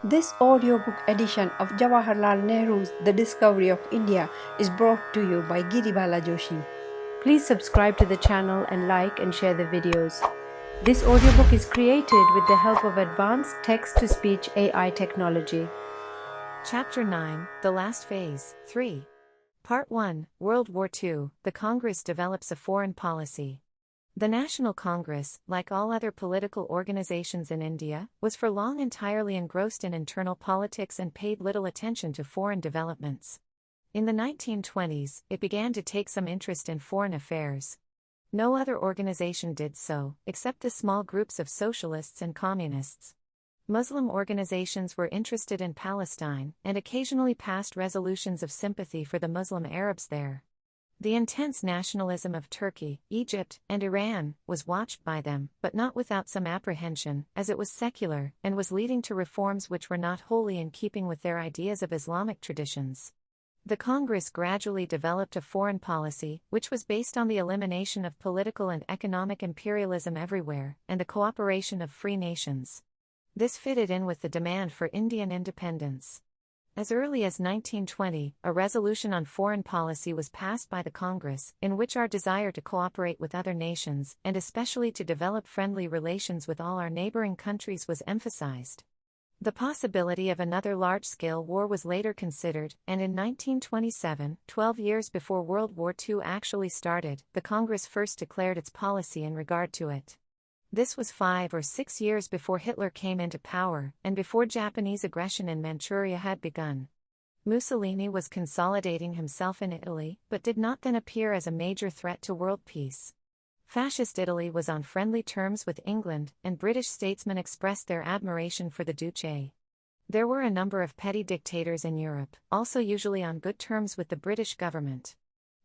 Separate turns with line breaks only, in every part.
This audiobook edition of Jawaharlal Nehru's The Discovery of India is brought to you by Giribala Joshi. Please subscribe to the channel and like and share the videos. This audiobook is created with the help of advanced text-to-speech AI technology.
Chapter 9, The Last Phase, 3. Part 1, World War II, the Congress develops a foreign policy. The National Congress, like all other political organizations in India, was for long entirely engrossed in internal politics and paid little attention to foreign developments. In the 1920s, it began to take some interest in foreign affairs. No other organization did so, except the small groups of socialists and communists. Muslim organizations were interested in Palestine, and occasionally passed resolutions of sympathy for the Muslim Arabs there. The intense nationalism of Turkey, Egypt, and Iran was watched by them, but not without some apprehension, as it was secular, and was leading to reforms which were not wholly in keeping with their ideas of Islamic traditions. The Congress gradually developed a foreign policy, which was based on the elimination of political and economic imperialism everywhere, and the cooperation of free nations. This fitted in with the demand for Indian independence. As early as 1920, a resolution on foreign policy was passed by the Congress, in which our desire to cooperate with other nations, and especially to develop friendly relations with all our neighboring countries, was emphasized. The possibility of another large-scale war was later considered, and in 1927, 12 years before World War II actually started, the Congress first declared its policy in regard to it. This was 5 or 6 years before Hitler came into power, and before Japanese aggression in Manchuria had begun. Mussolini was consolidating himself in Italy, but did not then appear as a major threat to world peace. Fascist Italy was on friendly terms with England, and British statesmen expressed their admiration for the Duce. There were a number of petty dictators in Europe, also usually on good terms with the British government.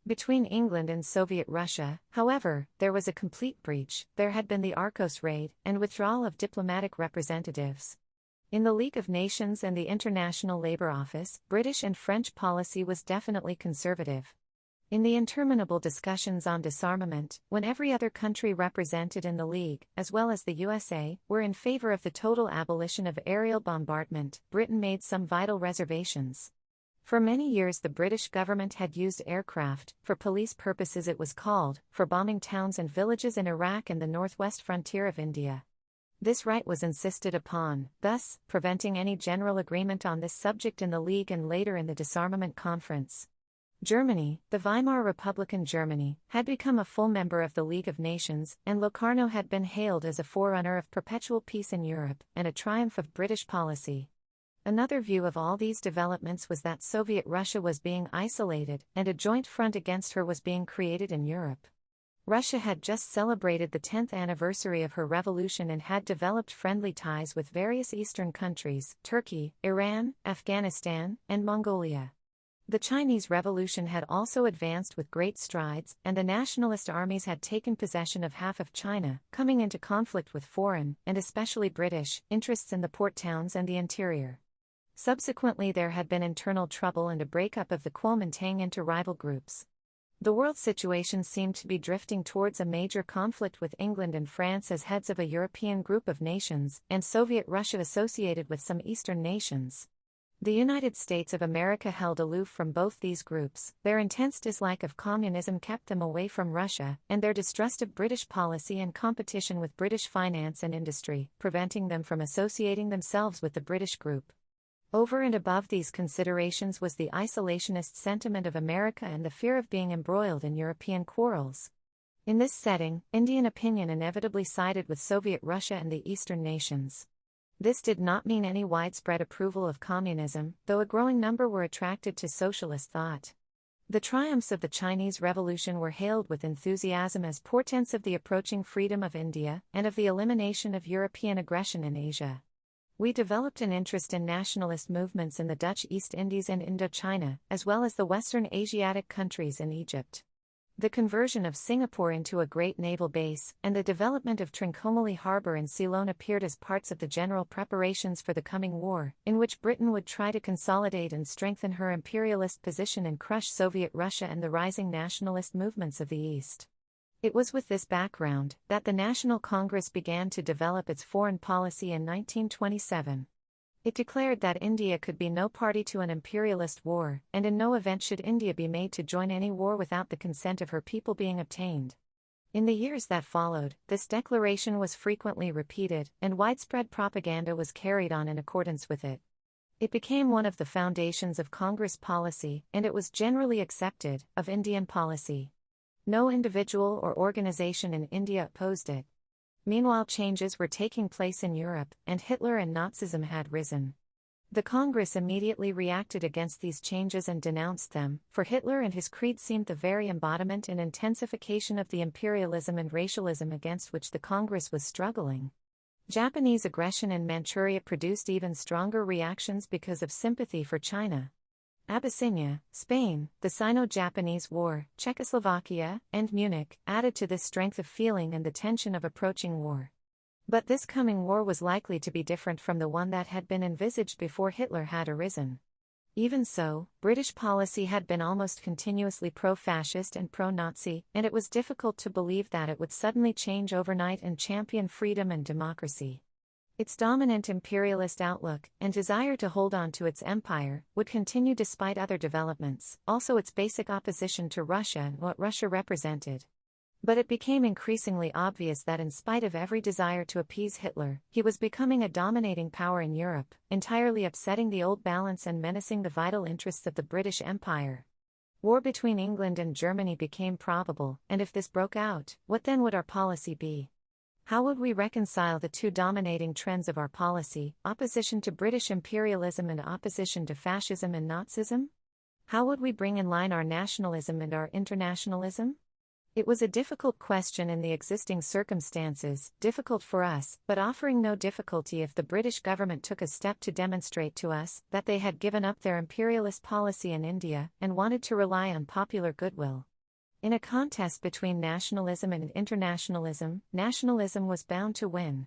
Between England and Soviet Russia, however, there was a complete breach. There had been the Arcos raid, and withdrawal of diplomatic representatives. In the League of Nations and the International Labour Office, British and French policy was definitely conservative. In the interminable discussions on disarmament, when every other country represented in the League, as well as the U.S.A., were in favour of the total abolition of aerial bombardment, Britain made some vital reservations. For many years the British government had used aircraft, for police purposes it was called, for bombing towns and villages in Iraq and the northwest frontier of India. This right was insisted upon, thus, preventing any general agreement on this subject in the League and later in the Disarmament Conference. Germany, the Weimar Republican Germany, had become a full member of the League of Nations, and Locarno had been hailed as a forerunner of perpetual peace in Europe, and a triumph of British policy. Another view of all these developments was that Soviet Russia was being isolated, and a joint front against her was being created in Europe. Russia had just celebrated the 10th anniversary of her revolution and had developed friendly ties with various eastern countries, Turkey, Iran, Afghanistan, and Mongolia. The Chinese Revolution had also advanced with great strides, and the nationalist armies had taken possession of half of China, coming into conflict with foreign, and especially British, interests in the port towns and the interior. Subsequently there had been internal trouble and a breakup of the Kuomintang into rival groups. The world situation seemed to be drifting towards a major conflict with England and France as heads of a European group of nations, and Soviet Russia associated with some Eastern nations. The United States of America held aloof from both these groups. Their intense dislike of communism kept them away from Russia, and their distrust of British policy and competition with British finance and industry, preventing them from associating themselves with the British group. Over and above these considerations was the isolationist sentiment of America and the fear of being embroiled in European quarrels. In this setting, Indian opinion inevitably sided with Soviet Russia and the Eastern nations. This did not mean any widespread approval of communism, though a growing number were attracted to socialist thought. The triumphs of the Chinese Revolution were hailed with enthusiasm as portents of the approaching freedom of India, and of the elimination of European aggression in Asia. We developed an interest in nationalist movements in the Dutch East Indies and Indochina, as well as the Western Asiatic countries in Egypt. The conversion of Singapore into a great naval base, and the development of Trincomalee Harbour in Ceylon appeared as parts of the general preparations for the coming war, in which Britain would try to consolidate and strengthen her imperialist position and crush Soviet Russia and the rising nationalist movements of the East. It was with this background that the National Congress began to develop its foreign policy in 1927. It declared that India could be no party to an imperialist war, and in no event should India be made to join any war without the consent of her people being obtained. In the years that followed, this declaration was frequently repeated, and widespread propaganda was carried on in accordance with it. It became one of the foundations of Congress policy, and it was generally accepted, of Indian policy. No individual or organization in India opposed it. Meanwhile, changes were taking place in Europe, and Hitler and Nazism had risen. The Congress immediately reacted against these changes and denounced them, for Hitler and his creed seemed the very embodiment and intensification of the imperialism and racialism against which the Congress was struggling. Japanese aggression in Manchuria produced even stronger reactions because of sympathy for China. Abyssinia, Spain, the Sino-Japanese War, Czechoslovakia, and Munich added to this strength of feeling and the tension of approaching war. But this coming war was likely to be different from the one that had been envisaged before Hitler had arisen. Even so, British policy had been almost continuously pro-fascist and pro-Nazi, and it was difficult to believe that it would suddenly change overnight and champion freedom and democracy. Its dominant imperialist outlook, and desire to hold on to its empire, would continue despite other developments, also its basic opposition to Russia and what Russia represented. But it became increasingly obvious that in spite of every desire to appease Hitler, he was becoming a dominating power in Europe, entirely upsetting the old balance and menacing the vital interests of the British Empire. War between England and Germany became probable, and if this broke out, what then would our policy be? How would we reconcile the two dominating trends of our policy, opposition to British imperialism and opposition to fascism and Nazism? How would we bring in line our nationalism and our internationalism? It was a difficult question in the existing circumstances, difficult for us, but offering no difficulty if the British government took a step to demonstrate to us that they had given up their imperialist policy in India and wanted to rely on popular goodwill. In a contest between nationalism and internationalism, nationalism was bound to win.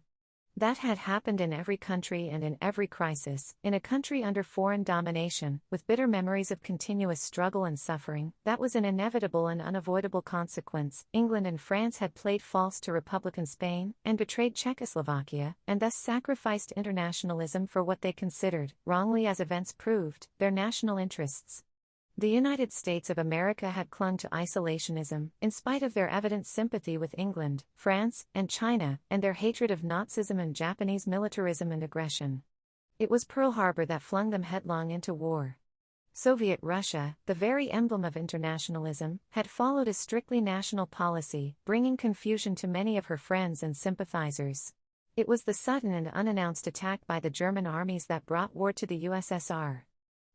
That had happened in every country and in every crisis. In a country under foreign domination, with bitter memories of continuous struggle and suffering, that was an inevitable and unavoidable consequence. England and France had played false to Republican Spain, and betrayed Czechoslovakia, and thus sacrificed internationalism for what they considered, wrongly as events proved, their national interests. The United States of America had clung to isolationism, in spite of their evident sympathy with England, France, and China, and their hatred of Nazism and Japanese militarism and aggression. It was Pearl Harbor that flung them headlong into war. Soviet Russia, the very emblem of internationalism, had followed a strictly national policy, bringing confusion to many of her friends and sympathizers. It was the sudden and unannounced attack by the German armies that brought war to the U.S.S.R.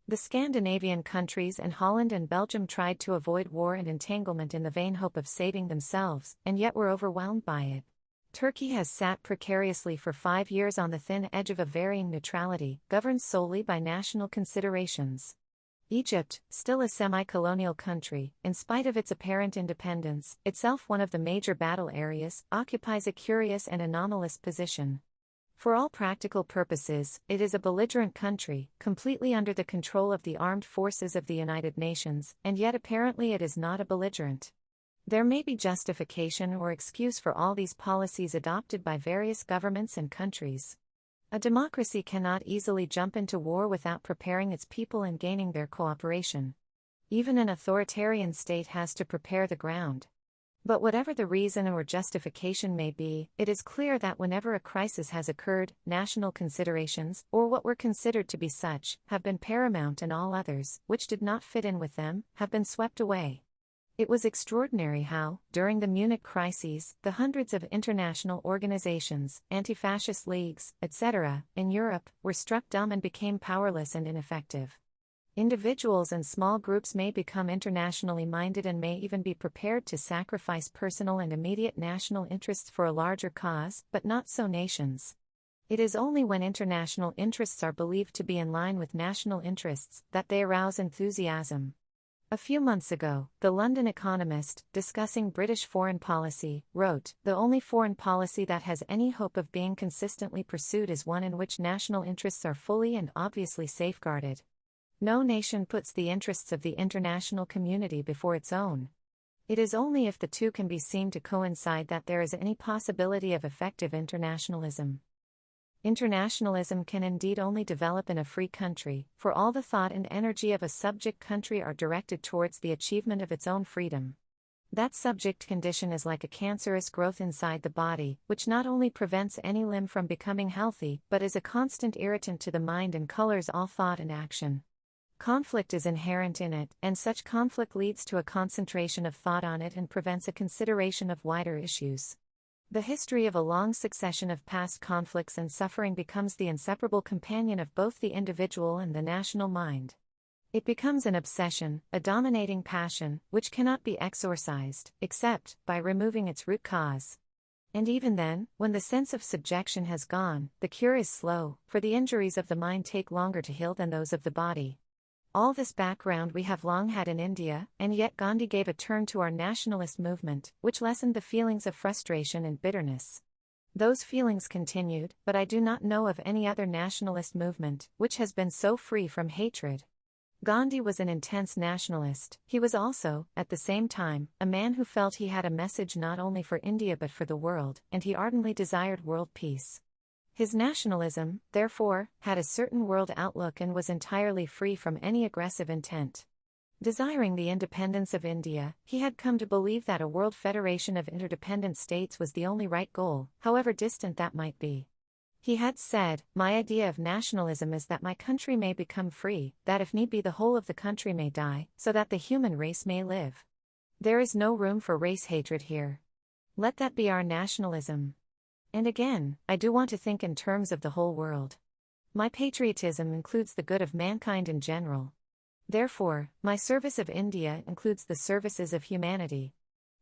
The Scandinavian countries and Holland and Belgium tried to avoid war and entanglement in the vain hope of saving themselves, and yet were overwhelmed by it. Turkey has sat precariously for 5 years on the thin edge of a varying neutrality, governed solely by national considerations. Egypt, still a semi-colonial country, in spite of its apparent independence, itself one of the major battle areas, occupies a curious and anomalous position. For all practical purposes, it is a belligerent country, completely under the control of the armed forces of the United Nations, and yet apparently it is not a belligerent. There may be justification or excuse for all these policies adopted by various governments and countries. A democracy cannot easily jump into war without preparing its people and gaining their cooperation. Even an authoritarian state has to prepare the ground. But whatever the reason or justification may be, it is clear that whenever a crisis has occurred, national considerations, or what were considered to be such, have been paramount, and all others, which did not fit in with them, have been swept away. It was extraordinary how, during the Munich crises, the hundreds of international organizations, anti-fascist leagues, etc., in Europe, were struck dumb and became powerless and ineffective. Individuals and small groups may become internationally minded and may even be prepared to sacrifice personal and immediate national interests for a larger cause, but not so nations. It is only when international interests are believed to be in line with national interests that they arouse enthusiasm. A few months ago, the London Economist, discussing British foreign policy, wrote, "The only foreign policy that has any hope of being consistently pursued is one in which national interests are fully and obviously safeguarded. No nation puts the interests of the international community before its own. It is only if the two can be seen to coincide that there is any possibility of effective internationalism." Internationalism can indeed only develop in a free country, for all the thought and energy of a subject country are directed towards the achievement of its own freedom. That subject condition is like a cancerous growth inside the body, which not only prevents any limb from becoming healthy, but is a constant irritant to the mind and colors all thought and action. Conflict is inherent in it, and such conflict leads to a concentration of thought on it and prevents a consideration of wider issues. The history of a long succession of past conflicts and suffering becomes the inseparable companion of both the individual and the national mind. It becomes an obsession, a dominating passion, which cannot be exorcised, except by removing its root cause. And even then, when the sense of subjection has gone, the cure is slow, for the injuries of the mind take longer to heal than those of the body. All this background we have long had in India, and yet Gandhi gave a turn to our nationalist movement, which lessened the feelings of frustration and bitterness. Those feelings continued, but I do not know of any other nationalist movement which has been so free from hatred. Gandhi was an intense nationalist. He was also, at the same time, a man who felt he had a message not only for India but for the world, and he ardently desired world peace. His nationalism, therefore, had a certain world outlook and was entirely free from any aggressive intent. Desiring the independence of India, he had come to believe that a world federation of interdependent states was the only right goal, however distant that might be. He had said, "My idea of nationalism is that my country may become free, that if need be the whole of the country may die, so that the human race may live. There is no room for race hatred here. Let that be our nationalism." And again, I do want to think in terms of the whole world. My patriotism includes the good of mankind in general. Therefore, my service of India includes the services of humanity.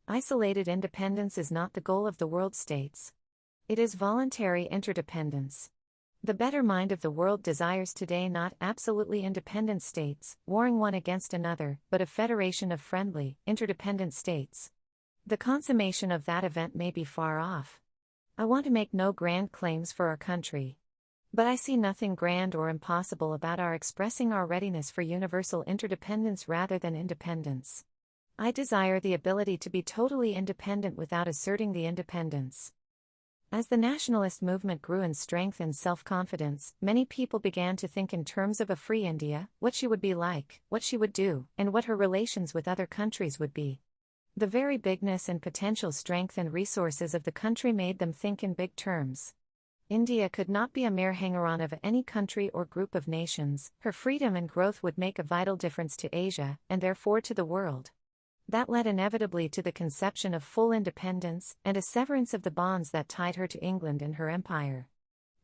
Isolated independence is not the goal of the world states. It is voluntary interdependence. The better mind of the world desires today not absolutely independent states, warring one against another, but a federation of friendly, interdependent states. The consummation of that event may be far off. I want to make no grand claims for our country. But I see nothing grand or impossible about our expressing our readiness for universal interdependence rather than independence. I desire the ability to be totally independent without asserting the independence. As the nationalist movement grew in strength and self-confidence, many people began to think in terms of a free India, what she would be like, what she would do, and what her relations with other countries would be. The very bigness and potential strength and resources of the country made them think in big terms. India could not be a mere hanger-on of any country or group of nations. Her freedom and growth would make a vital difference to Asia, and therefore to the world. That led inevitably to the conception of full independence, and a severance of the bonds that tied her to England and her empire.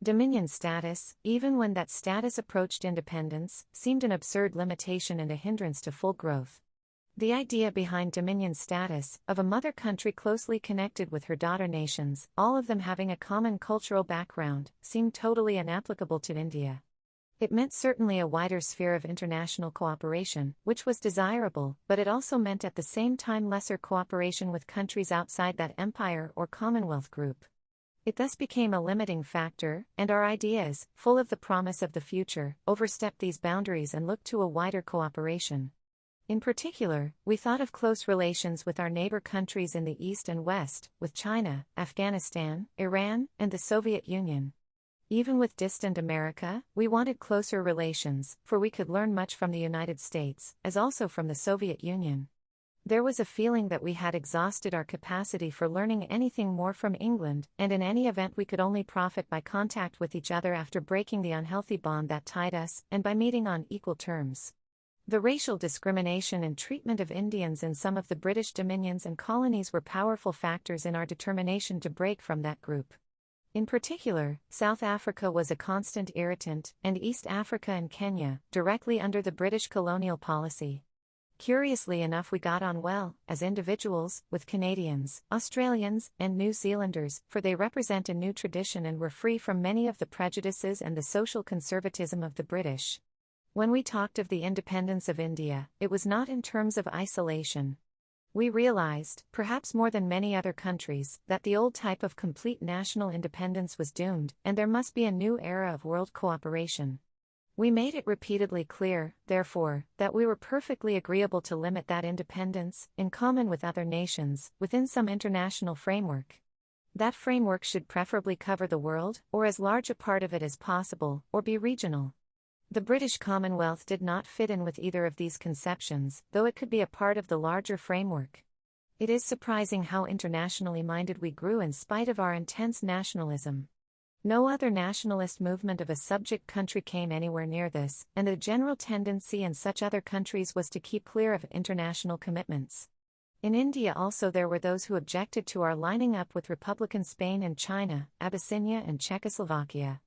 Dominion status, even when that status approached independence, seemed an absurd limitation and a hindrance to full growth. The idea behind dominion status, of a mother country closely connected with her daughter nations, all of them having a common cultural background, seemed totally inapplicable to India. It meant certainly a wider sphere of international cooperation, which was desirable, but it also meant at the same time lesser cooperation with countries outside that empire or Commonwealth group. It thus became a limiting factor, and our ideas, full of the promise of the future, overstepped these boundaries and looked to a wider cooperation. In particular, we thought of close relations with our neighbor countries in the East and West, with China, Afghanistan, Iran, and the Soviet Union. Even with distant America, we wanted closer relations, for we could learn much from the United States, as also from the Soviet Union. There was a feeling that we had exhausted our capacity for learning anything more from England, and in any event we could only profit by contact with each other after breaking the unhealthy bond that tied us, and by meeting on equal terms. The racial discrimination and treatment of Indians in some of the British dominions and colonies were powerful factors in our determination to break from that group. In particular, South Africa was a constant irritant, and East Africa and Kenya, directly under the British colonial policy. Curiously enough, we got on well, as individuals, with Canadians, Australians, and New Zealanders, for they represent a new tradition and were free from many of the prejudices and the social conservatism of the British. When we talked of the independence of India, it was not in terms of isolation. We realized, perhaps more than many other countries, that the old type of complete national independence was doomed, and there must be a new era of world cooperation. We made it repeatedly clear, therefore, that we were perfectly agreeable to limit that independence, in common with other nations, within some international framework. That framework should preferably cover the world, or as large a part of it as possible, or be regional. The British Commonwealth did not fit in with either of these conceptions, though it could be a part of the larger framework. It is surprising how internationally minded we grew in spite of our intense nationalism. No other nationalist movement of a subject country came anywhere near this, and the general tendency in such other countries was to keep clear of international commitments. In India also there were those who objected to our lining up with Republican Spain and China, Abyssinia and Czechoslovakia.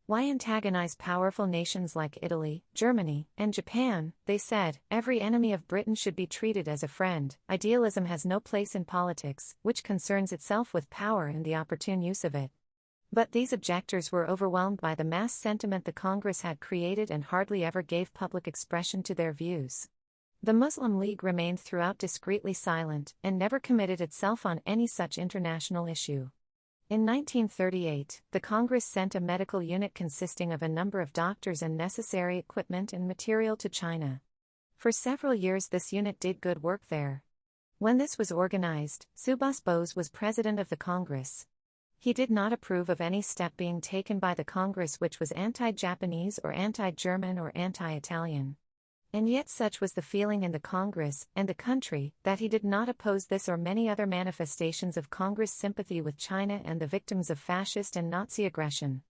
Why antagonize powerful nations like Italy, Germany, and Japan? They said. Every enemy of Britain should be treated as a friend. Idealism has no place in politics, which concerns itself with power and the opportune use of it. But these objectors were overwhelmed by the mass sentiment the Congress had created and hardly ever gave public expression to their views. The Muslim League remained throughout discreetly silent, and never committed itself on any such international issue. In 1938, the Congress sent a medical unit consisting of a number of doctors and necessary equipment and material to China. For several years this unit did good work there. When this was organized, Subhas Bose was president of the Congress. He did not approve of any step being taken by the Congress which was anti-Japanese or anti-German or anti-Italian. And yet such was the feeling in the Congress and the country that he did not oppose this or many other manifestations of Congress sympathy with China and the victims of fascist and Nazi aggression.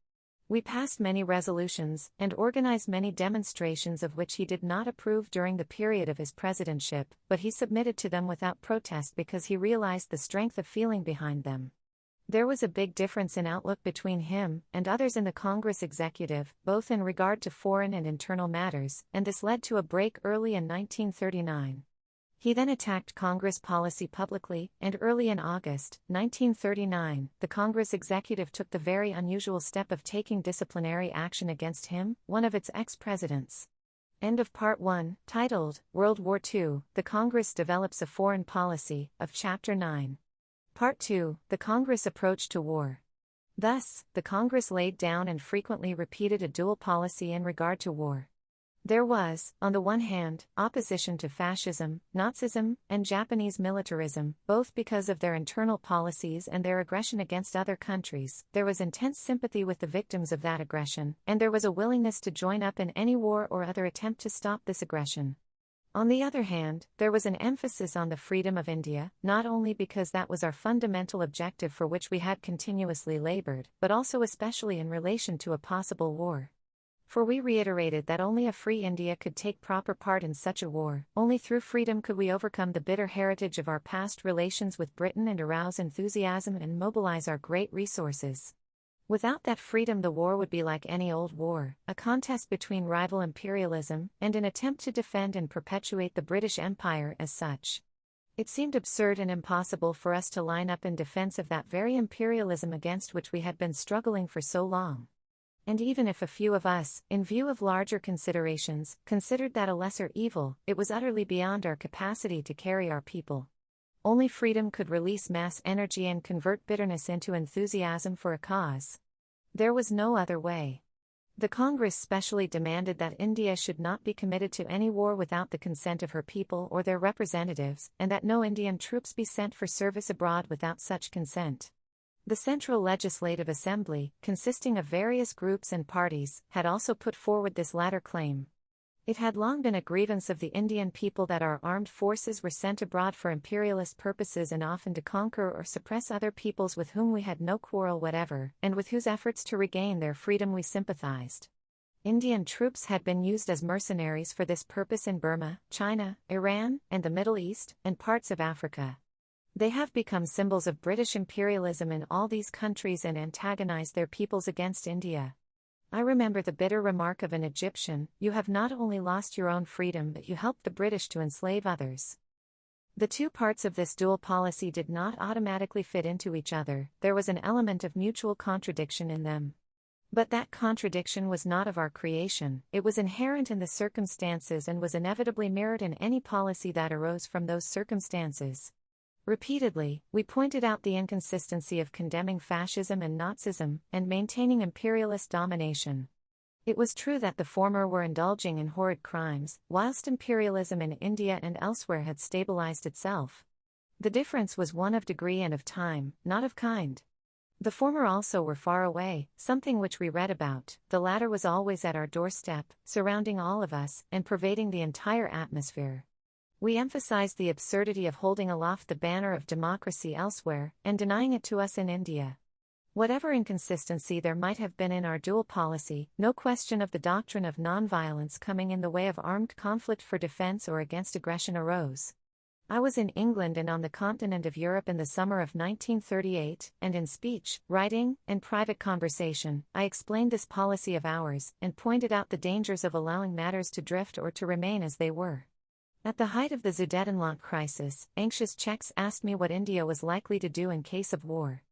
We passed many resolutions and organized many demonstrations of which he did not approve during the period of his presidentship, but he submitted to them without protest because he realized the strength of feeling behind them. There was a big difference in outlook between him and others in the Congress executive, both in regard to foreign and internal matters, and this led to a break early in 1939. He then attacked Congress policy publicly, and early in August 1939, the Congress executive took the very unusual step of taking disciplinary action against him, one of its ex-presidents. End of Part 1, titled, World War II, The Congress Develops a Foreign Policy, of Chapter 9. Part 2, The Congress Approach to War. Thus, the Congress laid down and frequently repeated a dual policy in regard to war. There was, on the one hand, opposition to fascism, Nazism, and Japanese militarism, both because of their internal policies and their aggression against other countries. There was intense sympathy with the victims of that aggression, and there was a willingness to join up in any war or other attempt to stop this aggression. On the other hand, there was an emphasis on the freedom of India, not only because that was our fundamental objective for which we had continuously labored, but also especially in relation to a possible war. For we reiterated that only a free India could take proper part in such a war, only through freedom could we overcome the bitter heritage of our past relations with Britain and arouse enthusiasm and mobilize our great resources. Without that freedom the war would be like any old war, a contest between rival imperialism, and an attempt to defend and perpetuate the British Empire as such. It seemed absurd and impossible for us to line up in defense of that very imperialism against which we had been struggling for so long. And even if a few of us, in view of larger considerations, considered that a lesser evil, it was utterly beyond our capacity to carry our people. Only freedom could release mass energy and convert bitterness into enthusiasm for a cause. There was no other way. The Congress specially demanded that India should not be committed to any war without the consent of her people or their representatives, and that no Indian troops be sent for service abroad without such consent. The Central Legislative Assembly, consisting of various groups and parties, had also put forward this latter claim. It had long been a grievance of the Indian people that our armed forces were sent abroad for imperialist purposes and often to conquer or suppress other peoples with whom we had no quarrel whatever, and with whose efforts to regain their freedom we sympathized. Indian troops had been used as mercenaries for this purpose in Burma, China, Iran, and the Middle East, and parts of Africa. They have become symbols of British imperialism in all these countries and antagonized their peoples against India. I remember the bitter remark of an Egyptian, "You have not only lost your own freedom but you helped the British to enslave others." The two parts of this dual policy did not automatically fit into each other, there was an element of mutual contradiction in them. But that contradiction was not of our creation, it was inherent in the circumstances and was inevitably mirrored in any policy that arose from those circumstances. Repeatedly, we pointed out the inconsistency of condemning fascism and Nazism, and maintaining imperialist domination. It was true that the former were indulging in horrid crimes, whilst imperialism in India and elsewhere had stabilized itself. The difference was one of degree and of time, not of kind. The former also were far away, something which we read about. The latter was always at our doorstep, surrounding all of us, and pervading the entire atmosphere. We emphasized the absurdity of holding aloft the banner of democracy elsewhere, and denying it to us in India. Whatever inconsistency there might have been in our dual policy, no question of the doctrine of nonviolence coming in the way of armed conflict for defense or against aggression arose. I was in England and on the continent of Europe in the summer of 1938, and in speech, writing, and private conversation, I explained this policy of ours, and pointed out the dangers of allowing matters to drift or to remain as they were. At the height of the Sudetenland crisis, anxious Czechs asked me what India was likely to do in case of war.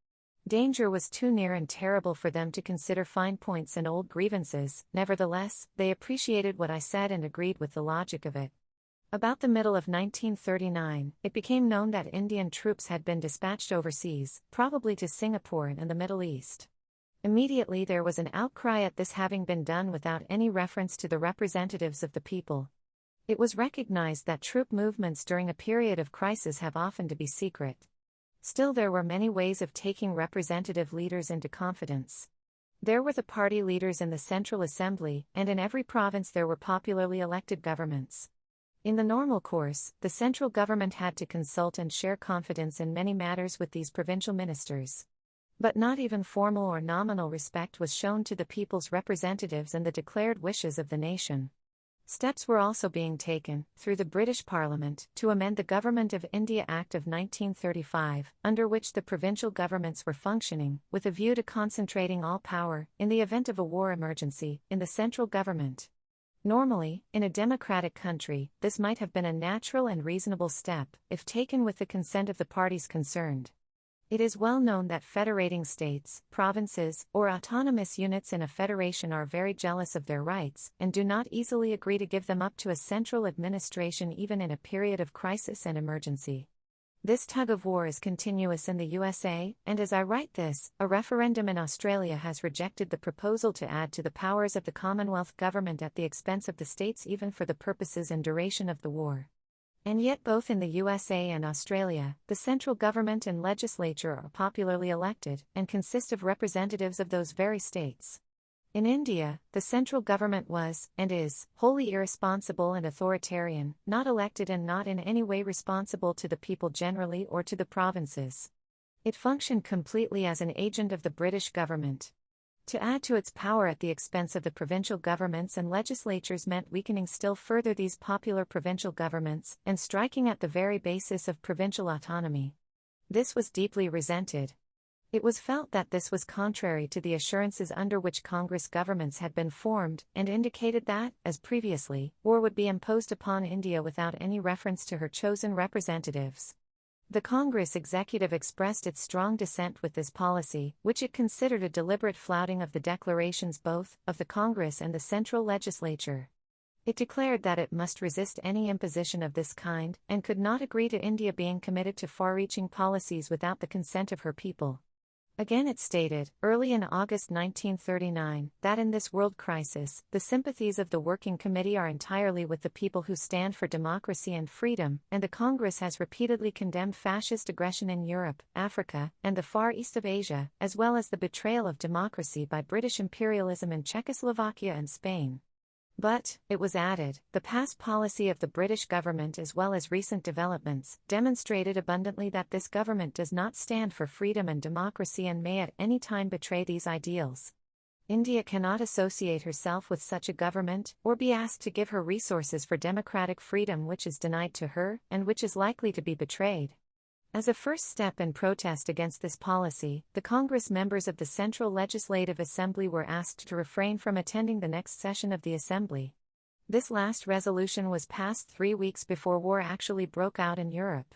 Danger was too near and terrible for them to consider fine points and old grievances. Nevertheless, they appreciated what I said and agreed with the logic of it. About the middle of 1939, it became known that Indian troops had been dispatched overseas, probably to Singapore and the Middle East. Immediately there was an outcry at this having been done without any reference to the representatives of the people. It was recognized that troop movements during a period of crisis have often to be secret. Still, there were many ways of taking representative leaders into confidence. There were the party leaders in the Central Assembly, and in every province there were popularly elected governments. In the normal course, the central government had to consult and share confidence in many matters with these provincial ministers. But not even formal or nominal respect was shown to the people's representatives and the declared wishes of the nation. Steps were also being taken, through the British Parliament, to amend the Government of India Act of 1935, under which the provincial governments were functioning, with a view to concentrating all power, in the event of a war emergency, in the central government. Normally, in a democratic country, this might have been a natural and reasonable step, if taken with the consent of the parties concerned. It is well known that federating states, provinces, or autonomous units in a federation are very jealous of their rights, and do not easily agree to give them up to a central administration even in a period of crisis and emergency. This tug-of-war is continuous in the U.S.A., and as I write this, a referendum in Australia has rejected the proposal to add to the powers of the Commonwealth government at the expense of the states even for the purposes and duration of the war. And yet both in the U.S.A. and Australia, the central government and legislature are popularly elected, and consist of representatives of those very states. In India, the central government was, and is, wholly irresponsible and authoritarian, not elected and not in any way responsible to the people generally or to the provinces. It functioned completely as an agent of the British government. To add to its power at the expense of the provincial governments and legislatures meant weakening still further these popular provincial governments, and striking at the very basis of provincial autonomy. This was deeply resented. It was felt that this was contrary to the assurances under which Congress governments had been formed, and indicated that, as previously, war would be imposed upon India without any reference to her chosen representatives. The Congress executive expressed its strong dissent with this policy, which it considered a deliberate flouting of the declarations both of the Congress and the central legislature. It declared that it must resist any imposition of this kind, and could not agree to India being committed to far-reaching policies without the consent of her people. Again it stated, early in August 1939, that in this world crisis, the sympathies of the Working Committee are entirely with the people who stand for democracy and freedom, and the Congress has repeatedly condemned fascist aggression in Europe, Africa, and the Far East of Asia, as well as the betrayal of democracy by British imperialism in Czechoslovakia and Spain. But, it was added, the past policy of the British government as well as recent developments demonstrated abundantly that this government does not stand for freedom and democracy and may at any time betray these ideals. India cannot associate herself with such a government, or be asked to give her resources for democratic freedom which is denied to her, and which is likely to be betrayed. As a first step in protest against this policy, the Congress members of the Central Legislative Assembly were asked to refrain from attending the next session of the Assembly. This last resolution was passed 3 weeks before war actually broke out in Europe.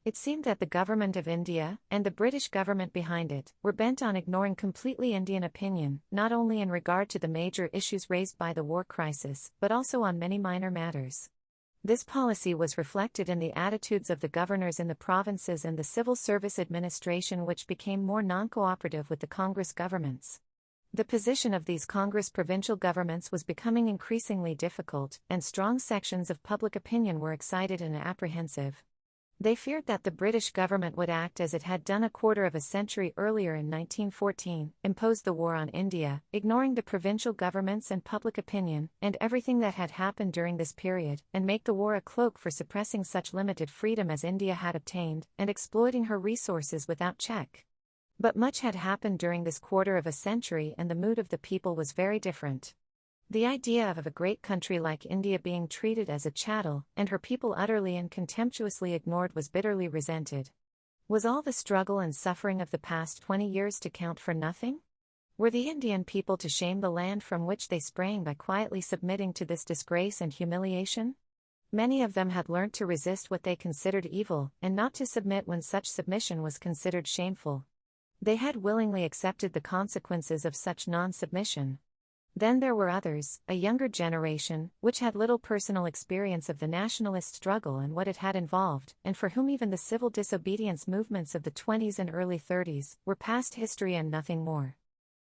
It seemed that the government of India, and the British government behind it, were bent on ignoring completely Indian opinion, not only in regard to the major issues raised by the war crisis, but also on many minor matters. This policy was reflected in the attitudes of the governors in the provinces and the civil service administration, which became more non-cooperative with the Congress governments. The position of these Congress provincial governments was becoming increasingly difficult, and strong sections of public opinion were excited and apprehensive. They feared that the British government would act as it had done a quarter of a century earlier in 1914, impose the war on India, ignoring the provincial governments and public opinion, and everything that had happened during this period, and make the war a cloak for suppressing such limited freedom as India had obtained, and exploiting her resources without check. But much had happened during this quarter of a century, and the mood of the people was very different. The idea of a great country like India being treated as a chattel, and her people utterly and contemptuously ignored, was bitterly resented. Was all the struggle and suffering of the past 20 years to count for nothing? Were the Indian people to shame the land from which they sprang by quietly submitting to this disgrace and humiliation? Many of them had learnt to resist what they considered evil, and not to submit when such submission was considered shameful. They had willingly accepted the consequences of such non-submission. Then there were others, a younger generation, which had little personal experience of the nationalist struggle and what it had involved, and for whom even the civil disobedience movements of the 20s and early 30s were past history and nothing more.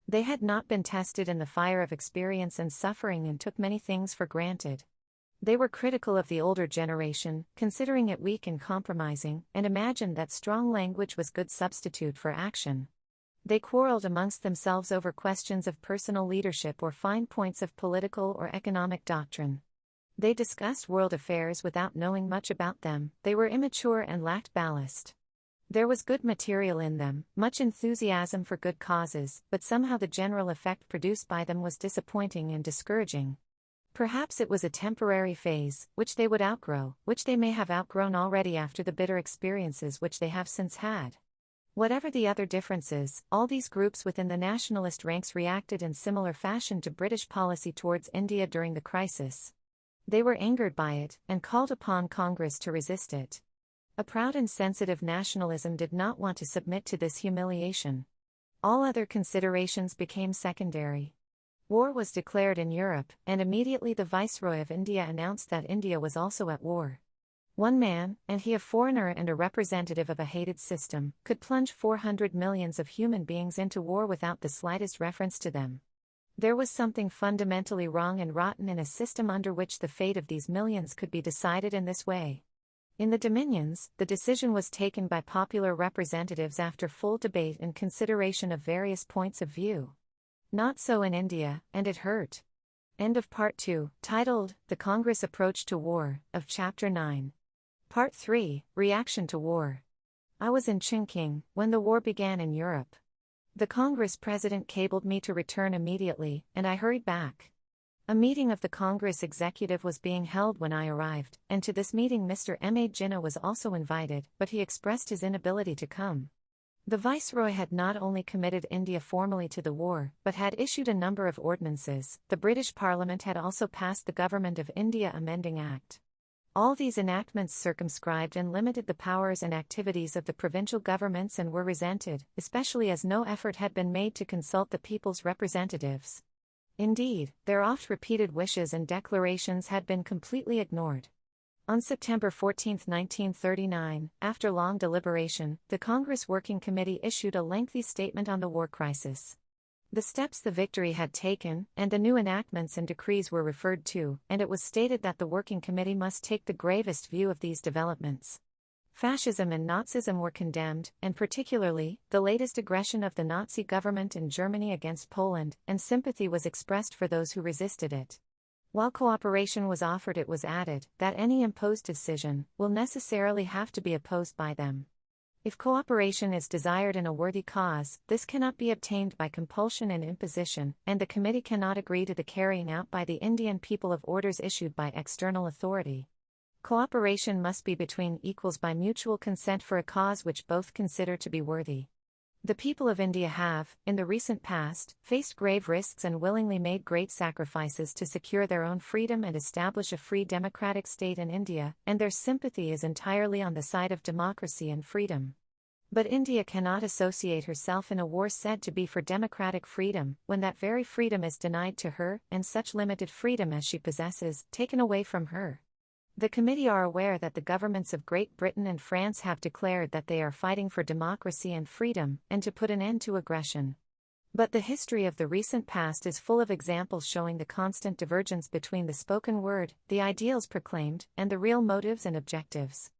They had not been tested in the fire of experience and suffering and took many things for granted. They were critical of the older generation, considering it weak and compromising, and imagined that strong language was good substitute for action. They quarreled amongst themselves over questions of personal leadership or fine points of political or economic doctrine. They discussed world affairs without knowing much about them. They were immature and lacked ballast. There was good material in them, much enthusiasm for good causes, but somehow the general effect produced by them was disappointing and discouraging. Perhaps it was a temporary phase, which they would outgrow, which they may have outgrown already after the bitter experiences which they have since had. Whatever the other differences, all these groups within the nationalist ranks reacted in similar fashion to British policy towards India during the crisis. They were angered by it, and called upon Congress to resist it. A proud and sensitive nationalism did not want to submit to this humiliation. All other considerations became secondary. War was declared in Europe, and immediately the Viceroy of India announced that India was also at war. One man, and he a foreigner and a representative of a hated system, could plunge 400 millions of human beings into war without the slightest reference to them. There was something fundamentally wrong and rotten in a system under which the fate of these millions could be decided in this way. In the Dominions, the decision was taken by popular representatives after full debate and consideration of various points of view. Not so in India, and it hurt. End of Part 2, titled, The Congress Approach to War, of Chapter 9. Part 3, Reaction to War. I was in Chongqing when the war began in Europe. The Congress president cabled me to return immediately, and I hurried back. A meeting of the Congress executive was being held when I arrived, and to this meeting Mr. M.A. Jinnah was also invited, but he expressed his inability to come. The Viceroy had not only committed India formally to the war, but had issued a number of ordinances. The British Parliament had also passed the Government of India Amending Act. All these enactments circumscribed and limited the powers and activities of the provincial governments and were resented, especially as no effort had been made to consult the people's representatives. Indeed, their oft-repeated wishes and declarations had been completely ignored. On September 14, 1939, after long deliberation, the Congress Working Committee issued a lengthy statement on the war crisis. The steps the victory had taken, and the new enactments and decrees were referred to, and it was stated that the Working Committee must take the gravest view of these developments. Fascism and Nazism were condemned, and particularly, the latest aggression of the Nazi government in Germany against Poland, and sympathy was expressed for those who resisted it. While cooperation was offered, it was added that any imposed decision will necessarily have to be opposed by them. If cooperation is desired in a worthy cause, this cannot be obtained by compulsion and imposition, and the committee cannot agree to the carrying out by the Indian people of orders issued by external authority. Cooperation must be between equals by mutual consent for a cause which both consider to be worthy. The people of India have, in the recent past, faced grave risks and willingly made great sacrifices to secure their own freedom and establish a free democratic state in India, and their sympathy is entirely on the side of democracy and freedom. But India cannot associate herself in a war said to be for democratic freedom, when that very freedom is denied to her, and such limited freedom as she possesses, taken away from her. The committee are aware that the governments of Great Britain and France have declared that they are fighting for democracy and freedom, and to put an end to aggression. But the history of the recent past is full of examples showing the constant divergence between the spoken word, the ideals proclaimed, and the real motives and objectives.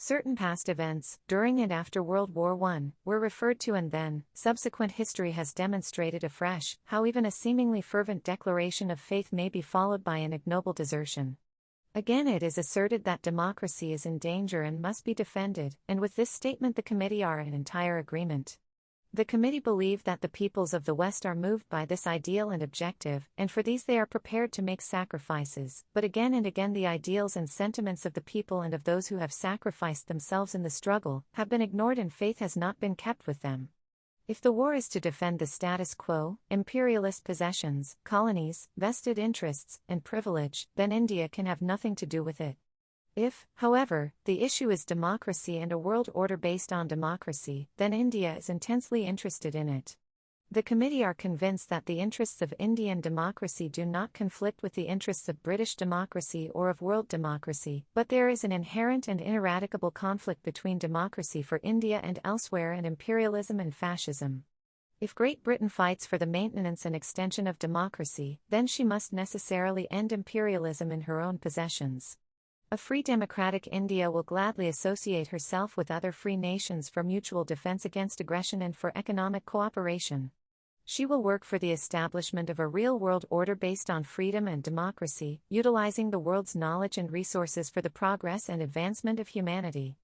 Certain past events, during and after World War I, were referred to, and then, subsequent history has demonstrated afresh how even a seemingly fervent declaration of faith may be followed by an ignoble desertion. Again, it is asserted that democracy is in danger and must be defended, and with this statement the committee are in entire agreement. The committee believe that the peoples of the West are moved by this ideal and objective, and for these they are prepared to make sacrifices, but again and again the ideals and sentiments of the people and of those who have sacrificed themselves in the struggle have been ignored and faith has not been kept with them. If the war is to defend the status quo, imperialist possessions, colonies, vested interests, and privilege, then India can have nothing to do with it. If, however, the issue is democracy and a world order based on democracy, then India is intensely interested in it. The committee are convinced that the interests of Indian democracy do not conflict with the interests of British democracy or of world democracy, but there is an inherent and ineradicable conflict between democracy for India and elsewhere and imperialism and fascism. If Great Britain fights for the maintenance and extension of democracy, then she must necessarily end imperialism in her own possessions. A free democratic India will gladly associate herself with other free nations for mutual defense against aggression and for economic cooperation. She will work for the establishment of a real world order based on freedom and democracy, utilizing the world's knowledge and resources for the progress and advancement of humanity.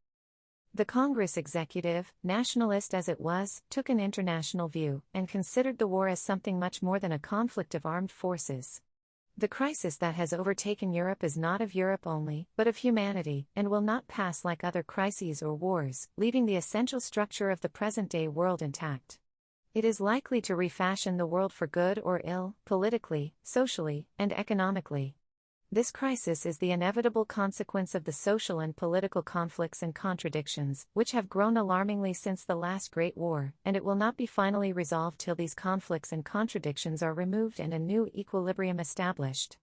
The Congress executive, nationalist as it was, took an international view, and considered the war as something much more than a conflict of armed forces. The crisis that has overtaken Europe is not of Europe only, but of humanity, and will not pass like other crises or wars, leaving the essential structure of the present-day world intact. It is likely to refashion the world for good or ill, politically, socially, and economically. This crisis is the inevitable consequence of the social and political conflicts and contradictions, which have grown alarmingly since the last Great War, and it will not be finally resolved till these conflicts and contradictions are removed and a new equilibrium established.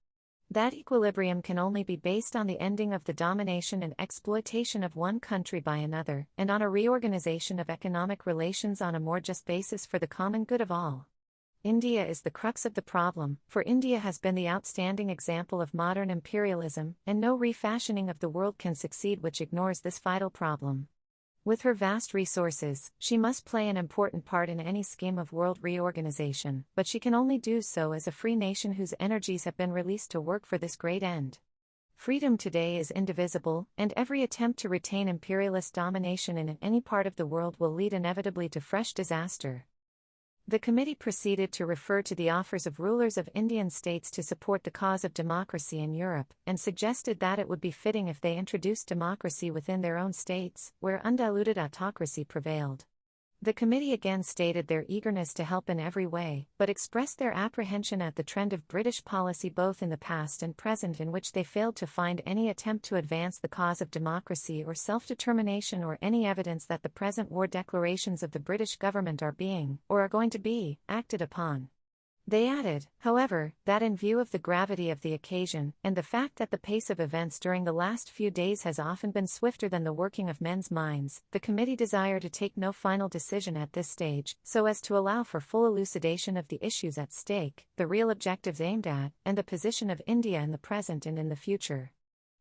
That equilibrium can only be based on the ending of the domination and exploitation of one country by another, and on a reorganization of economic relations on a more just basis for the common good of all. India is the crux of the problem, for India has been the outstanding example of modern imperialism, and no refashioning of the world can succeed which ignores this vital problem. With her vast resources, she must play an important part in any scheme of world reorganization, but she can only do so as a free nation whose energies have been released to work for this great end. Freedom today is indivisible, and every attempt to retain imperialist domination in any part of the world will lead inevitably to fresh disaster. The committee proceeded to refer to the offers of rulers of Indian states to support the cause of democracy in Europe, and suggested that it would be fitting if they introduced democracy within their own states, where undiluted autocracy prevailed. The committee again stated their eagerness to help in every way, but expressed their apprehension at the trend of British policy both in the past and present in which they failed to find any attempt to advance the cause of democracy or self-determination or any evidence that the present war declarations of the British government are being, or are going to be, acted upon. They added, however, that in view of the gravity of the occasion, and the fact that the pace of events during the last few days has often been swifter than the working of men's minds, the committee desire to take no final decision at this stage, so as to allow for full elucidation of the issues at stake, the real objectives aimed at, and the position of India in the present and in the future.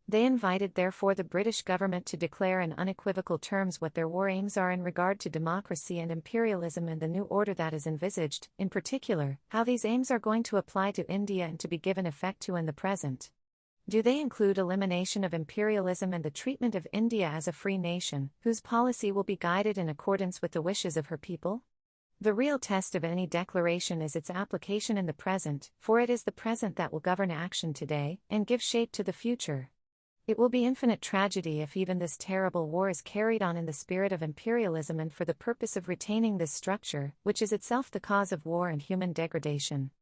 They invited therefore the British government to declare in unequivocal terms what their war aims are in regard to democracy and imperialism and the new order that is envisaged, in particular, how these aims are going to apply to India and to be given effect to in the present. Do they include elimination of imperialism and the treatment of India as a free nation, whose policy will be guided in accordance with the wishes of her people? The real test of any declaration is its application in the present, for it is the present that will govern action today, and give shape to the future. It will be infinite tragedy if even this terrible war is carried on in the spirit of imperialism and for the purpose of retaining this structure, which is itself the cause of war and human degradation.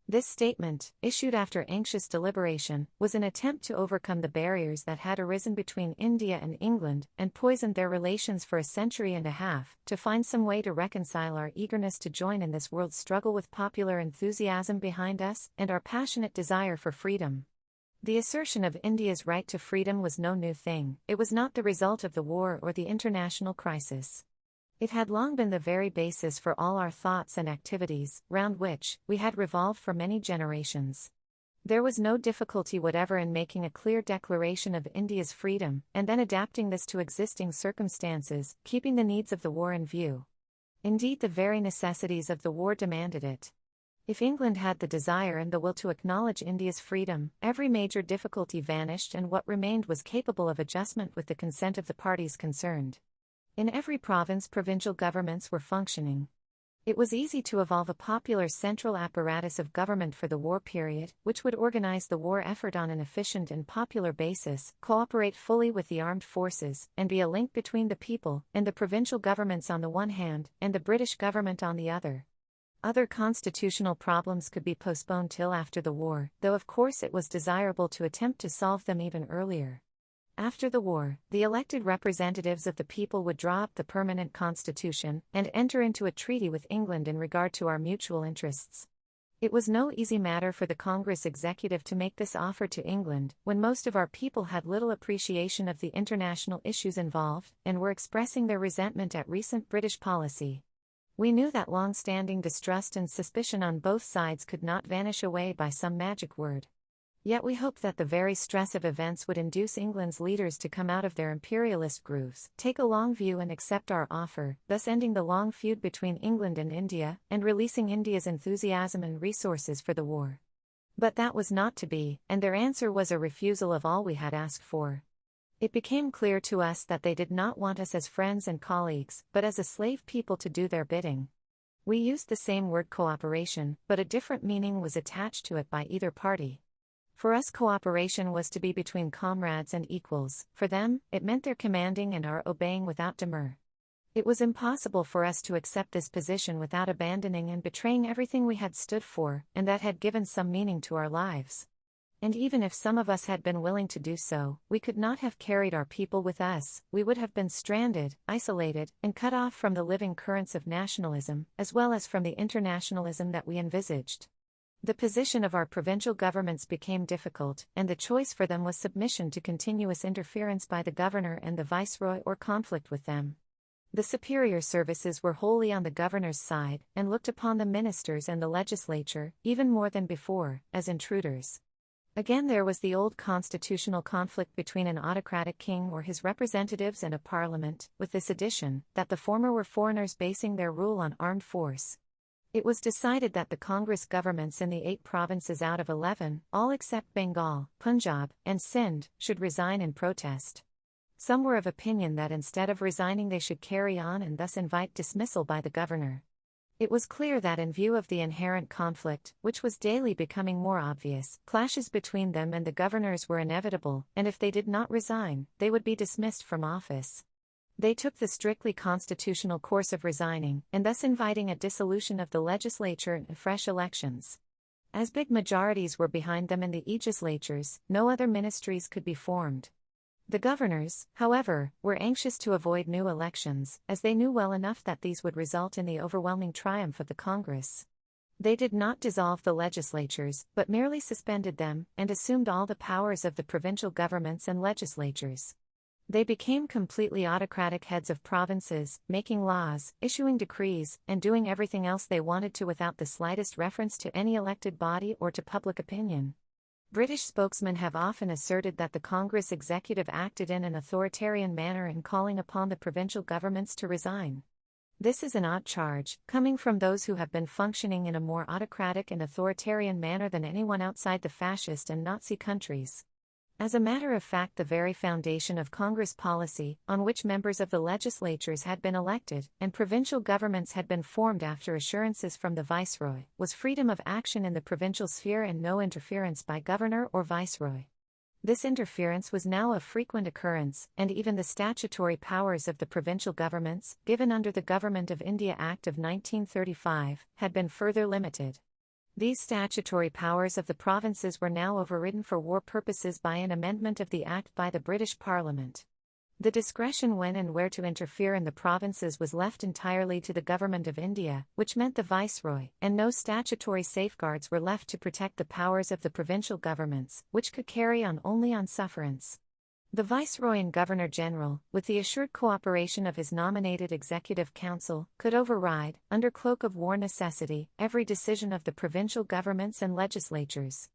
This statement, issued after anxious deliberation, was an attempt to overcome the barriers that had arisen between India and England, and poisoned their relations for a century and a half, to find some way to reconcile our eagerness to join in this world struggle with popular enthusiasm behind us, and our passionate desire for freedom. The assertion of India's right to freedom was no new thing, it was not the result of the war or the international crisis. It had long been the very basis for all our thoughts and activities, round which we had revolved for many generations. There was no difficulty whatever in making a clear declaration of India's freedom, and then adapting this to existing circumstances, keeping the needs of the war in view. Indeed, the very necessities of the war demanded it. If England had the desire and the will to acknowledge India's freedom, every major difficulty vanished and what remained was capable of adjustment with the consent of the parties concerned. In every province, provincial governments were functioning. It was easy to evolve a popular central apparatus of government for the war period, which would organize the war effort on an efficient and popular basis, cooperate fully with the armed forces, and be a link between the people and the provincial governments on the one hand, and the British government on the other. Other constitutional problems could be postponed till after the war, though of course it was desirable to attempt to solve them even earlier. After the war, the elected representatives of the people would draw up the permanent constitution and enter into a treaty with England in regard to our mutual interests. It was no easy matter for the Congress executive to make this offer to England, when most of our people had little appreciation of the international issues involved, and were expressing their resentment at recent British policy. We knew that long-standing distrust and suspicion on both sides could not vanish away by some magic word. Yet we hoped that the very stress of events would induce England's leaders to come out of their imperialist grooves, take a long view and accept our offer, thus ending the long feud between England and India, and releasing India's enthusiasm and resources for the war. But that was not to be, and their answer was a refusal of all we had asked for. It became clear to us that they did not want us as friends and colleagues, but as a slave people to do their bidding. We used the same word cooperation, but a different meaning was attached to it by either party. For us, cooperation was to be between comrades and equals. For them, it meant their commanding and our obeying without demur. It was impossible for us to accept this position without abandoning and betraying everything we had stood for, and that had given some meaning to our lives. And even if some of us had been willing to do so, we could not have carried our people with us. We would have been stranded, isolated, and cut off from the living currents of nationalism, as well as from the internationalism that we envisaged. The position of our provincial governments became difficult, and the choice for them was submission to continuous interference by the governor and the viceroy or conflict with them. The superior services were wholly on the governor's side, and looked upon the ministers and the legislature, even more than before, as intruders. Again there was the old constitutional conflict between an autocratic king or his representatives and a parliament, with this addition, that the former were foreigners basing their rule on armed force. It was decided that the Congress governments in the 8 provinces out of 11, all except Bengal, Punjab, and Sindh, should resign in protest. Some were of opinion that instead of resigning they should carry on and thus invite dismissal by the governor. It was clear that in view of the inherent conflict, which was daily becoming more obvious, clashes between them and the governors were inevitable, and if they did not resign, they would be dismissed from office. They took the strictly constitutional course of resigning, and thus inviting a dissolution of the legislature and fresh elections. As big majorities were behind them in the legislatures, no other ministries could be formed. The governors, however, were anxious to avoid new elections, as they knew well enough that these would result in the overwhelming triumph of the Congress. They did not dissolve the legislatures, but merely suspended them, and assumed all the powers of the provincial governments and legislatures. They became completely autocratic heads of provinces, making laws, issuing decrees, and doing everything else they wanted to without the slightest reference to any elected body or to public opinion. British spokesmen have often asserted that the Congress executive acted in an authoritarian manner in calling upon the provincial governments to resign. This is an odd charge, coming from those who have been functioning in a more autocratic and authoritarian manner than anyone outside the fascist and Nazi countries. As a matter of fact, the very foundation of Congress policy, on which members of the legislatures had been elected, and provincial governments had been formed after assurances from the viceroy, was freedom of action in the provincial sphere and no interference by governor or viceroy. This interference was now of frequent occurrence, and even the statutory powers of the provincial governments, given under the Government of India Act of 1935, had been further limited. These statutory powers of the provinces were now overridden for war purposes by an amendment of the Act by the British Parliament. The discretion when and where to interfere in the provinces was left entirely to the Government of India, which meant the Viceroy, and no statutory safeguards were left to protect the powers of the provincial governments, which could carry on only on sufferance. The Viceroy and Governor-General, with the assured cooperation of his nominated Executive Council, could override, under cloak of war necessity, every decision of the provincial governments and legislatures.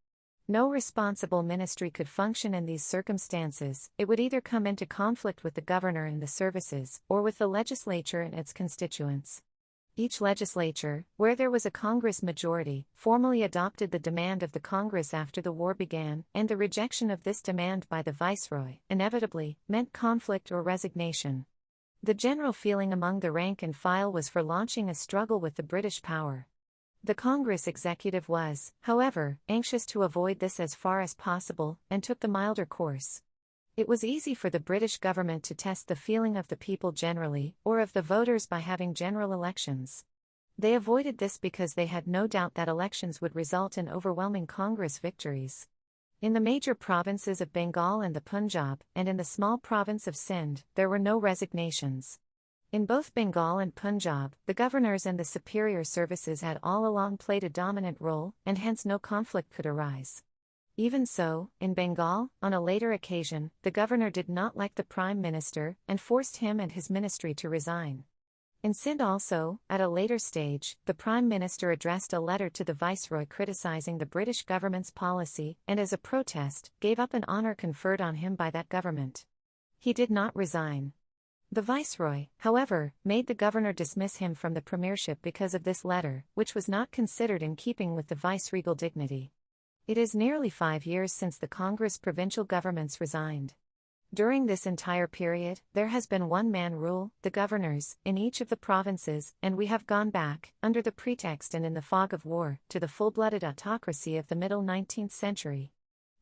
No responsible ministry could function in these circumstances. It would either come into conflict with the governor and the services, or with the legislature and its constituents. Each legislature, where there was a Congress majority, formally adopted the demand of the Congress after the war began, and the rejection of this demand by the Viceroy, inevitably, meant conflict or resignation. The general feeling among the rank and file was for launching a struggle with the British power. The Congress executive was, however, anxious to avoid this as far as possible, and took the milder course. It was easy for the British government to test the feeling of the people generally, or of the voters by having general elections. They avoided this because they had no doubt that elections would result in overwhelming Congress victories. In the major provinces of Bengal and the Punjab, and in the small province of Sindh, there were no resignations. In both Bengal and Punjab, the governors and the superior services had all along played a dominant role, and hence no conflict could arise. Even so, in Bengal, on a later occasion, the governor did not like the prime minister, and forced him and his ministry to resign. In Sindh also, at a later stage, the prime minister addressed a letter to the viceroy criticizing the British government's policy, and as a protest, gave up an honor conferred on him by that government. He did not resign. The viceroy, however, made the governor dismiss him from the premiership because of this letter, which was not considered in keeping with the viceregal dignity. It is nearly 5 years since the Congress provincial governments resigned. During this entire period, there has been one-man rule, the governors, in each of the provinces, and we have gone back, under the pretext and in the fog of war, to the full-blooded autocracy of the middle 19th century.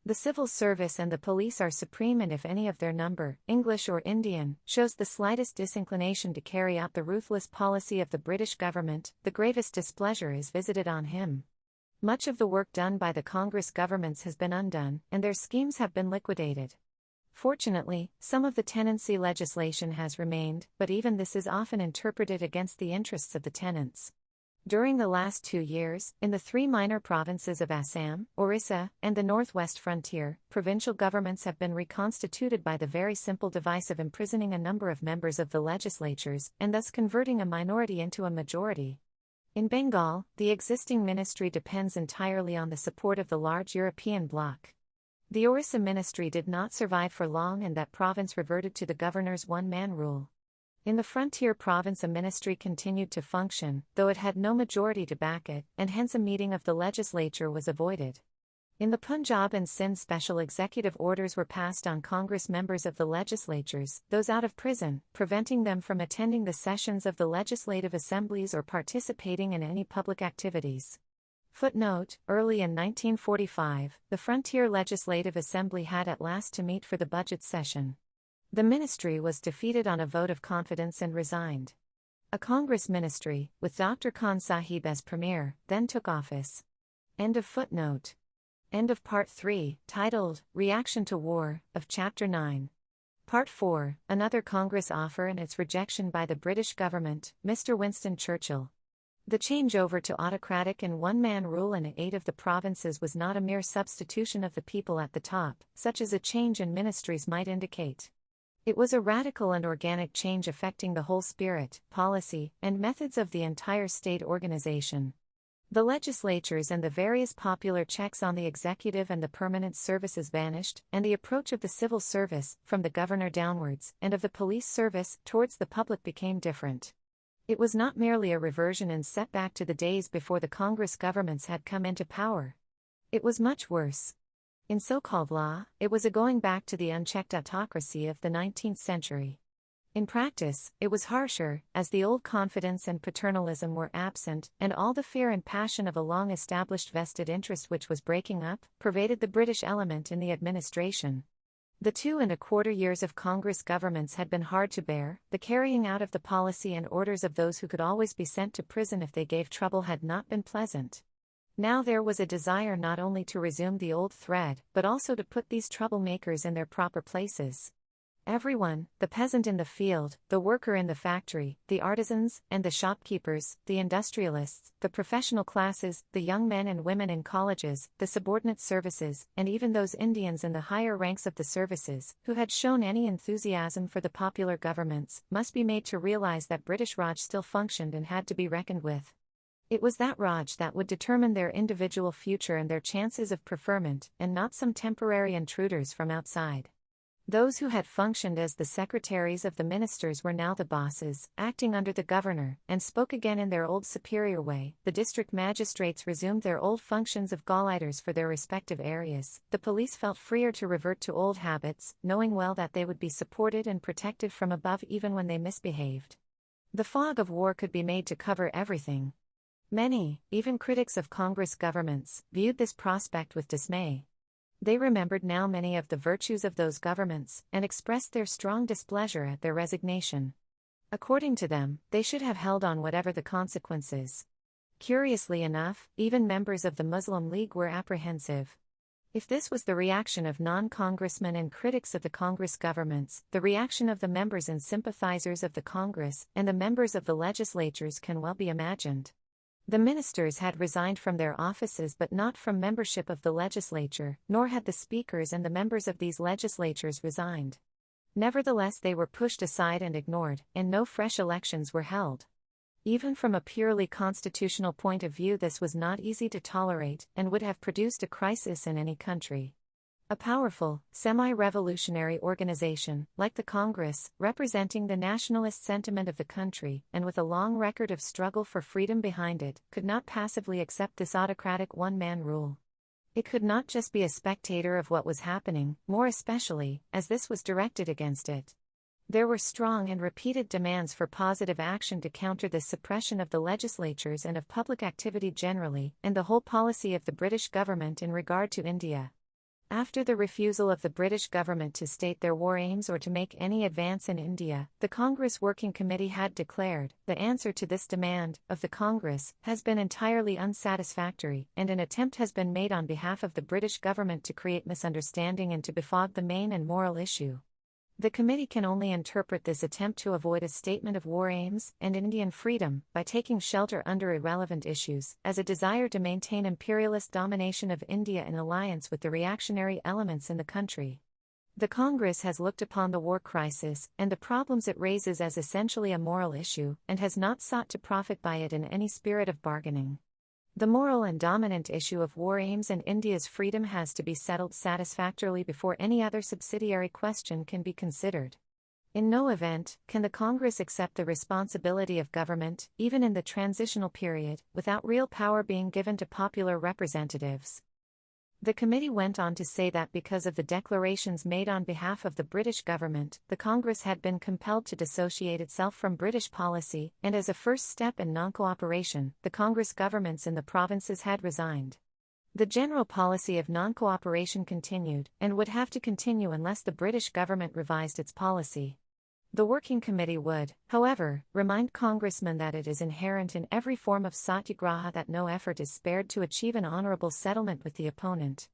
The civil service and the police are supreme, and if any of their number, English or Indian, shows the slightest disinclination to carry out the ruthless policy of the British government, the gravest displeasure is visited on him. Much of the work done by the Congress governments has been undone, and their schemes have been liquidated. Fortunately, some of the tenancy legislation has remained, but even this is often interpreted against the interests of the tenants. During the last 2 years, in the 3 minor provinces of Assam, Orissa, and the northwest frontier, provincial governments have been reconstituted by the very simple device of imprisoning a number of members of the legislatures, and thus converting a minority into a majority. In Bengal, the existing ministry depends entirely on the support of the large European bloc. The Orissa ministry did not survive for long, and that province reverted to the governor's one-man rule. In the frontier province, a ministry continued to function, though it had no majority to back it, and hence a meeting of the legislature was avoided. In the Punjab and Sindh, special executive orders were passed on Congress members of the legislatures, those out of prison, preventing them from attending the sessions of the legislative assemblies or participating in any public activities. Footnote: early in 1945, the Frontier Legislative Assembly had at last to meet for the budget session. The ministry was defeated on a vote of confidence and resigned. A Congress ministry, with Dr. Khan Sahib as premier, then took office. End of footnote. End of Part 3, titled, Reaction to War, of Chapter 9. Part 4, Another Congress Offer and its Rejection by the British Government, Mr. Winston Churchill. The changeover to autocratic and one-man rule in 8 of the provinces was not a mere substitution of the people at the top, such as a change in ministries might indicate. It was a radical and organic change affecting the whole spirit, policy, and methods of the entire state organization. The legislatures and the various popular checks on the executive and the permanent services vanished, and the approach of the civil service, from the governor downwards, and of the police service, towards the public became different. It was not merely a reversion and setback to the days before the Congress governments had come into power. It was much worse. In so-called law, it was a going back to the unchecked autocracy of the 19th century. In practice, it was harsher, as the old confidence and paternalism were absent, and all the fear and passion of a long-established vested interest which was breaking up, pervaded the British element in the administration. The 2¼ years of Congress governments had been hard to bear. The carrying out of the policy and orders of those who could always be sent to prison if they gave trouble had not been pleasant. Now there was a desire not only to resume the old thread, but also to put these troublemakers in their proper places. Everyone, the peasant in the field, the worker in the factory, the artisans, and the shopkeepers, the industrialists, the professional classes, the young men and women in colleges, the subordinate services, and even those Indians in the higher ranks of the services, who had shown any enthusiasm for the popular governments, must be made to realize that British Raj still functioned and had to be reckoned with. It was that Raj that would determine their individual future and their chances of preferment, and not some temporary intruders from outside. Those who had functioned as the secretaries of the ministers were now the bosses, acting under the governor, and spoke again in their old superior way. The district magistrates resumed their old functions of gauleiters for their respective areas. The police felt freer to revert to old habits, knowing well that they would be supported and protected from above even when they misbehaved. The fog of war could be made to cover everything. Many, even critics of Congress governments, viewed this prospect with dismay. They remembered now many of the virtues of those governments, and expressed their strong displeasure at their resignation. According to them, they should have held on whatever the consequences. Curiously enough, even members of the Muslim League were apprehensive. If this was the reaction of non-congressmen and critics of the Congress governments, the reaction of the members and sympathizers of the Congress and the members of the legislatures can well be imagined. The ministers had resigned from their offices but not from membership of the legislature, nor had the speakers and the members of these legislatures resigned. Nevertheless, they were pushed aside and ignored, and no fresh elections were held. Even from a purely constitutional point of view, this was not easy to tolerate, and would have produced a crisis in any country. A powerful, semi-revolutionary organization, like the Congress, representing the nationalist sentiment of the country, and with a long record of struggle for freedom behind it, could not passively accept this autocratic one-man rule. It could not just be a spectator of what was happening, more especially, as this was directed against it. There were strong and repeated demands for positive action to counter this suppression of the legislatures and of public activity generally, and the whole policy of the British government in regard to India. After the refusal of the British government to state their war aims or to make any advance in India, the Congress Working Committee had declared, the answer to this demand, of the Congress, has been entirely unsatisfactory, and an attempt has been made on behalf of the British government to create misunderstanding and to befog the main and moral issue. The committee can only interpret this attempt to avoid a statement of war aims and Indian freedom, by taking shelter under irrelevant issues, as a desire to maintain imperialist domination of India in alliance with the reactionary elements in the country. The Congress has looked upon the war crisis and the problems it raises as essentially a moral issue, and has not sought to profit by it in any spirit of bargaining. The moral and dominant issue of war aims and India's freedom has to be settled satisfactorily before any other subsidiary question can be considered. In no event can the Congress accept the responsibility of government, even in the transitional period, without real power being given to popular representatives. The committee went on to say that because of the declarations made on behalf of the British government, the Congress had been compelled to dissociate itself from British policy, and as a first step in non-cooperation, the Congress governments in the provinces had resigned. The general policy of non-cooperation continued, and would have to continue unless the British government revised its policy. The Working Committee would, however, remind congressmen that it is inherent in every form of satyagraha that no effort is spared to achieve an honorable settlement with the opponent.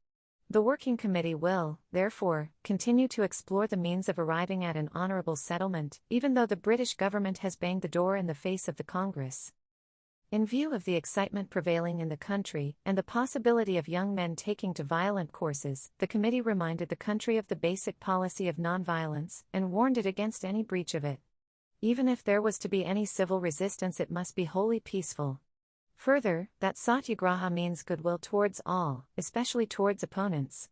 The Working Committee will, therefore, continue to explore the means of arriving at an honorable settlement, even though the British government has banged the door in the face of the Congress. In view of the excitement prevailing in the country, and the possibility of young men taking to violent courses, the committee reminded the country of the basic policy of nonviolence, and warned it against any breach of it. Even if there was to be any civil resistance, it must be wholly peaceful. Further, that satyagraha means goodwill towards all, especially towards opponents.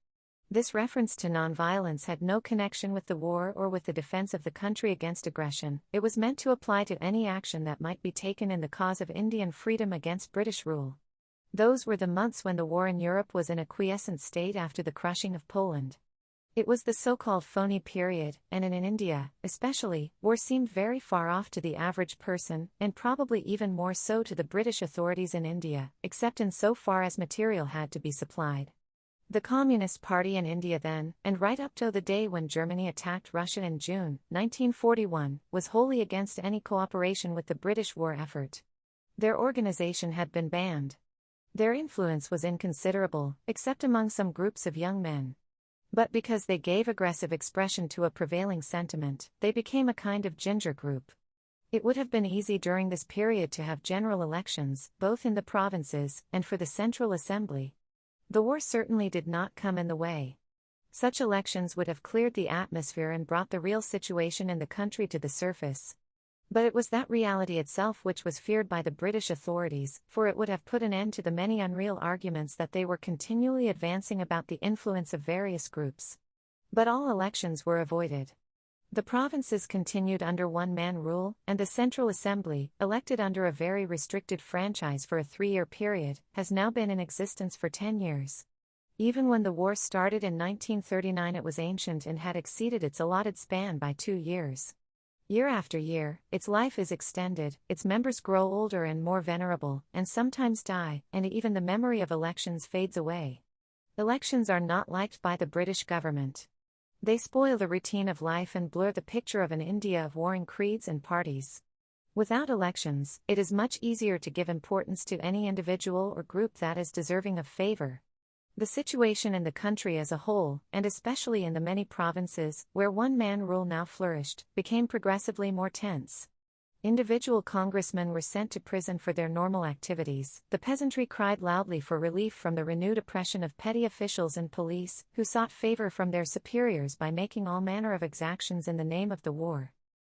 This reference to nonviolence had no connection with the war or with the defense of the country against aggression. It was meant to apply to any action that might be taken in the cause of Indian freedom against British rule. Those were the months when the war in Europe was in a quiescent state after the crushing of Poland. It was the so-called phony period, and in India, especially, war seemed very far off to the average person, and probably even more so to the British authorities in India, except in so far as material had to be supplied. The Communist Party in India then, and right up to the day when Germany attacked Russia in June 1941, was wholly against any cooperation with the British war effort. Their organization had been banned. Their influence was inconsiderable, except among some groups of young men. But because they gave aggressive expression to a prevailing sentiment, they became a kind of ginger group. It would have been easy during this period to have general elections, both in the provinces and for the Central Assembly. The war certainly did not come in the way. Such elections would have cleared the atmosphere and brought the real situation in the country to the surface. But it was that reality itself which was feared by the British authorities, for it would have put an end to the many unreal arguments that they were continually advancing about the influence of various groups. But all elections were avoided. The provinces continued under one-man rule, and the Central Assembly, elected under a very restricted franchise for a 3-year period, has now been in existence for 10 years. Even when the war started in 1939, it was ancient and had exceeded its allotted span by 2 years. Year after year, its life is extended, its members grow older and more venerable, and sometimes die, and even the memory of elections fades away. Elections are not liked by the British government. They spoil the routine of life and blur the picture of an India of warring creeds and parties. Without elections, it is much easier to give importance to any individual or group that is deserving of favor. The situation in the country as a whole, and especially in the many provinces where one-man rule now flourished, became progressively more tense. Individual congressmen were sent to prison for their normal activities. The peasantry cried loudly for relief from the renewed oppression of petty officials and police, who sought favor from their superiors by making all manner of exactions in the name of the war.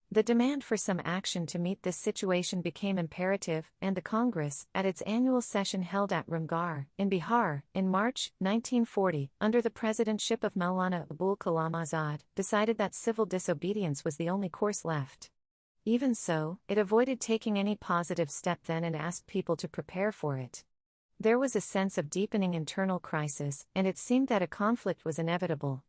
The demand for some action to meet this situation became imperative, and the Congress, at its annual session held at Ramgarh, in Bihar, in March 1940, under the presidentship of Maulana Abul Kalam Azad, decided that civil disobedience was the only course left. Even so, it avoided taking any positive step then and asked people to prepare for it. There was a sense of deepening internal crisis, and it seemed that a conflict was inevitable.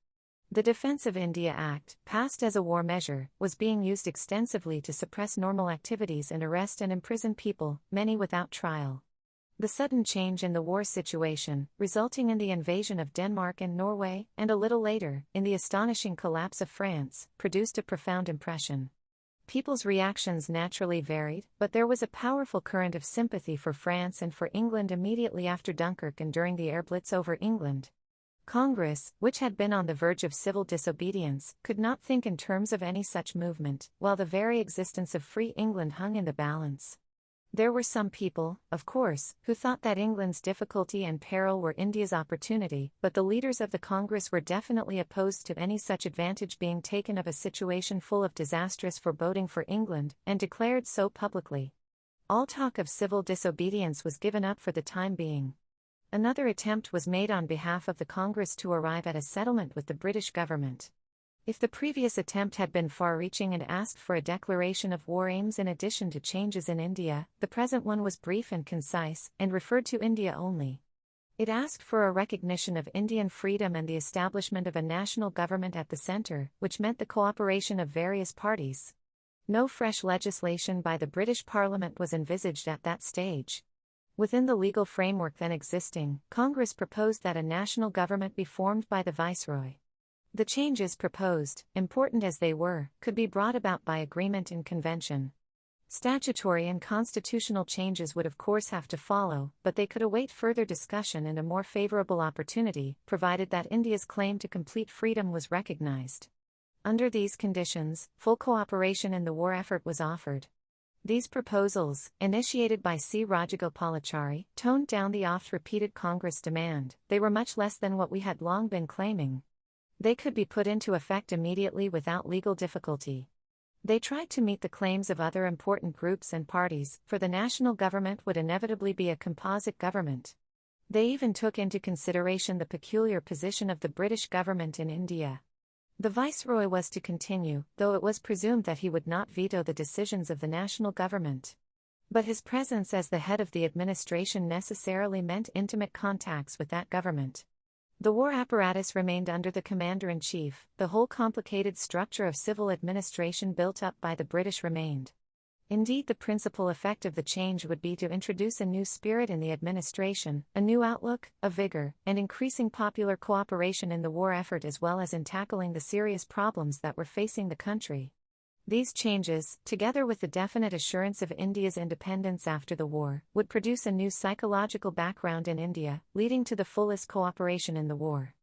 The Defence of India Act, passed as a war measure, was being used extensively to suppress normal activities and arrest and imprison people, many without trial. The sudden change in the war situation, resulting in the invasion of Denmark and Norway, and a little later, in the astonishing collapse of France, produced a profound impression. People's reactions naturally varied, but there was a powerful current of sympathy for France and for England immediately after Dunkirk and during the air blitz over England. Congress, which had been on the verge of civil disobedience, could not think in terms of any such movement, while the very existence of free England hung in the balance. There were some people, of course, who thought that England's difficulty and peril were India's opportunity, but the leaders of the Congress were definitely opposed to any such advantage being taken of a situation full of disastrous foreboding for England, and declared so publicly. All talk of civil disobedience was given up for the time being. Another attempt was made on behalf of the Congress to arrive at a settlement with the British government. If the previous attempt had been far-reaching and asked for a declaration of war aims in addition to changes in India, the present one was brief and concise, and referred to India only. It asked for a recognition of Indian freedom and the establishment of a national government at the centre, which meant the cooperation of various parties. No fresh legislation by the British Parliament was envisaged at that stage. Within the legal framework then existing, Congress proposed that a national government be formed by the Viceroy. The changes proposed, important as they were, could be brought about by agreement in convention. Statutory and constitutional changes would of course have to follow, but they could await further discussion and a more favorable opportunity, provided that India's claim to complete freedom was recognized. Under these conditions, full cooperation in the war effort was offered. These proposals, initiated by C. Rajagopalachari, toned down the oft-repeated Congress demand. They were much less than what we had long been claiming. They could be put into effect immediately without legal difficulty. They tried to meet the claims of other important groups and parties, for the national government would inevitably be a composite government. They even took into consideration the peculiar position of the British government in India. The Viceroy was to continue, though it was presumed that he would not veto the decisions of the national government. But his presence as the head of the administration necessarily meant intimate contacts with that government. The war apparatus remained under the Commander-in-Chief, the whole complicated structure of civil administration built up by the British remained. Indeed, the principal effect of the change would be to introduce a new spirit in the administration, a new outlook, a vigor, and increasing popular cooperation in the war effort as well as in tackling the serious problems that were facing the country. These changes, together with the definite assurance of India's independence after the war, would produce a new psychological background in India, leading to the fullest cooperation in the war.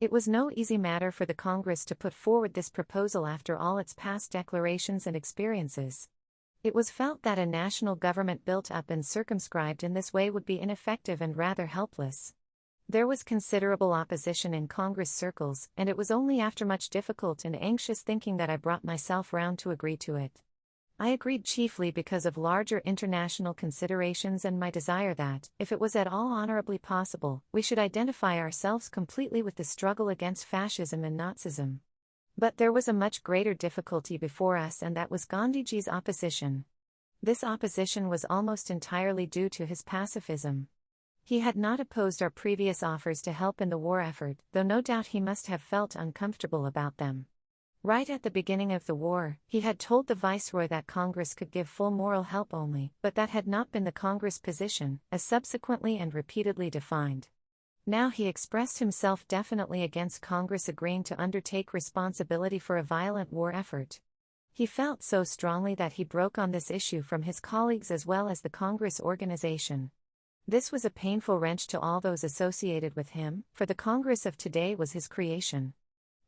It was no easy matter for the Congress to put forward this proposal after all its past declarations and experiences. It was felt that a national government built up and circumscribed in this way would be ineffective and rather helpless. There was considerable opposition in Congress circles, and it was only after much difficult and anxious thinking that I brought myself round to agree to it. I agreed chiefly because of larger international considerations and my desire that, if it was at all honorably possible, we should identify ourselves completely with the struggle against fascism and Nazism. But there was a much greater difficulty before us, and that was Gandhiji's opposition. This opposition was almost entirely due to his pacifism. He had not opposed our previous offers to help in the war effort, though no doubt he must have felt uncomfortable about them. Right at the beginning of the war, he had told the Viceroy that Congress could give full moral help only, but that had not been the Congress position, as subsequently and repeatedly defined. Now he expressed himself definitely against Congress agreeing to undertake responsibility for a violent war effort. He felt so strongly that he broke on this issue from his colleagues as well as the Congress organization. This was a painful wrench to all those associated with him, for the Congress of today was his creation.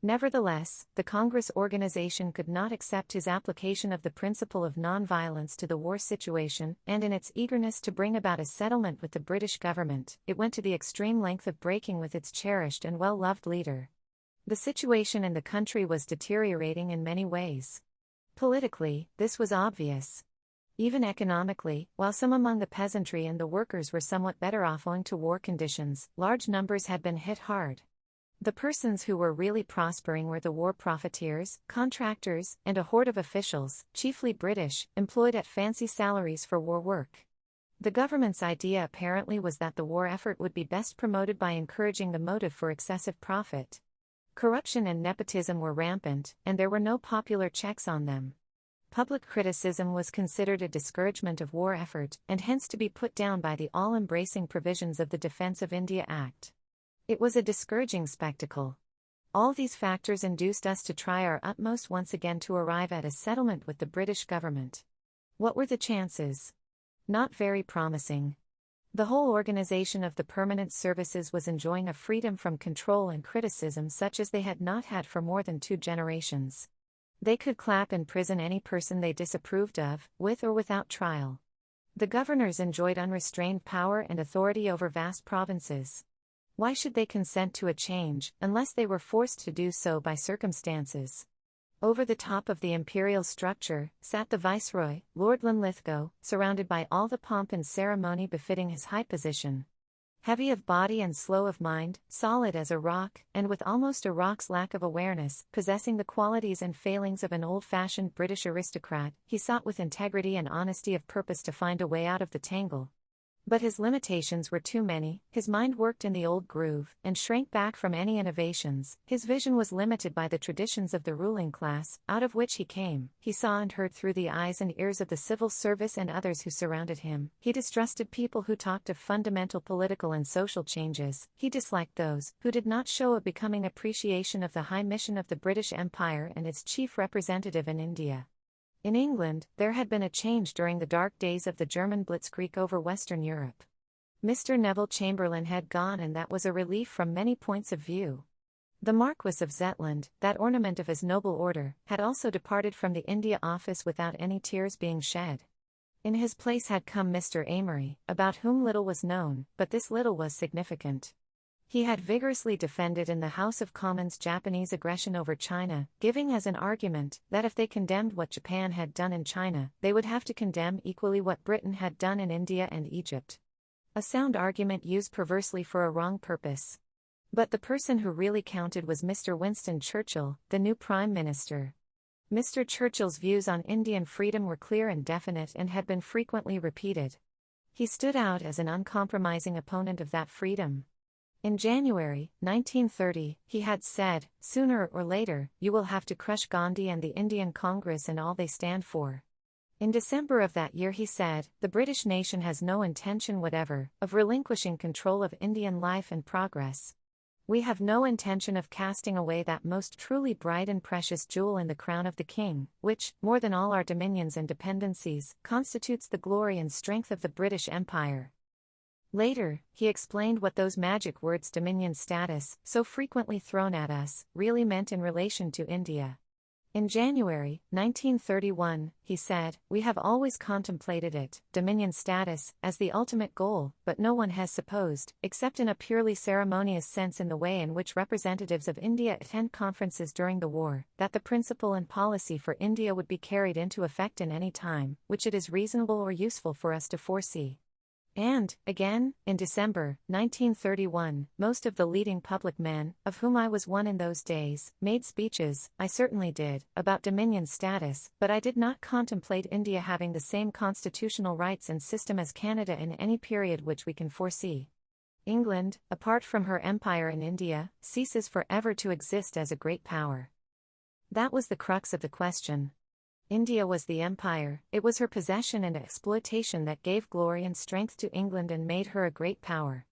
Nevertheless, the Congress organization could not accept his application of the principle of nonviolence to the war situation, and in its eagerness to bring about a settlement with the British government, it went to the extreme length of breaking with its cherished and well-loved leader. The situation in the country was deteriorating in many ways. Politically, this was obvious. Even economically, while some among the peasantry and the workers were somewhat better off owing to war conditions, large numbers had been hit hard. The persons who were really prospering were the war profiteers, contractors, and a horde of officials, chiefly British, employed at fancy salaries for war work. The government's idea apparently was that the war effort would be best promoted by encouraging the motive for excessive profit. Corruption and nepotism were rampant, and there were no popular checks on them. Public criticism was considered a discouragement of war effort, and hence to be put down by the all-embracing provisions of the Defence of India Act. It was a discouraging spectacle. All these factors induced us to try our utmost once again to arrive at a settlement with the British government. What were the chances? Not very promising. The whole organization of the permanent services was enjoying a freedom from control and criticism such as they had not had for more than 2 generations. They could clap in prison any person they disapproved of, with or without trial. The governors enjoyed unrestrained power and authority over vast provinces. Why should they consent to a change, unless they were forced to do so by circumstances? Over the top of the imperial structure, sat the Viceroy, Lord Linlithgow, surrounded by all the pomp and ceremony befitting his high position. Heavy of body and slow of mind, solid as a rock, and with almost a rock's lack of awareness, possessing the qualities and failings of an old-fashioned British aristocrat, he sought with integrity and honesty of purpose to find a way out of the tangle. But his limitations were too many, his mind worked in the old groove, and shrank back from any innovations. His vision was limited by the traditions of the ruling class, out of which he came. He saw and heard through the eyes and ears of the civil service and others who surrounded him. He distrusted people who talked of fundamental political and social changes. He disliked those who did not show a becoming appreciation of the high mission of the British Empire and its chief representative in India. In England, there had been a change during the dark days of the German blitzkrieg over Western Europe. Mr. Neville Chamberlain had gone, and that was a relief from many points of view. The Marquess of Zetland, that ornament of his noble order, had also departed from the India Office without any tears being shed. In his place had come Mr. Amory, about whom little was known, but this little was significant. He had vigorously defended in the House of Commons Japanese aggression over China, giving as an argument that if they condemned what Japan had done in China, they would have to condemn equally what Britain had done in India and Egypt. A sound argument used perversely for a wrong purpose. But the person who really counted was Mr. Winston Churchill, the new Prime Minister. Mr. Churchill's views on Indian freedom were clear and definite and had been frequently repeated. He stood out as an uncompromising opponent of that freedom. In January 1930, he had said, "Sooner or later, you will have to crush Gandhi and the Indian Congress and all they stand for." In December of that year he said, "The British nation has no intention whatever of relinquishing control of Indian life and progress. We have no intention of casting away that most truly bright and precious jewel in the crown of the king, which, more than all our dominions and dependencies, constitutes the glory and strength of the British Empire." Later, he explained what those magic words dominion status, so frequently thrown at us, really meant in relation to India. In January 1931, he said, "We have always contemplated it, Dominion status, as the ultimate goal, but no one has supposed, except in a purely ceremonious sense in the way in which representatives of India attend conferences during the war, that the principle and policy for India would be carried into effect in any time, which it is reasonable or useful for us to foresee." And, again, in December 1931, most of the leading public men, of whom I was one in those days, made speeches, I certainly did, about Dominion status, but I did not contemplate India having the same constitutional rights and system as Canada in any period which we can foresee. England, apart from her empire in India, ceases forever to exist as a great power. That was the crux of the question. India was the empire, it was her possession and exploitation that gave glory and strength to England and made her a great power.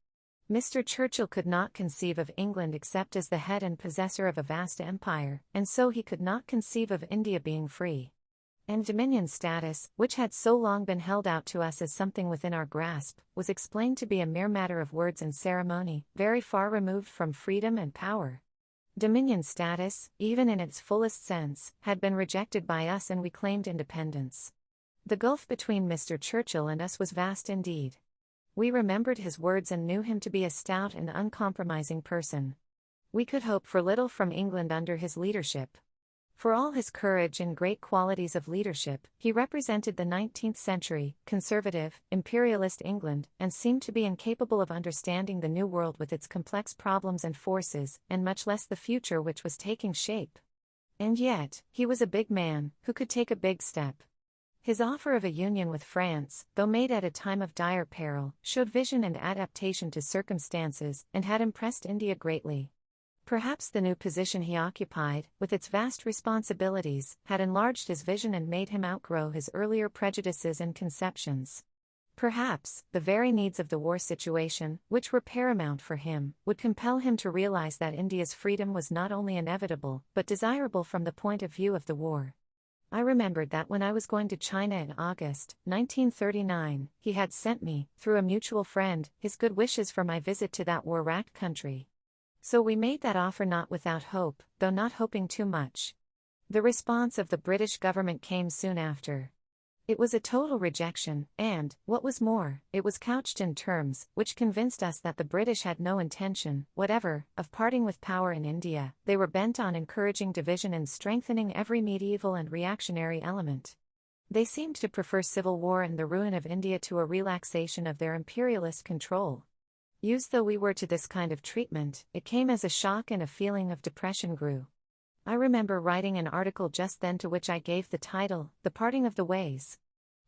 Mr. Churchill could not conceive of England except as the head and possessor of a vast empire, and so he could not conceive of India being free. And Dominion status, which had so long been held out to us as something within our grasp, was explained to be a mere matter of words and ceremony, very far removed from freedom and power. Dominion status, even in its fullest sense, had been rejected by us and we claimed independence. The gulf between Mr. Churchill and us was vast indeed. We remembered his words and knew him to be a stout and uncompromising person. We could hope for little from England under his leadership. For all his courage and great qualities of leadership, he represented the 19th century, conservative, imperialist England, and seemed to be incapable of understanding the New World with its complex problems and forces, and much less the future which was taking shape. And yet, he was a big man, who could take a big step. His offer of a union with France, though made at a time of dire peril, showed vision and adaptation to circumstances, and had impressed India greatly. Perhaps the new position he occupied, with its vast responsibilities, had enlarged his vision and made him outgrow his earlier prejudices and conceptions. Perhaps, the very needs of the war situation, which were paramount for him, would compel him to realize that India's freedom was not only inevitable, but desirable from the point of view of the war. I remembered that when I was going to China in August 1939, he had sent me, through a mutual friend, his good wishes for my visit to that war-racked country. So we made that offer not without hope, though not hoping too much. The response of the British government came soon after. It was a total rejection, and, what was more, it was couched in terms which convinced us that the British had no intention, whatever, of parting with power in India. They were bent on encouraging division and strengthening every medieval and reactionary element. They seemed to prefer civil war and the ruin of India to a relaxation of their imperialist control. Used though we were to this kind of treatment, it came as a shock and a feeling of depression grew. I remember writing an article just then to which I gave the title, "The Parting of the Ways."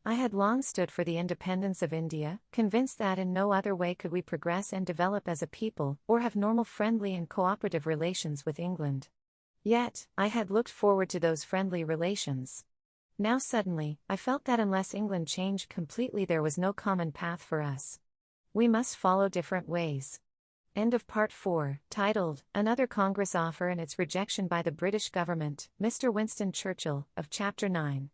I had long stood for the independence of India, convinced that in no other way could we progress and develop as a people, or have normal friendly and cooperative relations with England. Yet, I had looked forward to those friendly relations. Now suddenly, I felt that unless England changed completely there was no common path for us. We must follow different ways. End of Part 4, titled, Another Congress Offer and Its Rejection by the British Government, Mr. Winston Churchill, of Chapter 9.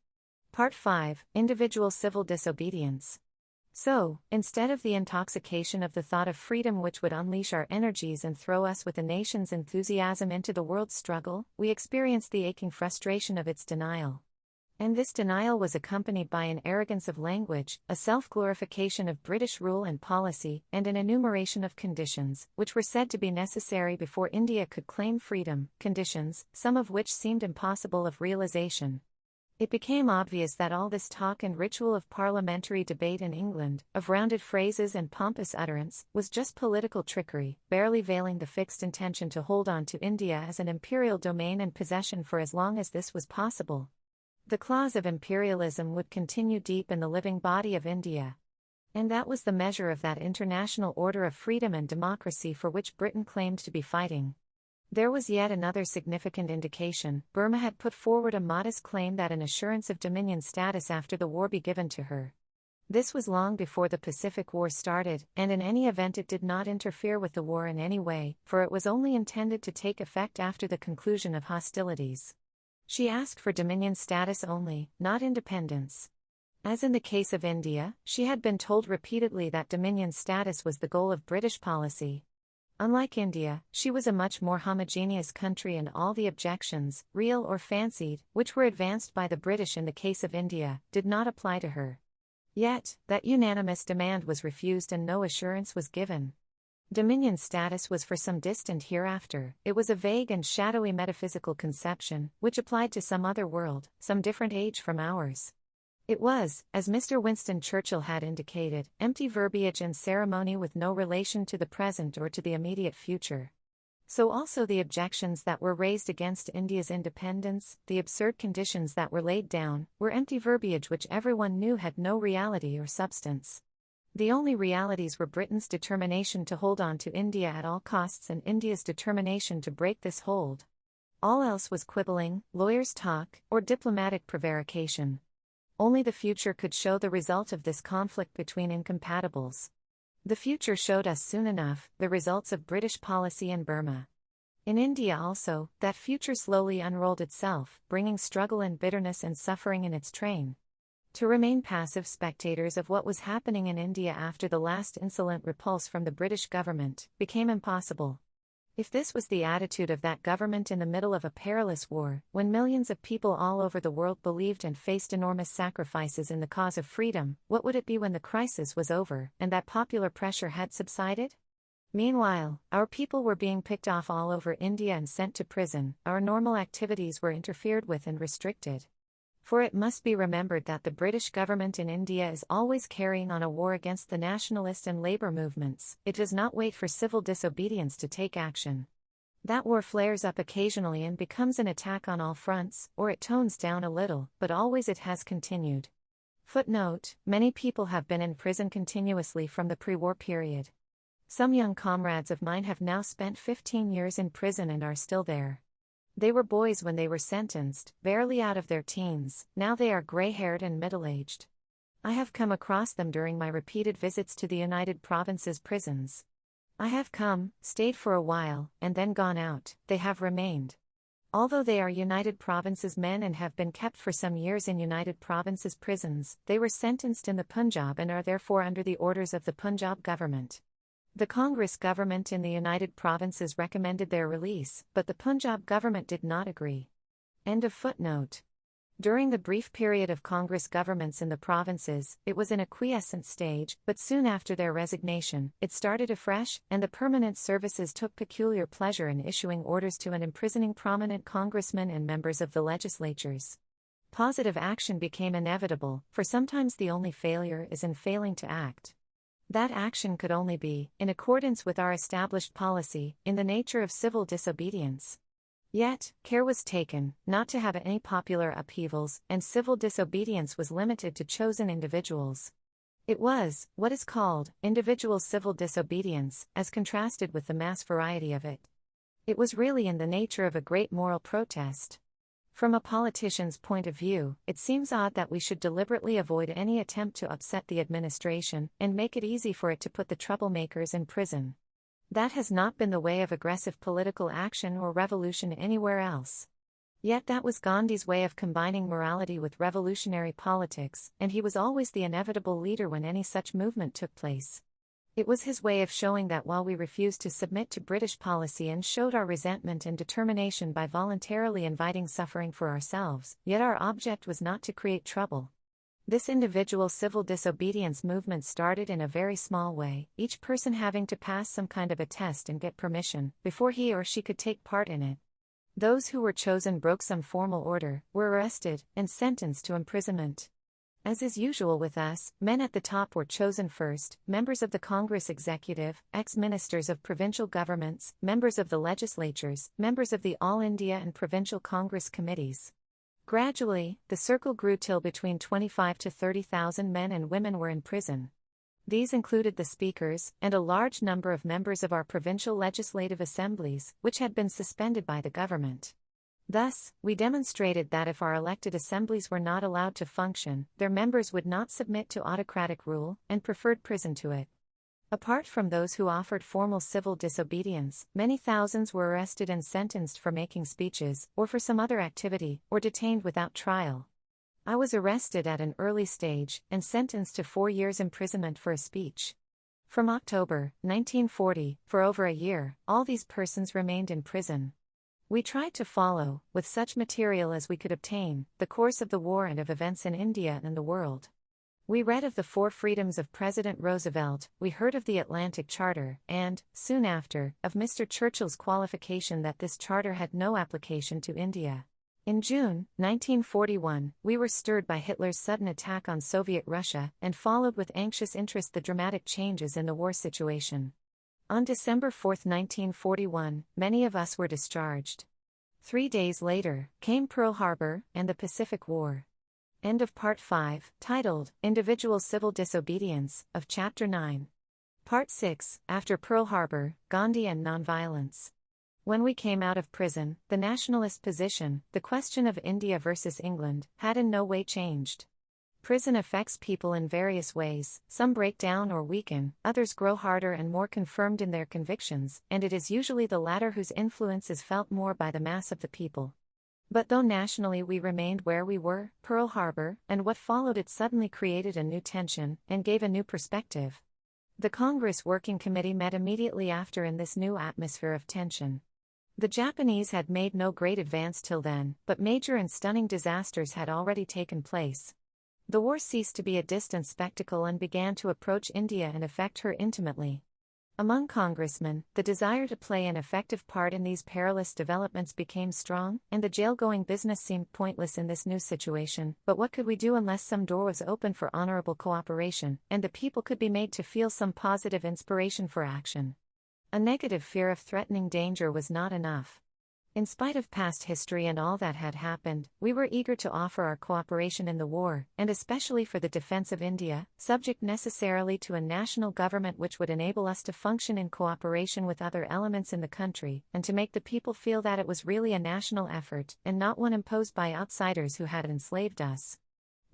Part 5, Individual Civil Disobedience. So, instead of the intoxication of the thought of freedom which would unleash our energies and throw us with the nation's enthusiasm into the world's struggle, we experienced the aching frustration of its denial. And this denial was accompanied by an arrogance of language, a self-glorification of British rule and policy, and an enumeration of conditions, which were said to be necessary before India could claim freedom, conditions, some of which seemed impossible of realization. It became obvious that all this talk and ritual of parliamentary debate in England, of rounded phrases and pompous utterance, was just political trickery, barely veiling the fixed intention to hold on to India as an imperial domain and possession for as long as this was possible. The claws of imperialism would continue deep in the living body of India. And that was the measure of that international order of freedom and democracy for which Britain claimed to be fighting. There was yet another significant indication. Burma had put forward a modest claim that an assurance of dominion status after the war be given to her. This was long before the Pacific War started, and in any event it did not interfere with the war in any way, for it was only intended to take effect after the conclusion of hostilities. She asked for dominion status only, not independence. As in the case of India, she had been told repeatedly that dominion status was the goal of British policy. Unlike India, she was a much more homogeneous country, and all the objections, real or fancied, which were advanced by the British in the case of India, did not apply to her. Yet, that unanimous demand was refused and no assurance was given. Dominion status was for some distant hereafter. It was a vague and shadowy metaphysical conception, which applied to some other world, some different age from ours. It was, as Mr. Winston Churchill had indicated, empty verbiage and ceremony with no relation to the present or to the immediate future. So also the objections that were raised against India's independence, the absurd conditions that were laid down, were empty verbiage which everyone knew had no reality or substance. The only realities were Britain's determination to hold on to India at all costs and India's determination to break this hold. All else was quibbling, lawyers' talk, or diplomatic prevarication. Only the future could show the result of this conflict between incompatibles. The future showed us soon enough the results of British policy in Burma. In India also, that future slowly unrolled itself, bringing struggle and bitterness and suffering in its train. To remain passive spectators of what was happening in India after the last insolent repulse from the British government became impossible. If this was the attitude of that government in the middle of a perilous war, when millions of people all over the world believed and faced enormous sacrifices in the cause of freedom, what would it be when the crisis was over and that popular pressure had subsided? Meanwhile, our people were being picked off all over India and sent to prison, our normal activities were interfered with and restricted. For it must be remembered that the British government in India is always carrying on a war against the nationalist and labour movements. It does not wait for civil disobedience to take action. That war flares up occasionally and becomes an attack on all fronts, or it tones down a little, but always it has continued. Footnote: many people have been in prison continuously from the pre-war period. Some young comrades of mine have now spent 15 years in prison and are still there. They were boys when they were sentenced, barely out of their teens, now they are gray-haired and middle-aged. I have come across them during my repeated visits to the United Provinces prisons. I have come, stayed for a while, and then gone out. They have remained. Although they are United Provinces men and have been kept for some years in United Provinces prisons, they were sentenced in the Punjab and are therefore under the orders of the Punjab government. The Congress government in the United Provinces recommended their release, but the Punjab government did not agree. End of footnote. During the brief period of Congress governments in the provinces, it was in a quiescent stage, but soon after their resignation, it started afresh, and the permanent services took peculiar pleasure in issuing orders to and imprisoning prominent congressmen and members of the legislatures. Positive action became inevitable, for sometimes the only failure is in failing to act. That action could only be, in accordance with our established policy, in the nature of civil disobedience. Yet, care was taken, not to have any popular upheavals, and civil disobedience was limited to chosen individuals. It was, what is called, individual civil disobedience, as contrasted with the mass variety of it. It was really in the nature of a great moral protest. From a politician's point of view, it seems odd that we should deliberately avoid any attempt to upset the administration and make it easy for it to put the troublemakers in prison. That has not been the way of aggressive political action or revolution anywhere else. Yet that was Gandhi's way of combining morality with revolutionary politics, and he was always the inevitable leader when any such movement took place. It was his way of showing that while we refused to submit to British policy and showed our resentment and determination by voluntarily inviting suffering for ourselves, yet our object was not to create trouble. This individual civil disobedience movement started in a very small way, each person having to pass some kind of a test and get permission before he or she could take part in it. Those who were chosen broke some formal order, were arrested, and sentenced to imprisonment. As is usual with us, men at the top were chosen first, members of the Congress executive, ex-ministers of provincial governments, members of the legislatures, members of the All India and provincial Congress committees. Gradually, the circle grew till between 25 to 30,000 men and women were in prison. These included the speakers, and a large number of members of our provincial legislative assemblies, which had been suspended by the government. Thus, we demonstrated that if our elected assemblies were not allowed to function, their members would not submit to autocratic rule, and preferred prison to it. Apart from those who offered formal civil disobedience, many thousands were arrested and sentenced for making speeches, or for some other activity, or detained without trial. I was arrested at an early stage, and sentenced to 4 years imprisonment for a speech. From October 1940, for over a year, all these persons remained in prison. We tried to follow, with such material as we could obtain, the course of the war and of events in India and the world. We read of the 4 freedoms of President Roosevelt, we heard of the Atlantic Charter, and, soon after, of Mr. Churchill's qualification that this charter had no application to India. In June 1941, we were stirred by Hitler's sudden attack on Soviet Russia and followed with anxious interest the dramatic changes in the war situation. On December 4, 1941, many of us were discharged. 3 days later, came Pearl Harbor and the Pacific War. End of Part 5, titled, Individual Civil Disobedience, of Chapter 9. Part 6, After Pearl Harbor, Gandhi and Nonviolence. When we came out of prison, the nationalist position, the question of India versus England, had in no way changed. Prison affects people in various ways, some break down or weaken, others grow harder and more confirmed in their convictions, and it is usually the latter whose influence is felt more by the mass of the people. But though nationally we remained where we were, Pearl Harbor, and what followed it suddenly created a new tension, and gave a new perspective. The Congress Working Committee met immediately after in this new atmosphere of tension. The Japanese had made no great advance till then, but major and stunning disasters had already taken place. The war ceased to be a distant spectacle and began to approach India and affect her intimately. Among congressmen, the desire to play an effective part in these perilous developments became strong, and the jail-going business seemed pointless in this new situation. But what could we do unless some door was opened for honorable cooperation, and the people could be made to feel some positive inspiration for action? A negative fear of threatening danger was not enough. In spite of past history and all that had happened, we were eager to offer our cooperation in the war, and especially for the defense of India, subject necessarily to a national government which would enable us to function in cooperation with other elements in the country, and to make the people feel that it was really a national effort, and not one imposed by outsiders who had enslaved us.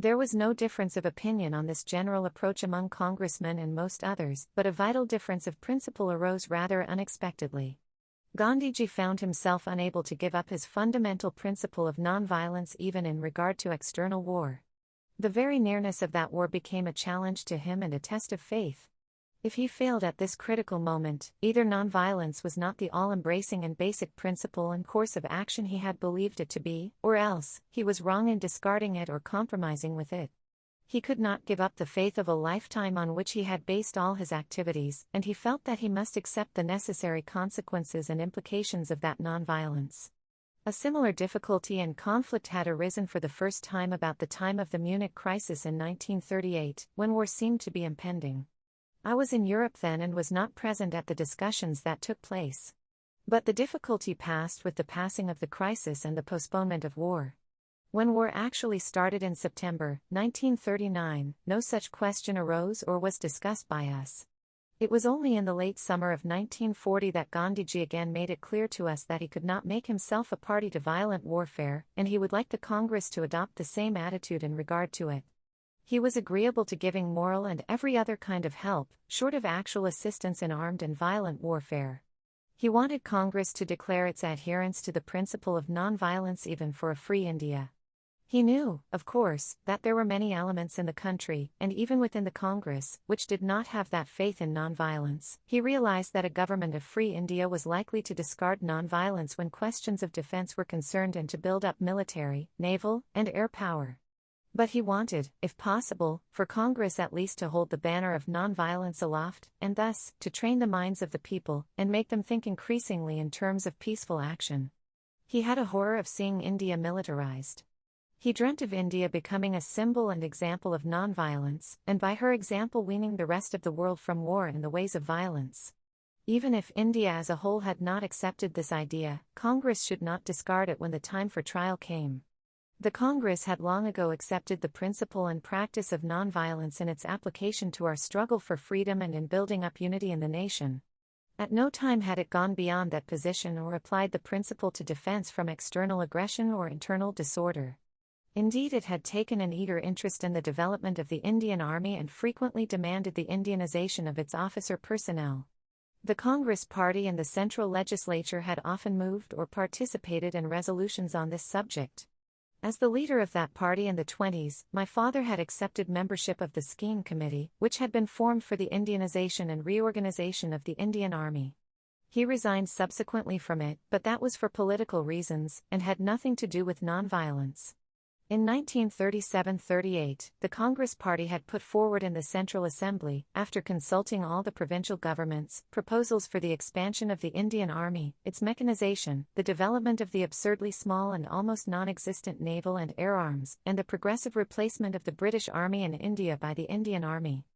There was no difference of opinion on this general approach among congressmen and most others, but a vital difference of principle arose rather unexpectedly. Gandhiji found himself unable to give up his fundamental principle of nonviolence even in regard to external war. The very nearness of that war became a challenge to him and a test of faith. If he failed at this critical moment, either nonviolence was not the all-embracing and basic principle and course of action he had believed it to be, or else, he was wrong in discarding it or compromising with it. He could not give up the faith of a lifetime on which he had based all his activities, and he felt that he must accept the necessary consequences and implications of that nonviolence. A similar difficulty and conflict had arisen for the first time about the time of the Munich crisis in 1938, when war seemed to be impending. I was in Europe then and was not present at the discussions that took place. But the difficulty passed with the passing of the crisis and the postponement of war. When war actually started in September 1939, no such question arose or was discussed by us. It was only in the late summer of 1940 that Gandhiji again made it clear to us that he could not make himself a party to violent warfare, and he would like the Congress to adopt the same attitude in regard to it. He was agreeable to giving moral and every other kind of help, short of actual assistance in armed and violent warfare. He wanted Congress to declare its adherence to the principle of nonviolence even for a free India. He knew, of course, that there were many elements in the country, and even within the Congress, which did not have that faith in nonviolence. He realized that a government of free India was likely to discard nonviolence when questions of defense were concerned and to build up military, naval, and air power. But he wanted, if possible, for Congress at least to hold the banner of nonviolence aloft, and thus, to train the minds of the people, and make them think increasingly in terms of peaceful action. He had a horror of seeing India militarized. He dreamt of India becoming a symbol and example of nonviolence, and by her example weaning the rest of the world from war and the ways of violence. Even if India as a whole had not accepted this idea, Congress should not discard it when the time for trial came. The Congress had long ago accepted the principle and practice of nonviolence in its application to our struggle for freedom and in building up unity in the nation. At no time had it gone beyond that position or applied the principle to defense from external aggression or internal disorder. Indeed, it had taken an eager interest in the development of the Indian Army and frequently demanded the Indianization of its officer personnel. The Congress Party and the Central Legislature had often moved or participated in resolutions on this subject. As the leader of that party in the 20s, my father had accepted membership of the Scheme Committee, which had been formed for the Indianization and reorganization of the Indian Army. He resigned subsequently from it, but that was for political reasons, and had nothing to do with nonviolence. In 1937–38, the Congress Party had put forward in the Central Assembly, after consulting all the provincial governments, proposals for the expansion of the Indian Army, its mechanization, the development of the absurdly small and almost non-existent naval and air arms, and the progressive replacement of the British Army in India by the Indian Army.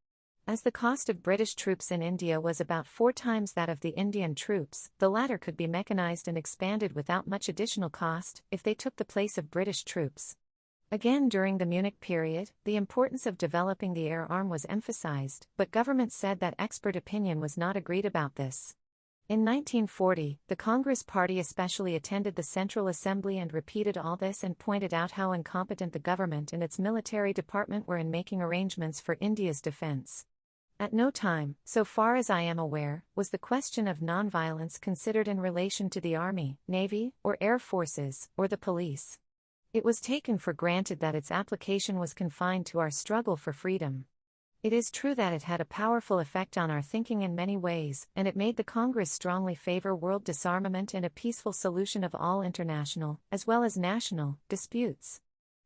As the cost of British troops in India was about 4 times that of the Indian troops, the latter could be mechanized and expanded without much additional cost, if they took the place of British troops. Again during the Munich period, the importance of developing the air arm was emphasized, but government said that expert opinion was not agreed about this. In 1940, the Congress Party especially attended the Central Assembly and repeated all this and pointed out how incompetent the government and its military department were in making arrangements for India's defense. At no time, so far as I am aware, was the question of nonviolence considered in relation to the Army, Navy, or Air Forces, or the police. It was taken for granted that its application was confined to our struggle for freedom. It is true that it had a powerful effect on our thinking in many ways, and it made the Congress strongly favor world disarmament and a peaceful solution of all international, as well as national, disputes.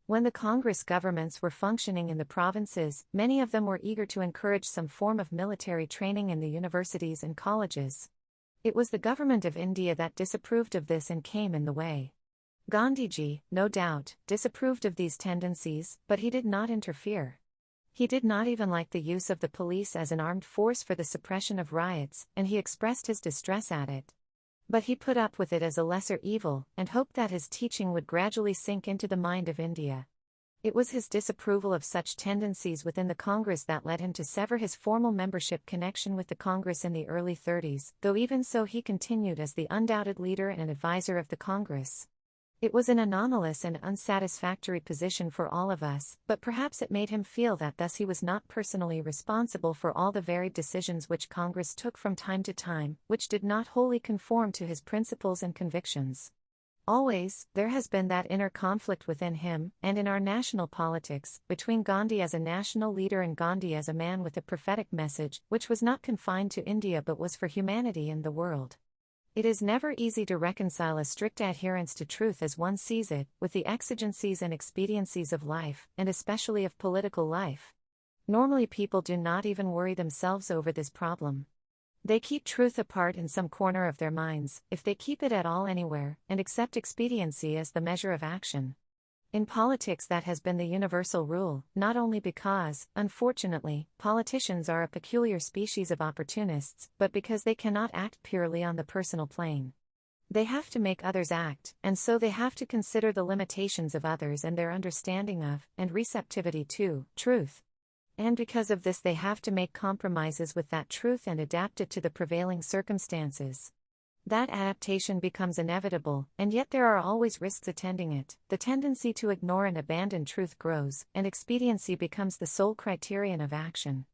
When the Congress governments were functioning in the provinces, many of them were eager to encourage some form of military training in the universities and colleges. It was the government of India that disapproved of this and came in the way. Gandhiji, no doubt, disapproved of these tendencies, but he did not interfere. He did not even like the use of the police as an armed force for the suppression of riots, and he expressed his distress at it. But he put up with it as a lesser evil, and hoped that his teaching would gradually sink into the mind of India. It was his disapproval of such tendencies within the Congress that led him to sever his formal membership connection with the Congress in the early 30s, though even so he continued as the undoubted leader and advisor of the Congress. It was an anomalous and unsatisfactory position for all of us, but perhaps it made him feel that thus he was not personally responsible for all the varied decisions which Congress took from time to time, which did not wholly conform to his principles and convictions. Always, there has been that inner conflict within him, and in our national politics, between Gandhi as a national leader and Gandhi as a man with a prophetic message, which was not confined to India but was for humanity and the world. It is never easy to reconcile a strict adherence to truth as one sees it, with the exigencies and expediencies of life, and especially of political life. Normally people do not even worry themselves over this problem. They keep truth apart in some corner of their minds, if they keep it at all anywhere, and accept expediency as the measure of action. In politics that has been the universal rule, not only because, unfortunately, politicians are a peculiar species of opportunists, but because they cannot act purely on the personal plane. They have to make others act, and so they have to consider the limitations of others and their understanding of, and receptivity to, truth. And because of this they have to make compromises with that truth and adapt it to the prevailing circumstances. That adaptation becomes inevitable, and yet there are always risks attending it. The tendency to ignore and abandon truth grows, and expediency becomes the sole criterion of action.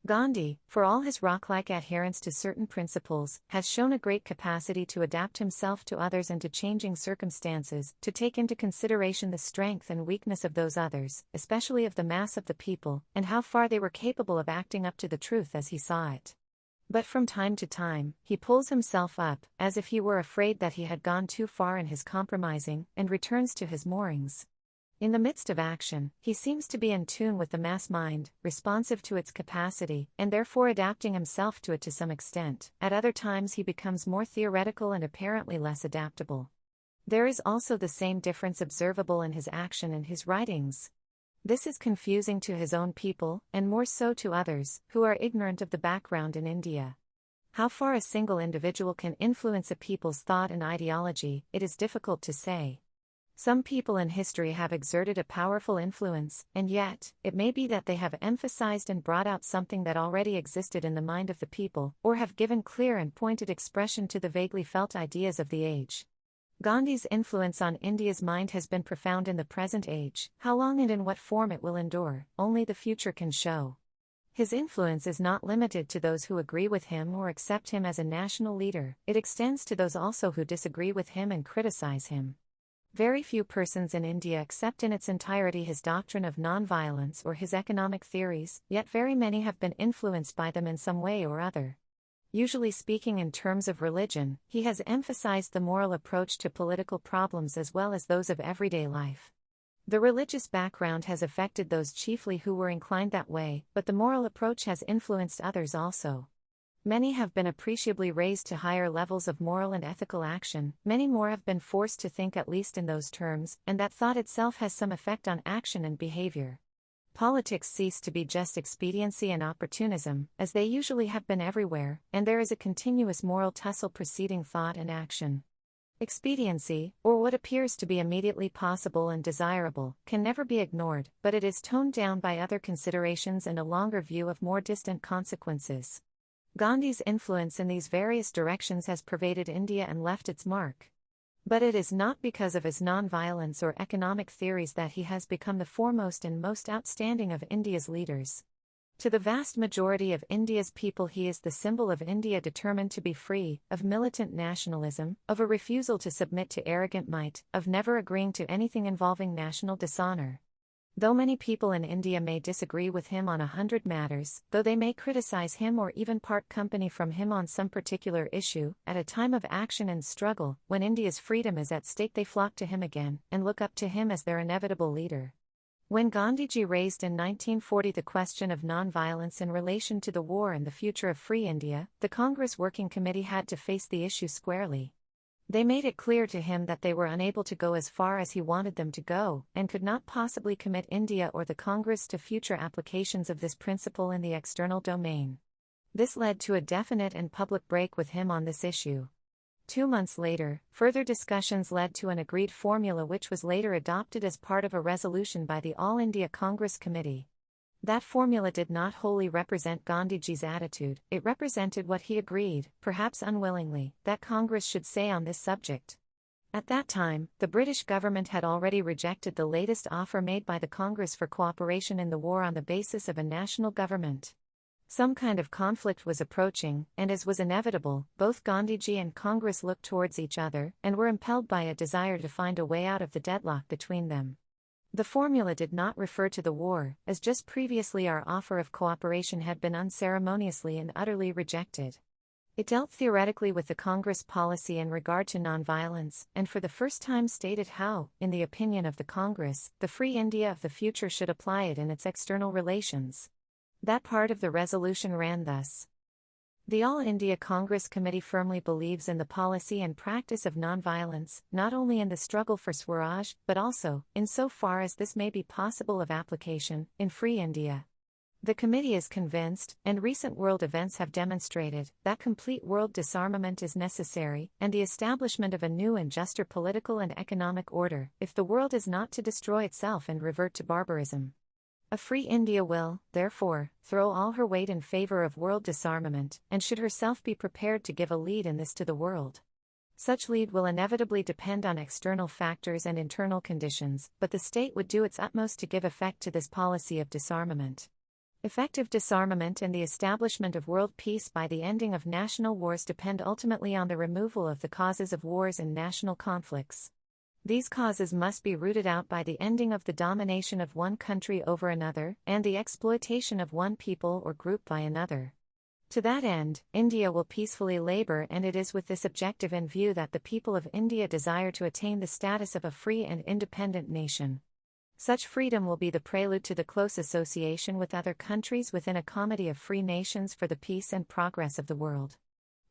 Gandhi, for all his rock-like adherence to certain principles, has shown a great capacity to adapt himself to others and to changing circumstances, to take into consideration the strength and weakness of those others, especially of the mass of the people, and how far they were capable of acting up to the truth as he saw it. But from time to time, he pulls himself up, as if he were afraid that he had gone too far in his compromising, and returns to his moorings. In the midst of action, he seems to be in tune with the mass mind, responsive to its capacity, and therefore adapting himself to it to some extent. At other times he becomes more theoretical and apparently less adaptable. There is also the same difference observable in his action and his writings. This is confusing to his own people, and more so to others, who are ignorant of the background in India. How far a single individual can influence a people's thought and ideology, it is difficult to say. Some people in history have exerted a powerful influence, and yet, it may be that they have emphasized and brought out something that already existed in the mind of the people, or have given clear and pointed expression to the vaguely felt ideas of the age. Gandhi's influence on India's mind has been profound in the present age. How long and in what form it will endure, only the future can show. His influence is not limited to those who agree with him or accept him as a national leader, it extends to those also who disagree with him and criticize him. Very few persons in India accept in its entirety his doctrine of non-violence or his economic theories, yet very many have been influenced by them in some way or other. Usually speaking in terms of religion, he has emphasized the moral approach to political problems as well as those of everyday life. The religious background has affected those chiefly who were inclined that way, but the moral approach has influenced others also. Many have been appreciably raised to higher levels of moral and ethical action, many more have been forced to think at least in those terms, and that thought itself has some effect on action and behavior. Politics cease to be just expediency and opportunism, as they usually have been everywhere, and there is a continuous moral tussle preceding thought and action. Expediency, or what appears to be immediately possible and desirable, can never be ignored, but it is toned down by other considerations and a longer view of more distant consequences. Gandhi's influence in these various directions has pervaded India and left its mark. But it is not because of his non-violence or economic theories that he has become the foremost and most outstanding of India's leaders. To the vast majority of India's people he is the symbol of India determined to be free, of militant nationalism, of a refusal to submit to arrogant might, of never agreeing to anything involving national dishonor. Though many people in India may disagree with him on 100 matters, though they may criticize him or even part company from him on some particular issue, at a time of action and struggle, when India's freedom is at stake they flock to him again, and look up to him as their inevitable leader. When Gandhiji raised in 1940 the question of non-violence in relation to the war and the future of free India, the Congress Working Committee had to face the issue squarely. They made it clear to him that they were unable to go as far as he wanted them to go, and could not possibly commit India or the Congress to future applications of this principle in the external domain. This led to a definite and public break with him on this issue. 2 months later, further discussions led to an agreed formula which was later adopted as part of a resolution by the All India Congress Committee. That formula did not wholly represent Gandhiji's attitude, it represented what he agreed, perhaps unwillingly, that Congress should say on this subject. At that time, the British government had already rejected the latest offer made by the Congress for cooperation in the war on the basis of a national government. Some kind of conflict was approaching, and as was inevitable, both Gandhiji and Congress looked towards each other, and were impelled by a desire to find a way out of the deadlock between them. The formula did not refer to the war, as just previously our offer of cooperation had been unceremoniously and utterly rejected. It dealt theoretically with the Congress policy in regard to nonviolence, and for the first time stated how, in the opinion of the Congress, the free India of the future should apply it in its external relations. That part of the resolution ran thus. The All India Congress Committee firmly believes in the policy and practice of nonviolence, not only in the struggle for Swaraj, but also, in so far as this may be possible of application, in free India. The committee is convinced, and recent world events have demonstrated, that complete world disarmament is necessary, and the establishment of a new and juster political and economic order, if the world is not to destroy itself and revert to barbarism. A free India will, therefore, throw all her weight in favor of world disarmament, and should herself be prepared to give a lead in this to the world. Such lead will inevitably depend on external factors and internal conditions, but the state would do its utmost to give effect to this policy of disarmament. Effective disarmament and the establishment of world peace by the ending of national wars depend ultimately on the removal of the causes of wars and national conflicts. These causes must be rooted out by the ending of the domination of one country over another, and the exploitation of one people or group by another. To that end, India will peacefully labor, and it is with this objective in view that the people of India desire to attain the status of a free and independent nation. Such freedom will be the prelude to the close association with other countries within a comity of free nations for the peace and progress of the world.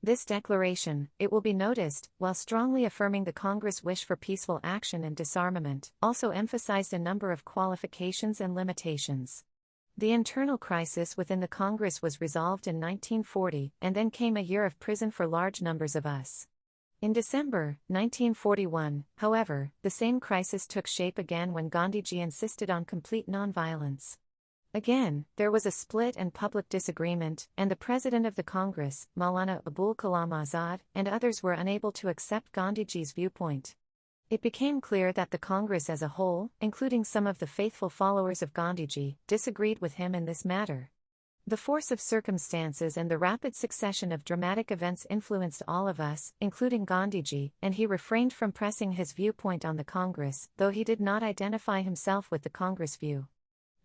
This declaration, it will be noticed, while strongly affirming the Congress' wish for peaceful action and disarmament, also emphasized a number of qualifications and limitations. The internal crisis within the Congress was resolved in 1940, and then came a year of prison for large numbers of us. In December 1941, however, the same crisis took shape again when Gandhiji insisted on complete nonviolence. Again, there was a split and public disagreement, and the president of the Congress, Maulana Abul Kalam Azad, and others were unable to accept Gandhiji's viewpoint. It became clear that the Congress as a whole, including some of the faithful followers of Gandhiji, disagreed with him in this matter. The force of circumstances and the rapid succession of dramatic events influenced all of us, including Gandhiji, and he refrained from pressing his viewpoint on the Congress, though he did not identify himself with the Congress view.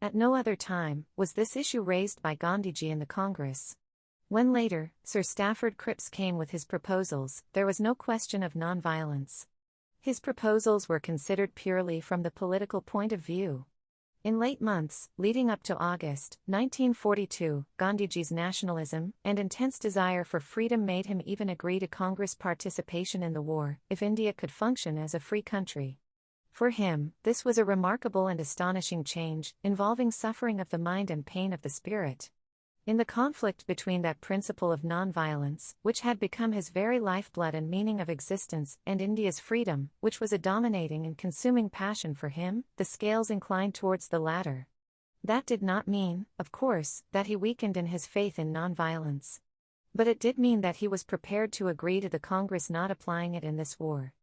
At no other time was this issue raised by Gandhiji in the Congress. When later, Sir Stafford Cripps came with his proposals, there was no question of nonviolence. His proposals were considered purely from the political point of view. In late months, leading up to August 1942, Gandhiji's nationalism and intense desire for freedom made him even agree to Congress participation in the war, if India could function as a free country. For him, this was a remarkable and astonishing change, involving suffering of the mind and pain of the spirit. In the conflict between that principle of nonviolence, which had become his very lifeblood and meaning of existence, and India's freedom, which was a dominating and consuming passion for him, the scales inclined towards the latter. That did not mean, of course, that he weakened in his faith in nonviolence. But it did mean that he was prepared to agree to the Congress not applying it in this war.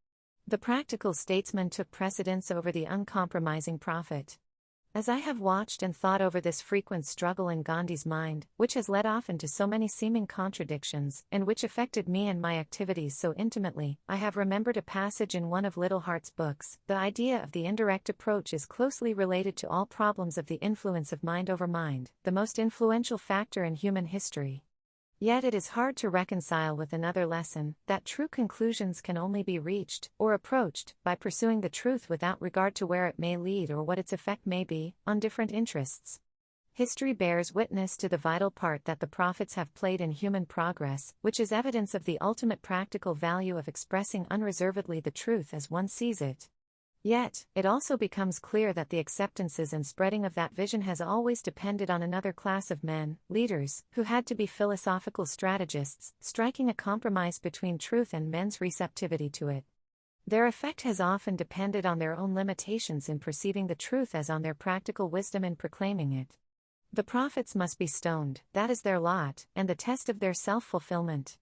The practical statesman took precedence over the uncompromising prophet. As I have watched and thought over this frequent struggle in Gandhi's mind, which has led often to so many seeming contradictions, and which affected me and my activities so intimately, I have remembered a passage in one of Little Hart's books. The idea of the indirect approach is closely related to all problems of the influence of mind over mind, the most influential factor in human history. Yet it is hard to reconcile with another lesson, that true conclusions can only be reached, or approached, by pursuing the truth without regard to where it may lead or what its effect may be, on different interests. History bears witness to the vital part that the prophets have played in human progress, which is evidence of the ultimate practical value of expressing unreservedly the truth as one sees it. Yet, it also becomes clear that the acceptances and spreading of that vision has always depended on another class of men, leaders, who had to be philosophical strategists, striking a compromise between truth and men's receptivity to it. Their effect has often depended on their own limitations in perceiving the truth as on their practical wisdom in proclaiming it. The prophets must be stoned, that is their lot, and the test of their self-fulfillment.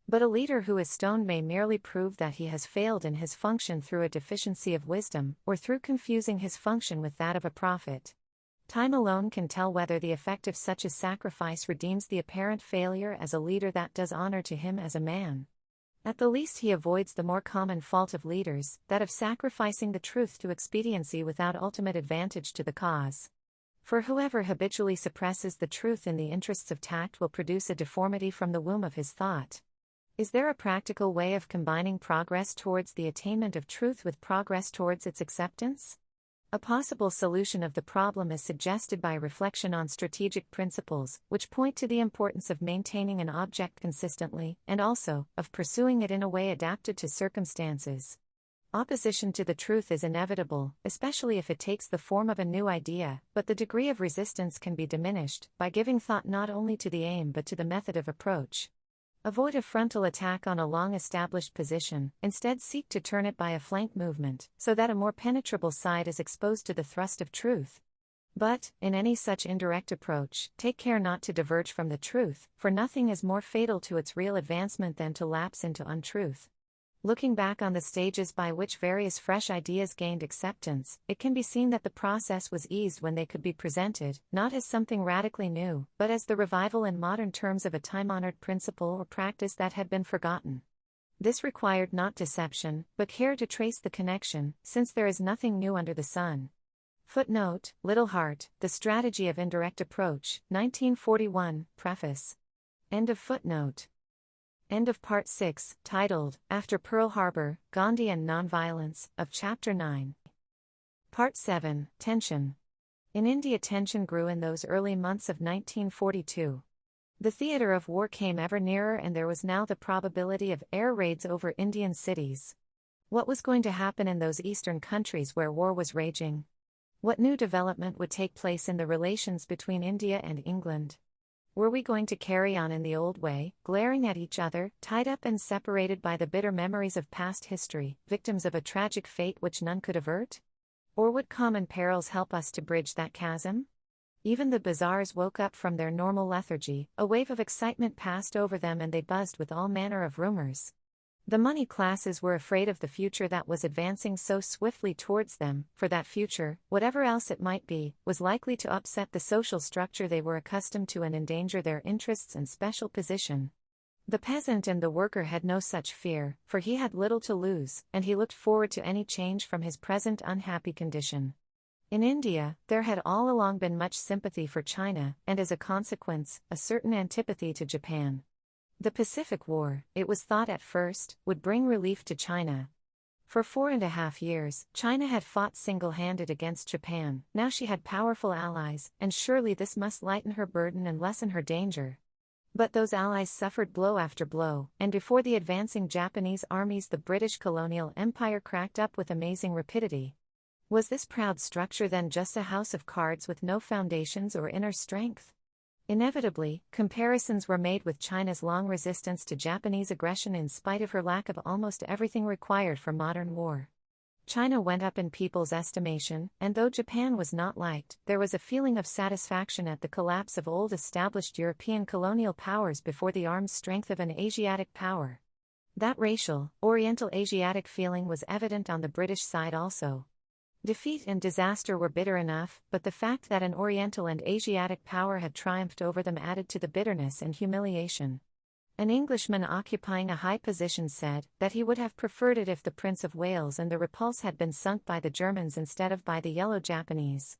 But a leader who is stoned may merely prove that he has failed in his function through a deficiency of wisdom, or through confusing his function with that of a prophet. Time alone can tell whether the effect of such a sacrifice redeems the apparent failure as a leader that does honor to him as a man. At the least he avoids the more common fault of leaders, that of sacrificing the truth to expediency without ultimate advantage to the cause. For whoever habitually suppresses the truth in the interests of tact will produce a deformity from the womb of his thought. Is there a practical way of combining progress towards the attainment of truth with progress towards its acceptance? A possible solution of the problem is suggested by reflection on strategic principles, which point to the importance of maintaining an object consistently, and also, of pursuing it in a way adapted to circumstances. Opposition to the truth is inevitable, especially if it takes the form of a new idea, but the degree of resistance can be diminished by giving thought not only to the aim but to the method of approach. Avoid a frontal attack on a long-established position, instead seek to turn it by a flank movement, so that a more penetrable side is exposed to the thrust of truth. But, in any such indirect approach, take care not to diverge from the truth, for nothing is more fatal to its real advancement than to lapse into untruth. Looking back on the stages by which various fresh ideas gained acceptance, it can be seen that the process was eased when they could be presented, not as something radically new, but as the revival in modern terms of a time-honored principle or practice that had been forgotten. This required not deception, but care to trace the connection, since there is nothing new under the sun. Footnote, Little Hart, The Strategy of Indirect Approach, 1941, Preface. End of footnote. End of Part 6, titled, After Pearl Harbor, Gandhi and Nonviolence, of Chapter 9. Part 7, Tension. In India, tension grew in those early months of 1942. The theater of war came ever nearer, and there was now the probability of air raids over Indian cities. What was going to happen in those eastern countries where war was raging? What new development would take place in the relations between India and England? Were we going to carry on in the old way, glaring at each other, tied up and separated by the bitter memories of past history, victims of a tragic fate which none could avert? Or would common perils help us to bridge that chasm? Even the bazaars woke up from their normal lethargy, a wave of excitement passed over them and they buzzed with all manner of rumors. The money classes were afraid of the future that was advancing so swiftly towards them, for that future, whatever else it might be, was likely to upset the social structure they were accustomed to and endanger their interests and special position. The peasant and the worker had no such fear, for he had little to lose, and he looked forward to any change from his present unhappy condition. In India, there had all along been much sympathy for China, and as a consequence, a certain antipathy to Japan. The Pacific War, it was thought at first, would bring relief to China. For 4.5 years, China had fought single-handed against Japan. Now she had powerful allies, and surely this must lighten her burden and lessen her danger. But those allies suffered blow after blow, and before the advancing Japanese armies the British colonial empire cracked up with amazing rapidity. Was this proud structure then just a house of cards with no foundations or inner strength? Inevitably, comparisons were made with China's long resistance to Japanese aggression in spite of her lack of almost everything required for modern war. China went up in people's estimation, and though Japan was not liked, there was a feeling of satisfaction at the collapse of old established European colonial powers before the armed strength of an Asiatic power. That racial, Oriental Asiatic feeling was evident on the British side also. Defeat and disaster were bitter enough, but the fact that an Oriental and Asiatic power had triumphed over them added to the bitterness and humiliation. An Englishman occupying a high position said that he would have preferred it if the Prince of Wales and the Repulse had been sunk by the Germans instead of by the Yellow Japanese.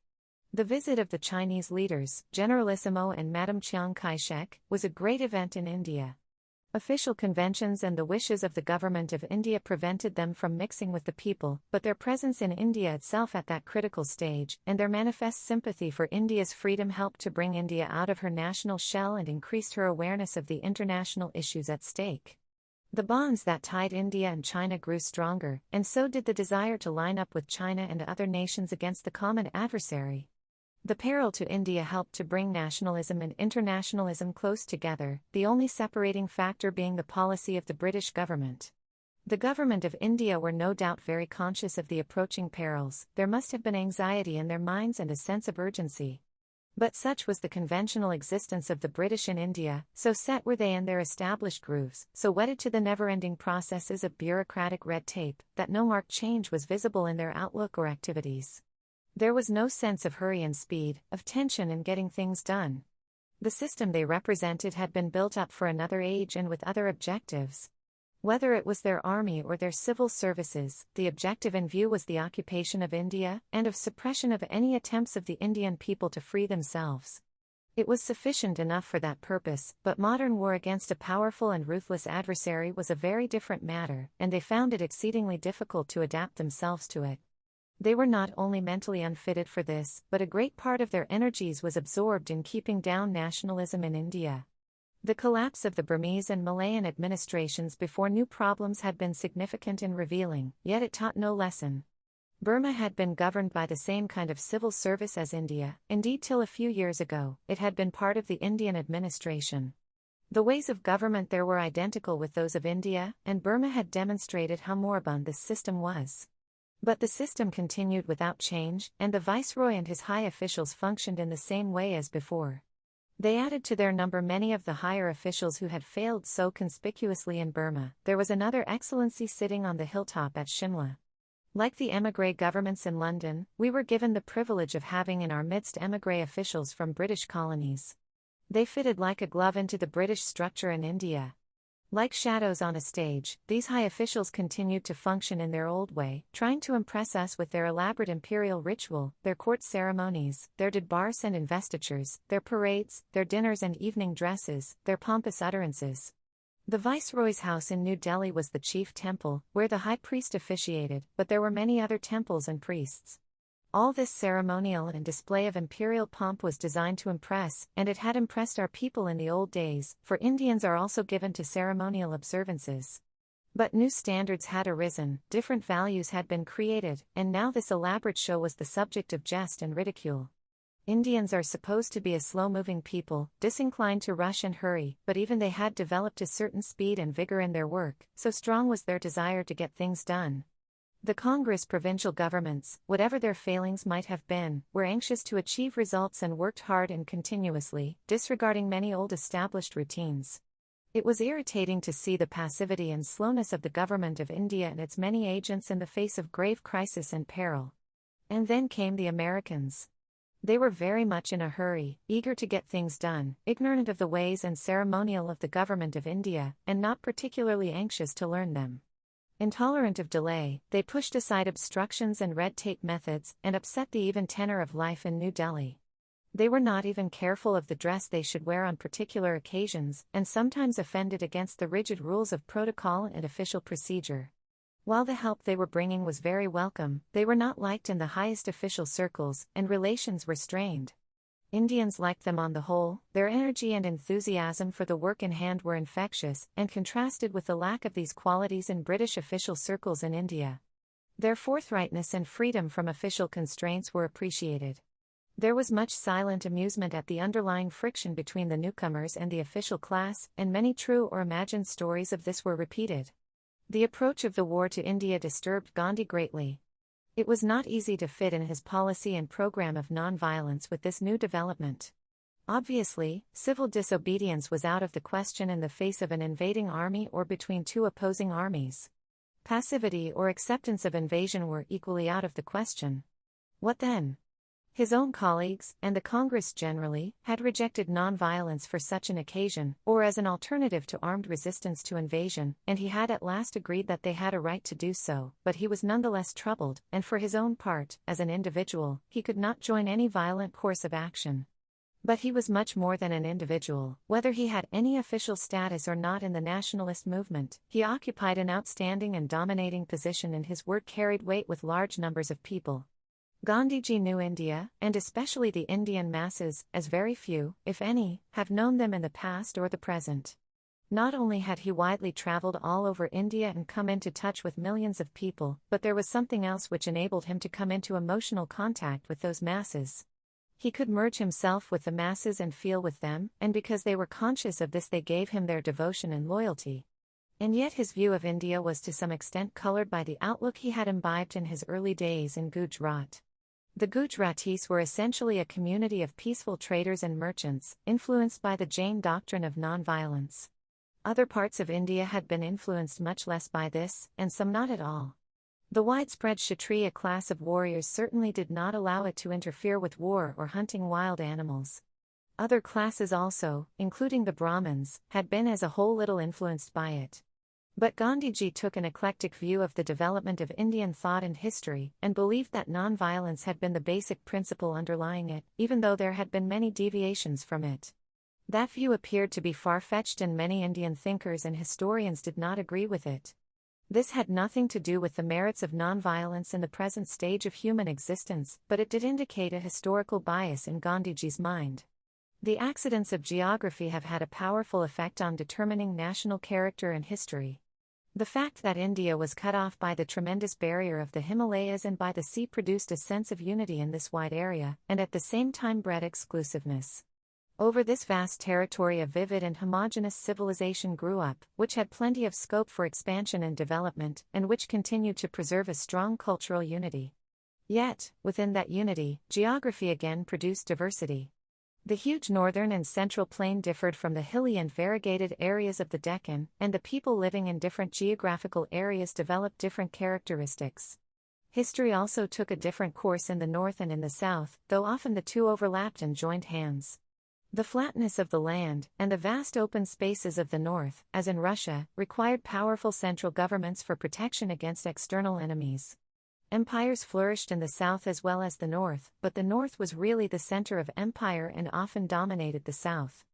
The visit of the Chinese leaders, Generalissimo and Madame Chiang Kai-shek, was a great event in India. Official conventions and the wishes of the government of India prevented them from mixing with the people, but their presence in India itself at that critical stage, and their manifest sympathy for India's freedom helped to bring India out of her national shell and increased her awareness of the international issues at stake. The bonds that tied India and China grew stronger, and so did the desire to line up with China and other nations against the common adversary. The peril to India helped to bring nationalism and internationalism close together, the only separating factor being the policy of the British government. The government of India were no doubt very conscious of the approaching perils. There must have been anxiety in their minds and a sense of urgency. But such was the conventional existence of the British in India, so set were they in their established grooves, so wedded to the never-ending processes of bureaucratic red tape, that no marked change was visible in their outlook or activities. There was no sense of hurry and speed, of tension in getting things done. The system they represented had been built up for another age and with other objectives. Whether it was their army or their civil services, the objective in view was the occupation of India, and of suppression of any attempts of the Indian people to free themselves. It was sufficient enough for that purpose, but modern war against a powerful and ruthless adversary was a very different matter, and they found it exceedingly difficult to adapt themselves to it. They were not only mentally unfitted for this, but a great part of their energies was absorbed in keeping down nationalism in India. The collapse of the Burmese and Malayan administrations before new problems had been significant and revealing, yet it taught no lesson. Burma had been governed by the same kind of civil service as India, indeed till a few years ago, it had been part of the Indian administration. The ways of government there were identical with those of India, and Burma had demonstrated how moribund this system was. But the system continued without change, and the viceroy and his high officials functioned in the same way as before. They added to their number many of the higher officials who had failed so conspicuously in Burma. There was another excellency sitting on the hilltop at Shimla. Like the émigré governments in London, we were given the privilege of having in our midst émigré officials from British colonies. They fitted like a glove into the British structure in India. Like shadows on a stage, these high officials continued to function in their old way, trying to impress us with their elaborate imperial ritual, their court ceremonies, their debars and investitures, their parades, their dinners and evening dresses, their pompous utterances. The Viceroy's house in New Delhi was the chief temple, where the high priest officiated, but there were many other temples and priests. All this ceremonial and display of imperial pomp was designed to impress, and it had impressed our people in the old days, for Indians are also given to ceremonial observances. But new standards had arisen, different values had been created, and now this elaborate show was the subject of jest and ridicule. Indians are supposed to be a slow-moving people, disinclined to rush and hurry, but even they had developed a certain speed and vigor in their work, so strong was their desire to get things done. The Congress provincial governments, whatever their failings might have been, were anxious to achieve results and worked hard and continuously, disregarding many old established routines. It was irritating to see the passivity and slowness of the government of India and its many agents in the face of grave crisis and peril. And then came the Americans. They were very much in a hurry, eager to get things done, ignorant of the ways and ceremonial of the government of India, and not particularly anxious to learn them. Intolerant of delay, they pushed aside obstructions and red tape methods and upset the even tenor of life in New Delhi. They were not even careful of the dress they should wear on particular occasions, and sometimes offended against the rigid rules of protocol and official procedure. While the help they were bringing was very welcome, they were not liked in the highest official circles, and relations were strained. Indians liked them on the whole. Their energy and enthusiasm for the work in hand were infectious, and contrasted with the lack of these qualities in British official circles in India. Their forthrightness and freedom from official constraints were appreciated. There was much silent amusement at the underlying friction between the newcomers and the official class, and many true or imagined stories of this were repeated. The approach of the war to India disturbed Gandhi greatly. It was not easy to fit in his policy and program of non-violence with this new development. Obviously, civil disobedience was out of the question in the face of an invading army or between two opposing armies. Passivity or acceptance of invasion were equally out of the question. What then? His own colleagues, and the Congress generally, had rejected non-violence for such an occasion, or as an alternative to armed resistance to invasion, and he had at last agreed that they had a right to do so, but he was nonetheless troubled, and for his own part, as an individual, he could not join any violent course of action. But he was much more than an individual. Whether he had any official status or not in the nationalist movement, he occupied an outstanding and dominating position, and his word carried weight with large numbers of people. Gandhiji knew India, and especially the Indian masses, as very few, if any, have known them in the past or the present. Not only had he widely traveled all over India and come into touch with millions of people, but there was something else which enabled him to come into emotional contact with those masses. He could merge himself with the masses and feel with them, and because they were conscious of this they gave him their devotion and loyalty. And yet his view of India was to some extent colored by the outlook he had imbibed in his early days in Gujarat. The Gujaratis were essentially a community of peaceful traders and merchants, influenced by the Jain doctrine of non-violence. Other parts of India had been influenced much less by this, and some not at all. The widespread Kshatriya class of warriors certainly did not allow it to interfere with war or hunting wild animals. Other classes also, including the Brahmins, had been as a whole little influenced by it. But Gandhiji took an eclectic view of the development of Indian thought and history, and believed that non-violence had been the basic principle underlying it, even though there had been many deviations from it. That view appeared to be far-fetched, and many Indian thinkers and historians did not agree with it. This had nothing to do with the merits of non-violence in the present stage of human existence, but it did indicate a historical bias in Gandhiji's mind. The accidents of geography have had a powerful effect on determining national character and history. The fact that India was cut off by the tremendous barrier of the Himalayas and by the sea produced a sense of unity in this wide area, and at the same time bred exclusiveness. Over this vast territory a vivid and homogeneous civilization grew up, which had plenty of scope for expansion and development, and which continued to preserve a strong cultural unity. Yet, within that unity, geography again produced diversity. The huge northern and central plain differed from the hilly and variegated areas of the Deccan, and the people living in different geographical areas developed different characteristics. History also took a different course in the north and in the south, though often the two overlapped and joined hands. The flatness of the land, and the vast open spaces of the north, as in Russia, required powerful central governments for protection against external enemies. Empires flourished in the south as well as the north, but the north was really the center of empire and often dominated the south.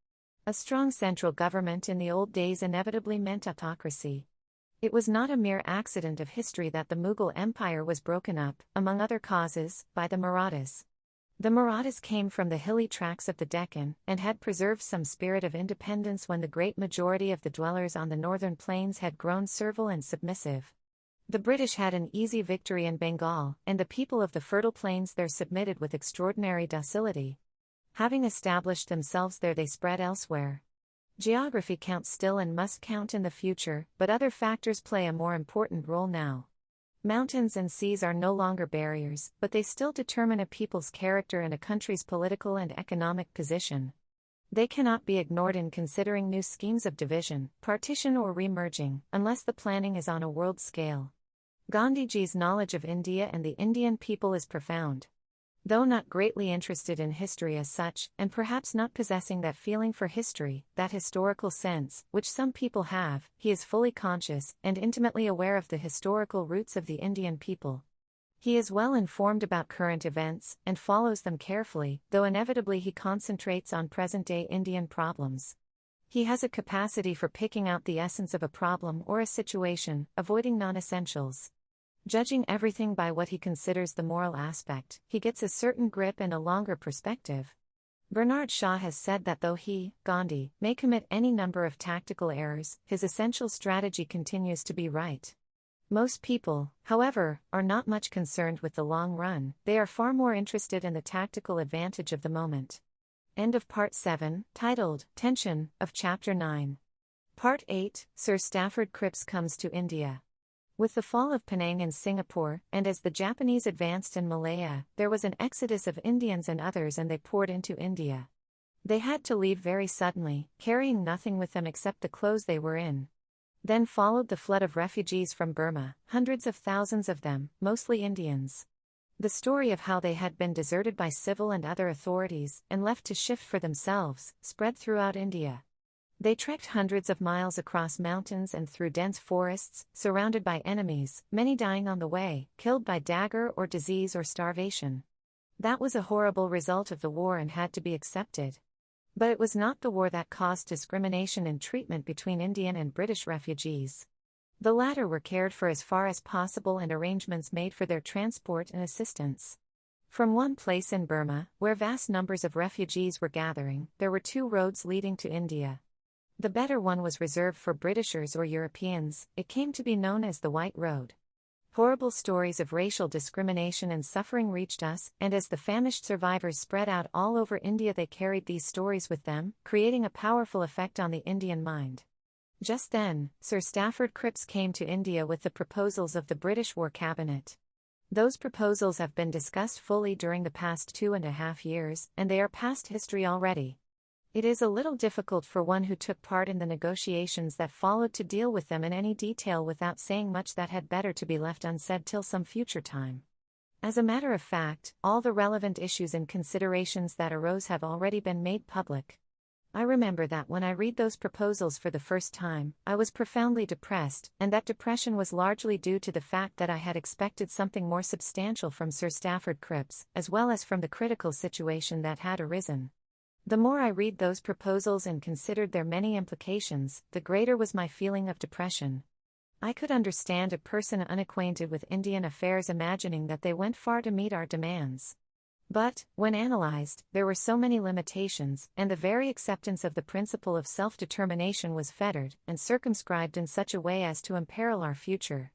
A strong central government in the old days inevitably meant autocracy. It was not a mere accident of history that the Mughal Empire was broken up, among other causes, by the Marathas. The Marathas came from the hilly tracts of the Deccan, and had preserved some spirit of independence when the great majority of the dwellers on the northern plains had grown servile and submissive. The British had an easy victory in Bengal, and the people of the fertile plains there submitted with extraordinary docility. Having established themselves there they spread elsewhere. Geography counts still and must count in the future, but other factors play a more important role now. Mountains and seas are no longer barriers, but they still determine a people's character and a country's political and economic position. They cannot be ignored in considering new schemes of division, partition or remerging, unless the planning is on a world scale. Gandhiji's knowledge of India and the Indian people is profound. Though not greatly interested in history as such, and perhaps not possessing that feeling for history, that historical sense, which some people have, he is fully conscious and intimately aware of the historical roots of the Indian people. He is well informed about current events and follows them carefully, though inevitably he concentrates on present-day Indian problems. He has a capacity for picking out the essence of a problem or a situation, avoiding non-essentials. Judging everything by what he considers the moral aspect, he gets a certain grip and a longer perspective. Bernard Shaw has said that though he, Gandhi, may commit any number of tactical errors, his essential strategy continues to be right. Most people, however, are not much concerned with the long run, they are far more interested in the tactical advantage of the moment. End of Part 7, titled, Tension, of Chapter 9. Part 8, Sir Stafford Cripps comes to India. With the fall of Penang and Singapore, and as the Japanese advanced in Malaya, there was an exodus of Indians and others and they poured into India. They had to leave very suddenly, carrying nothing with them except the clothes they were in. Then followed the flood of refugees from Burma, hundreds of thousands of them, mostly Indians. The story of how they had been deserted by civil and other authorities, and left to shift for themselves, spread throughout India. They trekked hundreds of miles across mountains and through dense forests, surrounded by enemies, many dying on the way, killed by dagger or disease or starvation. That was a horrible result of the war and had to be accepted. But it was not the war that caused discrimination in treatment between Indian and British refugees. The latter were cared for as far as possible and arrangements made for their transport and assistance. From one place in Burma, where vast numbers of refugees were gathering, there were two roads leading to India. The better one was reserved for Britishers or Europeans, it came to be known as the White Road. Horrible stories of racial discrimination and suffering reached us, and as the famished survivors spread out all over India they carried these stories with them, creating a powerful effect on the Indian mind. Just then, Sir Stafford Cripps came to India with the proposals of the British War Cabinet. Those proposals have been discussed fully during the past 2.5 years, and they are past history already. It is a little difficult for one who took part in the negotiations that followed to deal with them in any detail without saying much that had better to be left unsaid till some future time. As a matter of fact, all the relevant issues and considerations that arose have already been made public. I remember that when I read those proposals for the first time, I was profoundly depressed, and that depression was largely due to the fact that I had expected something more substantial from Sir Stafford Cripps, as well as from the critical situation that had arisen. The more I read those proposals and considered their many implications, the greater was my feeling of depression. I could understand a person unacquainted with Indian affairs imagining that they went far to meet our demands. But, when analyzed, there were so many limitations, and the very acceptance of the principle of self-determination was fettered and circumscribed in such a way as to imperil our future.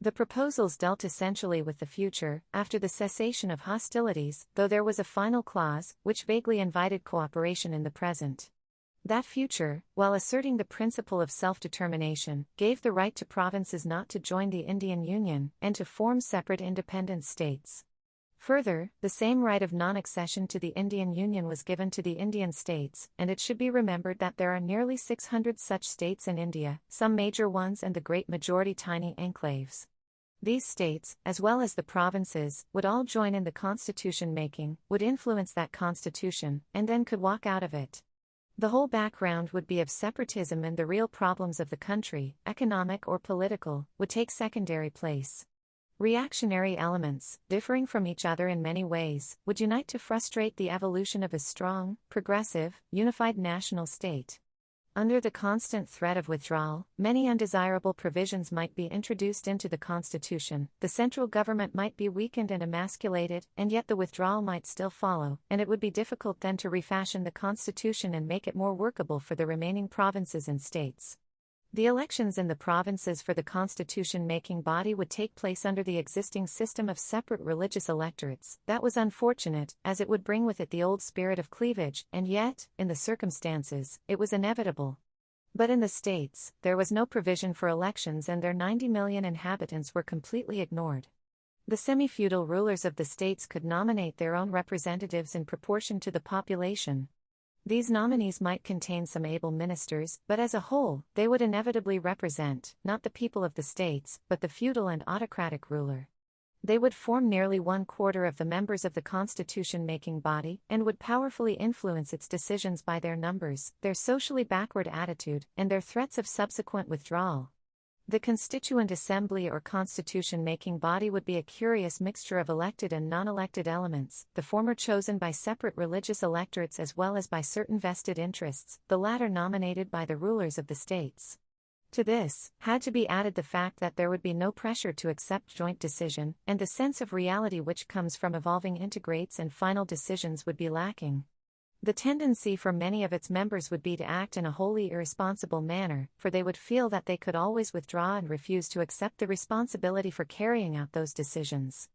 The proposals dealt essentially with the future, after the cessation of hostilities, though there was a final clause, which vaguely invited cooperation in the present. That future, while asserting the principle of self-determination, gave the right to provinces not to join the Indian Union, and to form separate independent states. Further, the same right of non-accession to the Indian Union was given to the Indian states, and it should be remembered that there are nearly 600 such states in India, some major ones and the great majority tiny enclaves. These states, as well as the provinces, would all join in the constitution making, would influence that constitution, and then could walk out of it. The whole background would be of separatism, and the real problems of the country, economic or political, would take secondary place. Reactionary elements, differing from each other in many ways, would unite to frustrate the evolution of a strong, progressive, unified national state. Under the constant threat of withdrawal, many undesirable provisions might be introduced into the Constitution, the central government might be weakened and emasculated, and yet the withdrawal might still follow, and it would be difficult then to refashion the Constitution and make it more workable for the remaining provinces and states. The elections in the provinces for the constitution-making body would take place under the existing system of separate religious electorates. That was unfortunate, as it would bring with it the old spirit of cleavage, and yet, in the circumstances, it was inevitable. But in the states, there was no provision for elections, and their 90 million inhabitants were completely ignored. The semi-feudal rulers of the states could nominate their own representatives in proportion to the population. These nominees might contain some able ministers, but as a whole, they would inevitably represent, not the people of the states, but the feudal and autocratic ruler. They would form nearly 1/4 of the members of the constitution-making body, and would powerfully influence its decisions by their numbers, their socially backward attitude, and their threats of subsequent withdrawal. The Constituent Assembly or constitution-making body would be a curious mixture of elected and non-elected elements, the former chosen by separate religious electorates as well as by certain vested interests, the latter nominated by the rulers of the states. To this, had to be added the fact that there would be no pressure to accept joint decision, and the sense of reality which comes from evolving integrates and final decisions would be lacking. The tendency for many of its members would be to act in a wholly irresponsible manner, for they would feel that they could always withdraw and refuse to accept the responsibility for carrying out those decisions.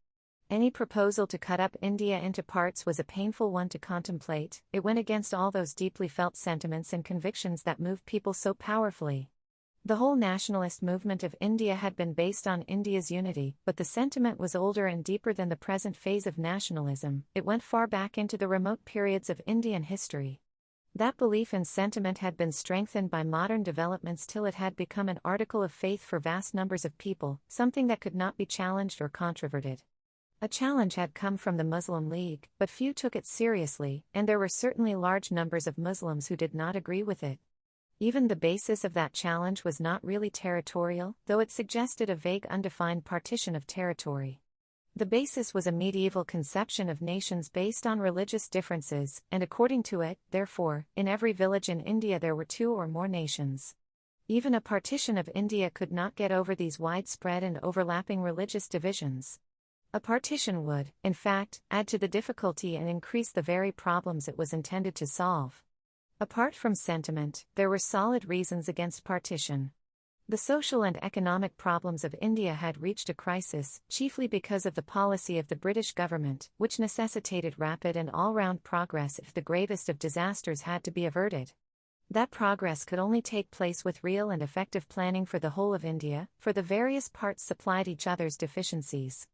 Any proposal to cut up India into parts was a painful one to contemplate. It went against all those deeply felt sentiments and convictions that moved people so powerfully. The whole nationalist movement of India had been based on India's unity, but the sentiment was older and deeper than the present phase of nationalism. It went far back into the remote periods of Indian history. That belief and sentiment had been strengthened by modern developments till it had become an article of faith for vast numbers of people, something that could not be challenged or controverted. A challenge had come from the Muslim League, but few took it seriously, and there were certainly large numbers of Muslims who did not agree with it. Even the basis of that challenge was not really territorial, though it suggested a vague undefined partition of territory. The basis was a medieval conception of nations based on religious differences, and according to it, therefore, in every village in India there were 2 or more nations. Even a partition of India could not get over these widespread and overlapping religious divisions. A partition would, in fact, add to the difficulty and increase the very problems it was intended to solve. Apart from sentiment, there were solid reasons against partition. The social and economic problems of India had reached a crisis, chiefly because of the policy of the British government, which necessitated rapid and all-round progress if the gravest of disasters had to be averted. That progress could only take place with real and effective planning for the whole of India, for the various parts supplied each other's deficiencies.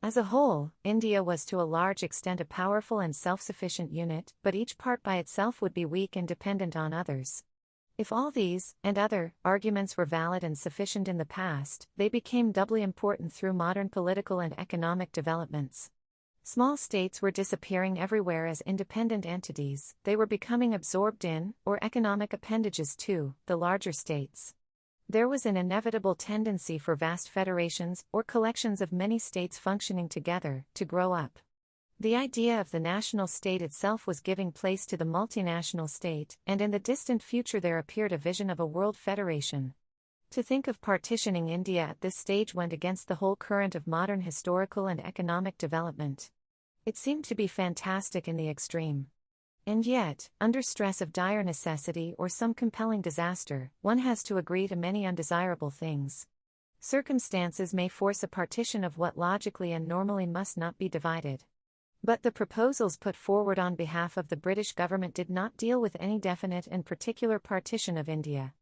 As a whole, India was to a large extent a powerful and self-sufficient unit, but each part by itself would be weak and dependent on others. If all these, and other, arguments were valid and sufficient in the past, they became doubly important through modern political and economic developments. Small states were disappearing everywhere as independent entities, they were becoming absorbed in, or economic appendages to, the larger states. There was an inevitable tendency for vast federations, or collections of many states functioning together, to grow up. The idea of the national state itself was giving place to the multinational state, and in the distant future there appeared a vision of a world federation. To think of partitioning India at this stage went against the whole current of modern historical and economic development. It seemed to be fantastic in the extreme. And yet, under stress of dire necessity or some compelling disaster, one has to agree to many undesirable things. Circumstances may force a partition of what logically and normally must not be divided. But the proposals put forward on behalf of the British government did not deal with any definite and particular partition of India.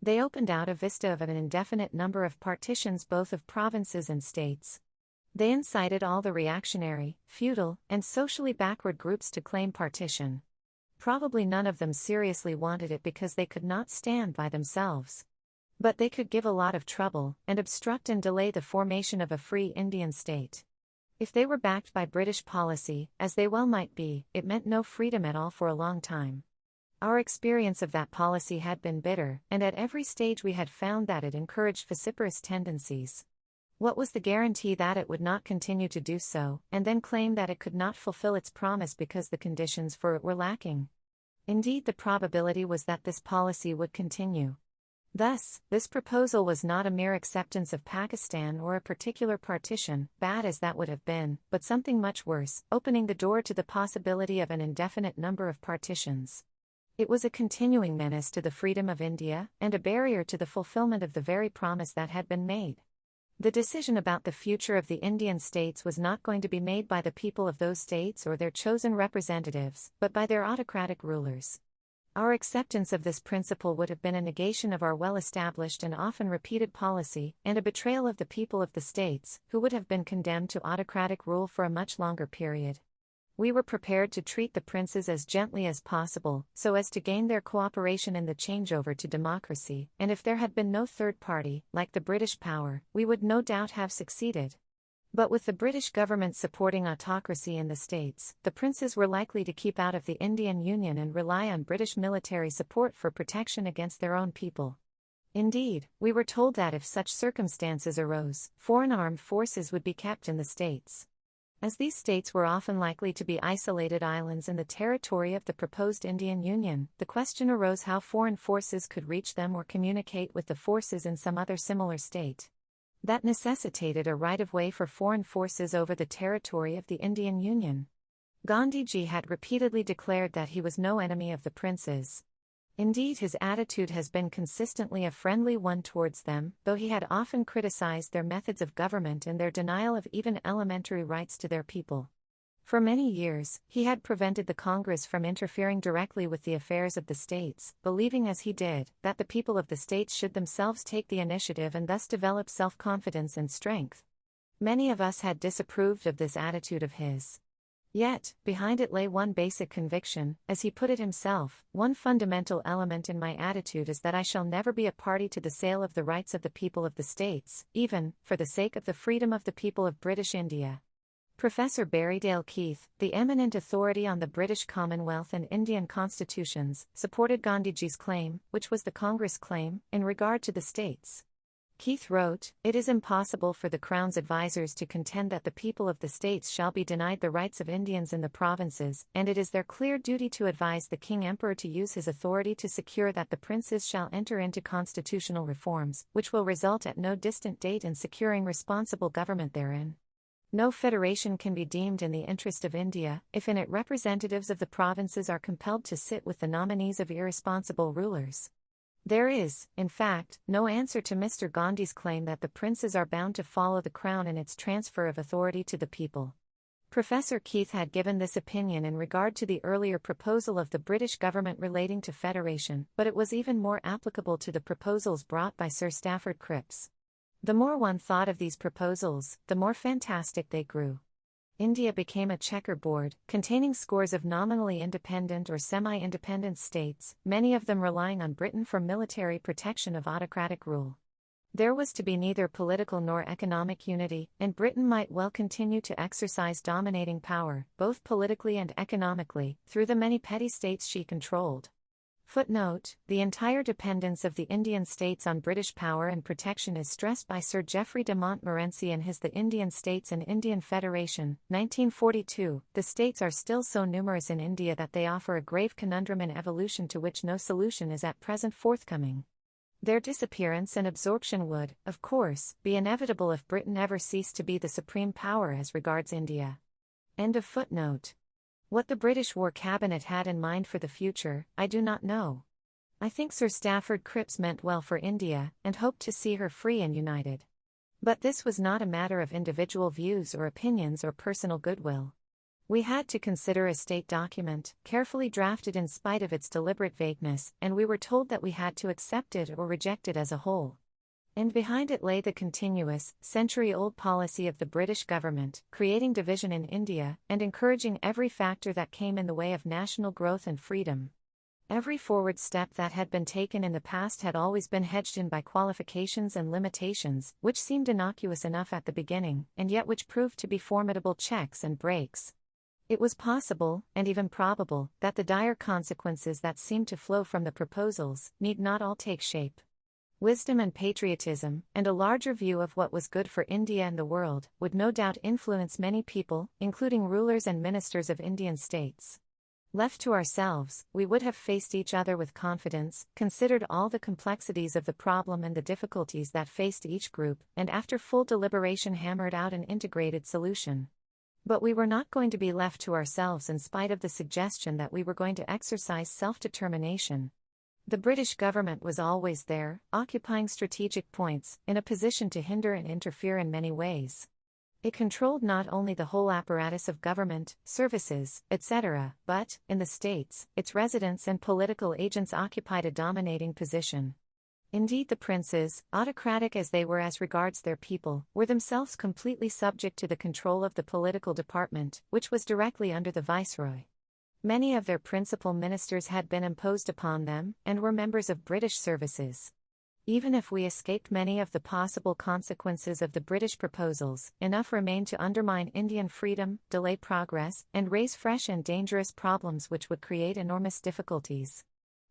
They opened out a vista of an indefinite number of partitions both of provinces and states. They incited all the reactionary, feudal, and socially backward groups to claim partition. Probably none of them seriously wanted it because they could not stand by themselves. But they could give a lot of trouble, and obstruct and delay the formation of a free Indian state. If they were backed by British policy, as they well might be, it meant no freedom at all for a long time. Our experience of that policy had been bitter, and at every stage we had found that it encouraged vociferous tendencies. What was the guarantee that it would not continue to do so, and then claim that it could not fulfill its promise because the conditions for it were lacking? Indeed, the probability was that this policy would continue. Thus, this proposal was not a mere acceptance of Pakistan or a particular partition, bad as that would have been, but something much worse, opening the door to the possibility of an indefinite number of partitions. It was a continuing menace to the freedom of India, and a barrier to the fulfillment of the very promise that had been made. The decision about the future of the Indian states was not going to be made by the people of those states or their chosen representatives, but by their autocratic rulers. Our acceptance of this principle would have been a negation of our well-established and often repeated policy, and a betrayal of the people of the states, who would have been condemned to autocratic rule for a much longer period. We were prepared to treat the princes as gently as possible, so as to gain their cooperation in the changeover to democracy, and if there had been no third party, like the British power, we would no doubt have succeeded. But with the British government supporting autocracy in the States, the princes were likely to keep out of the Indian Union and rely on British military support for protection against their own people. Indeed, we were told that if such circumstances arose, foreign armed forces would be kept in the States. As these states were often likely to be isolated islands in the territory of the proposed Indian Union, the question arose how foreign forces could reach them or communicate with the forces in some other similar state. That necessitated a right-of-way for foreign forces over the territory of the Indian Union. Gandhiji had repeatedly declared that he was no enemy of the princes. Indeed, his attitude has been consistently a friendly one towards them, though he had often criticized their methods of government and their denial of even elementary rights to their people. For many years, he had prevented the Congress from interfering directly with the affairs of the states, believing as he did, that the people of the states should themselves take the initiative and thus develop self-confidence and strength. Many of us had disapproved of this attitude of his. Yet, behind it lay one basic conviction, as he put it himself: one fundamental element in my attitude is that I shall never be a party to the sale of the rights of the people of the states, even, for the sake of the freedom of the people of British India. Professor Berriedale Keith, the eminent authority on the British Commonwealth and Indian constitutions, supported Gandhiji's claim, which was the Congress claim, in regard to the states. Keith wrote, "It is impossible for the Crown's advisers to contend that the people of the states shall be denied the rights of Indians in the provinces, and it is their clear duty to advise the King Emperor to use his authority to secure that the princes shall enter into constitutional reforms, which will result at no distant date in securing responsible government therein. No federation can be deemed in the interest of India, if in it representatives of the provinces are compelled to sit with the nominees of irresponsible rulers. There is, in fact, no answer to Mr. Gandhi's claim that the princes are bound to follow the Crown in its transfer of authority to the people." Professor Keith had given this opinion in regard to the earlier proposal of the British government relating to federation, but it was even more applicable to the proposals brought by Sir Stafford Cripps. The more one thought of these proposals, the more fantastic they grew. India became a checkerboard, containing scores of nominally independent or semi-independent states, many of them relying on Britain for military protection of autocratic rule. There was to be neither political nor economic unity, and Britain might well continue to exercise dominating power, both politically and economically, through the many petty states she controlled. Footnote: the entire dependence of the Indian states on British power and protection is stressed by Sir Geoffrey de Montmorency in his The Indian States and Indian Federation, 1942. The states are still so numerous in India that they offer a grave conundrum in evolution to which no solution is at present forthcoming. Their disappearance and absorption would, of course, be inevitable if Britain ever ceased to be the supreme power as regards India. End of footnote. What the British War Cabinet had in mind for the future, I do not know. I think Sir Stafford Cripps meant well for India, and hoped to see her free and united. But this was not a matter of individual views or opinions or personal goodwill. We had to consider a state document, carefully drafted in spite of its deliberate vagueness, and we were told that we had to accept it or reject it as a whole. And behind it lay the continuous, century-old policy of the British government, creating division in India, and encouraging every factor that came in the way of national growth and freedom. Every forward step that had been taken in the past had always been hedged in by qualifications and limitations, which seemed innocuous enough at the beginning, and yet which proved to be formidable checks and brakes. It was possible, and even probable, that the dire consequences that seemed to flow from the proposals need not all take shape. Wisdom and patriotism, and a larger view of what was good for India and the world, would no doubt influence many people, including rulers and ministers of Indian states. Left to ourselves, we would have faced each other with confidence, considered all the complexities of the problem and the difficulties that faced each group, and after full deliberation hammered out an integrated solution. But we were not going to be left to ourselves in spite of the suggestion that we were going to exercise self-determination. The British government was always there, occupying strategic points, in a position to hinder and interfere in many ways. It controlled not only the whole apparatus of government, services, etc., but, in the states, its residents and political agents occupied a dominating position. Indeed, the princes, autocratic as they were as regards their people, were themselves completely subject to the control of the political department, which was directly under the viceroy. Many of their principal ministers had been imposed upon them, and were members of British services. Even if we escaped many of the possible consequences of the British proposals, enough remained to undermine Indian freedom, delay progress, and raise fresh and dangerous problems which would create enormous difficulties.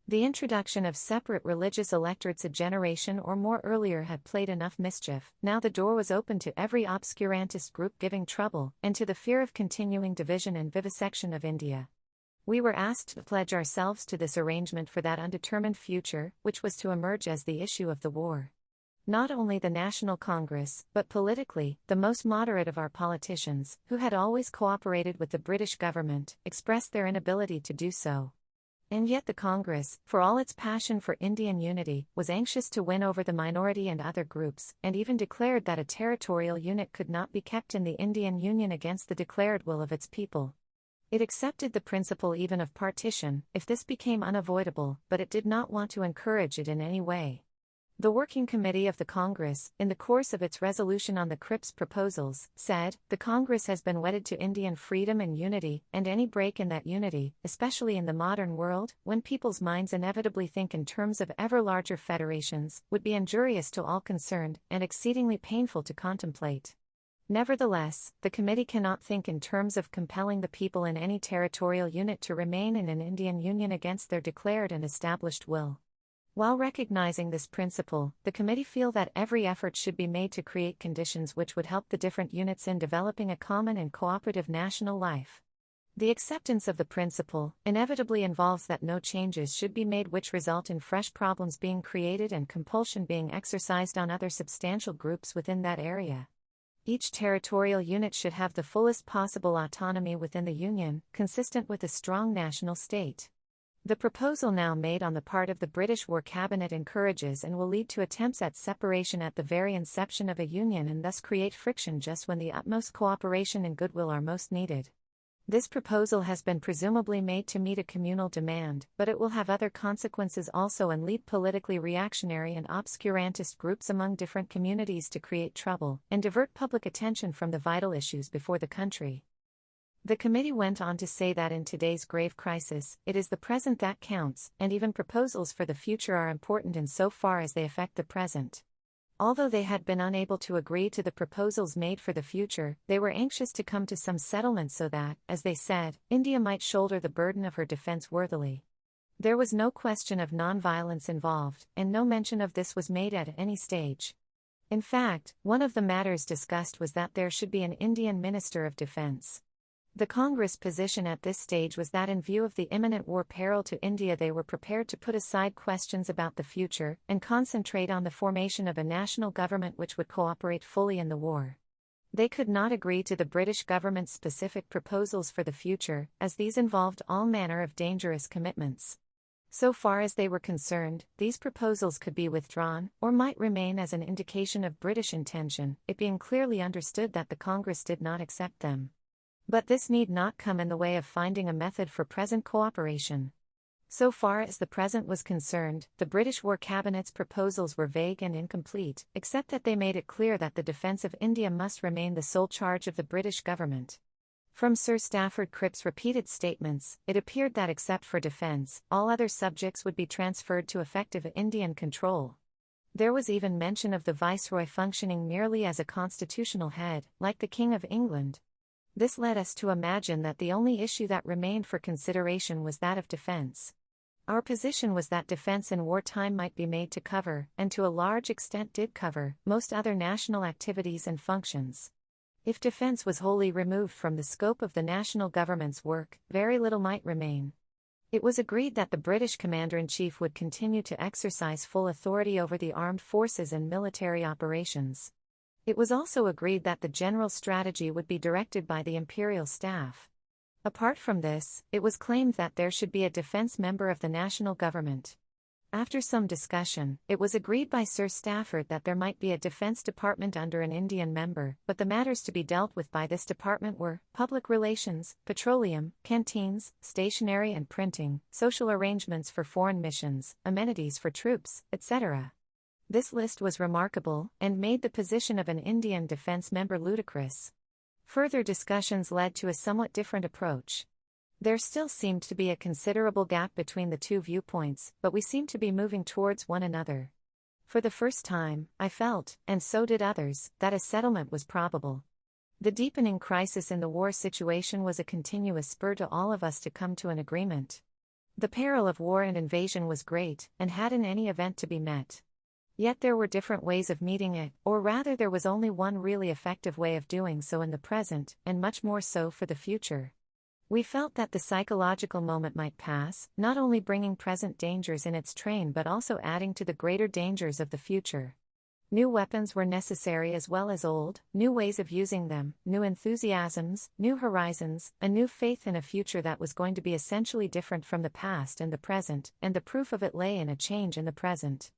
The introduction of separate religious electorates a generation or more earlier had played enough mischief. Now the door was open to every obscurantist group giving trouble, and to the fear of continuing division and vivisection of India. We were asked to pledge ourselves to this arrangement for that undetermined future, which was to emerge as the issue of the war. Not only the National Congress, but politically, the most moderate of our politicians, who had always cooperated with the British government, expressed their inability to do so. And yet the Congress, for all its passion for Indian unity, was anxious to win over the minority and other groups, and even declared that a territorial unit could not be kept in the Indian Union against the declared will of its people. It accepted the principle even of partition, if this became unavoidable, but it did not want to encourage it in any way. The Working Committee of the Congress, in the course of its resolution on the Cripps proposals, said, "The Congress has been wedded to Indian freedom and unity, and any break in that unity, especially in the modern world, when people's minds inevitably think in terms of ever larger federations, would be injurious to all concerned, and exceedingly painful to contemplate." Nevertheless, the committee cannot think in terms of compelling the people in any territorial unit to remain in an Indian Union against their declared and established will. While recognizing this principle, the committee feel that every effort should be made to create conditions which would help the different units in developing a common and cooperative national life. The acceptance of the principle inevitably involves that no changes should be made which result in fresh problems being created and compulsion being exercised on other substantial groups within that area. Each territorial unit should have the fullest possible autonomy within the Union, consistent with a strong national state. The proposal now made on the part of the British War Cabinet encourages and will lead to attempts at separation at the very inception of a union and thus create friction just when the utmost cooperation and goodwill are most needed. This proposal has been presumably made to meet a communal demand, but it will have other consequences also and lead politically reactionary and obscurantist groups among different communities to create trouble, and divert public attention from the vital issues before the country. The committee went on to say that in today's grave crisis, it is the present that counts, and even proposals for the future are important insofar as they affect the present. Although they had been unable to agree to the proposals made for the future, they were anxious to come to some settlement so that, as they said, India might shoulder the burden of her defense worthily. There was no question of non-violence involved, and no mention of this was made at any stage. In fact, one of the matters discussed was that there should be an Indian Minister of Defense. The Congress position at this stage was that in view of the imminent war peril to India they were prepared to put aside questions about the future, and concentrate on the formation of a national government which would cooperate fully in the war. They could not agree to the British government's specific proposals for the future, as these involved all manner of dangerous commitments. So far as they were concerned, these proposals could be withdrawn, or might remain as an indication of British intention, it being clearly understood that the Congress did not accept them. But this need not come in the way of finding a method for present cooperation. So far as the present was concerned, the British War Cabinet's proposals were vague and incomplete, except that they made it clear that the defence of India must remain the sole charge of the British government. From Sir Stafford Cripps' repeated statements, it appeared that except for defence, all other subjects would be transferred to effective Indian control. There was even mention of the Viceroy functioning merely as a constitutional head, like the King of England. This led us to imagine that the only issue that remained for consideration was that of defense. Our position was that defense in wartime might be made to cover, and to a large extent did cover, most other national activities and functions. If defense was wholly removed from the scope of the national government's work, very little might remain. It was agreed that the British Commander-in-Chief would continue to exercise full authority over the armed forces and military operations. It was also agreed that the general strategy would be directed by the Imperial Staff. Apart from this, it was claimed that there should be a defense member of the national government. After some discussion, it was agreed by Sir Stafford that there might be a defense department under an Indian member, but the matters to be dealt with by this department were public relations, petroleum, canteens, stationery and printing, social arrangements for foreign missions, amenities for troops, etc. This list was remarkable, and made the position of an Indian defense member ludicrous. Further discussions led to a somewhat different approach. There still seemed to be a considerable gap between the two viewpoints, but we seemed to be moving towards one another. For the first time, I felt, and so did others, that a settlement was probable. The deepening crisis in the war situation was a continuous spur to all of us to come to an agreement. The peril of war and invasion was great, and had in any event to be met. Yet there were different ways of meeting it, or rather there was only one really effective way of doing so in the present, and much more so for the future. We felt that the psychological moment might pass, not only bringing present dangers in its train but also adding to the greater dangers of the future. New weapons were necessary as well as old, new ways of using them, new enthusiasms, new horizons, a new faith in a future that was going to be essentially different from the past and the present, and the proof of it lay in a change in the present.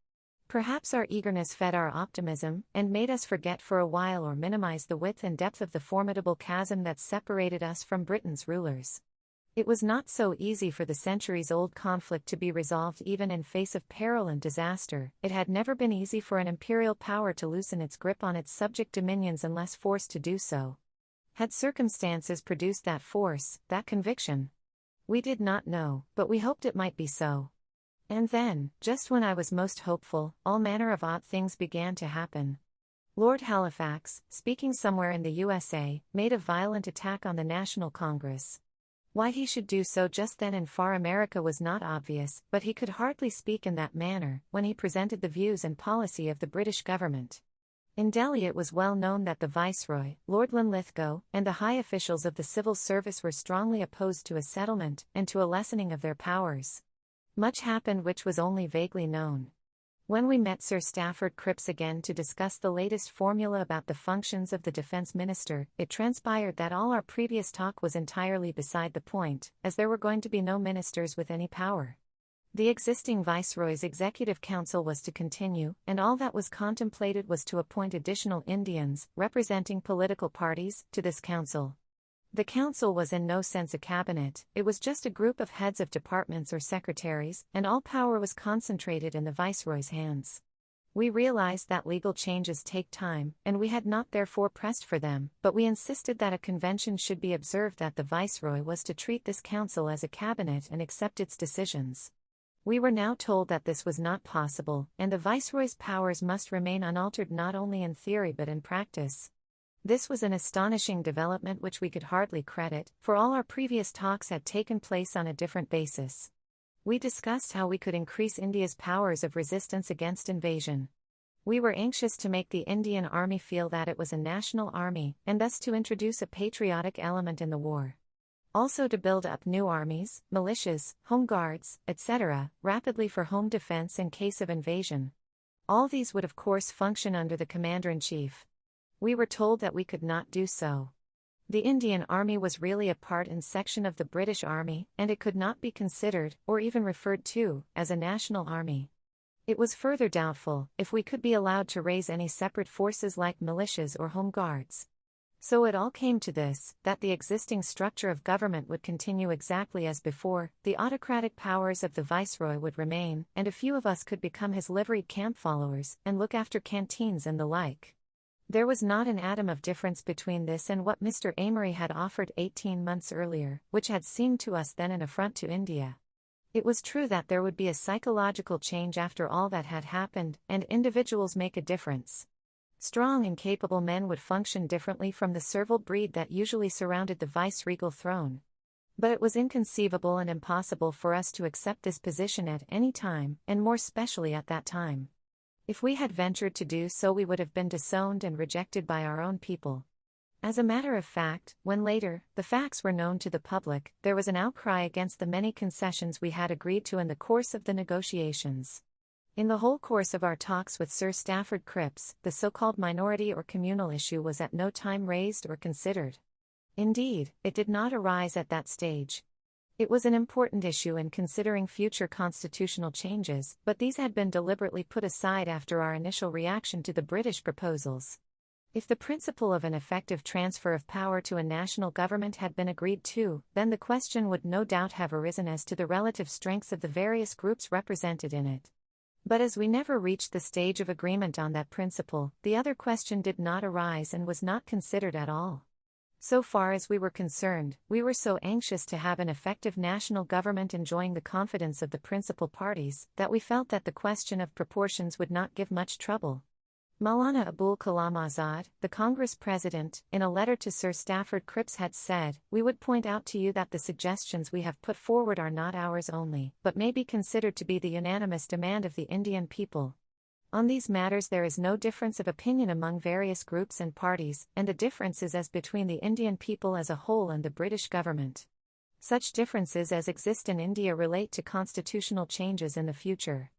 Perhaps our eagerness fed our optimism, and made us forget for a while or minimize the width and depth of the formidable chasm that separated us from Britain's rulers. It was not so easy for the centuries-old conflict to be resolved even in face of peril and disaster. It had never been easy for an imperial power to loosen its grip on its subject dominions unless forced to do so. Had circumstances produced that force, that conviction? We did not know, but we hoped it might be so. And then, just when I was most hopeful, all manner of odd things began to happen. Lord Halifax, speaking somewhere in the U.S.A., made a violent attack on the National Congress. Why he should do so just then in far America was not obvious, but he could hardly speak in that manner when he presented the views and policy of the British government. In Delhi it was well known that the Viceroy, Lord Linlithgow, and the high officials of the civil service were strongly opposed to a settlement and to a lessening of their powers. Much happened which was only vaguely known. When we met Sir Stafford Cripps again to discuss the latest formula about the functions of the defense minister, it transpired that all our previous talk was entirely beside the point, as there were going to be no ministers with any power. The existing Viceroy's executive council was to continue, and all that was contemplated was to appoint additional Indians, representing political parties, to this council. The council was in no sense a cabinet, it was just a group of heads of departments or secretaries, and all power was concentrated in the Viceroy's hands. We realized that legal changes take time, and we had not therefore pressed for them, but we insisted that a convention should be observed that the Viceroy was to treat this council as a cabinet and accept its decisions. We were now told that this was not possible, and the Viceroy's powers must remain unaltered not only in theory but in practice. This was an astonishing development which we could hardly credit, for all our previous talks had taken place on a different basis. We discussed how we could increase India's powers of resistance against invasion. We were anxious to make the Indian Army feel that it was a national army, and thus to introduce a patriotic element in the war. Also to build up new armies, militias, home guards, etc., rapidly for home defense in case of invasion. All these would of course function under the Commander-in-Chief. We were told that we could not do so. The Indian Army was really a part and section of the British Army, and it could not be considered, or even referred to, as a national army. It was further doubtful if we could be allowed to raise any separate forces like militias or home guards. So it all came to this, that the existing structure of government would continue exactly as before, the autocratic powers of the Viceroy would remain, and a few of us could become his liveried camp followers, and look after canteens and the like. There was not an atom of difference between this and what Mr. Amory had offered 18 months earlier, which had seemed to us then an affront to India. It was true that there would be a psychological change after all that had happened, and individuals make a difference. Strong and capable men would function differently from the servile breed that usually surrounded the vice-regal throne. But it was inconceivable and impossible for us to accept this position at any time, and more especially at that time. If we had ventured to do so we would have been disowned and rejected by our own people. As a matter of fact, when later, the facts were known to the public, there was an outcry against the many concessions we had agreed to in the course of the negotiations. In the whole course of our talks with Sir Stafford Cripps, the so-called minority or communal issue was at no time raised or considered. Indeed, it did not arise at that stage. It was an important issue in considering future constitutional changes, but these had been deliberately put aside after our initial reaction to the British proposals. If the principle of an effective transfer of power to a national government had been agreed to, then the question would no doubt have arisen as to the relative strengths of the various groups represented in it. But as we never reached the stage of agreement on that principle, the other question did not arise and was not considered at all. So far as we were concerned, we were so anxious to have an effective national government enjoying the confidence of the principal parties, that we felt that the question of proportions would not give much trouble. Maulana Abul Kalam Azad, the Congress President, in a letter to Sir Stafford Cripps had said, "We would point out to you that the suggestions we have put forward are not ours only, but may be considered to be the unanimous demand of the Indian people. On these matters there is no difference of opinion among various groups and parties, and the difference is as between the Indian people as a whole and the British government. Such differences as exist in India relate to constitutional changes in the future.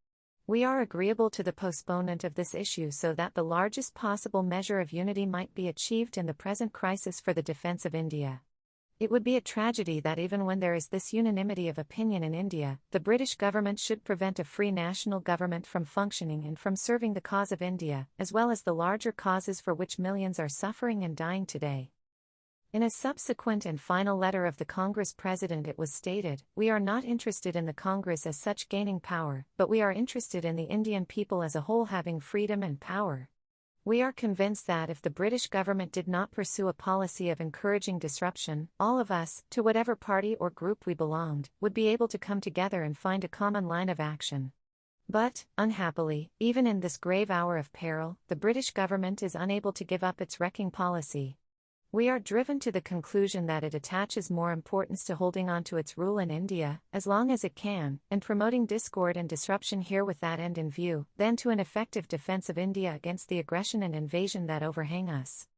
We are agreeable to the postponement of this issue so that the largest possible measure of unity might be achieved in the present crisis for the defence of India. It would be a tragedy that even when there is this unanimity of opinion in India, the British government should prevent a free national government from functioning and from serving the cause of India, as well as the larger causes for which millions are suffering and dying today." In a subsequent and final letter of the Congress President it was stated, "We are not interested in the Congress as such gaining power, but we are interested in the Indian people as a whole having freedom and power. We are convinced that if the British government did not pursue a policy of encouraging disruption, all of us, to whatever party or group we belonged, would be able to come together and find a common line of action. But, unhappily, even in this grave hour of peril, the British government is unable to give up its wrecking policy. We are driven to the conclusion that it attaches more importance to holding on to its rule in India, as long as it can, and promoting discord and disruption here with that end in view, than to an effective defence of India against the aggression and invasion that overhang us.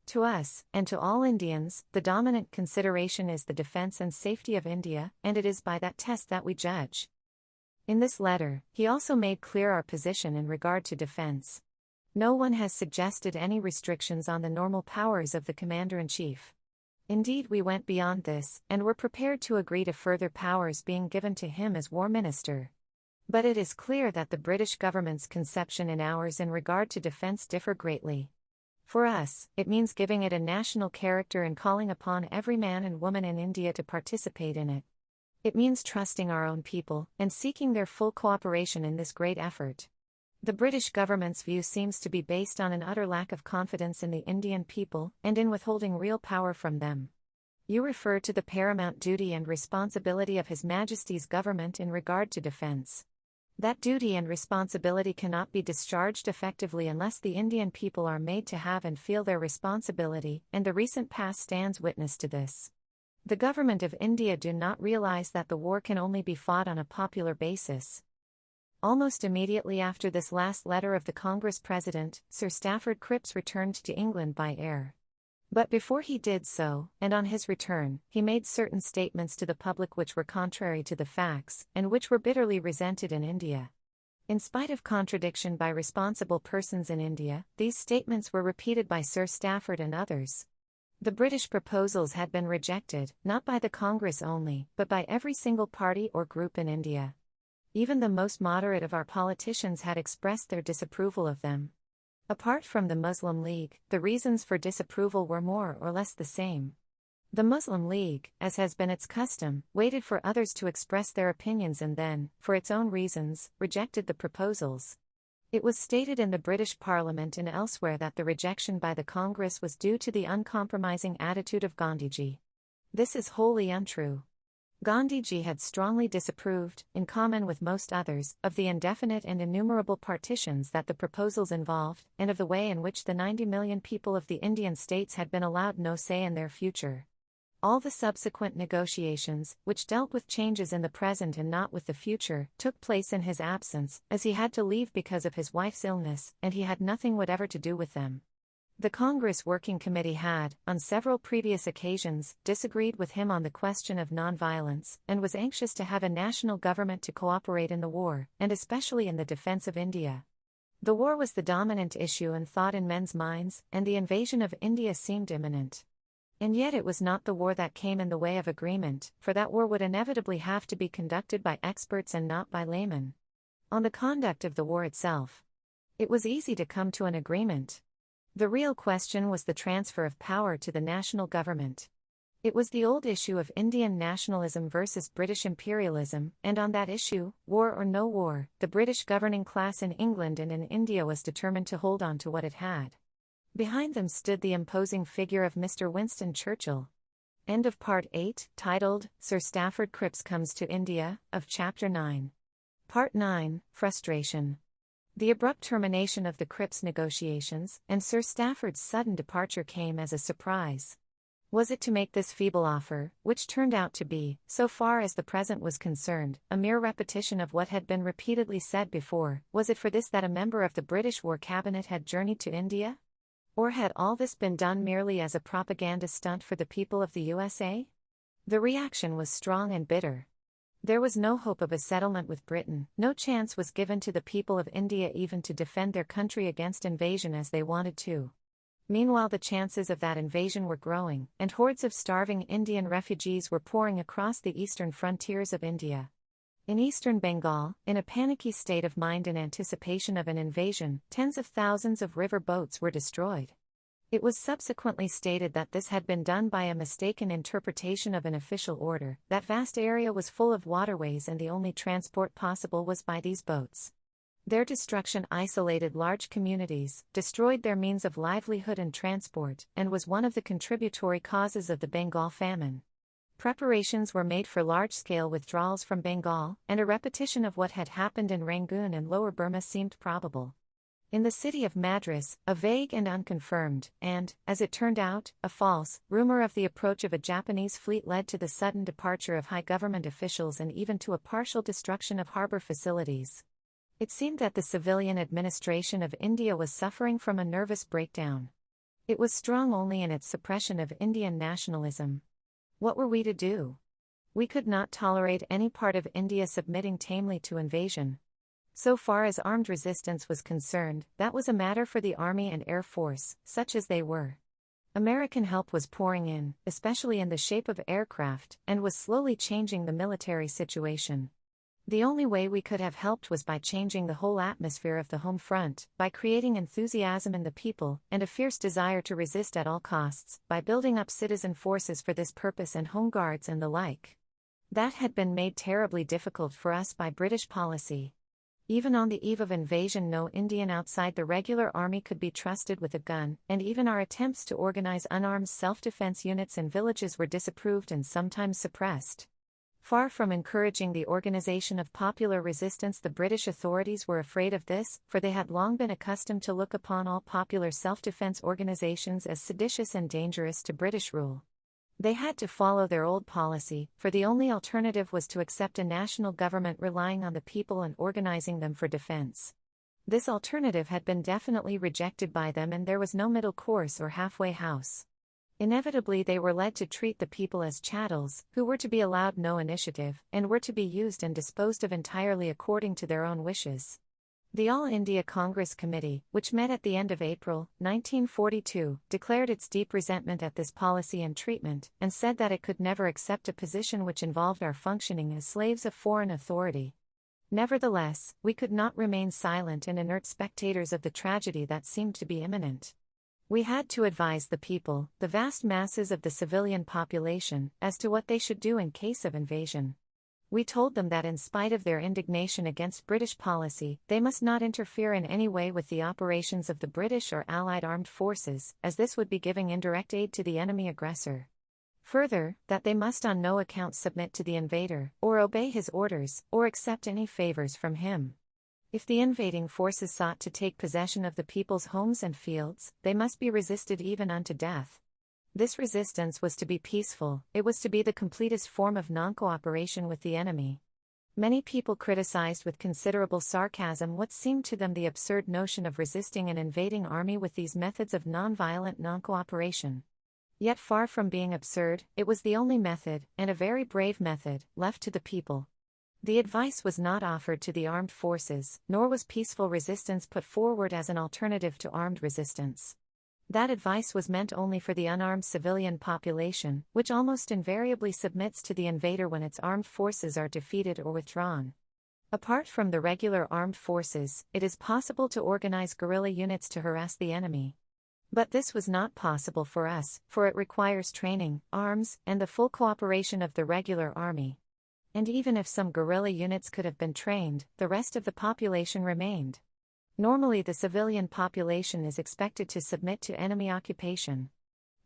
To us, and to all Indians, the dominant consideration is the defence and safety of India, and it is by that test that we judge." In this letter, he also made clear our position in regard to defence. No one has suggested any restrictions on the normal powers of the Commander-in-Chief. Indeed, we went beyond this, and were prepared to agree to further powers being given to him as War Minister. But it is clear that the British government's conception and ours in regard to defence differ greatly. For us, it means giving it a national character and calling upon every man and woman in India to participate in it. It means trusting our own people, and seeking their full cooperation in this great effort. The British government's view seems to be based on an utter lack of confidence in the Indian people, and in withholding real power from them. You refer to the paramount duty and responsibility of His Majesty's government in regard to defence. That duty and responsibility cannot be discharged effectively unless the Indian people are made to have and feel their responsibility, and the recent past stands witness to this. The government of India do not realise that the war can only be fought on a popular basis. Almost immediately after this last letter of the Congress President, Sir Stafford Cripps returned to England by air. But before he did so, and on his return, he made certain statements to the public which were contrary to the facts, and which were bitterly resented in India. In spite of contradiction by responsible persons in India, these statements were repeated by Sir Stafford and others. The British proposals had been rejected, not by the Congress only, but by every single party or group in India. Even the most moderate of our politicians had expressed their disapproval of them. Apart from the Muslim League, the reasons for disapproval were more or less the same. The Muslim League, as has been its custom, waited for others to express their opinions and then, for its own reasons, rejected the proposals. It was stated in the British Parliament and elsewhere that the rejection by the Congress was due to the uncompromising attitude of Gandhiji. This is wholly untrue. Gandhiji had strongly disapproved, in common with most others, of the indefinite and innumerable partitions that the proposals involved, and of the way in which the 90 million people of the Indian states had been allowed no say in their future. All the subsequent negotiations, which dealt with changes in the present and not with the future, took place in his absence, as he had to leave because of his wife's illness, and he had nothing whatever to do with them. The Congress Working Committee had, on several previous occasions, disagreed with him on the question of non-violence, and was anxious to have a national government to cooperate in the war, and especially in the defence of India. The war was the dominant issue and thought in men's minds, and the invasion of India seemed imminent. And yet it was not the war that came in the way of agreement, for that war would inevitably have to be conducted by experts and not by laymen. On the conduct of the war itself, it was easy to come to an agreement. The real question was the transfer of power to the national government. It was the old issue of Indian nationalism versus British imperialism, and on that issue, war or no war, the British governing class in England and in India was determined to hold on to what it had. Behind them stood the imposing figure of Mr. Winston Churchill. End of Part 8, titled, Sir Stafford Cripps Comes to India, of Chapter 9. Part 9, Frustration. The abrupt termination of the Cripps negotiations, and Sir Stafford's sudden departure came as a surprise. Was it to make this feeble offer, which turned out to be, so far as the present was concerned, a mere repetition of what had been repeatedly said before? Was it for this that a member of the British War Cabinet had journeyed to India? Or had all this been done merely as a propaganda stunt for the people of the U.S.A? The reaction was strong and bitter. There was no hope of a settlement with Britain, no chance was given to the people of India even to defend their country against invasion as they wanted to. Meanwhile, the chances of that invasion were growing, and hordes of starving Indian refugees were pouring across the eastern frontiers of India. In eastern Bengal, in a panicky state of mind in anticipation of an invasion, tens of thousands of river boats were destroyed. It was subsequently stated that this had been done by a mistaken interpretation of an official order. That vast area was full of waterways and the only transport possible was by these boats. Their destruction isolated large communities, destroyed their means of livelihood and transport, and was one of the contributory causes of the Bengal famine. Preparations were made for large-scale withdrawals from Bengal, and a repetition of what had happened in Rangoon and Lower Burma seemed probable. In the city of Madras, a vague and unconfirmed, and, as it turned out, a false, rumor of the approach of a Japanese fleet led to the sudden departure of high government officials and even to a partial destruction of harbour facilities. It seemed that the civilian administration of India was suffering from a nervous breakdown. It was strong only in its suppression of Indian nationalism. What were we to do? We could not tolerate any part of India submitting tamely to invasion. So far as armed resistance was concerned, that was a matter for the Army and Air Force, such as they were. American help was pouring in, especially in the shape of aircraft, and was slowly changing the military situation. The only way we could have helped was by changing the whole atmosphere of the home front, by creating enthusiasm in the people, and a fierce desire to resist at all costs, by building up citizen forces for this purpose and home guards and the like. That had been made terribly difficult for us by British policy. Even on the eve of invasion, no Indian outside the regular army could be trusted with a gun, and even our attempts to organize unarmed self-defense units in villages were disapproved and sometimes suppressed. Far from encouraging the organization of popular resistance, the British authorities were afraid of this, for they had long been accustomed to look upon all popular self-defense organizations as seditious and dangerous to British rule. They had to follow their old policy, for the only alternative was to accept a national government relying on the people and organizing them for defense. This alternative had been definitely rejected by them, and there was no middle course or halfway house. Inevitably, they were led to treat the people as chattels, who were to be allowed no initiative, and were to be used and disposed of entirely according to their own wishes. The All India Congress Committee, which met at the end of April, 1942, declared its deep resentment at this policy and treatment, and said that it could never accept a position which involved our functioning as slaves of foreign authority. Nevertheless, we could not remain silent and inert spectators of the tragedy that seemed to be imminent. We had to advise the people, the vast masses of the civilian population, as to what they should do in case of invasion. We told them that in spite of their indignation against British policy, they must not interfere in any way with the operations of the British or Allied armed forces, as this would be giving indirect aid to the enemy aggressor. Further, that they must on no account submit to the invader, or obey his orders, or accept any favors from him. If the invading forces sought to take possession of the people's homes and fields, they must be resisted even unto death. This resistance was to be peaceful, it was to be the completest form of non-cooperation with the enemy. Many people criticized with considerable sarcasm what seemed to them the absurd notion of resisting an invading army with these methods of non-violent non-cooperation. Yet far from being absurd, it was the only method, and a very brave method, left to the people. The advice was not offered to the armed forces, nor was peaceful resistance put forward as an alternative to armed resistance. That advice was meant only for the unarmed civilian population, which almost invariably submits to the invader when its armed forces are defeated or withdrawn. Apart from the regular armed forces, it is possible to organize guerrilla units to harass the enemy. But this was not possible for us, for it requires training, arms, and the full cooperation of the regular army. And even if some guerrilla units could have been trained, the rest of the population remained. Normally the civilian population is expected to submit to enemy occupation.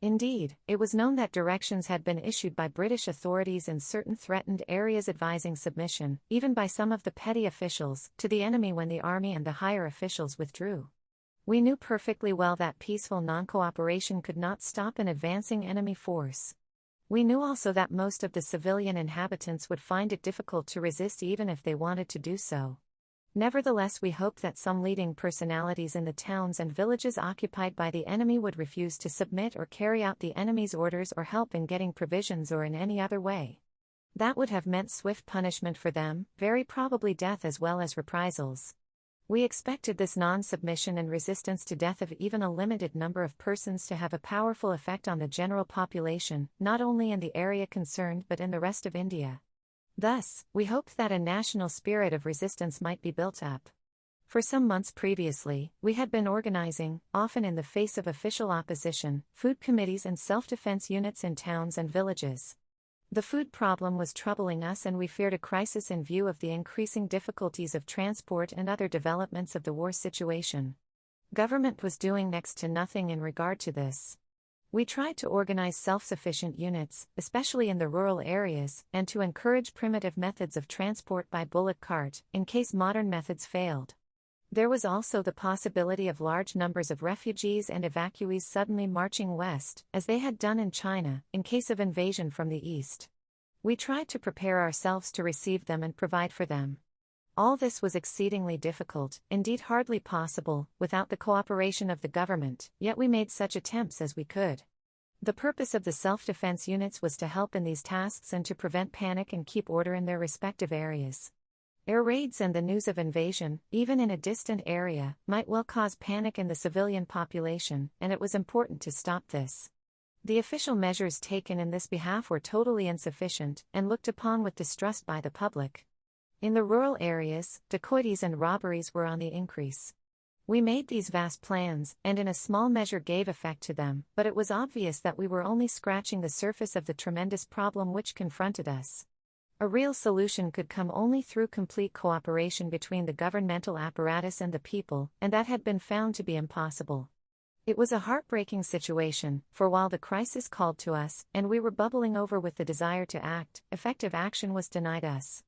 Indeed, it was known that directions had been issued by British authorities in certain threatened areas advising submission, even by some of the petty officials, to the enemy when the army and the higher officials withdrew. We knew perfectly well that peaceful non-cooperation could not stop an advancing enemy force. We knew also that most of the civilian inhabitants would find it difficult to resist even if they wanted to do so. Nevertheless, we hoped that some leading personalities in the towns and villages occupied by the enemy would refuse to submit or carry out the enemy's orders or help in getting provisions or in any other way. That would have meant swift punishment for them, very probably death as well as reprisals. We expected this non-submission and resistance to death of even a limited number of persons to have a powerful effect on the general population, not only in the area concerned but in the rest of India. Thus, we hoped that a national spirit of resistance might be built up. For some months previously, we had been organizing, often in the face of official opposition, food committees and self-defense units in towns and villages. The food problem was troubling us and we feared a crisis in view of the increasing difficulties of transport and other developments of the war situation. Government was doing next to nothing in regard to this. We tried to organize self-sufficient units, especially in the rural areas, and to encourage primitive methods of transport by bullock cart, in case modern methods failed. There was also the possibility of large numbers of refugees and evacuees suddenly marching west, as they had done in China, in case of invasion from the east. We tried to prepare ourselves to receive them and provide for them. All this was exceedingly difficult, indeed hardly possible, without the cooperation of the government, yet we made such attempts as we could. The purpose of the self-defense units was to help in these tasks and to prevent panic and keep order in their respective areas. Air raids and the news of invasion, even in a distant area, might well cause panic in the civilian population, and it was important to stop this. The official measures taken in this behalf were totally insufficient, and looked upon with distrust by the public. In the rural areas, dacoities and robberies were on the increase. We made these vast plans, and in a small measure gave effect to them, but it was obvious that we were only scratching the surface of the tremendous problem which confronted us. A real solution could come only through complete cooperation between the governmental apparatus and the people, and that had been found to be impossible. It was a heartbreaking situation, for while the crisis called to us, and we were bubbling over with the desire to act, effective action was denied us.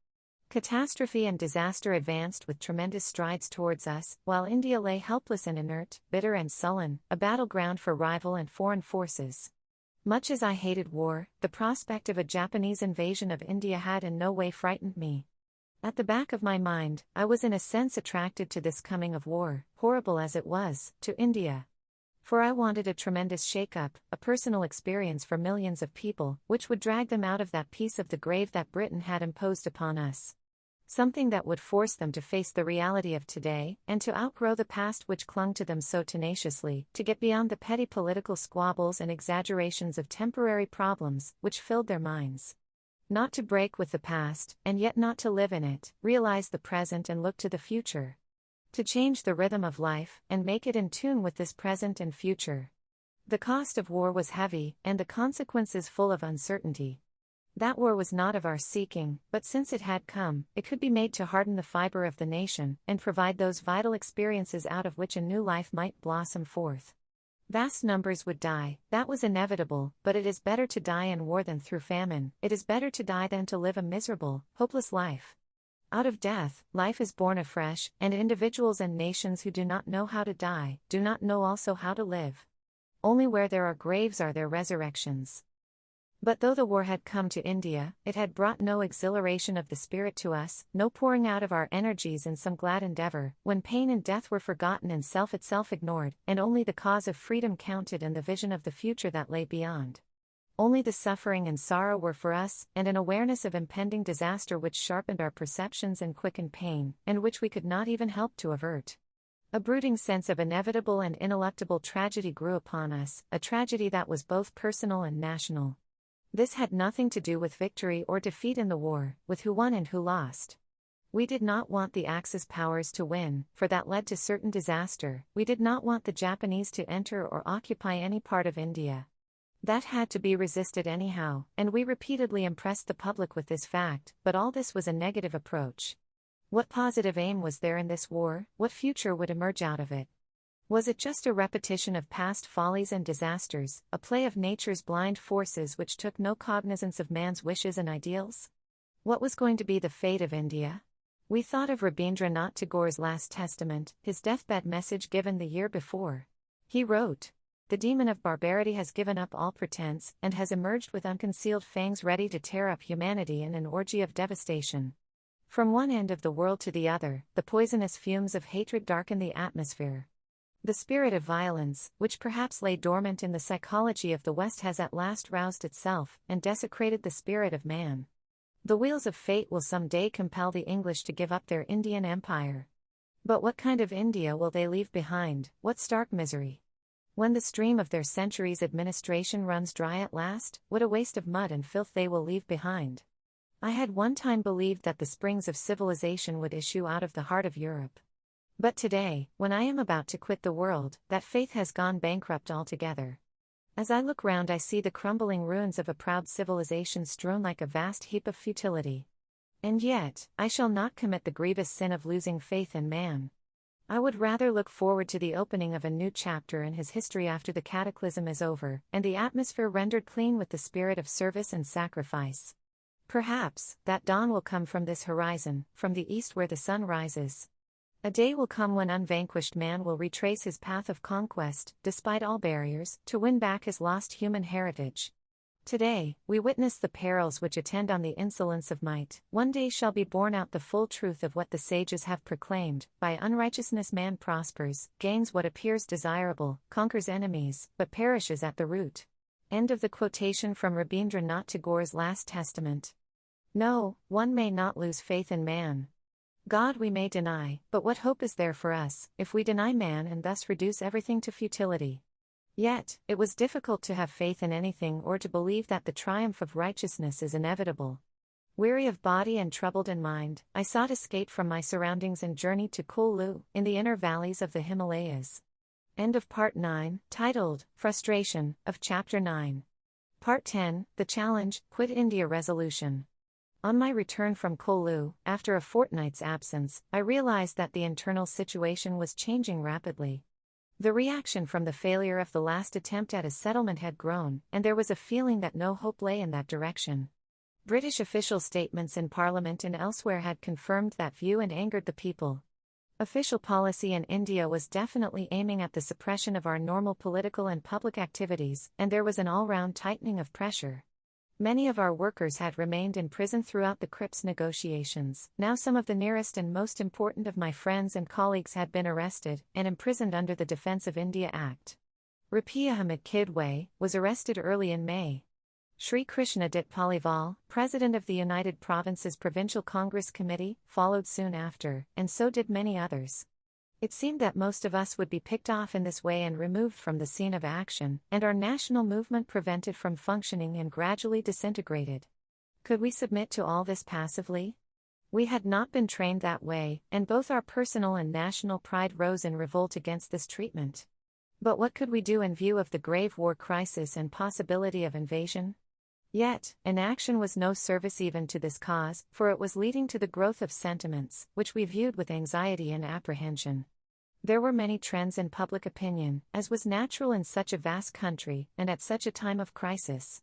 Catastrophe and disaster advanced with tremendous strides towards us, while India lay helpless and inert, bitter and sullen, a battleground for rival and foreign forces. Much as I hated war, the prospect of a Japanese invasion of India had in no way frightened me. At the back of my mind, I was in a sense attracted to this coming of war, horrible as it was, to India. For I wanted a tremendous shake-up, a personal experience for millions of people, which would drag them out of that piece of the grave that Britain had imposed upon us. Something that would force them to face the reality of today, and to outgrow the past which clung to them so tenaciously, to get beyond the petty political squabbles and exaggerations of temporary problems, which filled their minds. Not to break with the past, and yet not to live in it, realize the present and look to the future. To change the rhythm of life, and make it in tune with this present and future. The cost of war was heavy, and the consequences full of uncertainty. That war was not of our seeking, but since it had come, it could be made to harden the fiber of the nation, and provide those vital experiences out of which a new life might blossom forth. Vast numbers would die, that was inevitable, but it is better to die in war than through famine, it is better to die than to live a miserable, hopeless life. Out of death, life is born afresh, and individuals and nations who do not know how to die, do not know also how to live. Only where there are graves are there resurrections. But though the war had come to India, it had brought no exhilaration of the spirit to us, no pouring out of our energies in some glad endeavor, when pain and death were forgotten and self itself ignored, and only the cause of freedom counted and the vision of the future that lay beyond. Only the suffering and sorrow were for us, and an awareness of impending disaster which sharpened our perceptions and quickened pain, and which we could not even help to avert. A brooding sense of inevitable and ineluctable tragedy grew upon us, a tragedy that was both personal and national. This had nothing to do with victory or defeat in the war, with who won and who lost. We did not want the Axis powers to win, for that led to certain disaster. We did not want the Japanese to enter or occupy any part of India. That had to be resisted anyhow, and we repeatedly impressed the public with this fact, but all this was a negative approach. What positive aim was there in this war? What future would emerge out of it? Was it just a repetition of past follies and disasters, a play of nature's blind forces which took no cognizance of man's wishes and ideals? What was going to be the fate of India? We thought of Rabindranath Tagore's last testament, his deathbed message given the year before. He wrote, "The demon of barbarity has given up all pretense, and has emerged with unconcealed fangs ready to tear up humanity in an orgy of devastation. From one end of the world to the other, the poisonous fumes of hatred darken the atmosphere. The spirit of violence, which perhaps lay dormant in the psychology of the West, has at last roused itself, and desecrated the spirit of man. The wheels of fate will some day compel the English to give up their Indian empire. But what kind of India will they leave behind? What stark misery! When the stream of their centuries' administration runs dry at last, what a waste of mud and filth they will leave behind. I had one time believed that the springs of civilization would issue out of the heart of Europe. But today, when I am about to quit the world, that faith has gone bankrupt altogether. As I look round, I see the crumbling ruins of a proud civilization strewn like a vast heap of futility. And yet, I shall not commit the grievous sin of losing faith in man. I would rather look forward to the opening of a new chapter in his history after the cataclysm is over, and the atmosphere rendered clean with the spirit of service and sacrifice. Perhaps, that dawn will come from this horizon, from the east where the sun rises. A day will come when unvanquished man will retrace his path of conquest, despite all barriers, to win back his lost human heritage. Today, we witness the perils which attend on the insolence of might. One day shall be borne out the full truth of what the sages have proclaimed: by unrighteousness man prospers, gains what appears desirable, conquers enemies, but perishes at the root." End of the quotation from Rabindranath Tagore's last testament. No, one may not lose faith in man. God we may deny, but what hope is there for us, if we deny man and thus reduce everything to futility? Yet, it was difficult to have faith in anything or to believe that the triumph of righteousness is inevitable. Weary of body and troubled in mind, I sought escape from my surroundings and journeyed to Kulu, in the inner valleys of the Himalayas. End of Part 9, titled, Frustration, of Chapter 9. Part 10, The Challenge, Quit India Resolution. On my return from Kulu, after a fortnight's absence, I realized that the internal situation was changing rapidly. The reaction from the failure of the last attempt at a settlement had grown, and there was a feeling that no hope lay in that direction. British official statements in Parliament and elsewhere had confirmed that view and angered the people. Official policy in India was definitely aiming at the suppression of our normal political and public activities, and there was an all-round tightening of pressure. Many of our workers had remained in prison throughout the Cripps negotiations. Now some of the nearest and most important of my friends and colleagues had been arrested and imprisoned under the Defence of India Act. Rapi Ahmed Kidwai was arrested early in May. Sri Krishna Dutt Paliwal, president of the United Provinces Provincial Congress Committee, followed soon after, and so did many others. It seemed that most of us would be picked off in this way and removed from the scene of action, and our national movement prevented from functioning and gradually disintegrated. Could we submit to all this passively? We had not been trained that way, and both our personal and national pride rose in revolt against this treatment. But what could we do in view of the grave war crisis and possibility of invasion? Yet, inaction was no service even to this cause, for it was leading to the growth of sentiments, which we viewed with anxiety and apprehension. There were many trends in public opinion, as was natural in such a vast country, and at such a time of crisis.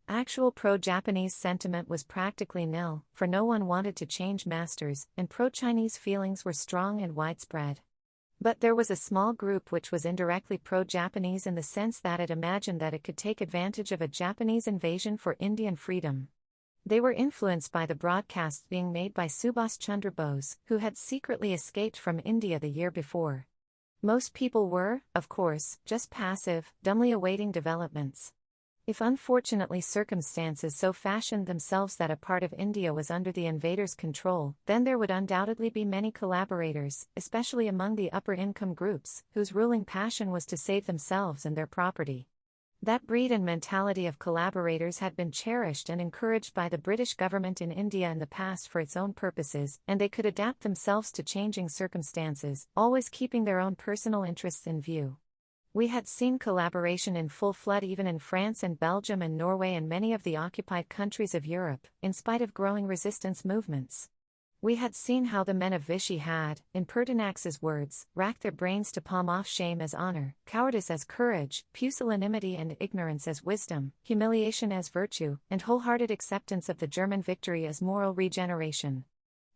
Actual pro-Japanese sentiment was practically nil, for no one wanted to change masters, and pro-Chinese feelings were strong and widespread. But there was a small group which was indirectly pro-Japanese in the sense that it imagined that it could take advantage of a Japanese invasion for Indian freedom. They were influenced by the broadcasts being made by Subhas Chandra Bose, who had secretly escaped from India the year before. Most people were, of course, just passive, dumbly awaiting developments. If unfortunately circumstances so fashioned themselves that a part of India was under the invaders' control, then there would undoubtedly be many collaborators, especially among the upper-income groups, whose ruling passion was to save themselves and their property. That breed and mentality of collaborators had been cherished and encouraged by the British government in India in the past for its own purposes, and they could adapt themselves to changing circumstances, always keeping their own personal interests in view. We had seen collaboration in full flood even in France and Belgium and Norway and many of the occupied countries of Europe, in spite of growing resistance movements. We had seen how the men of Vichy had, in Pertinax's words, racked their brains to palm off shame as honor, cowardice as courage, pusillanimity and ignorance as wisdom, humiliation as virtue, and wholehearted acceptance of the German victory as moral regeneration.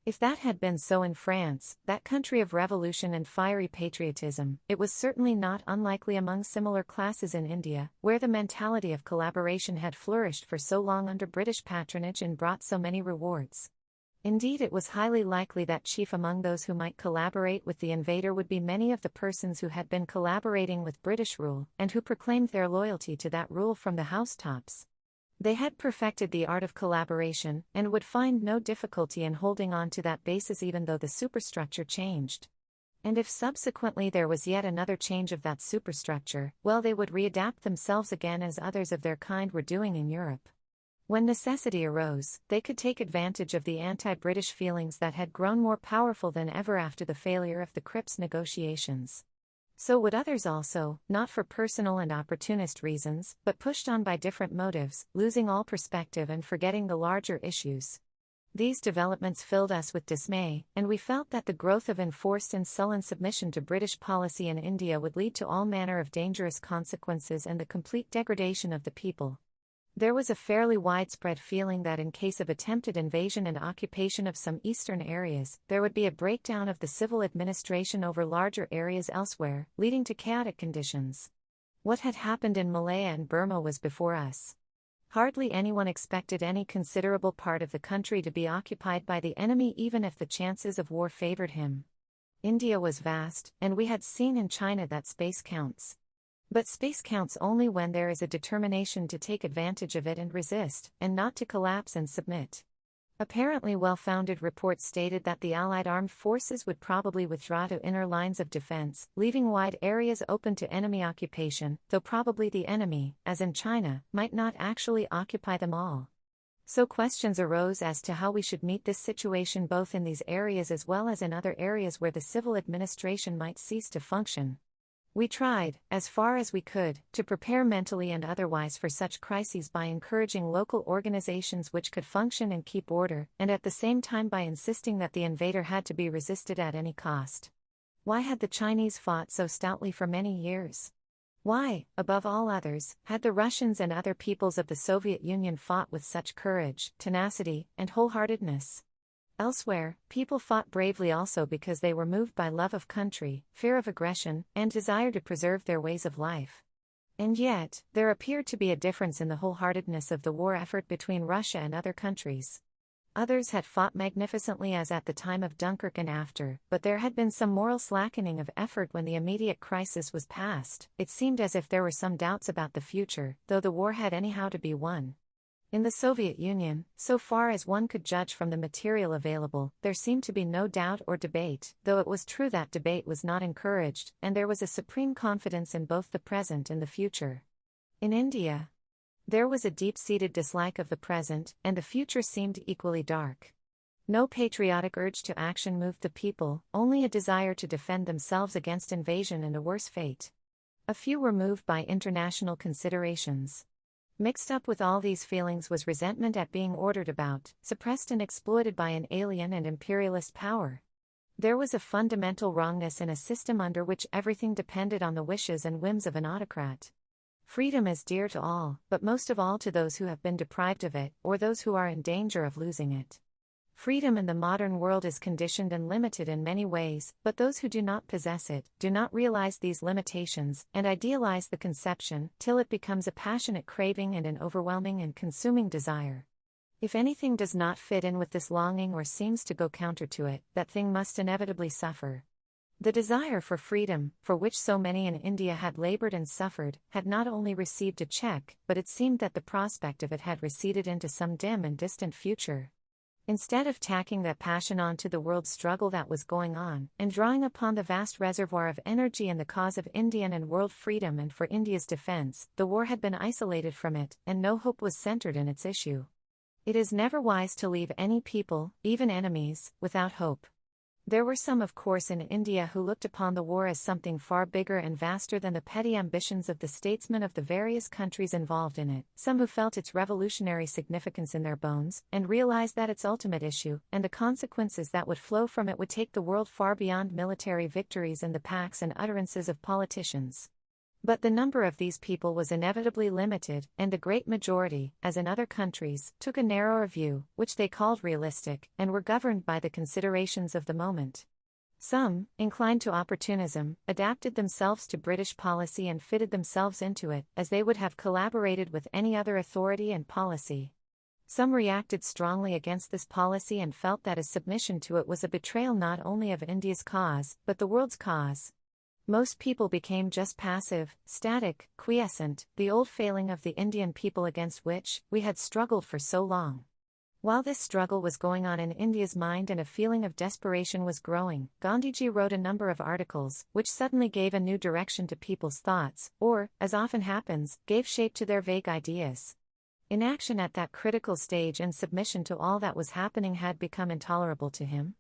If that had been so in France, that country of revolution and fiery patriotism, it was certainly not unlikely among similar classes in India, where the mentality of collaboration had flourished for so long under British patronage and brought so many rewards. Indeed, it was highly likely that chief among those who might collaborate with the invader would be many of the persons who had been collaborating with British rule, and who proclaimed their loyalty to that rule from the housetops. They had perfected the art of collaboration, and would find no difficulty in holding on to that basis even though the superstructure changed. And if subsequently there was yet another change of that superstructure, well, they would readapt themselves again as others of their kind were doing in Europe. When necessity arose, they could take advantage of the anti-British feelings that had grown more powerful than ever after the failure of the Cripps negotiations. So would others also, not for personal and opportunist reasons, but pushed on by different motives, losing all perspective and forgetting the larger issues. These developments filled us with dismay, and we felt that the growth of enforced and sullen submission to British policy in India would lead to all manner of dangerous consequences and the complete degradation of the people. There was a fairly widespread feeling that in case of attempted invasion and occupation of some eastern areas, there would be a breakdown of the civil administration over larger areas elsewhere, leading to chaotic conditions. What had happened in Malaya and Burma was before us. Hardly anyone expected any considerable part of the country to be occupied by the enemy even if the chances of war favored him. India was vast, and we had seen in China that space counts. But space counts only when there is a determination to take advantage of it and resist, and not to collapse and submit. Apparently well-founded reports stated that the Allied armed forces would probably withdraw to inner lines of defense, leaving wide areas open to enemy occupation, though probably the enemy, as in China, might not actually occupy them all. So questions arose as to how we should meet this situation both in these areas as well as in other areas where the civil administration might cease to function. We tried, as far as we could, to prepare mentally and otherwise for such crises by encouraging local organizations which could function and keep order, and at the same time by insisting that the invader had to be resisted at any cost. Why had the Chinese fought so stoutly for many years? Why, above all others, had the Russians and other peoples of the Soviet Union fought with such courage, tenacity, and wholeheartedness? Elsewhere, people fought bravely also because they were moved by love of country, fear of aggression, and desire to preserve their ways of life. And yet, there appeared to be a difference in the wholeheartedness of the war effort between Russia and other countries. Others had fought magnificently as at the time of Dunkirk and after, but there had been some moral slackening of effort when the immediate crisis was past. It seemed as if there were some doubts about the future, though the war had anyhow to be won. In the Soviet Union, so far as one could judge from the material available, there seemed to be no doubt or debate, though it was true that debate was not encouraged, and there was a supreme confidence in both the present and the future. In India, there was a deep-seated dislike of the present, and the future seemed equally dark. No patriotic urge to action moved the people, only a desire to defend themselves against invasion and a worse fate. A few were moved by international considerations. Mixed up with all these feelings was resentment at being ordered about, suppressed and exploited by an alien and imperialist power. There was a fundamental wrongness in a system under which everything depended on the wishes and whims of an autocrat. Freedom is dear to all, but most of all to those who have been deprived of it, or those who are in danger of losing it. Freedom in the modern world is conditioned and limited in many ways, but those who do not possess it, do not realize these limitations, and idealize the conception, till it becomes a passionate craving and an overwhelming and consuming desire. If anything does not fit in with this longing or seems to go counter to it, that thing must inevitably suffer. The desire for freedom, for which so many in India had labored and suffered, had not only received a check, but it seemed that the prospect of it had receded into some dim and distant future. Instead of tacking that passion onto the world struggle that was going on, and drawing upon the vast reservoir of energy in the cause of Indian and world freedom and for India's defense, the war had been isolated from it, and no hope was centered in its issue. It is never wise to leave any people, even enemies, without hope. There were some, of course, in India who looked upon the war as something far bigger and vaster than the petty ambitions of the statesmen of the various countries involved in it, some who felt its revolutionary significance in their bones, and realized that its ultimate issue, and the consequences that would flow from it would take the world far beyond military victories and the pacts and utterances of politicians. But the number of these people was inevitably limited, and the great majority, as in other countries, took a narrower view, which they called realistic, and were governed by the considerations of the moment. Some, inclined to opportunism, adapted themselves to British policy and fitted themselves into it, as they would have collaborated with any other authority and policy. Some reacted strongly against this policy and felt that a submission to it was a betrayal not only of India's cause, but the world's cause. Most people became just passive, static, quiescent, the old failing of the Indian people against which we had struggled for so long. While this struggle was going on in India's mind and a feeling of desperation was growing, Gandhiji wrote a number of articles, which suddenly gave a new direction to people's thoughts, or, as often happens, gave shape to their vague ideas. Inaction at that critical stage and submission to all that was happening had become intolerable to him.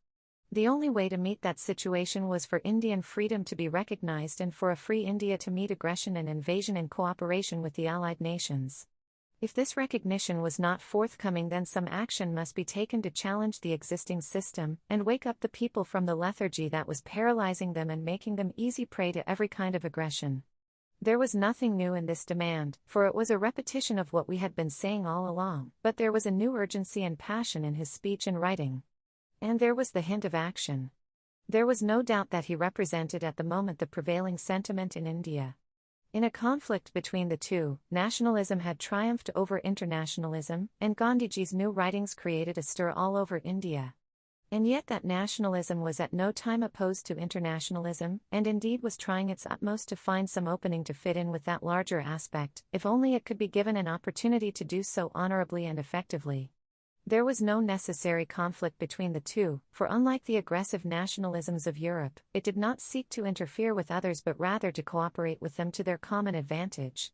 The only way to meet that situation was for Indian freedom to be recognized and for a free India to meet aggression and invasion in cooperation with the Allied nations. If this recognition was not forthcoming, then some action must be taken to challenge the existing system, and wake up the people from the lethargy that was paralyzing them and making them easy prey to every kind of aggression. There was nothing new in this demand, for it was a repetition of what we had been saying all along, but there was a new urgency and passion in his speech and writing. And there was the hint of action. There was no doubt that he represented at the moment the prevailing sentiment in India. In a conflict between the two, nationalism had triumphed over internationalism, and Gandhiji's new writings created a stir all over India. And yet that nationalism was at no time opposed to internationalism, and indeed was trying its utmost to find some opening to fit in with that larger aspect, if only it could be given an opportunity to do so honorably and effectively. There was no necessary conflict between the two, for unlike the aggressive nationalisms of Europe, it did not seek to interfere with others but rather to cooperate with them to their common advantage.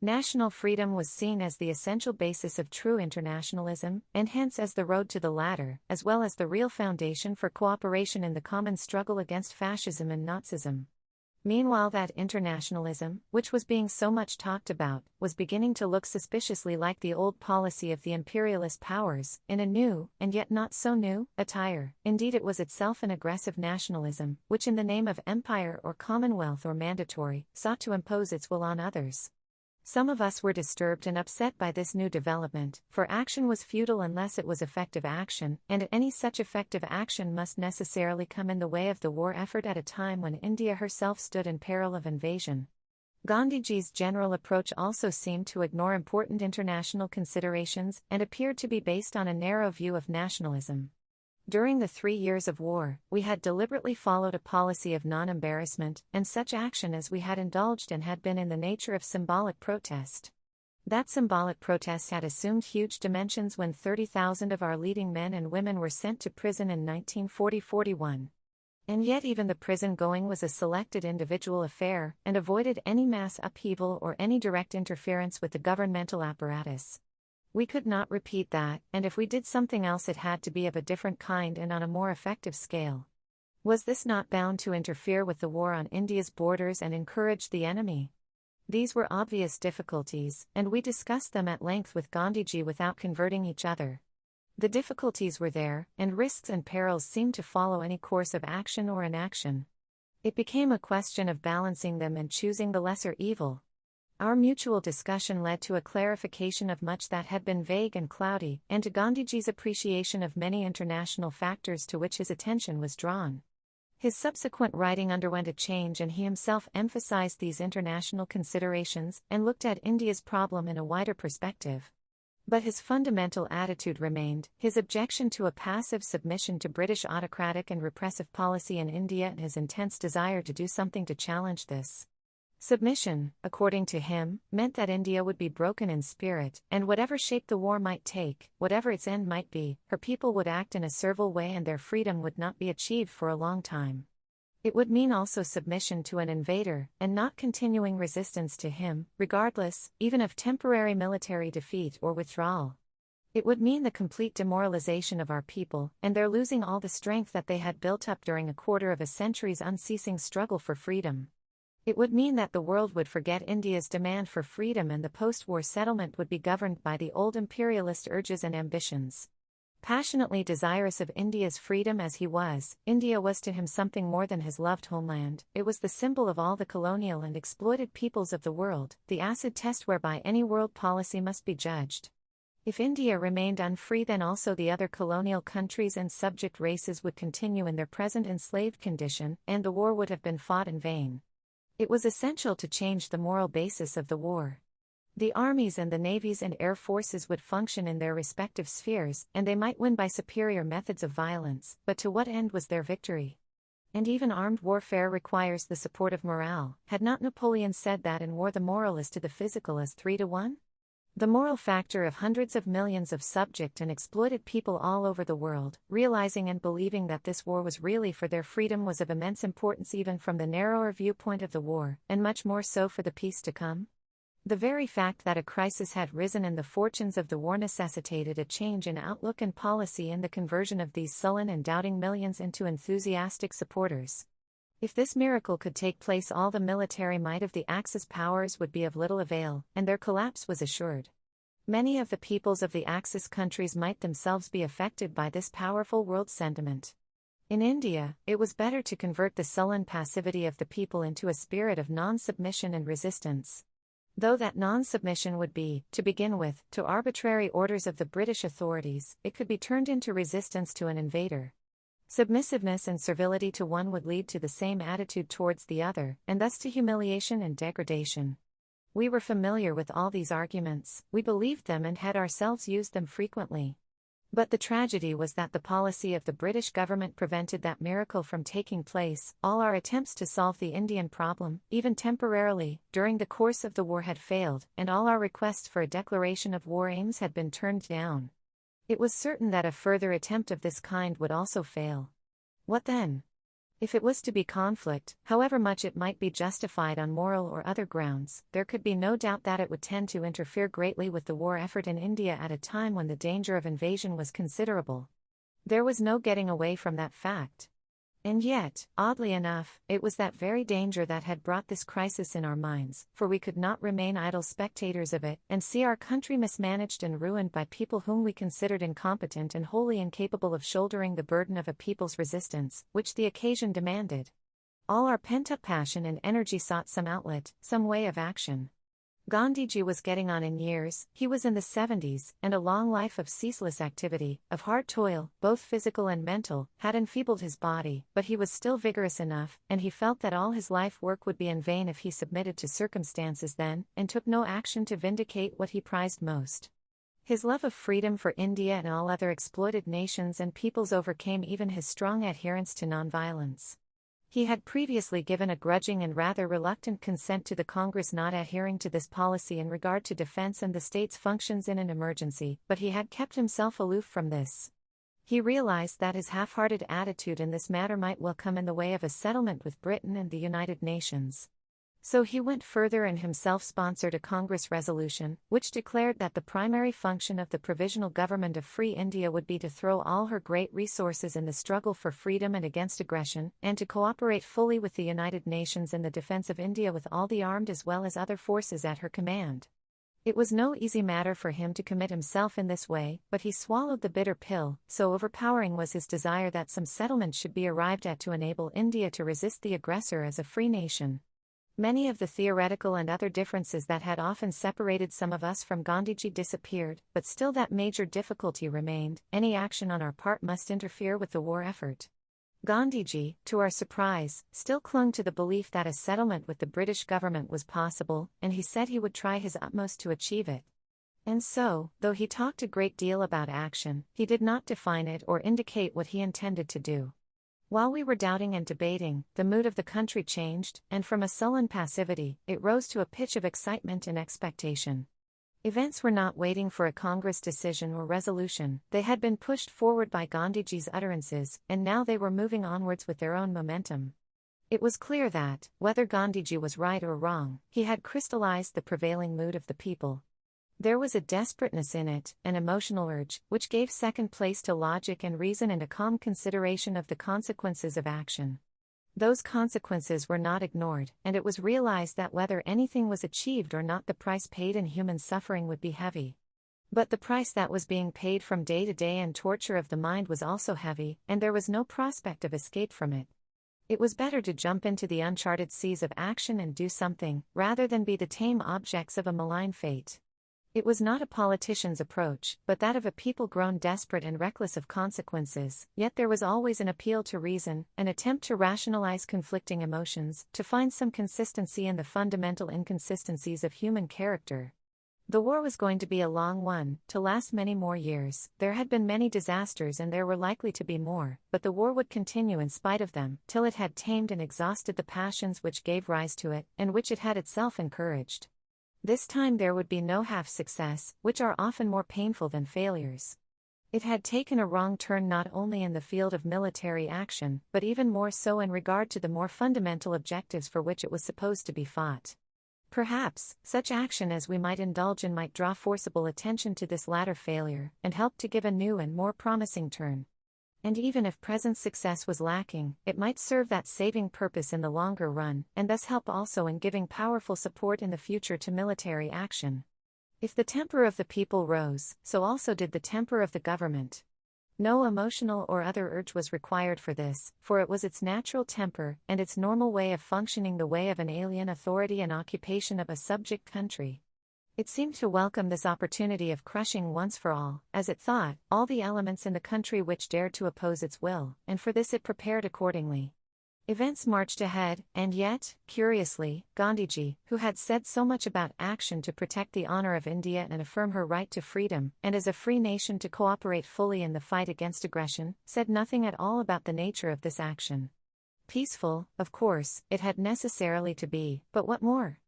National freedom was seen as the essential basis of true internationalism, and hence as the road to the latter, as well as the real foundation for cooperation in the common struggle against fascism and Nazism. Meanwhile, that internationalism, which was being so much talked about, was beginning to look suspiciously like the old policy of the imperialist powers, in a new, and yet not so new, attire. Indeed, it was itself an aggressive nationalism, which in the name of empire or commonwealth or mandatory, sought to impose its will on others. Some of us were disturbed and upset by this new development, for action was futile unless it was effective action, and any such effective action must necessarily come in the way of the war effort at a time when India herself stood in peril of invasion. Gandhiji's general approach also seemed to ignore important international considerations and appeared to be based on a narrow view of nationalism. During the 3 years of war, we had deliberately followed a policy of non-embarrassment, and such action as we had indulged in had been in the nature of symbolic protest. That symbolic protest had assumed huge dimensions when 30,000 of our leading men and women were sent to prison in 1940-41. And yet even the prison-going was a selected individual affair, and avoided any mass upheaval or any direct interference with the governmental apparatus. We could not repeat that, and if we did something else it had to be of a different kind and on a more effective scale. Was this not bound to interfere with the war on India's borders and encourage the enemy? These were obvious difficulties, and we discussed them at length with Gandhiji without converting each other. The difficulties were there, and risks and perils seemed to follow any course of action or inaction. It became a question of balancing them and choosing the lesser evil. Our mutual discussion led to a clarification of much that had been vague and cloudy, and to Gandhiji's appreciation of many international factors to which his attention was drawn. His subsequent writing underwent a change, and he himself emphasized these international considerations and looked at India's problem in a wider perspective. But his fundamental attitude remained, his objection to a passive submission to British autocratic and repressive policy in India and his intense desire to do something to challenge this. Submission, according to him, meant that India would be broken in spirit, and whatever shape the war might take, whatever its end might be, her people would act in a servile way and their freedom would not be achieved for a long time. It would mean also submission to an invader, and not continuing resistance to him, regardless, even of temporary military defeat or withdrawal. It would mean the complete demoralization of our people, and their losing all the strength that they had built up during a quarter of a century's unceasing struggle for freedom. It would mean that the world would forget India's demand for freedom and the post-war settlement would be governed by the old imperialist urges and ambitions. Passionately desirous of India's freedom as he was, India was to him something more than his loved homeland. It was the symbol of all the colonial and exploited peoples of the world, the acid test whereby any world policy must be judged. If India remained unfree, then also the other colonial countries and subject races would continue in their present enslaved condition, and the war would have been fought in vain. It was essential to change the moral basis of the war. The armies and the navies and air forces would function in their respective spheres, and they might win by superior methods of violence, but to what end was their victory? And even armed warfare requires the support of morale. Had not Napoleon said that in war the moral is to the physical as 3-to-1? The moral factor of hundreds of millions of subject and exploited people all over the world, realizing and believing that this war was really for their freedom, was of immense importance even from the narrower viewpoint of the war, and much more so for the peace to come. The very fact that a crisis had risen in the fortunes of the war necessitated a change in outlook and policy and the conversion of these sullen and doubting millions into enthusiastic supporters. If this miracle could take place, all the military might of the Axis powers would be of little avail, and their collapse was assured. Many of the peoples of the Axis countries might themselves be affected by this powerful world sentiment. In India, it was better to convert the sullen passivity of the people into a spirit of non-submission and resistance. Though that non-submission would be, to begin with, to arbitrary orders of the British authorities, it could be turned into resistance to an invader. Submissiveness and servility to one would lead to the same attitude towards the other, and thus to humiliation and degradation. We were familiar with all these arguments, we believed them and had ourselves used them frequently. But the tragedy was that the policy of the British government prevented that miracle from taking place. All our attempts to solve the Indian problem, even temporarily, during the course of the war had failed, and all our requests for a declaration of war aims had been turned down. It was certain that a further attempt of this kind would also fail. What then? If it was to be conflict, however much it might be justified on moral or other grounds, there could be no doubt that it would tend to interfere greatly with the war effort in India at a time when the danger of invasion was considerable. There was no getting away from that fact. And yet, oddly enough, it was that very danger that had brought this crisis in our minds, for we could not remain idle spectators of it, and see our country mismanaged and ruined by people whom we considered incompetent and wholly incapable of shouldering the burden of a people's resistance, which the occasion demanded. All our pent-up passion and energy sought some outlet, some way of action. Gandhiji was getting on in years, he was in the 70s, and a long life of ceaseless activity, of hard toil, both physical and mental, had enfeebled his body, but he was still vigorous enough, and he felt that all his life work would be in vain if he submitted to circumstances then, and took no action to vindicate what he prized most. His love of freedom for India and all other exploited nations and peoples overcame even his strong adherence to nonviolence. He had previously given a grudging and rather reluctant consent to the Congress not adhering to this policy in regard to defense and the state's functions in an emergency, but he had kept himself aloof from this. He realized that his half-hearted attitude in this matter might well come in the way of a settlement with Britain and the United Nations. So he went further and himself sponsored a Congress resolution, which declared that the primary function of the Provisional Government of Free India would be to throw all her great resources in the struggle for freedom and against aggression, and to cooperate fully with the United Nations in the defense of India with all the armed as well as other forces at her command. It was no easy matter for him to commit himself in this way, but he swallowed the bitter pill, so overpowering was his desire that some settlement should be arrived at to enable India to resist the aggressor as a free nation. Many of the theoretical and other differences that had often separated some of us from Gandhiji disappeared, but still that major difficulty remained: any action on our part must interfere with the war effort. Gandhiji, to our surprise, still clung to the belief that a settlement with the British government was possible, and he said he would try his utmost to achieve it. And so, though he talked a great deal about action, he did not define it or indicate what he intended to do. While we were doubting and debating, the mood of the country changed, and from a sullen passivity, it rose to a pitch of excitement and expectation. Events were not waiting for a Congress decision or resolution, they had been pushed forward by Gandhiji's utterances, and now they were moving onwards with their own momentum. It was clear that, whether Gandhiji was right or wrong, he had crystallized the prevailing mood of the people. There was a desperateness in it, an emotional urge, which gave second place to logic and reason and a calm consideration of the consequences of action. Those consequences were not ignored, and it was realized that whether anything was achieved or not, the price paid in human suffering would be heavy. But the price that was being paid from day to day and torture of the mind was also heavy, and there was no prospect of escape from it. It was better to jump into the uncharted seas of action and do something, rather than be the tame objects of a malign fate. It was not a politician's approach, but that of a people grown desperate and reckless of consequences, yet there was always an appeal to reason, an attempt to rationalize conflicting emotions, to find some consistency in the fundamental inconsistencies of human character. The war was going to be a long one, to last many more years. There had been many disasters and there were likely to be more, but the war would continue in spite of them, till it had tamed and exhausted the passions which gave rise to it, and which it had itself encouraged. This time there would be no half-success, which are often more painful than failures. It had taken a wrong turn not only in the field of military action, but even more so in regard to the more fundamental objectives for which it was supposed to be fought. Perhaps, such action as we might indulge in might draw forcible attention to this latter failure, and help to give a new and more promising turn. And even if present success was lacking, it might serve that saving purpose in the longer run, and thus help also in giving powerful support in the future to military action. If the temper of the people rose, so also did the temper of the government. No emotional or other urge was required for this, for it was its natural temper, and its normal way of functioning, the way of an alien authority and occupation of a subject country. It seemed to welcome this opportunity of crushing once for all, as it thought, all the elements in the country which dared to oppose its will, and for this it prepared accordingly. Events marched ahead, and yet, curiously, Gandhiji, who had said so much about action to protect the honor of India and affirm her right to freedom, and as a free nation to cooperate fully in the fight against aggression, said nothing at all about the nature of this action. Peaceful, of course, it had necessarily to be, but what more?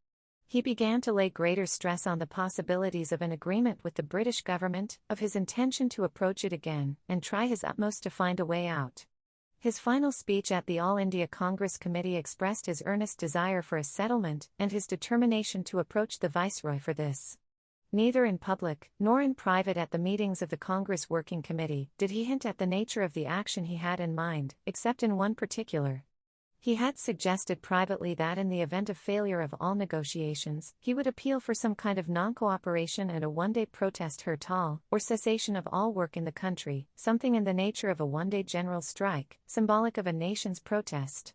He began to lay greater stress on the possibilities of an agreement with the British government, of his intention to approach it again, and try his utmost to find a way out. His final speech at the All India Congress Committee expressed his earnest desire for a settlement, and his determination to approach the Viceroy for this. Neither in public, nor in private at the meetings of the Congress Working Committee, did he hint at the nature of the action he had in mind, except in one particular. He had suggested privately that in the event of failure of all negotiations, he would appeal for some kind of non-cooperation and a one-day protest hurtal, or cessation of all work in the country, something in the nature of a one-day general strike, symbolic of a nation's protest.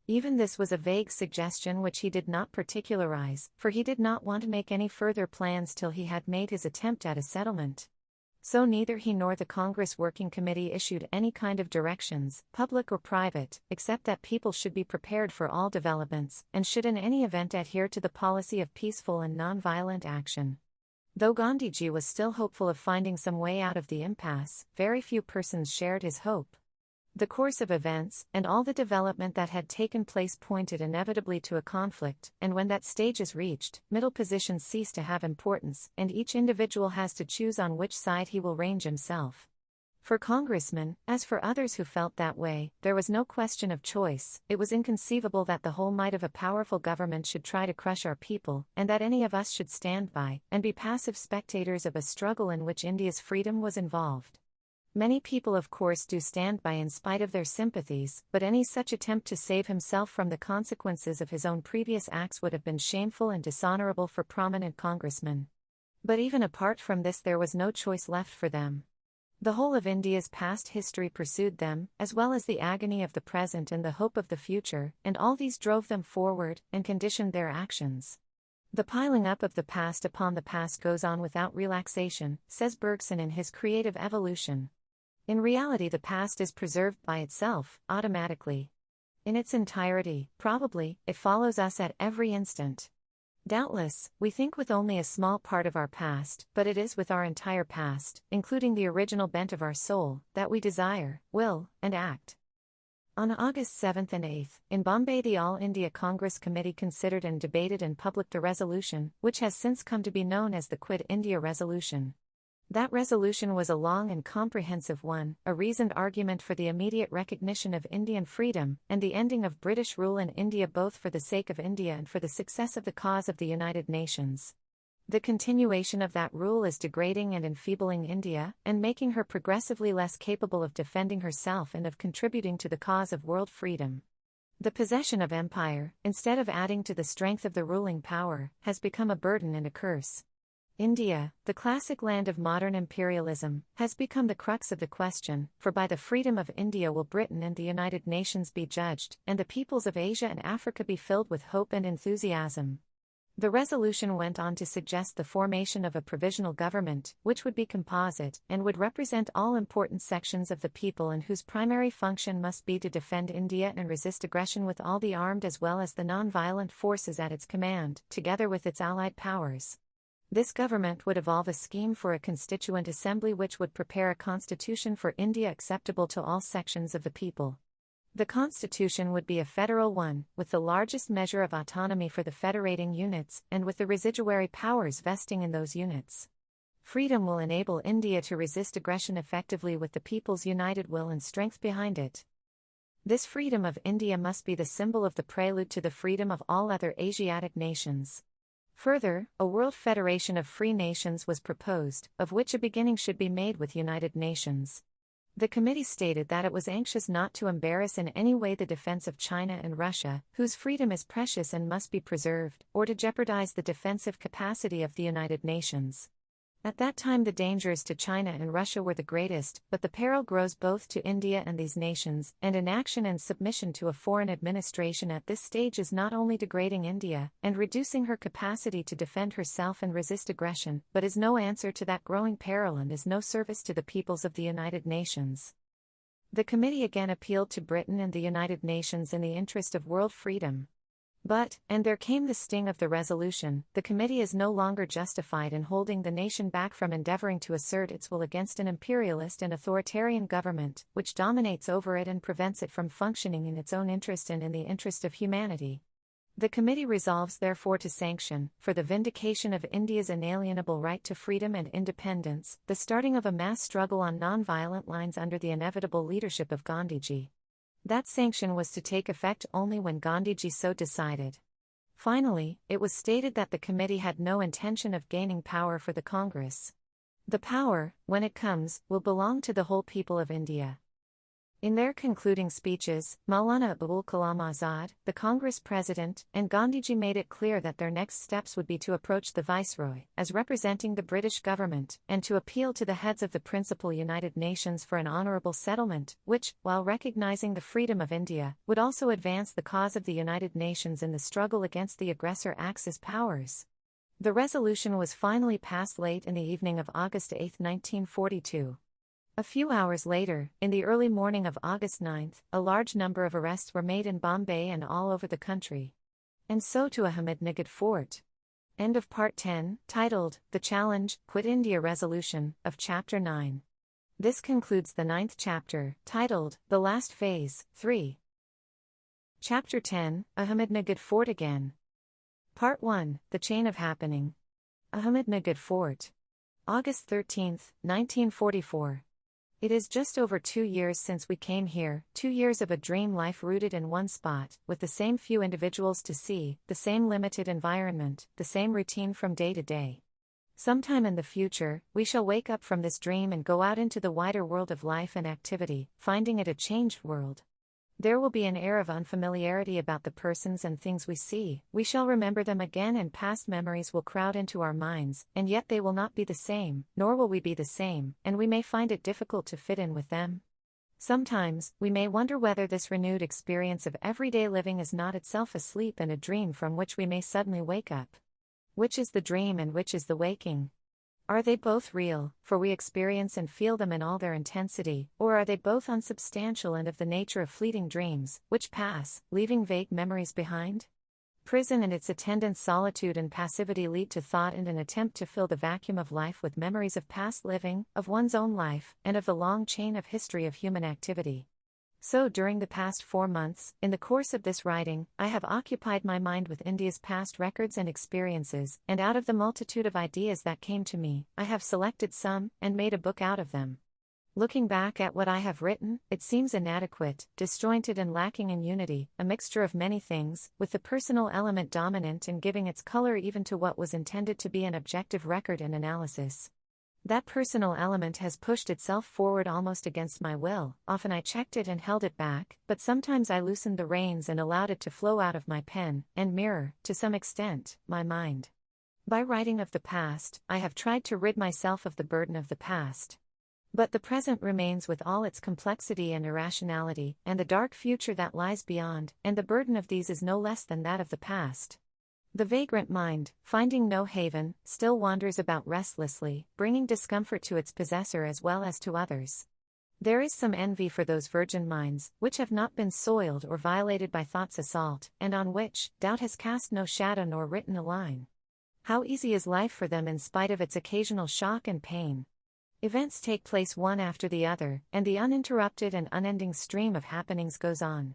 Even this was a vague suggestion which he did not particularize, for he did not want to make any further plans till he had made his attempt at a settlement. So neither he nor the Congress Working Committee issued any kind of directions, public or private, except that people should be prepared for all developments, and should in any event adhere to the policy of peaceful and non-violent action. Though Gandhiji was still hopeful of finding some way out of the impasse, very few persons shared his hope. The course of events, and all the development that had taken place pointed inevitably to a conflict, and when that stage is reached, middle positions cease to have importance, and each individual has to choose on which side he will range himself. For congressmen, as for others who felt that way, there was no question of choice. It was inconceivable that the whole might of a powerful government should try to crush our people, and that any of us should stand by, and be passive spectators of a struggle in which India's freedom was involved. Many people of course do stand by in spite of their sympathies, but any such attempt to save himself from the consequences of his own previous acts would have been shameful and dishonorable for prominent congressmen. But even apart from this there was no choice left for them. The whole of India's past history pursued them, as well as the agony of the present and the hope of the future, and all these drove them forward, and conditioned their actions. The piling up of the past upon the past goes on without relaxation, says Bergson in his Creative Evolution. In reality the past is preserved by itself, automatically. In its entirety, probably, it follows us at every instant. Doubtless, we think with only a small part of our past, but it is with our entire past, including the original bent of our soul, that we desire, will, and act. On August 7 and 8, in Bombay, the All India Congress Committee considered and debated in public the resolution, which has since come to be known as the Quit India Resolution. That resolution was a long and comprehensive one, a reasoned argument for the immediate recognition of Indian freedom and the ending of British rule in India, both for the sake of India and for the success of the cause of the United Nations. The continuation of that rule is degrading and enfeebling India, and making her progressively less capable of defending herself and of contributing to the cause of world freedom. The possession of empire, instead of adding to the strength of the ruling power, has become a burden and a curse. India, the classic land of modern imperialism, has become the crux of the question, for by the freedom of India will Britain and the United Nations be judged, and the peoples of Asia and Africa be filled with hope and enthusiasm. The resolution went on to suggest the formation of a provisional government, which would be composite and would represent all important sections of the people, and whose primary function must be to defend India and resist aggression with all the armed as well as the non-violent forces at its command, together with its allied powers. This government would evolve a scheme for a constituent assembly which would prepare a constitution for India acceptable to all sections of the people. The constitution would be a federal one, with the largest measure of autonomy for the federating units, and with the residuary powers vesting in those units. Freedom will enable India to resist aggression effectively with the people's united will and strength behind it. This freedom of India must be the symbol of the prelude to the freedom of all other Asiatic nations. Further, a world federation of free nations was proposed, of which a beginning should be made with United Nations. The committee stated that it was anxious not to embarrass in any way the defense of China and Russia, whose freedom is precious and must be preserved, or to jeopardize the defensive capacity of the United Nations. At that time the dangers to China and Russia were the greatest, but the peril grows both to India and these nations, and inaction and submission to a foreign administration at this stage is not only degrading India, and reducing her capacity to defend herself and resist aggression, but is no answer to that growing peril and is no service to the peoples of the United Nations. The committee again appealed to Britain and the United Nations in the interest of world freedom. But, and there came the sting of the resolution, the committee is no longer justified in holding the nation back from endeavoring to assert its will against an imperialist and authoritarian government, which dominates over it and prevents it from functioning in its own interest and in the interest of humanity. The committee resolves therefore to sanction, for the vindication of India's inalienable right to freedom and independence, the starting of a mass struggle on non-violent lines under the inevitable leadership of Gandhiji. That sanction was to take effect only when Gandhiji so decided. Finally, it was stated that the committee had no intention of gaining power for the Congress. The power, when it comes, will belong to the whole people of India. In their concluding speeches, Maulana Abul Kalam Azad, the Congress president, and Gandhiji made it clear that their next steps would be to approach the Viceroy, as representing the British government, and to appeal to the heads of the principal United Nations for an honourable settlement, which, while recognising the freedom of India, would also advance the cause of the United Nations in the struggle against the aggressor Axis powers. The resolution was finally passed late in the evening of August 8, 1942. A few hours later, in the early morning of August 9, a large number of arrests were made in Bombay and all over the country. And so to Ahmednagar Fort. End of Part 10, titled, The Challenge, Quit India Resolution, of Chapter 9. This concludes the 9th chapter, titled, The Last Phase, 3. Chapter 10, Ahmednagar Fort Again. Part 1, The Chain of Happening. Ahmednagar Fort. August 13, 1944. It is just over 2 years since we came here, 2 years of a dream life rooted in one spot, with the same few individuals to see, the same limited environment, the same routine from day to day. Sometime in the future, we shall wake up from this dream and go out into the wider world of life and activity, finding it a changed world. There will be an air of unfamiliarity about the persons and things we see, we shall remember them again and past memories will crowd into our minds, and yet they will not be the same, nor will we be the same, and we may find it difficult to fit in with them. Sometimes, we may wonder whether this renewed experience of everyday living is not itself a sleep and a dream from which we may suddenly wake up. Which is the dream and which is the waking? Are they both real, for we experience and feel them in all their intensity, or are they both unsubstantial and of the nature of fleeting dreams, which pass, leaving vague memories behind? Prison and its attendant solitude and passivity lead to thought and an attempt to fill the vacuum of life with memories of past living, of one's own life, and of the long chain of history of human activity. So during the past 4 months, in the course of this writing, I have occupied my mind with India's past records and experiences, and out of the multitude of ideas that came to me, I have selected some, and made a book out of them. Looking back at what I have written, it seems inadequate, disjointed and lacking in unity, a mixture of many things, with the personal element dominant and giving its color even to what was intended to be an objective record and analysis. That personal element has pushed itself forward almost against my will. Often I checked it and held it back, but sometimes I loosened the reins and allowed it to flow out of my pen, and mirror, to some extent, my mind. By writing of the past, I have tried to rid myself of the burden of the past. But the present remains with all its complexity and irrationality, and the dark future that lies beyond, and the burden of these is no less than that of the past. The vagrant mind, finding no haven, still wanders about restlessly, bringing discomfort to its possessor as well as to others. There is some envy for those virgin minds, which have not been soiled or violated by thought's assault, and on which doubt has cast no shadow nor written a line. How easy is life for them in spite of its occasional shock and pain. Events take place one after the other, and the uninterrupted and unending stream of happenings goes on.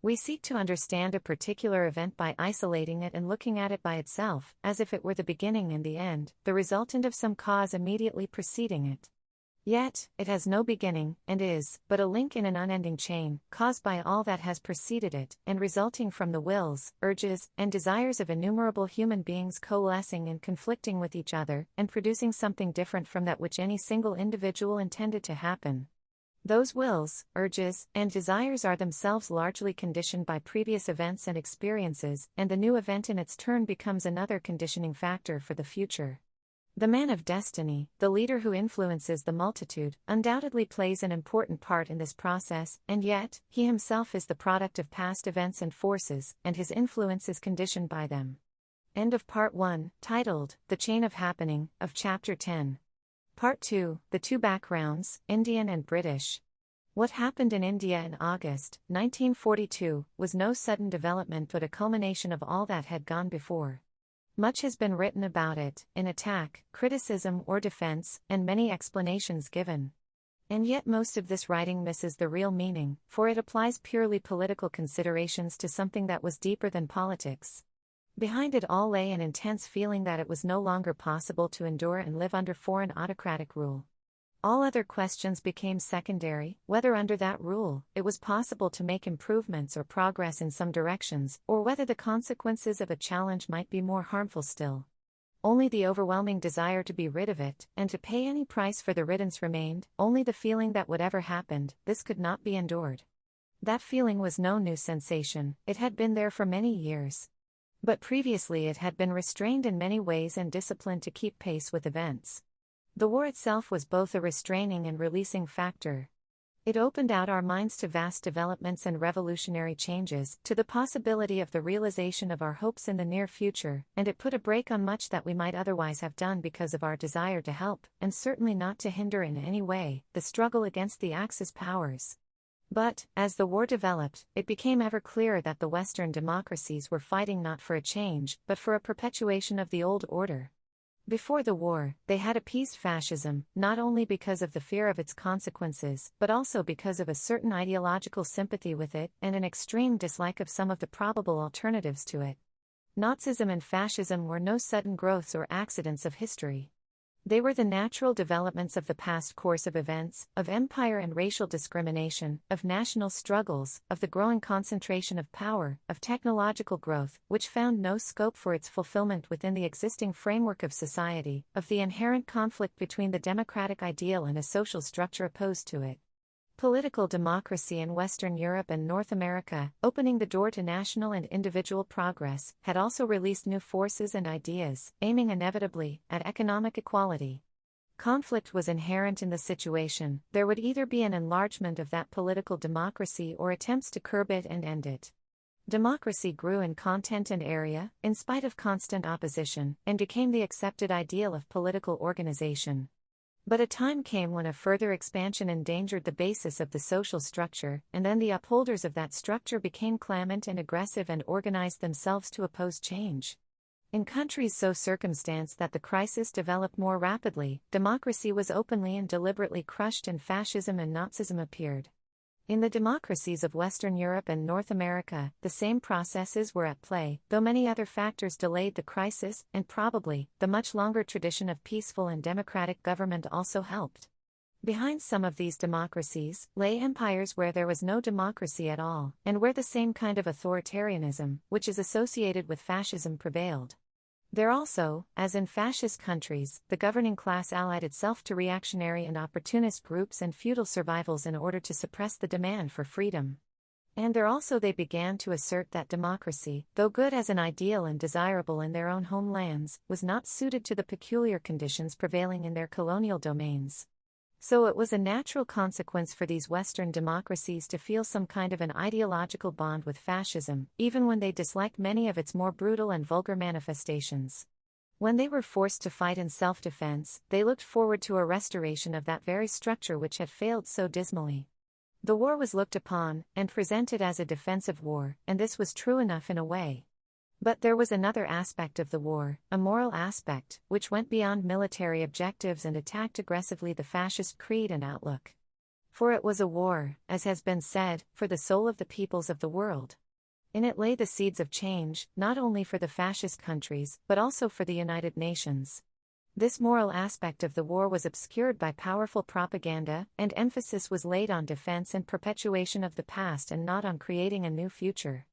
We seek to understand a particular event by isolating it and looking at it by itself, as if it were the beginning and the end, the resultant of some cause immediately preceding it. Yet, it has no beginning, and is but a link in an unending chain, caused by all that has preceded it, and resulting from the wills, urges, and desires of innumerable human beings coalescing and conflicting with each other, and producing something different from that which any single individual intended to happen. Those wills, urges, and desires are themselves largely conditioned by previous events and experiences, and the new event in its turn becomes another conditioning factor for the future. The man of destiny, the leader who influences the multitude, undoubtedly plays an important part in this process, and yet, he himself is the product of past events and forces, and his influence is conditioned by them. End of Part 1, titled, The Chain of Happening, of Chapter 10. Part 2, The Two Backgrounds, Indian and British. What happened in India in August, 1942, was no sudden development but a culmination of all that had gone before. Much has been written about it, in attack, criticism or defense, and many explanations given. And yet most of this writing misses the real meaning, for it applies purely political considerations to something that was deeper than politics. Behind it all lay an intense feeling that it was no longer possible to endure and live under foreign autocratic rule. All other questions became secondary, whether under that rule, it was possible to make improvements or progress in some directions, or whether the consequences of a challenge might be more harmful still. Only the overwhelming desire to be rid of it, and to pay any price for the riddance remained, only the feeling that whatever happened, this could not be endured. That feeling was no new sensation, it had been there for many years. But previously it had been restrained in many ways and disciplined to keep pace with events. The war itself was both a restraining and releasing factor. It opened out our minds to vast developments and revolutionary changes, to the possibility of the realization of our hopes in the near future, and it put a brake on much that we might otherwise have done because of our desire to help, and certainly not to hinder in any way, the struggle against the Axis powers. But, as the war developed, it became ever clearer that the Western democracies were fighting not for a change, but for a perpetuation of the old order. Before the war, they had appeased fascism, not only because of the fear of its consequences, but also because of a certain ideological sympathy with it, and an extreme dislike of some of the probable alternatives to it. Nazism and fascism were no sudden growths or accidents of history. They were the natural developments of the past course of events, of empire and racial discrimination, of national struggles, of the growing concentration of power, of technological growth, which found no scope for its fulfillment within the existing framework of society, of the inherent conflict between the democratic ideal and a social structure opposed to it. Political democracy in Western Europe and North America, opening the door to national and individual progress, had also released new forces and ideas, aiming inevitably at economic equality. Conflict was inherent in the situation. There would either be an enlargement of that political democracy or attempts to curb it and end it. Democracy grew in content and area, in spite of constant opposition, and became the accepted ideal of political organization. But a time came when a further expansion endangered the basis of the social structure, and then the upholders of that structure became clamant and aggressive and organized themselves to oppose change. In countries so circumstanced that the crisis developed more rapidly, democracy was openly and deliberately crushed and fascism and Nazism appeared. In the democracies of Western Europe and North America, the same processes were at play, though many other factors delayed the crisis, and probably, the much longer tradition of peaceful and democratic government also helped. Behind some of these democracies lay empires where there was no democracy at all, and where the same kind of authoritarianism, which is associated with fascism, prevailed. There also, as in fascist countries, the governing class allied itself to reactionary and opportunist groups and feudal survivals in order to suppress the demand for freedom. And there also they began to assert that democracy, though good as an ideal and desirable in their own homelands, was not suited to the peculiar conditions prevailing in their colonial domains. So it was a natural consequence for these Western democracies to feel some kind of an ideological bond with fascism, even when they disliked many of its more brutal and vulgar manifestations. When they were forced to fight in self-defense, they looked forward to a restoration of that very structure which had failed so dismally. The war was looked upon and presented as a defensive war, and this was true enough in a way. But there was another aspect of the war, a moral aspect, which went beyond military objectives and attacked aggressively the fascist creed and outlook. For it was a war, as has been said, for the soul of the peoples of the world. In it lay the seeds of change, not only for the fascist countries, but also for the United Nations. This moral aspect of the war was obscured by powerful propaganda, and emphasis was laid on defense and perpetuation of the past and not on creating a new future.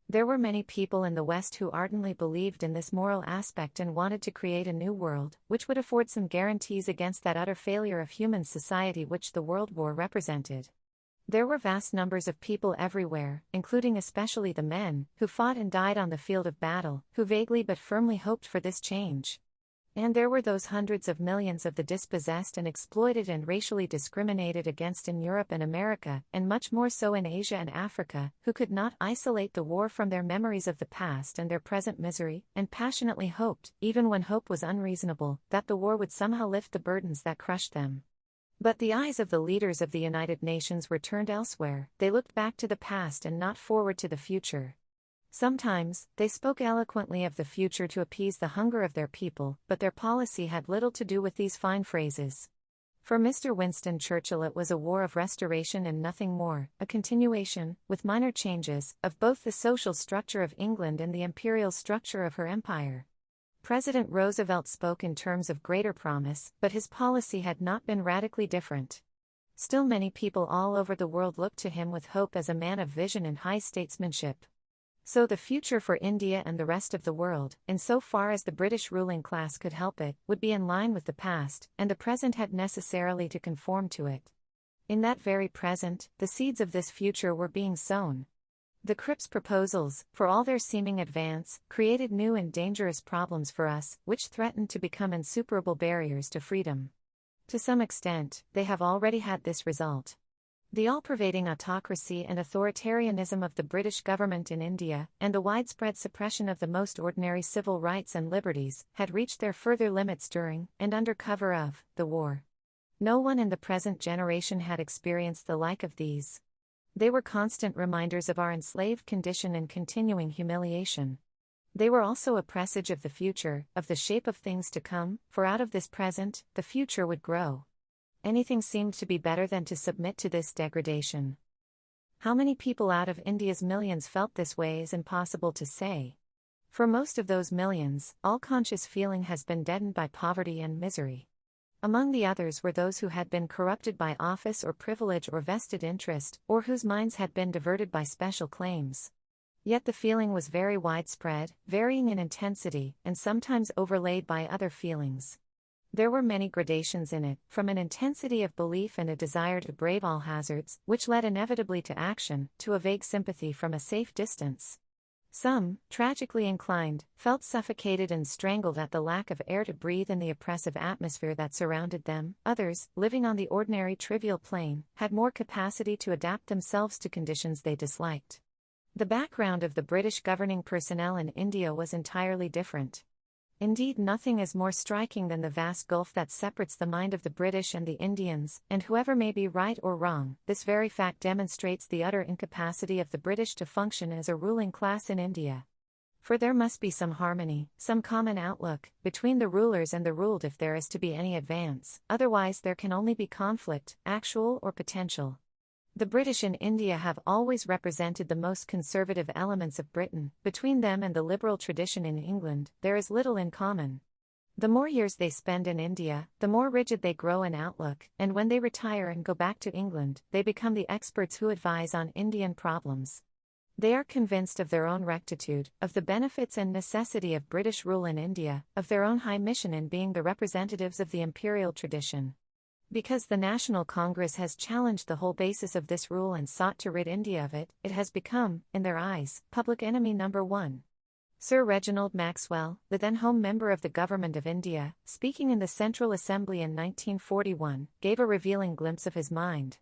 There were many people in the West who ardently believed in this moral aspect and wanted to create a new world, which would afford some guarantees against that utter failure of human society which the World War represented. There were vast numbers of people everywhere, including especially the men, who fought and died on the field of battle, who vaguely but firmly hoped for this change. And there were those hundreds of millions of the dispossessed and exploited and racially discriminated against in Europe and America, and much more so in Asia and Africa, who could not isolate the war from their memories of the past and their present misery, and passionately hoped, even when hope was unreasonable, that the war would somehow lift the burdens that crushed them. But the eyes of the leaders of the United Nations were turned elsewhere. They looked back to the past and not forward to the future. Sometimes, they spoke eloquently of the future to appease the hunger of their people, but their policy had little to do with these fine phrases. For Mr. Winston Churchill it was a war of restoration and nothing more, a continuation, with minor changes, of both the social structure of England and the imperial structure of her empire. President Roosevelt spoke in terms of greater promise, but his policy had not been radically different. Still many people all over the world looked to him with hope as a man of vision and high statesmanship. So the future for India and the rest of the world, in so far as the British ruling class could help it, would be in line with the past, and the present had necessarily to conform to it. In that very present, the seeds of this future were being sown. The Cripps proposals, for all their seeming advance, created new and dangerous problems for us, which threatened to become insuperable barriers to freedom. To some extent, they have already had this result. The all-pervading autocracy and authoritarianism of the British government in India, and the widespread suppression of the most ordinary civil rights and liberties, had reached their further limits during, and under cover of, the war. No one in the present generation had experienced the like of these. They were constant reminders of our enslaved condition and continuing humiliation. They were also a presage of the future, of the shape of things to come, for out of this present, the future would grow. Anything seemed to be better than to submit to this degradation. How many people out of India's millions felt this way is impossible to say. For most of those millions, all conscious feeling has been deadened by poverty and misery. Among the others were those who had been corrupted by office or privilege or vested interest, or whose minds had been diverted by special claims. Yet the feeling was very widespread, varying in intensity, and sometimes overlaid by other feelings. There were many gradations in it, from an intensity of belief and a desire to brave all hazards, which led inevitably to action, to a vague sympathy from a safe distance. Some, tragically inclined, felt suffocated and strangled at the lack of air to breathe in the oppressive atmosphere that surrounded them. Others, living on the ordinary trivial plane, had more capacity to adapt themselves to conditions they disliked. The background of the British governing personnel in India was entirely different. Indeed, nothing is more striking than the vast gulf that separates the mind of the British and the Indians, and whoever may be right or wrong, this very fact demonstrates the utter incapacity of the British to function as a ruling class in India. For there must be some harmony, some common outlook, between the rulers and the ruled if there is to be any advance, otherwise there can only be conflict, actual or potential. The British in India have always represented the most conservative elements of Britain. Between them and the liberal tradition in England, there is little in common. The more years they spend in India, the more rigid they grow in outlook, and when they retire and go back to England, they become the experts who advise on Indian problems. They are convinced of their own rectitude, of the benefits and necessity of British rule in India, of their own high mission in being the representatives of the imperial tradition. Because the National Congress has challenged the whole basis of this rule and sought to rid India of it, it has become, in their eyes, public enemy number one. Sir Reginald Maxwell, the then Home Member of the Government of India, speaking in the Central Assembly in 1941, gave a revealing glimpse of his mind.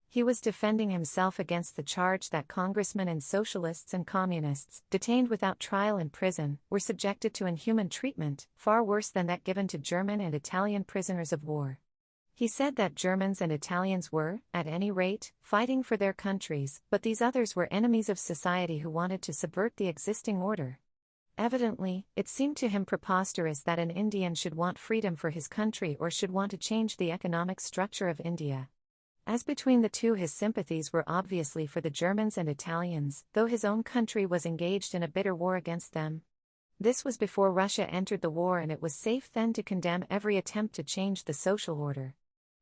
He was defending himself against the charge that congressmen and socialists and communists, detained without trial in prison, were subjected to inhuman treatment, far worse than that given to German and Italian prisoners of war. He said that Germans and Italians were, at any rate, fighting for their countries, but these others were enemies of society who wanted to subvert the existing order. Evidently, it seemed to him preposterous that an Indian should want freedom for his country or should want to change the economic structure of India. As between the two, his sympathies were obviously for the Germans and Italians, though his own country was engaged in a bitter war against them. This was before Russia entered the war, and it was safe then to condemn every attempt to change the social order.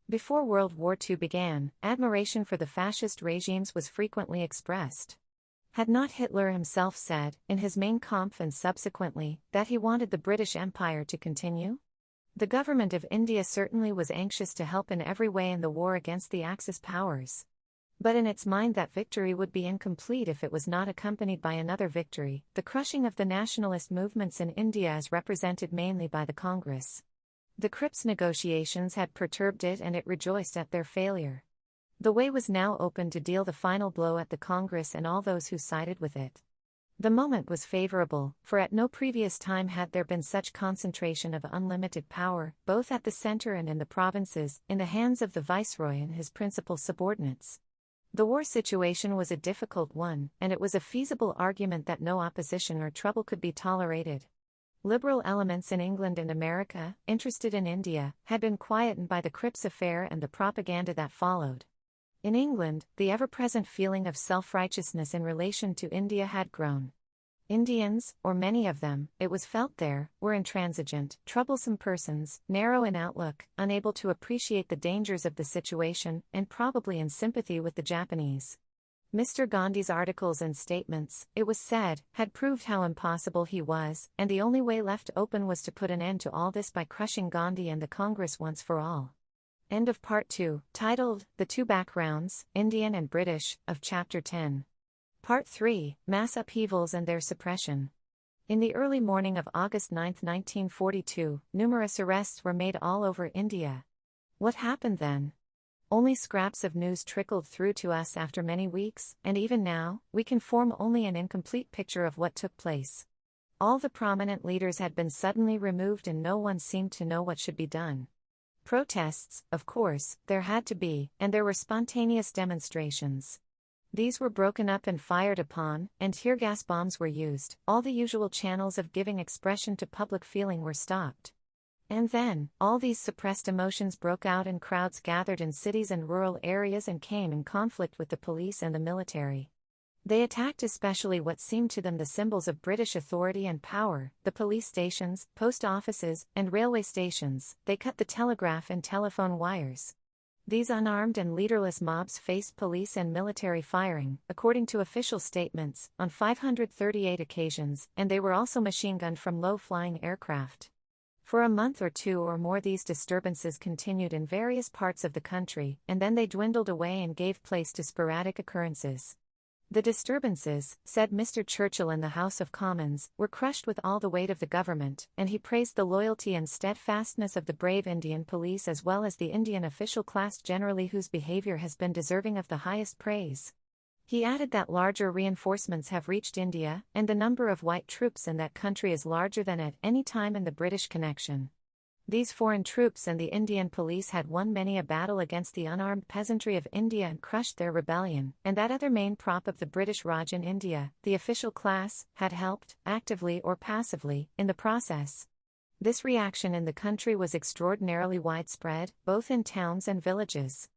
Before World War II began, admiration for the fascist regimes was frequently expressed. Had not Hitler himself said, in his Mein Kampf and subsequently, that he wanted the British Empire to continue? The government of India certainly was anxious to help in every way in the war against the Axis powers. But in its mind that victory would be incomplete if it was not accompanied by another victory, the crushing of the nationalist movements in India as represented mainly by the Congress. The Cripps negotiations had perturbed it, and it rejoiced at their failure. The way was now open to deal the final blow at the Congress and all those who sided with it. The moment was favorable, for at no previous time had there been such concentration of unlimited power, both at the center and in the provinces, in the hands of the Viceroy and his principal subordinates. The war situation was a difficult one, and it was a feasible argument that no opposition or trouble could be tolerated. Liberal elements in England and America, interested in India, had been quietened by the Cripps affair and the propaganda that followed. In England, the ever-present feeling of self-righteousness in relation to India had grown. Indians, or many of them, it was felt there, were intransigent, troublesome persons, narrow in outlook, unable to appreciate the dangers of the situation, and probably in sympathy with the Japanese. Mr. Gandhi's articles and statements, it was said, had proved how impossible he was, and the only way left open was to put an end to all this by crushing Gandhi and the Congress once for all. End of Part 2, titled, The Two Backgrounds, Indian and British, of Chapter 10. Part 3, Mass Upheavals and Their Suppression. In the early morning of August 9, 1942, numerous arrests were made all over India. What happened then? Only scraps of news trickled through to us after many weeks, and even now, we can form only an incomplete picture of what took place. All the prominent leaders had been suddenly removed and no one seemed to know what should be done. Protests, of course, there had to be, and there were spontaneous demonstrations. These were broken up and fired upon, and tear gas bombs were used. All the usual channels of giving expression to public feeling were stopped. And then, all these suppressed emotions broke out and crowds gathered in cities and rural areas and came in conflict with the police and the military. They attacked especially what seemed to them the symbols of British authority and power, the police stations, post offices, and railway stations. They cut the telegraph and telephone wires. These unarmed and leaderless mobs faced police and military firing, according to official statements, on 538 occasions, and they were also machine-gunned from low-flying aircraft. For a month or two or more these disturbances continued in various parts of the country, and then they dwindled away and gave place to sporadic occurrences. The disturbances, said Mr. Churchill in the House of Commons, were crushed with all the weight of the government, and he praised the loyalty and steadfastness of the brave Indian police as well as the Indian official class generally, whose behavior has been deserving of the highest praise. He added that larger reinforcements have reached India, and the number of white troops in that country is larger than at any time in the British connection. These foreign troops and the Indian police had won many a battle against the unarmed peasantry of India and crushed their rebellion, and that other main prop of the British Raj in India, the official class, had helped, actively or passively, in the process. This reaction in the country was extraordinarily widespread, both in towns and villages.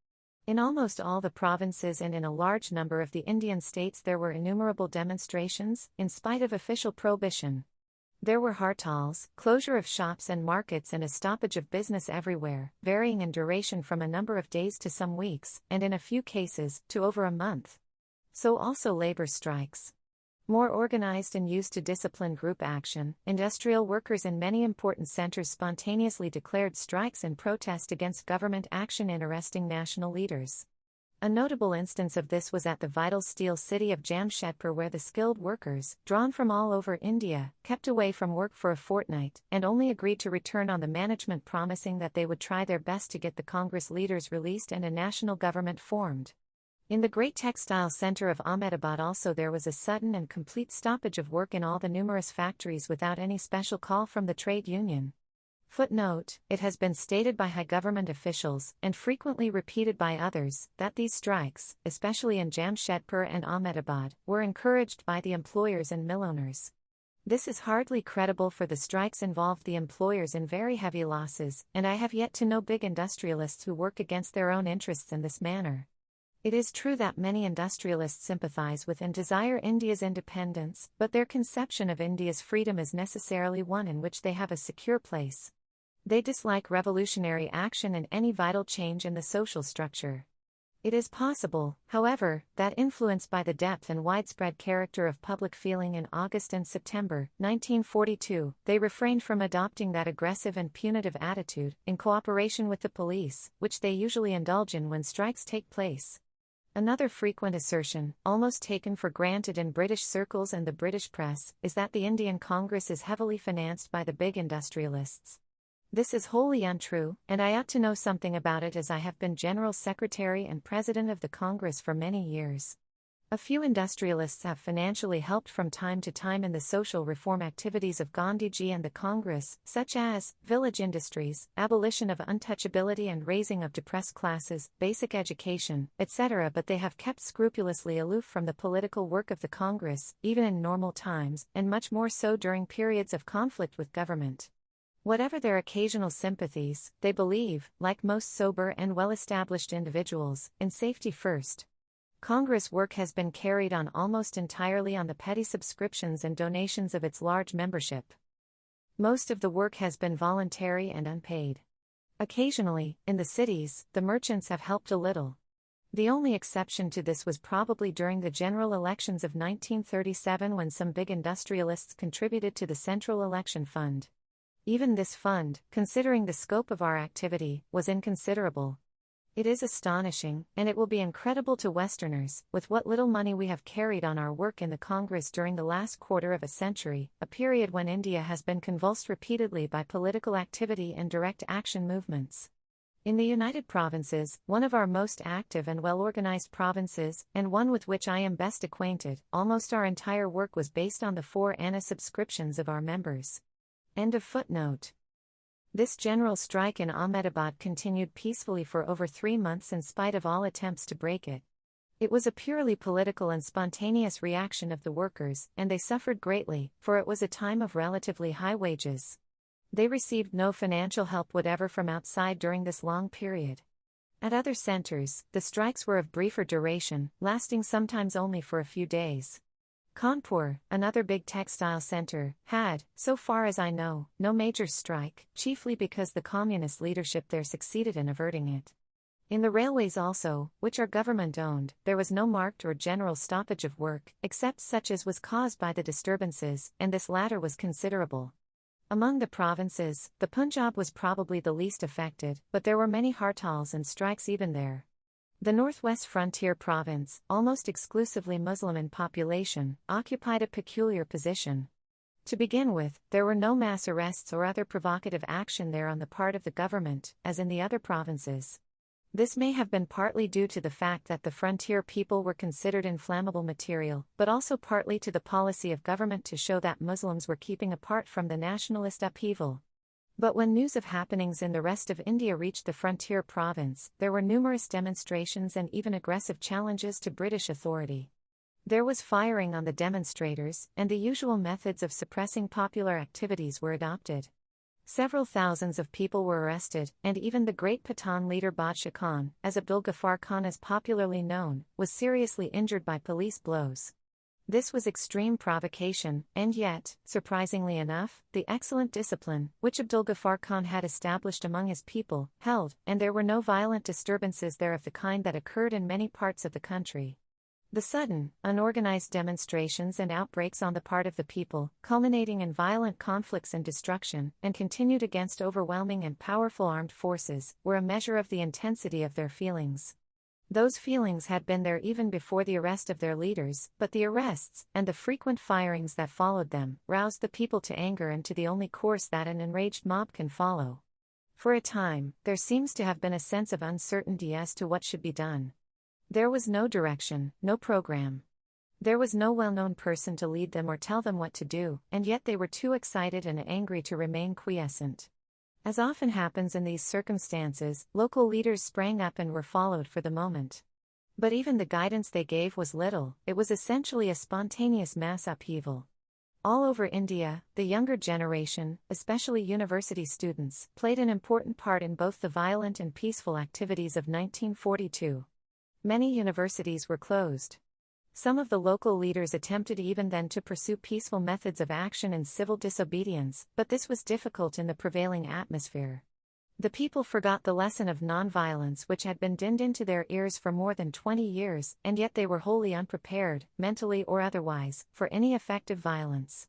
In almost all the provinces and in a large number of the Indian states there were innumerable demonstrations, in spite of official prohibition. There were hartals, closure of shops and markets and a stoppage of business everywhere, varying in duration from a number of days to some weeks, and in a few cases, to over a month. So also labor strikes. More organized and used to disciplined group action, industrial workers in many important centers spontaneously declared strikes in protest against government action in arresting national leaders. A notable instance of this was at the vital steel city of Jamshedpur, where the skilled workers, drawn from all over India, kept away from work for a fortnight, and only agreed to return on the management promising that they would try their best to get the Congress leaders released and a national government formed. In the great textile center of Ahmedabad also there was a sudden and complete stoppage of work in all the numerous factories without any special call from the trade union. Footnote: it has been stated by high government officials, and frequently repeated by others, that these strikes, especially in Jamshedpur and Ahmedabad, were encouraged by the employers and mill owners. This is hardly credible, for the strikes involved the employers in very heavy losses, and I have yet to know big industrialists who work against their own interests in this manner. It is true that many industrialists sympathize with and desire India's independence, but their conception of India's freedom is necessarily one in which they have a secure place. They dislike revolutionary action and any vital change in the social structure. It is possible, however, that influenced by the depth and widespread character of public feeling in August and September 1942, they refrained from adopting that aggressive and punitive attitude, in cooperation with the police, which they usually indulge in when strikes take place. Another frequent assertion, almost taken for granted in British circles and the British press, is that the Indian Congress is heavily financed by the big industrialists. This is wholly untrue, and I ought to know something about it as I have been General Secretary and President of the Congress for many years. A few industrialists have financially helped from time to time in the social reform activities of Gandhiji and the Congress, such as village industries, abolition of untouchability and raising of depressed classes, basic education, etc., but they have kept scrupulously aloof from the political work of the Congress, even in normal times, and much more so during periods of conflict with government. Whatever their occasional sympathies, they believe, like most sober and well-established individuals, in safety first. Congress work has been carried on almost entirely on the petty subscriptions and donations of its large membership. Most of the work has been voluntary and unpaid. Occasionally, in the cities, the merchants have helped a little. The only exception to this was probably during the general elections of 1937, when some big industrialists contributed to the Central Election Fund. Even this fund, considering the scope of our activity, was inconsiderable. It is astonishing, and it will be incredible to Westerners, with what little money we have carried on our work in the Congress during the last quarter of a century, a period when India has been convulsed repeatedly by political activity and direct action movements. In the United Provinces, one of our most active and well-organized provinces, and one with which I am best acquainted, almost our entire work was based on the 4 anna subscriptions of our members. End of footnote. This general strike in Ahmedabad continued peacefully for over 3 months in spite of all attempts to break it. It was a purely political and spontaneous reaction of the workers, and they suffered greatly, for it was a time of relatively high wages. They received no financial help whatever from outside during this long period. At other centers, the strikes were of briefer duration, lasting sometimes only for a few days. Kanpur, another big textile center, had, so far as I know, no major strike, chiefly because the communist leadership there succeeded in averting it. In the railways also, which are government-owned, there was no marked or general stoppage of work, except such as was caused by the disturbances, and this latter was considerable. Among the provinces, the Punjab was probably the least affected, but there were many hartals and strikes even there. The northwest frontier province, almost exclusively Muslim in population, occupied a peculiar position. To begin with, there were no mass arrests or other provocative action there on the part of the government, as in the other provinces. This may have been partly due to the fact that the frontier people were considered inflammable material, but also partly to the policy of government to show that Muslims were keeping apart from the nationalist upheaval. But when news of happenings in the rest of India reached the frontier province, there were numerous demonstrations and even aggressive challenges to British authority. There was firing on the demonstrators, and the usual methods of suppressing popular activities were adopted. Several thousands of people were arrested, and even the great Pathan leader Badshah Khan, as Abdul Ghaffar Khan is popularly known, was seriously injured by police blows. This was extreme provocation, and yet, surprisingly enough, the excellent discipline, which Abdul Ghaffar Khan had established among his people, held, and there were no violent disturbances there of the kind that occurred in many parts of the country. The sudden, unorganized demonstrations and outbreaks on the part of the people, culminating in violent conflicts and destruction, and continued against overwhelming and powerful armed forces, were a measure of the intensity of their feelings. Those feelings had been there even before the arrest of their leaders, but the arrests, and the frequent firings that followed them, roused the people to anger and to the only course that an enraged mob can follow. For a time, there seems to have been a sense of uncertainty as to what should be done. There was no direction, no program. There was no well-known person to lead them or tell them what to do, and yet they were too excited and angry to remain quiescent. As often happens in these circumstances, local leaders sprang up and were followed for the moment. But even the guidance they gave was little, it was essentially a spontaneous mass upheaval. All over India, the younger generation, especially university students, played an important part in both the violent and peaceful activities of 1942. Many universities were closed. Some of the local leaders attempted even then to pursue peaceful methods of action in civil disobedience, but this was difficult in the prevailing atmosphere. The people forgot the lesson of nonviolence which had been dinned into their ears for more than 20 years, and yet they were wholly unprepared, mentally or otherwise, for any effective violence.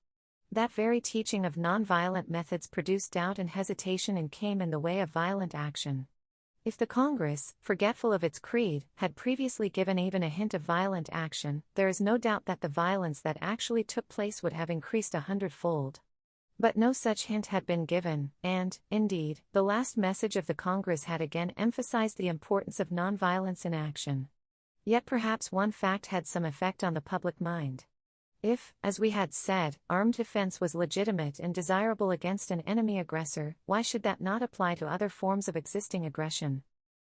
That very teaching of nonviolent methods produced doubt and hesitation and came in the way of violent action. If the Congress, forgetful of its creed, had previously given even a hint of violent action, there is no doubt that the violence that actually took place would have increased 100-fold. But no such hint had been given, and, indeed, the last message of the Congress had again emphasized the importance of nonviolence in action. Yet perhaps one fact had some effect on the public mind. If, as we had said, armed defense was legitimate and desirable against an enemy aggressor, why should that not apply to other forms of existing aggression?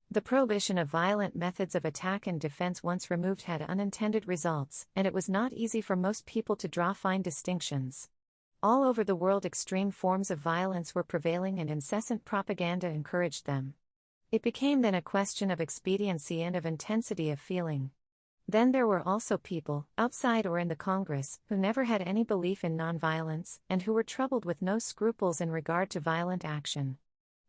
The prohibition of violent methods of attack and defense once removed had unintended results, and it was not easy for most people to draw fine distinctions. All over the world extreme forms of violence were prevailing and incessant propaganda encouraged them. It became then a question of expediency and of intensity of feeling. Then there were also people, outside or in the Congress, who never had any belief in nonviolence, and who were troubled with no scruples in regard to violent action.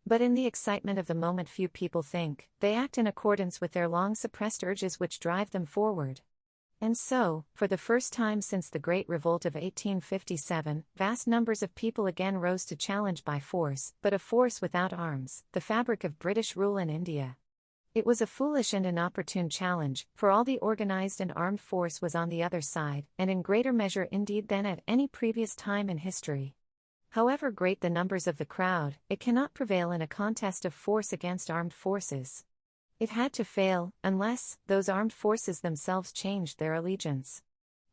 But in the excitement of the moment few people think, they act in accordance with their long-suppressed urges which drive them forward. And so, for the first time since the Great Revolt of 1857, vast numbers of people again rose to challenge by force, but a force without arms, the fabric of British rule in India. It was a foolish and inopportune challenge, for all the organized and armed force was on the other side, and in greater measure indeed than at any previous time in history. However great the numbers of the crowd, it cannot prevail in a contest of force against armed forces. It had to fail, unless those armed forces themselves changed their allegiance.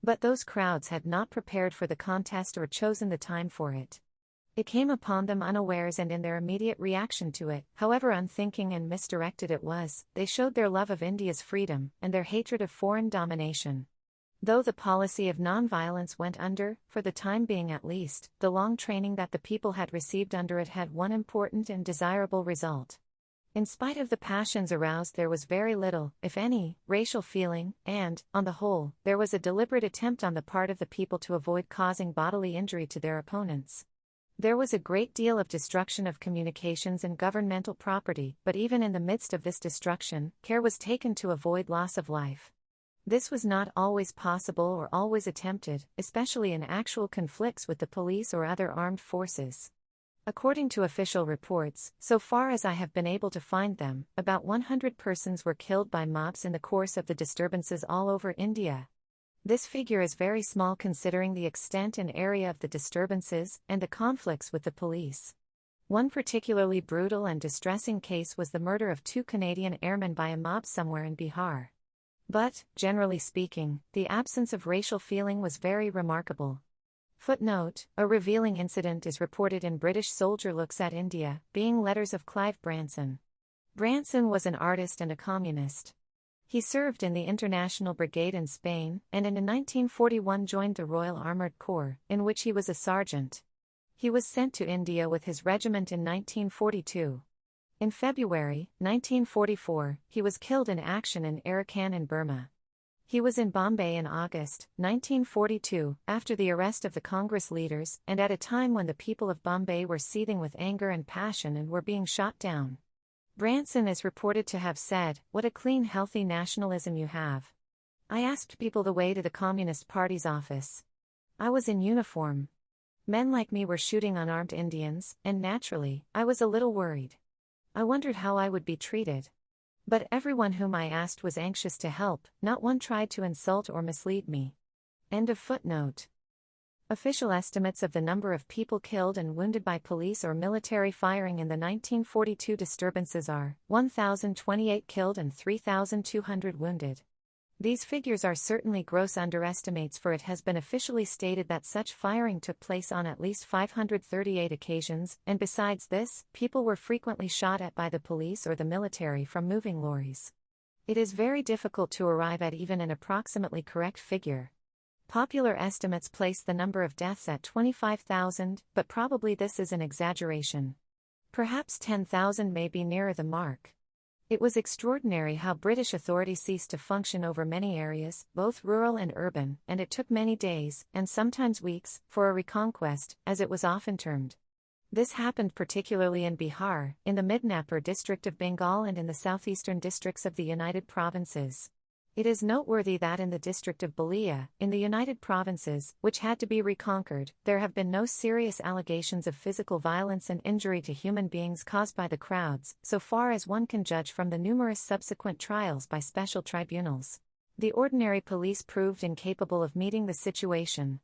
But those crowds had not prepared for the contest or chosen the time for it. It came upon them unawares, and in their immediate reaction to it, however unthinking and misdirected it was, they showed their love of India's freedom, and their hatred of foreign domination. Though the policy of nonviolence went under, for the time being at least, the long training that the people had received under it had one important and desirable result. In spite of the passions aroused, there was very little, if any, racial feeling, and, on the whole, there was a deliberate attempt on the part of the people to avoid causing bodily injury to their opponents. There was a great deal of destruction of communications and governmental property, but even in the midst of this destruction, care was taken to avoid loss of life. This was not always possible or always attempted, especially in actual conflicts with the police or other armed forces. According to official reports, so far as I have been able to find them, about 100 persons were killed by mobs in the course of the disturbances all over India. This figure is very small considering the extent and area of the disturbances and the conflicts with the police. One particularly brutal and distressing case was the murder of 2 Canadian airmen by a mob somewhere in Bihar. But, generally speaking, the absence of racial feeling was very remarkable. Footnote: a revealing incident is reported in British Soldier Looks at India, being letters of Clive Branson. Branson was an artist and a communist. He served in the International Brigade in Spain, and in 1941 joined the Royal Armoured Corps, in which he was a sergeant. He was sent to India with his regiment in 1942. In February 1944, he was killed in action in Arakan in Burma. He was in Bombay in August 1942, after the arrest of the Congress leaders and at a time when the people of Bombay were seething with anger and passion and were being shot down. Branson is reported to have said, "What a clean, healthy nationalism you have. I asked people the way to the Communist Party's office. I was in uniform. Men like me were shooting unarmed Indians, and naturally, I was a little worried. I wondered how I would be treated. But everyone whom I asked was anxious to help, not one tried to insult or mislead me." End of footnote. Official estimates of the number of people killed and wounded by police or military firing in the 1942 disturbances are 1,028 killed and 3,200 wounded. These figures are certainly gross underestimates, for it has been officially stated that such firing took place on at least 538 occasions, and besides this, people were frequently shot at by the police or the military from moving lorries. It is very difficult to arrive at even an approximately correct figure. Popular estimates place the number of deaths at 25,000, but probably this is an exaggeration. Perhaps 10,000 may be nearer the mark. It was extraordinary how British authority ceased to function over many areas, both rural and urban, and it took many days, and sometimes weeks, for a reconquest, as it was often termed. This happened particularly in Bihar, in the Midnapur district of Bengal and in the southeastern districts of the United Provinces. It is noteworthy that in the district of Balia, in the United Provinces, which had to be reconquered, there have been no serious allegations of physical violence and injury to human beings caused by the crowds, so far as one can judge from the numerous subsequent trials by special tribunals. The ordinary police proved incapable of meeting the situation.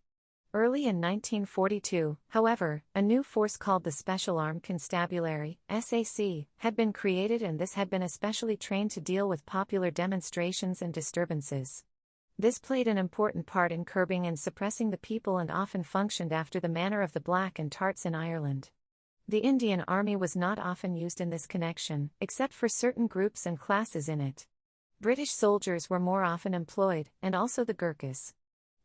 Early in 1942, however, a new force called the Special Armed Constabulary (SAC) had been created, and this had been especially trained to deal with popular demonstrations and disturbances. This played an important part in curbing and suppressing the people and often functioned after the manner of the Black and Tarts in Ireland. The Indian Army was not often used in this connection, except for certain groups and classes in it. British soldiers were more often employed, and also the Gurkhas.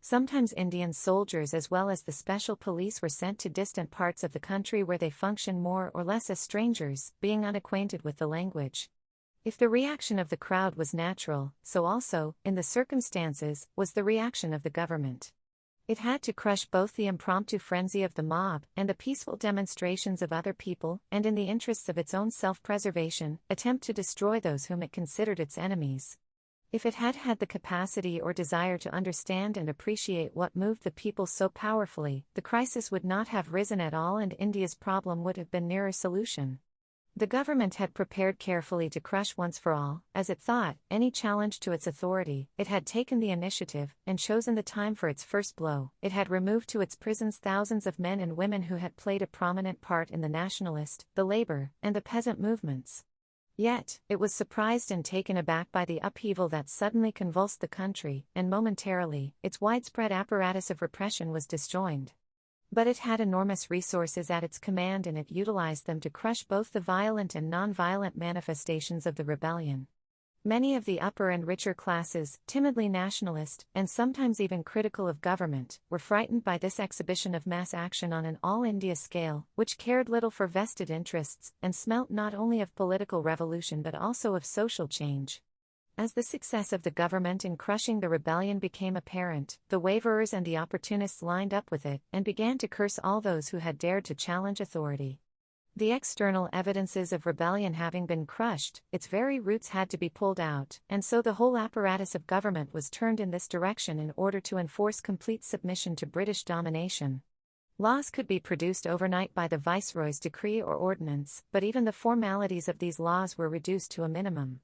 Sometimes Indian soldiers as well as the special police were sent to distant parts of the country where they functioned more or less as strangers, being unacquainted with the language. If the reaction of the crowd was natural, so also, in the circumstances, was the reaction of the government. It had to crush both the impromptu frenzy of the mob and the peaceful demonstrations of other people, and in the interests of its own self-preservation, attempt to destroy those whom it considered its enemies. If it had had the capacity or desire to understand and appreciate what moved the people so powerfully, the crisis would not have risen at all and India's problem would have been nearer solution. The government had prepared carefully to crush once for all, as it thought, any challenge to its authority. It had taken the initiative and chosen the time for its first blow. It had removed to its prisons thousands of men and women who had played a prominent part in the nationalist, the labor, and the peasant movements. Yet, it was surprised and taken aback by the upheaval that suddenly convulsed the country, and momentarily, its widespread apparatus of repression was disjoined. But it had enormous resources at its command and it utilized them to crush both the violent and non-violent manifestations of the rebellion. Many of the upper and richer classes, timidly nationalist, and sometimes even critical of government, were frightened by this exhibition of mass action on an all-India scale, which cared little for vested interests, and smelt not only of political revolution but also of social change. As the success of the government in crushing the rebellion became apparent, the waverers and the opportunists lined up with it, and began to curse all those who had dared to challenge authority. The external evidences of rebellion having been crushed, its very roots had to be pulled out, and so the whole apparatus of government was turned in this direction in order to enforce complete submission to British domination. Laws could be produced overnight by the Viceroy's decree or ordinance, but even the formalities of these laws were reduced to a minimum.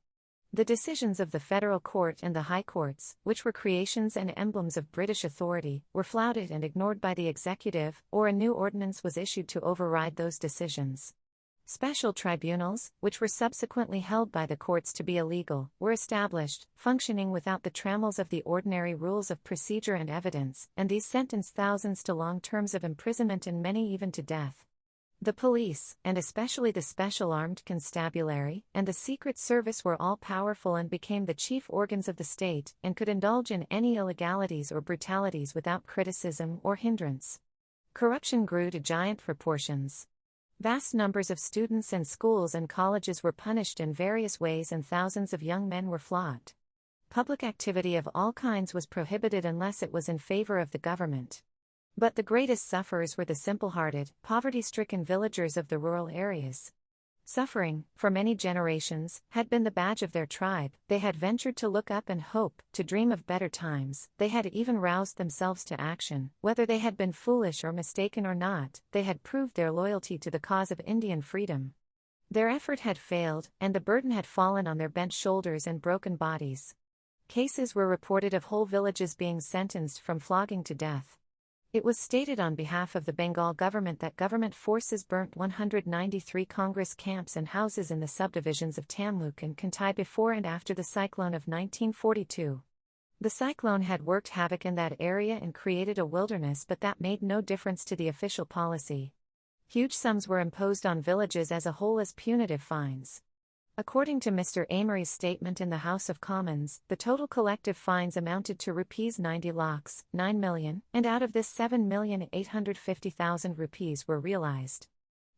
The decisions of the Federal Court and the High Courts, which were creations and emblems of British authority, were flouted and ignored by the executive, or a new ordinance was issued to override those decisions. Special tribunals, which were subsequently held by the courts to be illegal, were established, functioning without the trammels of the ordinary rules of procedure and evidence, and these sentenced thousands to long terms of imprisonment and many even to death. The police, and especially the Special Armed Constabulary, and the Secret Service were all powerful and became the chief organs of the state, and could indulge in any illegalities or brutalities without criticism or hindrance. Corruption grew to giant proportions. Vast numbers of students and schools and colleges were punished in various ways, and thousands of young men were flogged. Public activity of all kinds was prohibited unless it was in favor of the government. But the greatest sufferers were the simple-hearted, poverty-stricken villagers of the rural areas. Suffering, for many generations, had been the badge of their tribe. They had ventured to look up and hope, to dream of better times. They had even roused themselves to action. Whether they had been foolish or mistaken or not, they had proved their loyalty to the cause of Indian freedom. Their effort had failed, and the burden had fallen on their bent shoulders and broken bodies. Cases were reported of whole villages being sentenced from flogging to death. It was stated on behalf of the Bengal government that government forces burnt 193 Congress camps and houses in the subdivisions of Tamluk and Kantai before and after the cyclone of 1942. The cyclone had worked havoc in that area and created a wilderness, but that made no difference to the official policy. Huge sums were imposed on villages as a whole as punitive fines. According to Mr. Amory's statement in the House of Commons, the total collective fines amounted to rupees 90 lakhs, 9 million, and out of this 7,850,000 rupees were realized.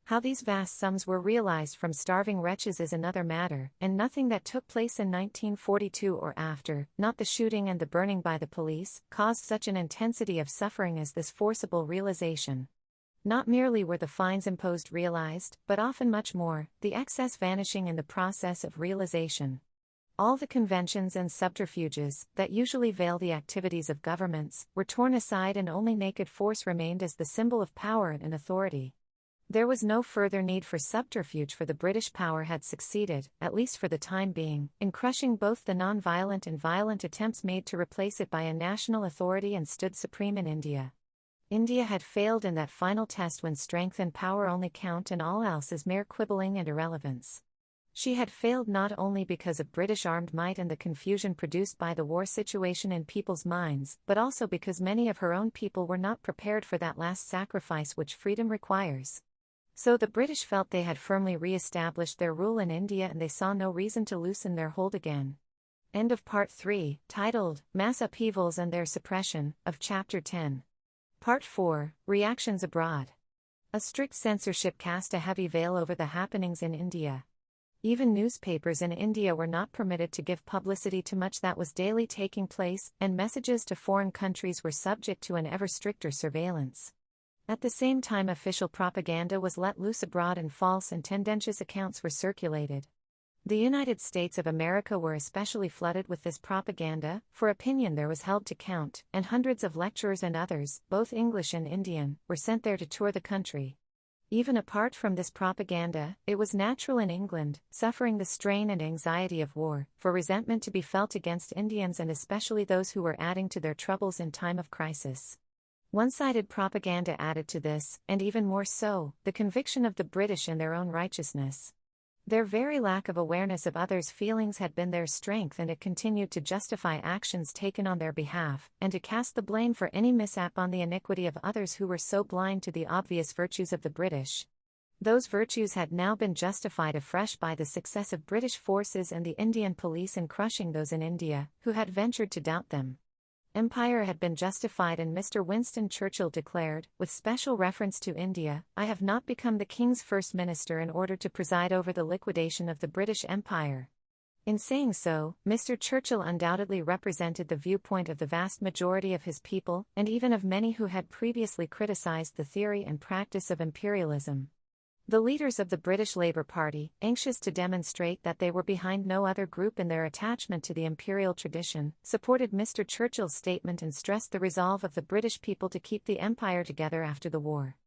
How these vast sums were realized from starving wretches is another matter, and nothing that took place in 1942 or after, not the shooting and the burning by the police, caused such an intensity of suffering as this forcible realization. Not merely were the fines imposed realized, but often much more, the excess vanishing in the process of realization. All the conventions and subterfuges, that usually veil the activities of governments, were torn aside and only naked force remained as the symbol of power and authority. There was no further need for subterfuge, for the British power had succeeded, at least for the time being, in crushing both the non-violent and violent attempts made to replace it by a national authority, and stood supreme in India. India had failed in that final test when strength and power only count and all else is mere quibbling and irrelevance. She had failed not only because of British armed might and the confusion produced by the war situation in people's minds, but also because many of her own people were not prepared for that last sacrifice which freedom requires. So the British felt they had firmly re-established their rule in India, and they saw no reason to loosen their hold again. End of Part 3, titled, Mass Upheavals and Their Suppression, of Chapter 10. Part 4, Reactions Abroad. A strict censorship cast a heavy veil over the happenings in India. Even newspapers in India were not permitted to give publicity to much that was daily taking place, and messages to foreign countries were subject to an ever stricter surveillance. At the same time, official propaganda was let loose abroad and false and tendentious accounts were circulated. The United States of America were especially flooded with this propaganda, for opinion there was held to count, and hundreds of lecturers and others, both English and Indian, were sent there to tour the country. Even apart from this propaganda, it was natural in England, suffering the strain and anxiety of war, for resentment to be felt against Indians, and especially those who were adding to their troubles in time of crisis. One-sided propaganda added to this, and even more so, the conviction of the British in their own righteousness. Their very lack of awareness of others' feelings had been their strength, and it continued to justify actions taken on their behalf, and to cast the blame for any mishap on the iniquity of others who were so blind to the obvious virtues of the British. Those virtues had now been justified afresh by the success of British forces and the Indian police in crushing those in India who had ventured to doubt them. Empire had been justified, and Mr. Winston Churchill declared, with special reference to India, "I have not become the King's First Minister in order to preside over the liquidation of the British Empire." In saying so, Mr. Churchill undoubtedly represented the viewpoint of the vast majority of his people, and even of many who had previously criticized the theory and practice of imperialism. The leaders of the British Labour Party, anxious to demonstrate that they were behind no other group in their attachment to the imperial tradition, supported Mr. Churchill's statement and stressed the resolve of the British people to keep the empire together after the war.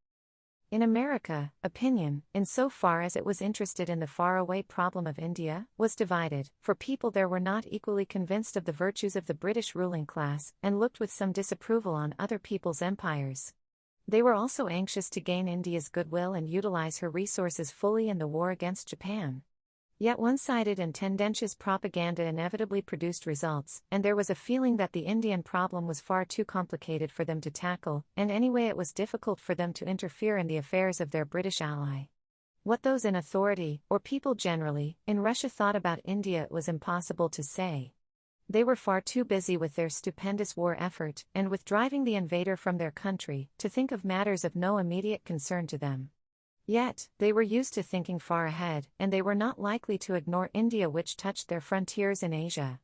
In America, opinion, in so far as it was interested in the faraway problem of India, was divided, for people there were not equally convinced of the virtues of the British ruling class, and looked with some disapproval on other people's empires. They were also anxious to gain India's goodwill and utilize her resources fully in the war against Japan. Yet one-sided and tendentious propaganda inevitably produced results, and there was a feeling that the Indian problem was far too complicated for them to tackle, and anyway it was difficult for them to interfere in the affairs of their British ally. What those in authority, or people generally, in Russia thought about India it was impossible to say. They were far too busy with their stupendous war effort, and with driving the invader from their country, to think of matters of no immediate concern to them. Yet, they were used to thinking far ahead, and they were not likely to ignore India, which touched their frontiers in Asia.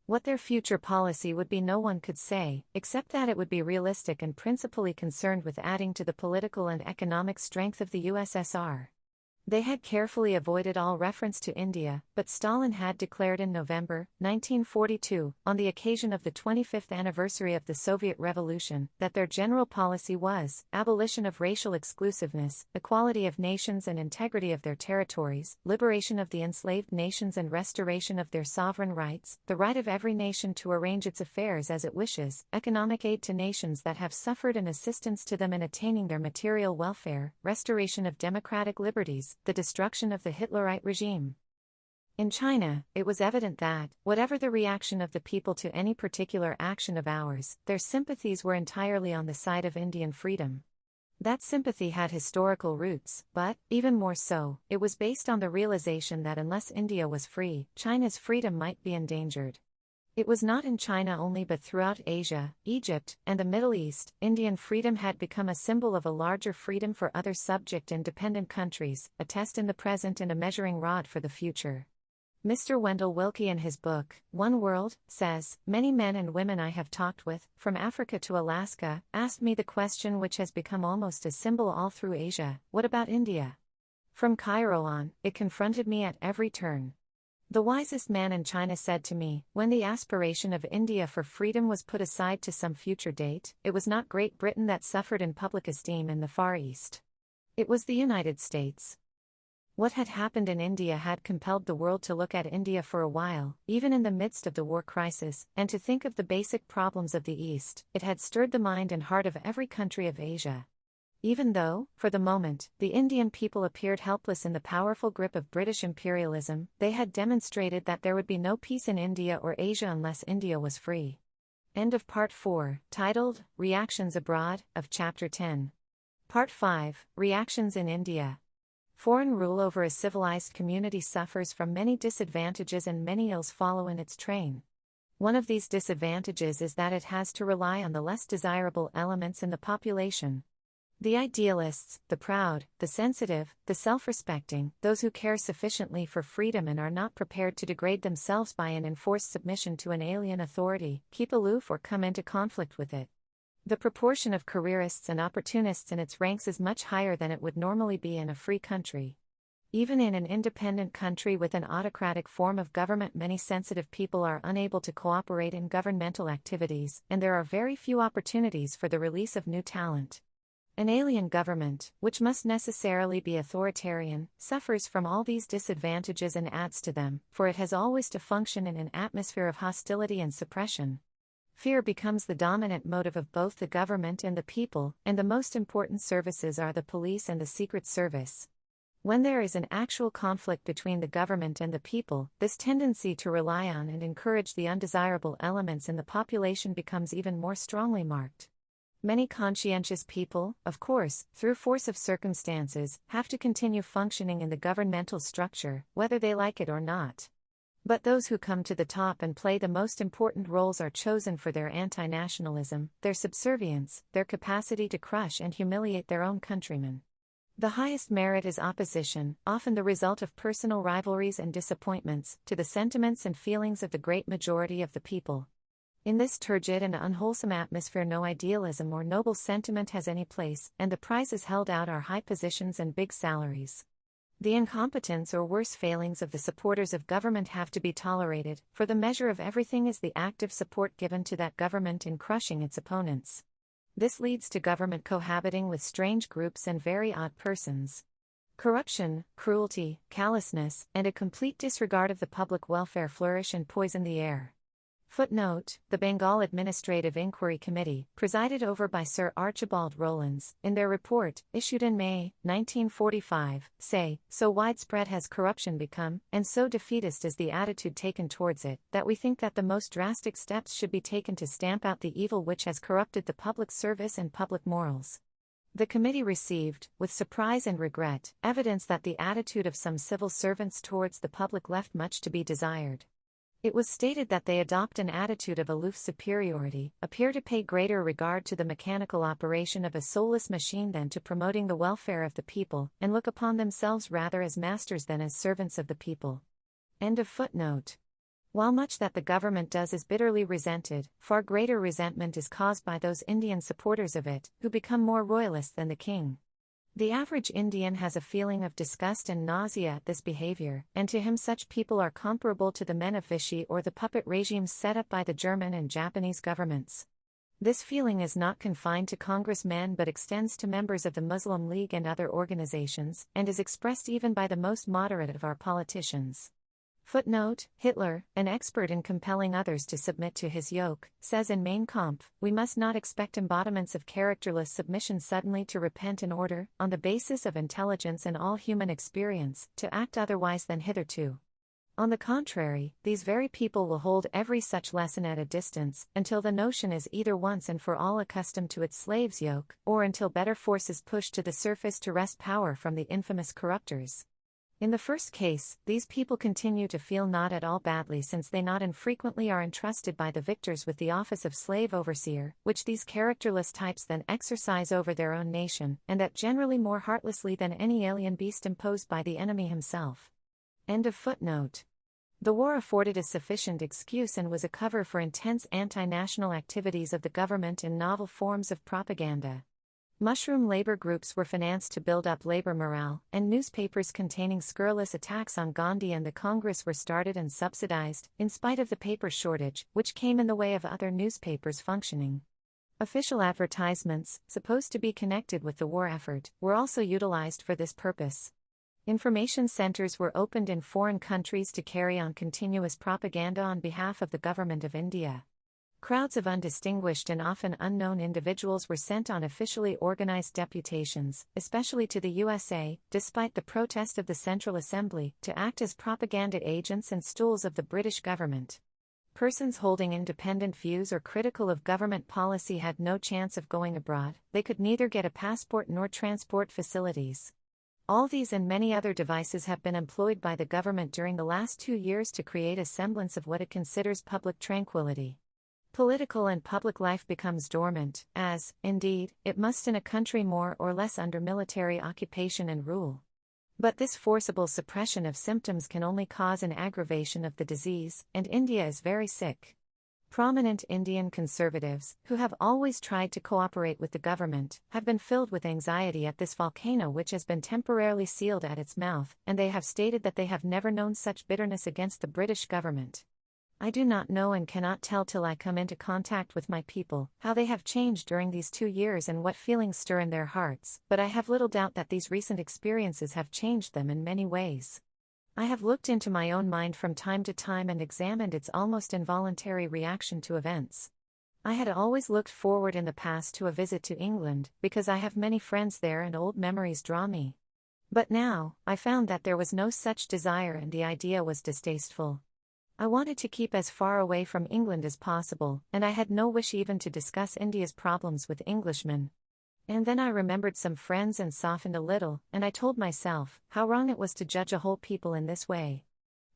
What their future policy would be no one could say, except that it would be realistic and principally concerned with adding to the political and economic strength of the U.S.S.R. They had carefully avoided all reference to India, but Stalin had declared in November 1942, on the occasion of the 25th anniversary of the Soviet Revolution, that their general policy was abolition of racial exclusiveness, equality of nations and integrity of their territories, liberation of the enslaved nations and restoration of their sovereign rights, the right of every nation to arrange its affairs as it wishes, economic aid to nations that have suffered and assistance to them in attaining their material welfare, restoration of democratic liberties, the destruction of the Hitlerite regime. In China, it was evident that, whatever the reaction of the people to any particular action of ours, their sympathies were entirely on the side of Indian freedom. That sympathy had historical roots, but, even more so, it was based on the realization that unless India was free, China's freedom might be endangered. It was not in China only but throughout Asia, Egypt, and the Middle East, Indian freedom had become a symbol of a larger freedom for other subject and dependent countries, a test in the present and a measuring rod for the future. Mr. Wendell Willkie in his book, One World, says, "Many men and women I have talked with, from Africa to Alaska, asked me the question which has become almost a symbol all through Asia: what about India? From Cairo on, it confronted me at every turn. The wisest man in China said to me, when the aspiration of India for freedom was put aside to some future date, it was not Great Britain that suffered in public esteem in the Far East. It was the United States." What had happened in India had compelled the world to look at India for a while, even in the midst of the war crisis, and to think of the basic problems of the East. It had stirred the mind and heart of every country of Asia. Even though, for the moment, the Indian people appeared helpless in the powerful grip of British imperialism, they had demonstrated that there would be no peace in India or Asia unless India was free. End of Part 4, titled, Reactions Abroad, of Chapter 10. Part 5, Reactions in India. Foreign rule over a civilized community suffers from many disadvantages and many ills follow in its train. One of these disadvantages is that it has to rely on the less desirable elements in the population. The idealists, the proud, the sensitive, the self-respecting, those who care sufficiently for freedom and are not prepared to degrade themselves by an enforced submission to an alien authority, keep aloof or come into conflict with it. The proportion of careerists and opportunists in its ranks is much higher than it would normally be in a free country. Even in an independent country with an autocratic form of government, many sensitive people are unable to cooperate in governmental activities, and there are very few opportunities for the release of new talent. An alien government, which must necessarily be authoritarian, suffers from all these disadvantages and adds to them, for it has always to function in an atmosphere of hostility and suppression. Fear becomes the dominant motive of both the government and the people, and the most important services are the police and the Secret Service. When there is an actual conflict between the government and the people, this tendency to rely on and encourage the undesirable elements in the population becomes even more strongly marked. Many conscientious people, of course, through force of circumstances, have to continue functioning in the governmental structure, whether they like it or not. But those who come to the top and play the most important roles are chosen for their anti-nationalism, their subservience, their capacity to crush and humiliate their own countrymen. The highest merit is opposition, often the result of personal rivalries and disappointments, to the sentiments and feelings of the great majority of the people. In this turgid and unwholesome atmosphere, no idealism or noble sentiment has any place, and the prizes held out are high positions and big salaries. The incompetence or worse failings of the supporters of government have to be tolerated, for the measure of everything is the active support given to that government in crushing its opponents. This leads to government cohabiting with strange groups and very odd persons. Corruption, cruelty, callousness, and a complete disregard of the public welfare flourish and poison the air. Footnote: the Bengal Administrative Inquiry Committee, presided over by Sir Archibald Rowlands, in their report, issued in May, 1945, say, "So widespread has corruption become, and so defeatist is the attitude taken towards it, that we think that the most drastic steps should be taken to stamp out the evil which has corrupted the public service and public morals." The committee received, with surprise and regret, evidence that the attitude of some civil servants towards the public left much to be desired. It was stated that they adopt an attitude of aloof superiority, appear to pay greater regard to the mechanical operation of a soulless machine than to promoting the welfare of the people, and look upon themselves rather as masters than as servants of the people. End of footnote. While much that the government does is bitterly resented, far greater resentment is caused by those Indian supporters of it, who become more royalist than the king. The average Indian has a feeling of disgust and nausea at this behavior, and to him such people are comparable to the men of Vichy or the puppet regimes set up by the German and Japanese governments. This feeling is not confined to congressmen but extends to members of the Muslim League and other organizations, and is expressed even by the most moderate of our politicians. Footnote: Hitler, an expert in compelling others to submit to his yoke, says in Mein Kampf, "We must not expect embodiments of characterless submission suddenly to repent in order, on the basis of intelligence and all human experience, to act otherwise than hitherto. On the contrary, these very people will hold every such lesson at a distance, until the notion is either once and for all accustomed to its slave's yoke, or until better forces push to the surface to wrest power from the infamous corruptors." In the first case, these people continue to feel not at all badly since they not infrequently are entrusted by the victors with the office of slave overseer, which these characterless types then exercise over their own nation, and that generally more heartlessly than any alien beast imposed by the enemy himself. End of footnote. The war afforded a sufficient excuse and was a cover for intense anti-national activities of the government in novel forms of propaganda. Mushroom labor groups were financed to build up labor morale, and newspapers containing scurrilous attacks on Gandhi and the Congress were started and subsidized, in spite of the paper shortage, which came in the way of other newspapers functioning. Official advertisements, supposed to be connected with the war effort, were also utilized for this purpose. Information centers were opened in foreign countries to carry on continuous propaganda on behalf of the government of India. Crowds of undistinguished and often unknown individuals were sent on officially organized deputations, especially to the U.S.A., despite the protest of the Central Assembly, to act as propaganda agents and stools of the British government. Persons holding independent views or critical of government policy had no chance of going abroad. They could neither get a passport nor transport facilities. All these and many other devices have been employed by the government during the last 2 years to create a semblance of what it considers public tranquility. Political and public life becomes dormant, as, indeed, it must in a country more or less under military occupation and rule. But this forcible suppression of symptoms can only cause an aggravation of the disease, and India is very sick. Prominent Indian conservatives, who have always tried to cooperate with the government, have been filled with anxiety at this volcano which has been temporarily sealed at its mouth, and they have stated that they have never known such bitterness against the British government. I do not know and cannot tell till I come into contact with my people, how they have changed during these 2 years and what feelings stir in their hearts, but I have little doubt that these recent experiences have changed them in many ways. I have looked into my own mind from time to time and examined its almost involuntary reaction to events. I had always looked forward in the past to a visit to England, because I have many friends there and old memories draw me. But now, I found that there was no such desire and the idea was distasteful. I wanted to keep as far away from England as possible, and I had no wish even to discuss India's problems with Englishmen. And then I remembered some friends and softened a little, and I told myself how wrong it was to judge a whole people in this way.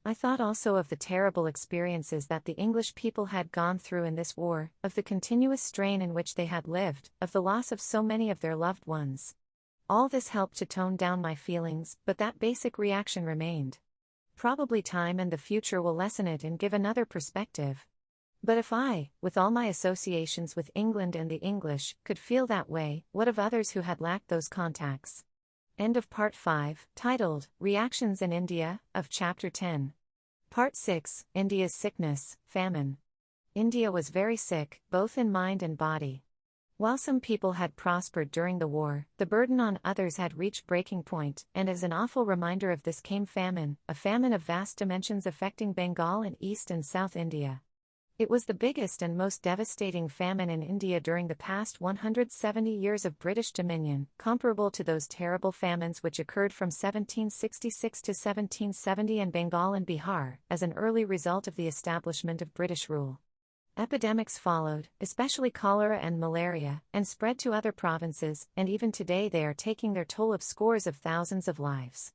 I thought also of the terrible experiences that the English people had gone through in this war, of the continuous strain in which they had lived, of the loss of so many of their loved ones. All this helped to tone down my feelings, but that basic reaction remained. Probably time and the future will lessen it and give another perspective. But if I, with all my associations with England and the English, could feel that way, what of others who had lacked those contacts? End of Part 5, titled, Reactions in India, of Chapter 10. Part 6, India's Sickness, Famine. India was very sick, both in mind and body. While some people had prospered during the war, the burden on others had reached breaking point, and as an awful reminder of this came famine, a famine of vast dimensions affecting Bengal and East and South India. It was the biggest and most devastating famine in India during the past 170 years of British dominion, comparable to those terrible famines which occurred from 1766 to 1770 in Bengal and Bihar, as an early result of the establishment of British rule. Epidemics followed, especially cholera and malaria, and spread to other provinces, and even today they are taking their toll of scores of thousands of lives.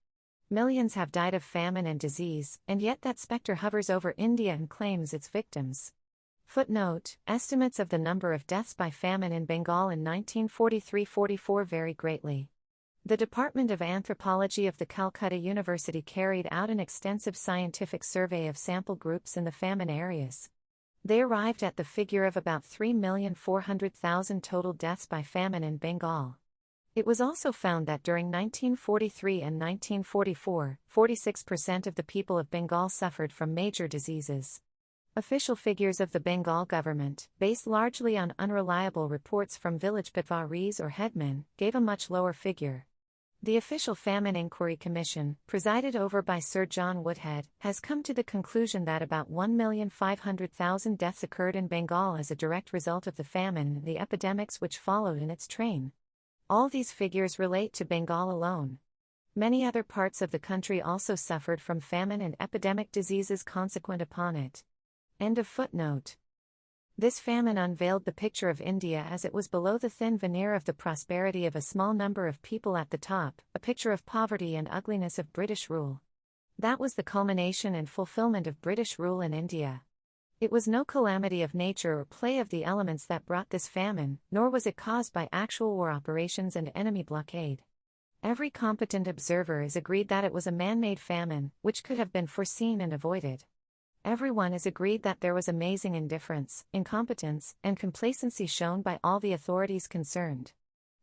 Millions have died of famine and disease, and yet that specter hovers over India and claims its victims. Footnote: estimates of the number of deaths by famine in Bengal in 1943-44 vary greatly. The Department of Anthropology of the Calcutta University carried out an extensive scientific survey of sample groups in the famine areas. They arrived at the figure of about 3,400,000 total deaths by famine in Bengal. It was also found that during 1943 and 1944, 46% of the people of Bengal suffered from major diseases. Official figures of the Bengal government, based largely on unreliable reports from village patwaris or headmen, gave a much lower figure. The official Famine Inquiry Commission, presided over by Sir John Woodhead, has come to the conclusion that about 1,500,000 deaths occurred in Bengal as a direct result of the famine and the epidemics which followed in its train. All these figures relate to Bengal alone. Many other parts of the country also suffered from famine and epidemic diseases consequent upon it. End of footnote. This famine unveiled the picture of India as it was below the thin veneer of the prosperity of a small number of people at the top, a picture of poverty and ugliness of British rule. That was the culmination and fulfillment of British rule in India. It was no calamity of nature or play of the elements that brought this famine, nor was it caused by actual war operations and enemy blockade. Every competent observer is agreed that it was a man-made famine, which could have been foreseen and avoided. Everyone is agreed that there was amazing indifference, incompetence, and complacency shown by all the authorities concerned.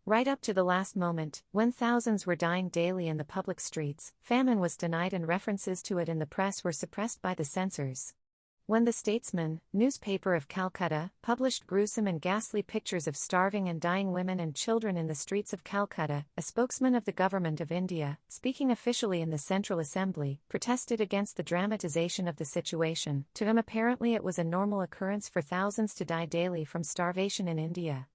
Right up to the last moment, when thousands were dying daily in the public streets, famine was denied and references to it in the press were suppressed by the censors. When the Statesman, newspaper of Calcutta, published gruesome and ghastly pictures of starving and dying women and children in the streets of Calcutta, a spokesman of the Government of India, speaking officially in the Central Assembly, protested against the dramatization of the situation. To him apparently it was a normal occurrence for thousands to die daily from starvation in India.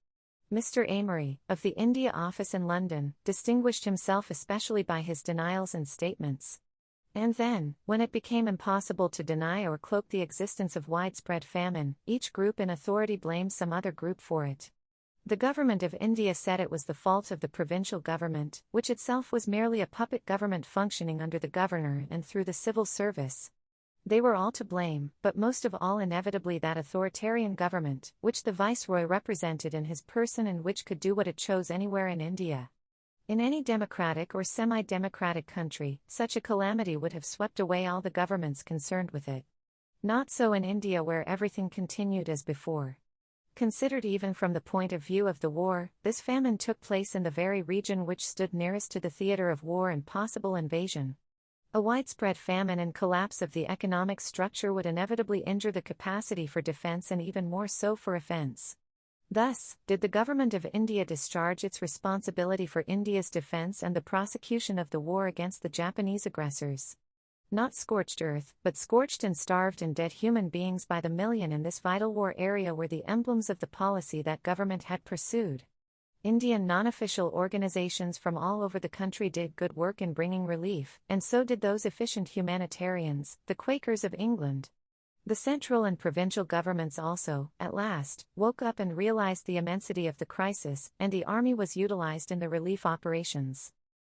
Mr. Amory, of the India office in London, distinguished himself especially by his denials and statements. And then, when it became impossible to deny or cloak the existence of widespread famine, each group in authority blamed some other group for it. The Government of India said it was the fault of the provincial government, which itself was merely a puppet government functioning under the governor and through the civil service. They were all to blame, but most of all inevitably that authoritarian government, which the viceroy represented in his person and which could do what it chose anywhere in India. In any democratic or semi-democratic country, such a calamity would have swept away all the governments concerned with it. Not so in India, where everything continued as before. Considered even from the point of view of the war, this famine took place in the very region which stood nearest to the theater of war and possible invasion. A widespread famine and collapse of the economic structure would inevitably injure the capacity for defense and even more so for offense. Thus, did the Government of India discharge its responsibility for India's defense and the prosecution of the war against the Japanese aggressors. Not scorched earth, but scorched and starved and dead human beings by the million in this vital war area were the emblems of the policy that government had pursued. Indian non-official organizations from all over the country did good work in bringing relief, and so did those efficient humanitarians, the Quakers of England. The central and provincial governments also, at last, woke up and realized the immensity of the crisis, and the army was utilized in the relief operations.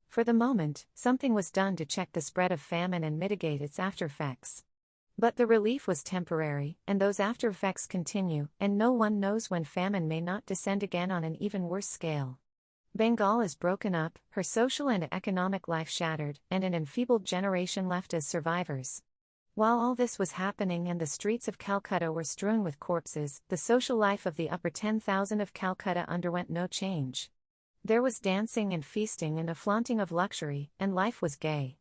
For the moment, something was done to check the spread of famine and mitigate its aftereffects. But the relief was temporary, and those aftereffects continue, and no one knows when famine may not descend again on an even worse scale. Bengal is broken up, her social and economic life shattered, and an enfeebled generation left as survivors. While all this was happening and the streets of Calcutta were strewn with corpses, the social life of the upper 10,000 of Calcutta underwent no change. There was dancing and feasting and a flaunting of luxury, and life was gay.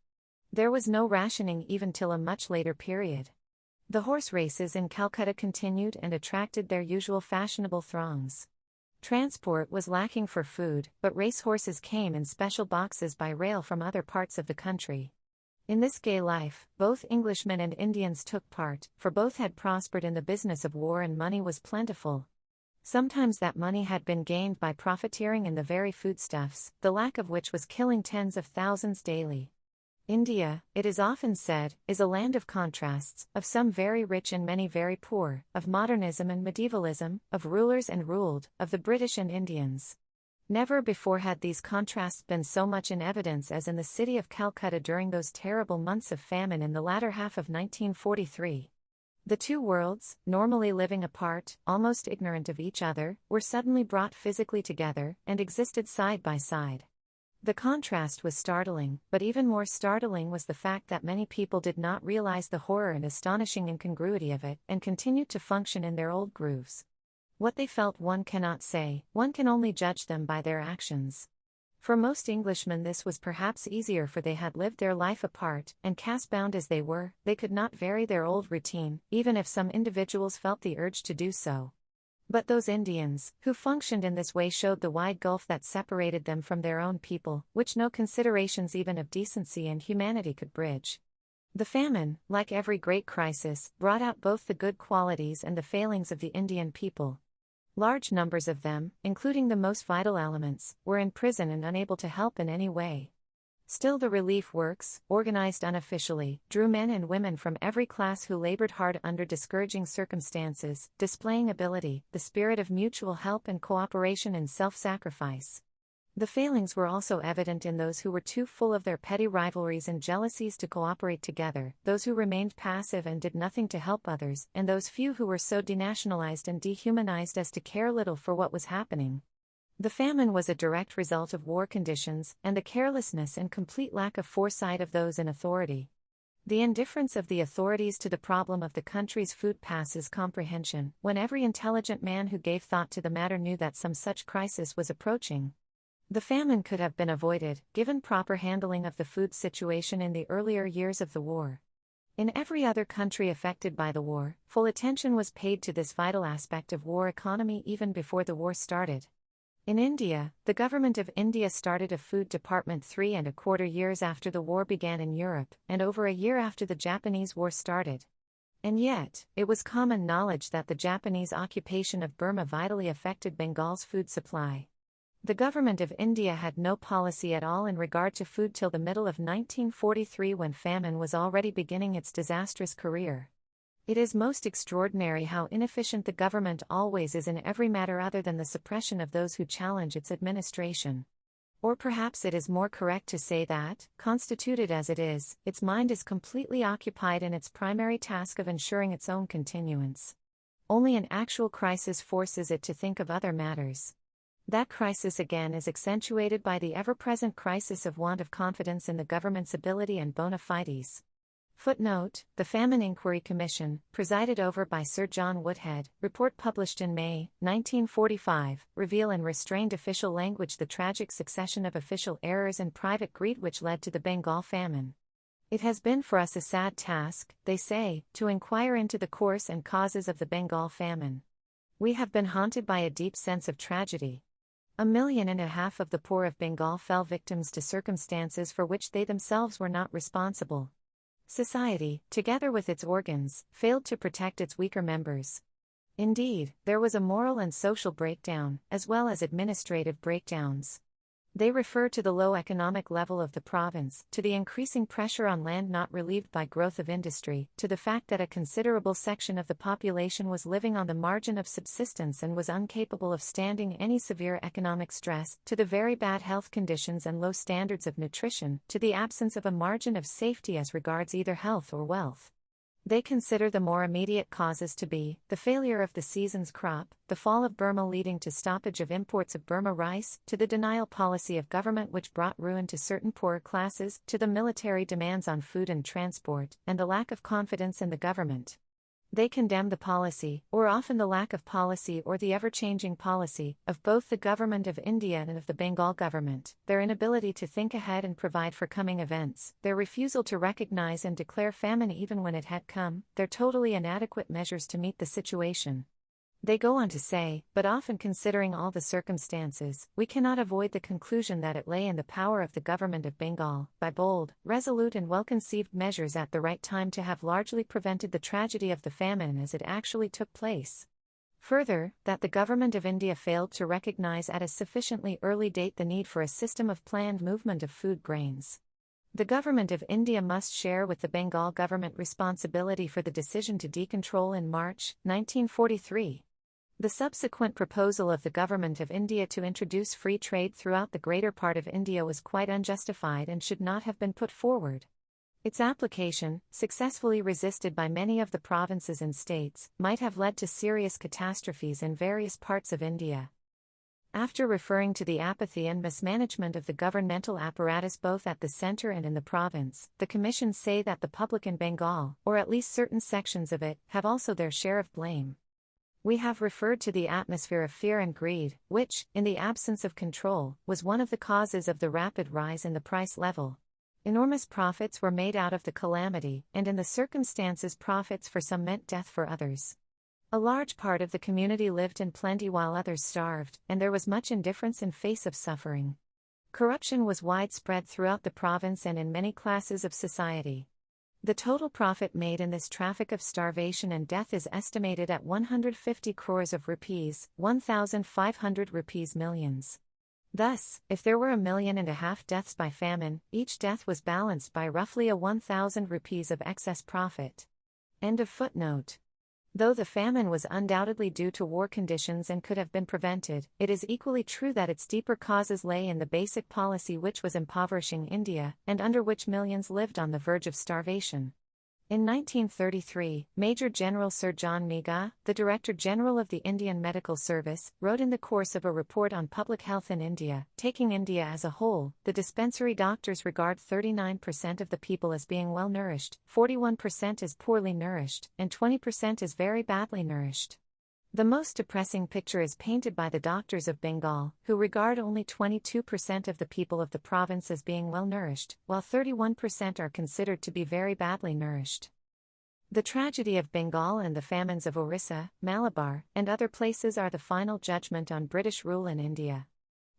There was no rationing even till a much later period. The horse races in Calcutta continued and attracted their usual fashionable throngs. Transport was lacking for food, but racehorses came in special boxes by rail from other parts of the country. In this gay life, both Englishmen and Indians took part, for both had prospered in the business of war and money was plentiful. Sometimes that money had been gained by profiteering in the very foodstuffs, the lack of which was killing tens of thousands daily. India, it is often said, is a land of contrasts, of some very rich and many very poor, of modernism and medievalism, of rulers and ruled, of the British and Indians. Never before had these contrasts been so much in evidence as in the city of Calcutta during those terrible months of famine in the latter half of 1943. The two worlds, normally living apart, almost ignorant of each other, were suddenly brought physically together and existed side by side. The contrast was startling, but even more startling was the fact that many people did not realize the horror and astonishing incongruity of it and continued to function in their old grooves. What they felt one cannot say, one can only judge them by their actions. For most Englishmen this was perhaps easier, for they had lived their life apart, and caste-bound as they were, they could not vary their old routine, even if some individuals felt the urge to do so. But those Indians, who functioned in this way, showed the wide gulf that separated them from their own people, which no considerations even of decency and humanity could bridge. The famine, like every great crisis, brought out both the good qualities and the failings of the Indian people. Large numbers of them, including the most vital elements, were in prison and unable to help in any way. Still, the relief works, organized unofficially, drew men and women from every class who labored hard under discouraging circumstances, displaying ability, the spirit of mutual help and cooperation and self-sacrifice. The failings were also evident in those who were too full of their petty rivalries and jealousies to cooperate together, those who remained passive and did nothing to help others, and those few who were so denationalized and dehumanized as to care little for what was happening. The famine was a direct result of war conditions and the carelessness and complete lack of foresight of those in authority. The indifference of the authorities to the problem of the country's food passes comprehension, when every intelligent man who gave thought to the matter knew that some such crisis was approaching. The famine could have been avoided, given proper handling of the food situation in the earlier years of the war. In every other country affected by the war, full attention was paid to this vital aspect of war economy even before the war started. In India, the government of India started a food department 3¼ years after the war began in Europe, and over a year after the Japanese war started. And yet, it was common knowledge that the Japanese occupation of Burma vitally affected Bengal's food supply. The government of India had no policy at all in regard to food till the middle of 1943, when famine was already beginning its disastrous career. It is most extraordinary how inefficient the government always is in every matter other than the suppression of those who challenge its administration. Or perhaps it is more correct to say that, constituted as it is, its mind is completely occupied in its primary task of ensuring its own continuance. Only an actual crisis forces it to think of other matters. That crisis again is accentuated by the ever-present crisis of want of confidence in the government's ability and bona fides. Footnote: the Famine Inquiry Commission, presided over by Sir John Woodhead, report published in May, 1945, reveal in restrained official language the tragic succession of official errors and private greed which led to the Bengal famine. It has been for us a sad task, they say, to inquire into the course and causes of the Bengal famine. We have been haunted by a deep sense of tragedy. 1.5 million of the poor of Bengal fell victims to circumstances for which they themselves were not responsible. Society, together with its organs, failed to protect its weaker members. Indeed, there was a moral and social breakdown, as well as administrative breakdowns. They refer to the low economic level of the province, to the increasing pressure on land not relieved by growth of industry, to the fact that a considerable section of the population was living on the margin of subsistence and was incapable of standing any severe economic stress, to the very bad health conditions and low standards of nutrition, to the absence of a margin of safety as regards either health or wealth. They consider the more immediate causes to be the failure of the season's crop, the fall of Burma leading to stoppage of imports of Burma rice, to the denial policy of government which brought ruin to certain poorer classes, to the military demands on food and transport, and the lack of confidence in the government. They condemn the policy, or often the lack of policy or the ever-changing policy, of both the government of India and of the Bengal government, their inability to think ahead and provide for coming events, their refusal to recognize and declare famine even when it had come, their totally inadequate measures to meet the situation. They go on to say, but often considering all the circumstances, we cannot avoid the conclusion that it lay in the power of the government of Bengal, by bold, resolute and well-conceived measures at the right time to have largely prevented the tragedy of the famine as it actually took place. Further, that the government of India failed to recognize at a sufficiently early date the need for a system of planned movement of food grains. The government of India must share with the Bengal government responsibility for the decision to decontrol in March, 1943. The subsequent proposal of the Government of India to introduce free trade throughout the greater part of India was quite unjustified and should not have been put forward. Its application, successfully resisted by many of the provinces and states, might have led to serious catastrophes in various parts of India. After referring to the apathy and mismanagement of the governmental apparatus both at the centre and in the province, the commissions say that the public in Bengal, or at least certain sections of it, have also their share of blame. We have referred to the atmosphere of fear and greed, which, in the absence of control, was one of the causes of the rapid rise in the price level. Enormous profits were made out of the calamity, and in the circumstances profits for some meant death for others. A large part of the community lived in plenty while others starved, and there was much indifference in face of suffering. Corruption was widespread throughout the province and in many classes of society. The total profit made in this traffic of starvation and death is estimated at 150 crores of rupees, 1,500 rupees millions. Thus, if there were 1.5 million deaths by famine, each death was balanced by roughly a 1,000 rupees of excess profit. End of footnote. Though the famine was undoubtedly due to war conditions and could have been prevented, it is equally true that its deeper causes lay in the basic policy which was impoverishing India, and under which millions lived on the verge of starvation. In 1933, Major General Sir John Meiga, the Director General of the Indian Medical Service, wrote in the course of a report on public health in India, taking India as a whole, the dispensary doctors regard 39% of the people as being well nourished, 41% as poorly nourished, and 20% as very badly nourished. The most depressing picture is painted by the doctors of Bengal, who regard only 22% of the people of the province as being well nourished, while 31% are considered to be very badly nourished. The tragedy of Bengal and the famines of Orissa, Malabar, and other places are the final judgment on British rule in India.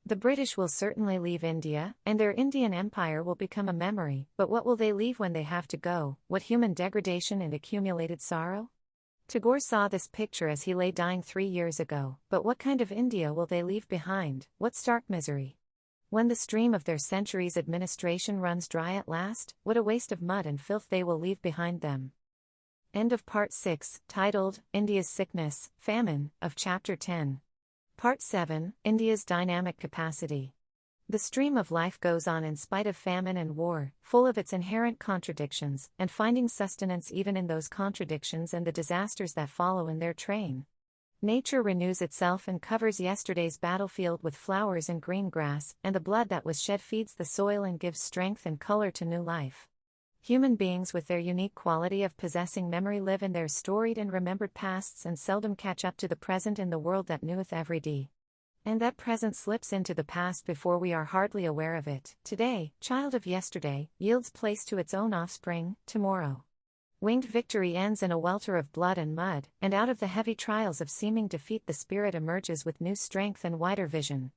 The British will certainly leave India, and their Indian empire will become a memory, but what will they leave when they have to go? What human degradation and accumulated sorrow? Tagore saw this picture as he lay dying 3 years ago, but what kind of India will they leave behind? What stark misery? When the stream of their centuries' administration runs dry at last, what a waste of mud and filth they will leave behind them. End of Part 6, titled, India's Sickness, Famine, of Chapter 10. Part 7, India's Dynamic Capacity. The stream of life goes on in spite of famine and war, full of its inherent contradictions, and finding sustenance even in those contradictions and the disasters that follow in their train. Nature renews itself and covers yesterday's battlefield with flowers and green grass, and the blood that was shed feeds the soil and gives strength and color to new life. Human beings with their unique quality of possessing memory live in their storied and remembered pasts and seldom catch up to the present in the world that kneweth every day. And that present slips into the past before we are hardly aware of it. Today, child of yesterday, yields place to its own offspring, tomorrow. Winged victory ends in a welter of blood and mud, and out of the heavy trials of seeming defeat the spirit emerges with new strength and wider vision.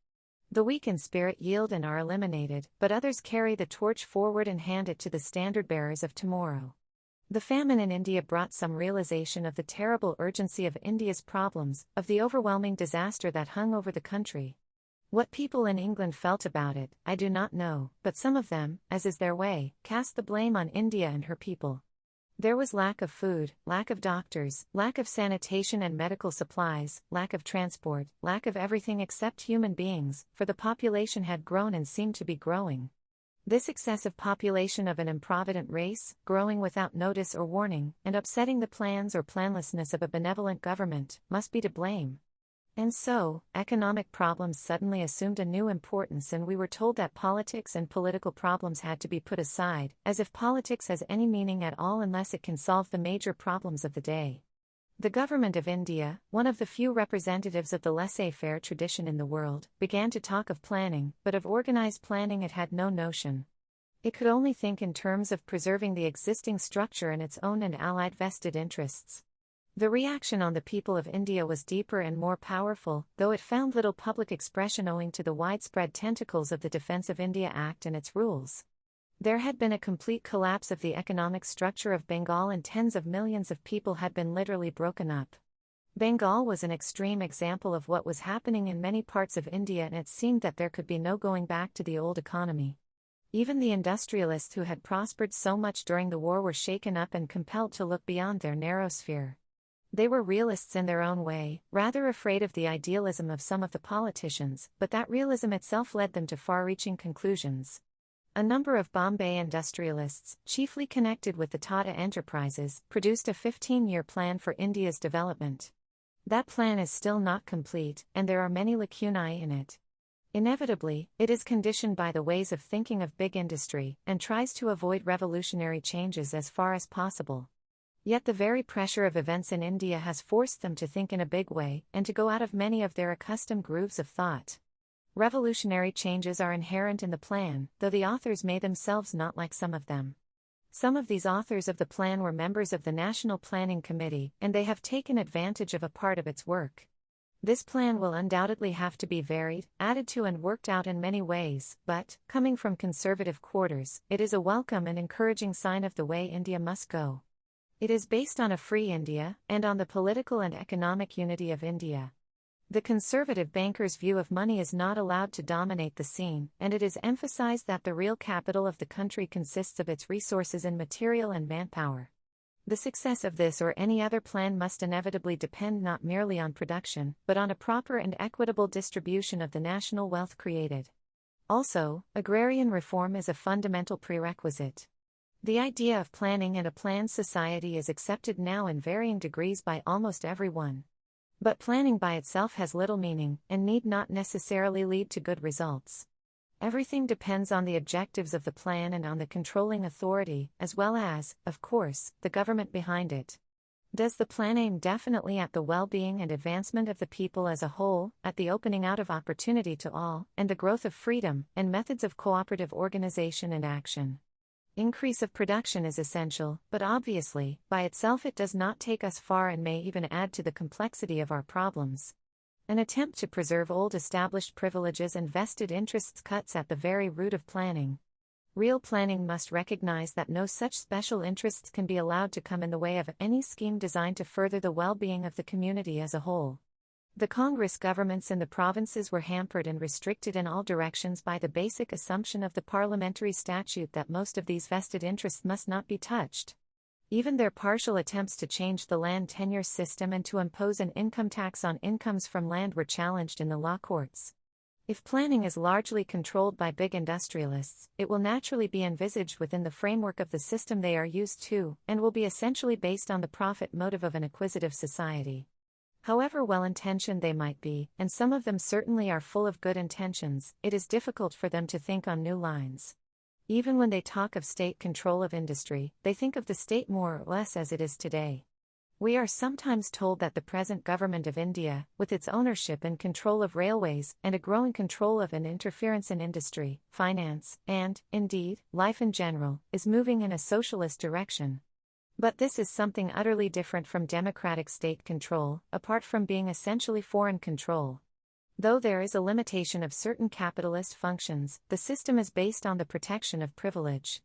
The weak in spirit yield and are eliminated, but others carry the torch forward and hand it to the standard bearers of tomorrow. The famine in India brought some realization of the terrible urgency of India's problems, of the overwhelming disaster that hung over the country. What people in England felt about it, I do not know, but some of them, as is their way, cast the blame on India and her people. There was lack of food, lack of doctors, lack of sanitation and medical supplies, lack of transport, lack of everything except human beings, for the population had grown and seemed to be growing. This excessive population of an improvident race, growing without notice or warning, and upsetting the plans or planlessness of a benevolent government, must be to blame. And so, economic problems suddenly assumed a new importance, and we were told that politics and political problems had to be put aside, as if politics has any meaning at all unless it can solve the major problems of the day. The government of India, one of the few representatives of the laissez-faire tradition in the world, began to talk of planning, but of organized planning it had no notion. It could only think in terms of preserving the existing structure and its own and allied vested interests. The reaction on the people of India was deeper and more powerful, though it found little public expression owing to the widespread tentacles of the Defence of India Act and its rules. There had been a complete collapse of the economic structure of Bengal, and tens of millions of people had been literally broken up. Bengal was an extreme example of what was happening in many parts of India, and it seemed that there could be no going back to the old economy. Even the industrialists who had prospered so much during the war were shaken up and compelled to look beyond their narrow sphere. They were realists in their own way, rather afraid of the idealism of some of the politicians, but that realism itself led them to far-reaching conclusions. A number of Bombay industrialists, chiefly connected with the Tata enterprises, produced a 15-year plan for India's development. That plan is still not complete, and there are many lacunae in it. Inevitably, it is conditioned by the ways of thinking of big industry, and tries to avoid revolutionary changes as far as possible. Yet the very pressure of events in India has forced them to think in a big way, and to go out of many of their accustomed grooves of thought. Revolutionary changes are inherent in the plan, though the authors may themselves not like some of them. Some of these authors of the plan were members of the National Planning Committee, and they have taken advantage of a part of its work. This plan will undoubtedly have to be varied, added to and worked out in many ways, but, coming from conservative quarters, it is a welcome and encouraging sign of the way India must go. It is based on a free India, and on the political and economic unity of India. The conservative bankers' view of money is not allowed to dominate the scene, and it is emphasized that the real capital of the country consists of its resources in material and manpower. The success of this or any other plan must inevitably depend not merely on production, but on a proper and equitable distribution of the national wealth created. Also, agrarian reform is a fundamental prerequisite. The idea of planning and a planned society is accepted now in varying degrees by almost everyone. But planning by itself has little meaning, and need not necessarily lead to good results. Everything depends on the objectives of the plan and on the controlling authority, as well as, of course, the government behind it. Does the plan aim definitely at the well-being and advancement of the people as a whole, at the opening out of opportunity to all, and the growth of freedom, and methods of cooperative organization and action? Increase of production is essential, but obviously, by itself it does not take us far and may even add to the complexity of our problems. An attempt to preserve old established privileges and vested interests cuts at the very root of planning. Real planning must recognize that no such special interests can be allowed to come in the way of any scheme designed to further the well-being of the community as a whole. The Congress governments in the provinces were hampered and restricted in all directions by the basic assumption of the parliamentary statute that most of these vested interests must not be touched. Even their partial attempts to change the land tenure system and to impose an income tax on incomes from land were challenged in the law courts. If planning is largely controlled by big industrialists, it will naturally be envisaged within the framework of the system they are used to, and will be essentially based on the profit motive of an acquisitive society. However well-intentioned they might be, and some of them certainly are full of good intentions, it is difficult for them to think on new lines. Even when they talk of state control of industry, they think of the state more or less as it is today. We are sometimes told that the present government of India, with its ownership and control of railways, and a growing control of and interference in industry, finance, and, indeed, life in general, is moving in a socialist direction. But this is something utterly different from democratic state control, apart from being essentially foreign control. Though there is a limitation of certain capitalist functions, the system is based on the protection of privilege.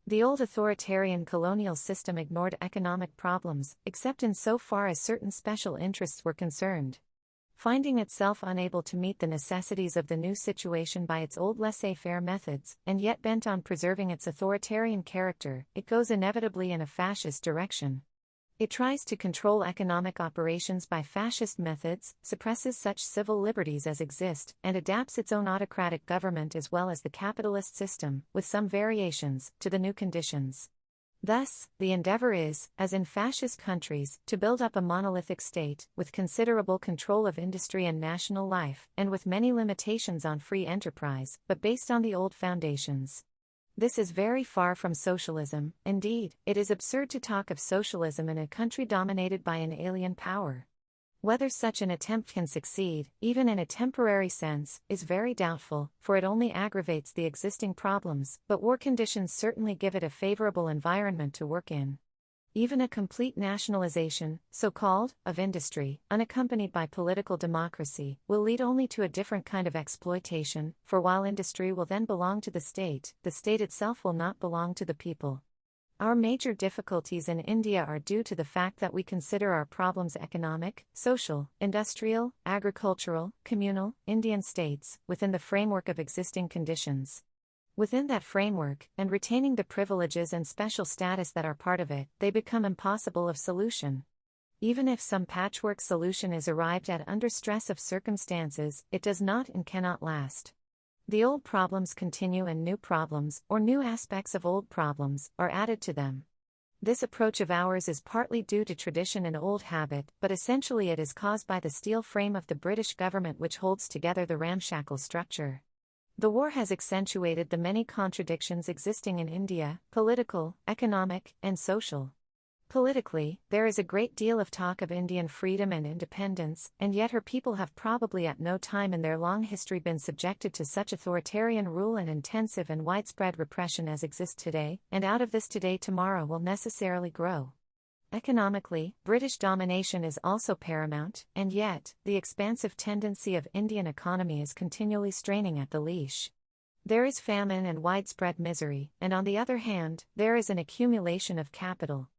The old authoritarian colonial system ignored economic problems, except in so far as certain special interests were concerned. Finding itself unable to meet the necessities of the new situation by its old laissez-faire methods, and yet bent on preserving its authoritarian character, it goes inevitably in a fascist direction. It tries to control economic operations by fascist methods, suppresses such civil liberties as exist, and adapts its own autocratic government as well as the capitalist system, with some variations, to the new conditions. Thus, the endeavor is, as in fascist countries, to build up a monolithic state, with considerable control of industry and national life, and with many limitations on free enterprise, but based on the old foundations. This is very far from socialism. Indeed, it is absurd to talk of socialism in a country dominated by an alien power. Whether such an attempt can succeed, even in a temporary sense, is very doubtful, for it only aggravates the existing problems, but war conditions certainly give it a favorable environment to work in. Even a complete nationalization, so-called, of industry, unaccompanied by political democracy, will lead only to a different kind of exploitation, for while industry will then belong to the state itself will not belong to the people. Our major difficulties in India are due to the fact that we consider our problems economic, social, industrial, agricultural, communal, Indian states, within the framework of existing conditions. Within that framework, and retaining the privileges and special status that are part of it, they become impossible of solution. Even if some patchwork solution is arrived at under stress of circumstances, it does not and cannot last. The old problems continue and new problems, or new aspects of old problems, are added to them. This approach of ours is partly due to tradition and old habit, but essentially it is caused by the steel frame of the British government which holds together the ramshackle structure. The war has accentuated the many contradictions existing in India, political, economic, and social. Politically, there is a great deal of talk of Indian freedom and independence, and yet her people have probably at no time in their long history been subjected to such authoritarian rule and intensive and widespread repression as exists today, and out of this today tomorrow will necessarily grow. Economically, British domination is also paramount, and yet, the expansive tendency of Indian economy is continually straining at the leash. There is famine and widespread misery, and on the other hand, there is an accumulation of capital.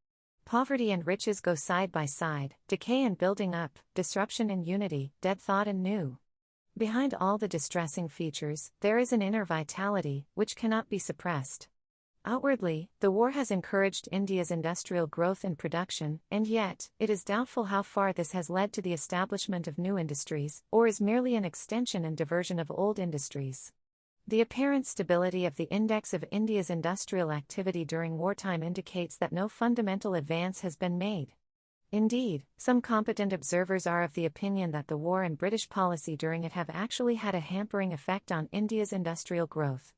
Poverty and riches go side by side, decay and building up, disruption and unity, dead thought and new. Behind all the distressing features, there is an inner vitality, which cannot be suppressed. Outwardly, the war has encouraged India's industrial growth and production, and yet, it is doubtful how far this has led to the establishment of new industries, or is merely an extension and diversion of old industries. The apparent stability of the index of India's industrial activity during wartime indicates that no fundamental advance has been made. Indeed, some competent observers are of the opinion that the war and British policy during it have actually had a hampering effect on India's industrial growth.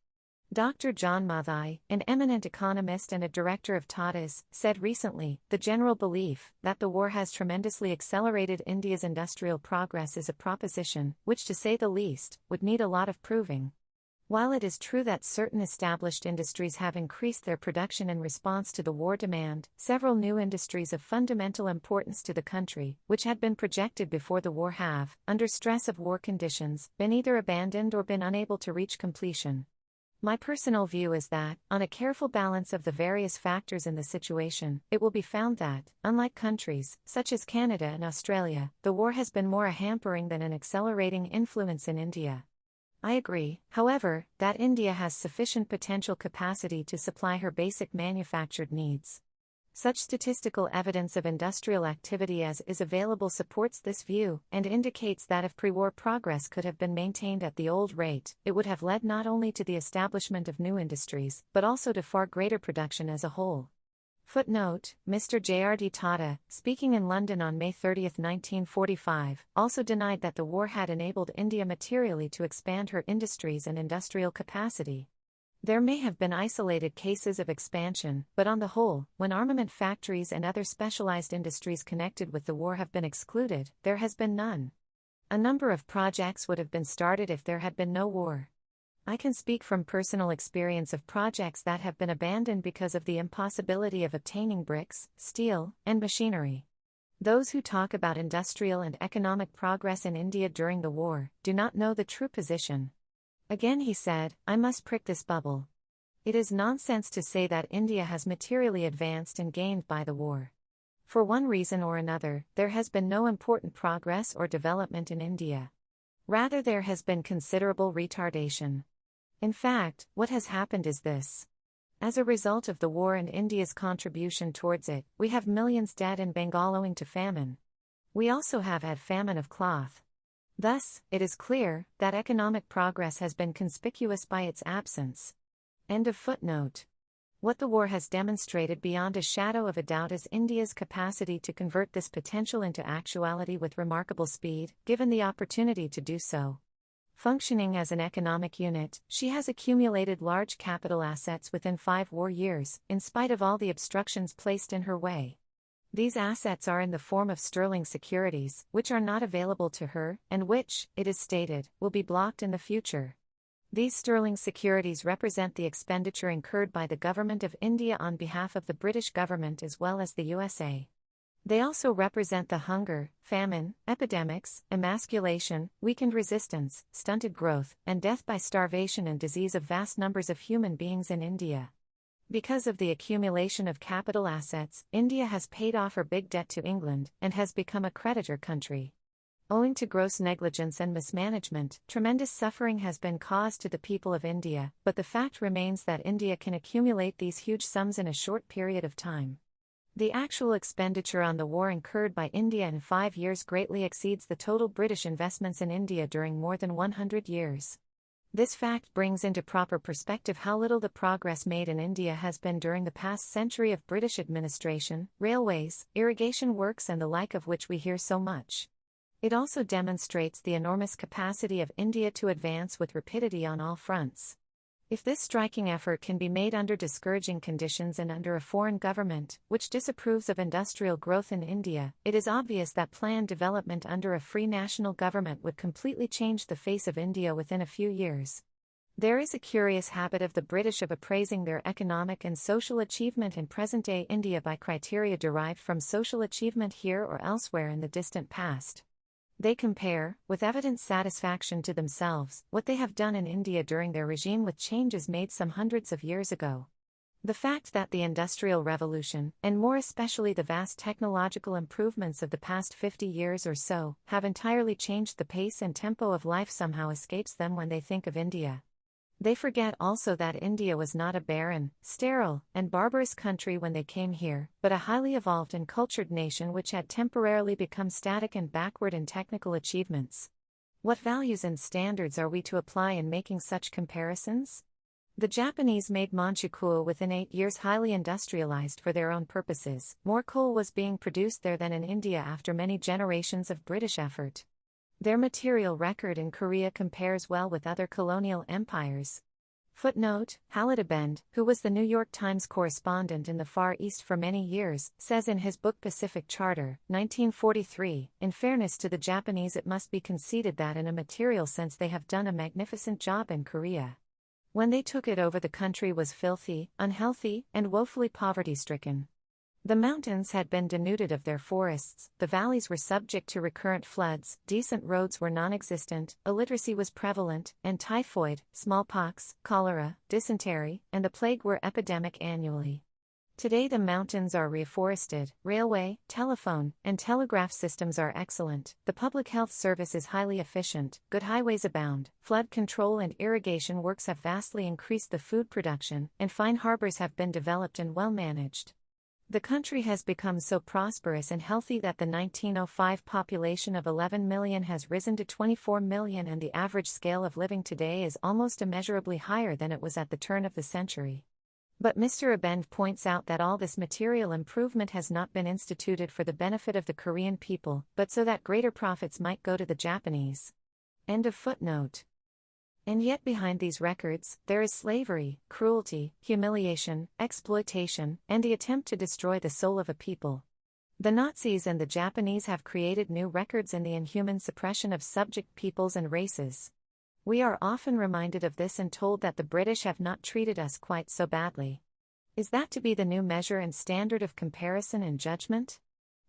Dr. John Mathai, an eminent economist and a director of Tatas, said recently, "The general belief that the war has tremendously accelerated India's industrial progress is a proposition which, to say the least, would need a lot of proving." While it is true that certain established industries have increased their production in response to the war demand, several new industries of fundamental importance to the country, which had been projected before the war have, under stress of war conditions, been either abandoned or been unable to reach completion. My personal view is that, on a careful balance of the various factors in the situation, it will be found that, unlike countries, such as Canada and Australia, the war has been more a hampering than an accelerating influence in India. I agree, however, that India has sufficient potential capacity to supply her basic manufactured needs. Such statistical evidence of industrial activity as is available supports this view, and indicates that if pre-war progress could have been maintained at the old rate, it would have led not only to the establishment of new industries, but also to far greater production as a whole. Footnote: Mr. J.R.D. Tata, speaking in London on May 30, 1945, also denied that the war had enabled India materially to expand her industries and industrial capacity. There may have been isolated cases of expansion, but on the whole, when armament factories and other specialized industries connected with the war have been excluded, there has been none. A number of projects would have been started if there had been no war. I can speak from personal experience of projects that have been abandoned because of the impossibility of obtaining bricks, steel, and machinery. Those who talk about industrial and economic progress in India during the war do not know the true position. Again he said, "I must prick this bubble. It is nonsense to say that India has materially advanced and gained by the war. For one reason or another, there has been no important progress or development in India. Rather, there has been considerable retardation. In fact, what has happened is this. As a result of the war and India's contribution towards it, we have millions dead in Bengal owing to famine. We also have had famine of cloth. Thus, it is clear that economic progress has been conspicuous by its absence." End of footnote. What the war has demonstrated beyond a shadow of a doubt is India's capacity to convert this potential into actuality with remarkable speed, given the opportunity to do so. Functioning as an economic unit, she has accumulated large capital assets within 5 war years, in spite of all the obstructions placed in her way. These assets are in the form of sterling securities, which are not available to her, and which, it is stated, will be blocked in the future. These sterling securities represent the expenditure incurred by the Government of India on behalf of the British government as well as the U.S.A. They also represent the hunger, famine, epidemics, emasculation, weakened resistance, stunted growth, and death by starvation and disease of vast numbers of human beings in India. Because of the accumulation of capital assets, India has paid off her big debt to England, and has become a creditor country. Owing to gross negligence and mismanagement, tremendous suffering has been caused to the people of India, but the fact remains that India can accumulate these huge sums in a short period of time. The actual expenditure on the war incurred by India in 5 years greatly exceeds the total British investments in India during more than 100 years. This fact brings into proper perspective how little the progress made in India has been during the past century of British administration, railways, irrigation works and the like of which we hear so much. It also demonstrates the enormous capacity of India to advance with rapidity on all fronts. If this striking effort can be made under discouraging conditions and under a foreign government, which disapproves of industrial growth in India, it is obvious that planned development under a free national government would completely change the face of India within a few years. There is a curious habit of the British of appraising their economic and social achievement in present-day India by criteria derived from social achievement here or elsewhere in the distant past. They compare, with evident satisfaction to themselves, what they have done in India during their regime with changes made some hundreds of years ago. The fact that the Industrial Revolution, and more especially the vast technological improvements of the past 50 years or so, have entirely changed the pace and tempo of life somehow escapes them when they think of India. They forget also that India was not a barren, sterile, and barbarous country when they came here, but a highly evolved and cultured nation which had temporarily become static and backward in technical achievements. What values and standards are we to apply in making such comparisons? The Japanese made Manchukuo within 8 years highly industrialized for their own purposes. More coal was being produced there than in India after many generations of British effort. Their material record in Korea compares well with other colonial empires. Footnote: Allahabad, who was the New York Times correspondent in the Far East for many years, says in his book Pacific Charter, 1943, in fairness to the Japanese it must be conceded that in a material sense they have done a magnificent job in Korea. When they took it over the country was filthy, unhealthy, and woefully poverty-stricken. The mountains had been denuded of their forests, the valleys were subject to recurrent floods, decent roads were non-existent, illiteracy was prevalent, and typhoid, smallpox, cholera, dysentery, and the plague were epidemic annually. Today the mountains are reforested, railway, telephone, and telegraph systems are excellent, the public health service is highly efficient, good highways abound, flood control and irrigation works have vastly increased the food production, and fine harbors have been developed and well managed. The country has become so prosperous and healthy that the 1905 population of 11 million has risen to 24 million and the average scale of living today is almost immeasurably higher than it was at the turn of the century. But Mr. Abend points out that all this material improvement has not been instituted for the benefit of the Korean people, but so that greater profits might go to the Japanese. End of footnote. And yet behind these records, there is slavery, cruelty, humiliation, exploitation, and the attempt to destroy the soul of a people. The Nazis and the Japanese have created new records in the inhuman suppression of subject peoples and races. We are often reminded of this and told that the British have not treated us quite so badly. Is that to be the new measure and standard of comparison and judgment?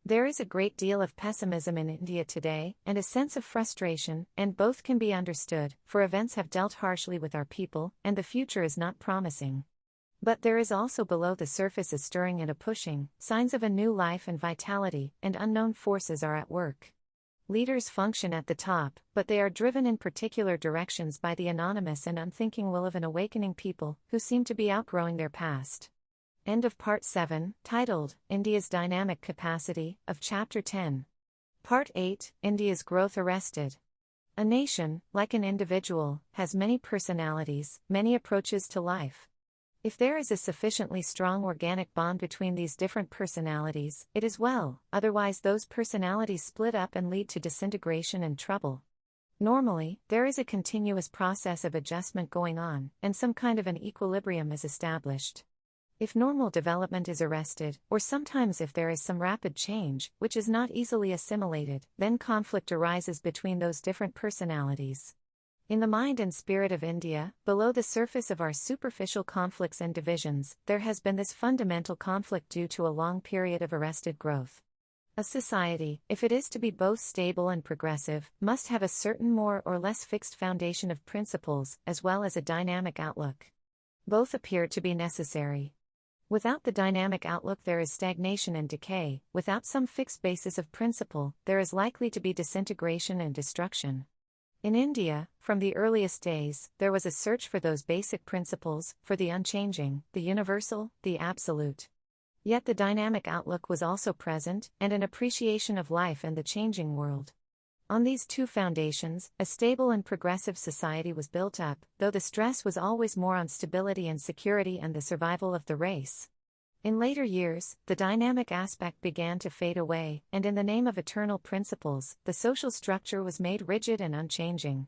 There is a great deal of pessimism in India today, and a sense of frustration, and both can be understood, for events have dealt harshly with our people, and the future is not promising. But there is also below the surface a stirring and a pushing, signs of a new life and vitality, and unknown forces are at work. Leaders function at the top, but they are driven in particular directions by the anonymous and unthinking will of an awakening people, who seem to be outgrowing their past. End of Part 7, titled, India's Dynamic Capacity, of Chapter 10. Part 8, India's Growth Arrested. A nation, like an individual, has many personalities, many approaches to life. If there is a sufficiently strong organic bond between these different personalities, it is well, otherwise those personalities split up and lead to disintegration and trouble. Normally, there is a continuous process of adjustment going on, and some kind of an equilibrium is established. If normal development is arrested, or sometimes if there is some rapid change, which is not easily assimilated, then conflict arises between those different personalities. In the mind and spirit of India, below the surface of our superficial conflicts and divisions, there has been this fundamental conflict due to a long period of arrested growth. A society, if it is to be both stable and progressive, must have a certain more or less fixed foundation of principles, as well as a dynamic outlook. Both appear to be necessary. Without the dynamic outlook there is stagnation and decay, without some fixed basis of principle, there is likely to be disintegration and destruction. In India, from the earliest days, there was a search for those basic principles, for the unchanging, the universal, the absolute. Yet the dynamic outlook was also present, and an appreciation of life and the changing world. On these two foundations, a stable and progressive society was built up, though the stress was always more on stability and security and the survival of the race. In later years, the dynamic aspect began to fade away, and in the name of eternal principles, the social structure was made rigid and unchanging.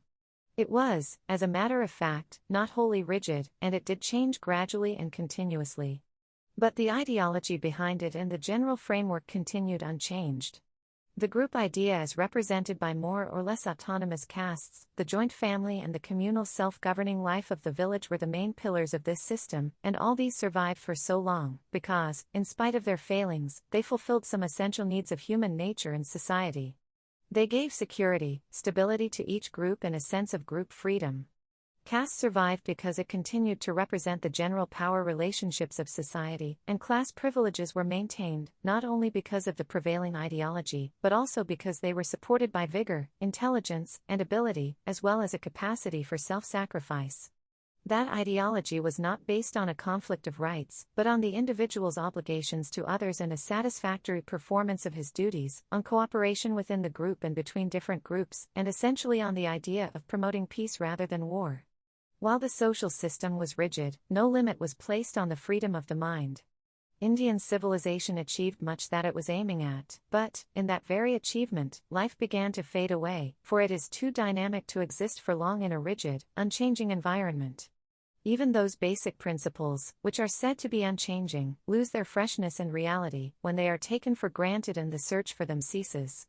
It was, as a matter of fact, not wholly rigid, and it did change gradually and continuously. But the ideology behind it and the general framework continued unchanged. The group idea as represented by more or less autonomous castes, the joint family and the communal self-governing life of the village were the main pillars of this system, and all these survived for so long, because, in spite of their failings, they fulfilled some essential needs of human nature and society. They gave security, stability to each group and a sense of group freedom. Caste survived because it continued to represent the general power relationships of society, and class privileges were maintained, not only because of the prevailing ideology, but also because they were supported by vigor, intelligence, and ability, as well as a capacity for self-sacrifice. That ideology was not based on a conflict of rights, but on the individual's obligations to others and a satisfactory performance of his duties, on cooperation within the group and between different groups, and essentially on the idea of promoting peace rather than war. While the social system was rigid, no limit was placed on the freedom of the mind. Indian civilization achieved much that it was aiming at, but, in that very achievement, life began to fade away, for it is too dynamic to exist for long in a rigid, unchanging environment. Even those basic principles, which are said to be unchanging, lose their freshness and reality when they are taken for granted and the search for them ceases.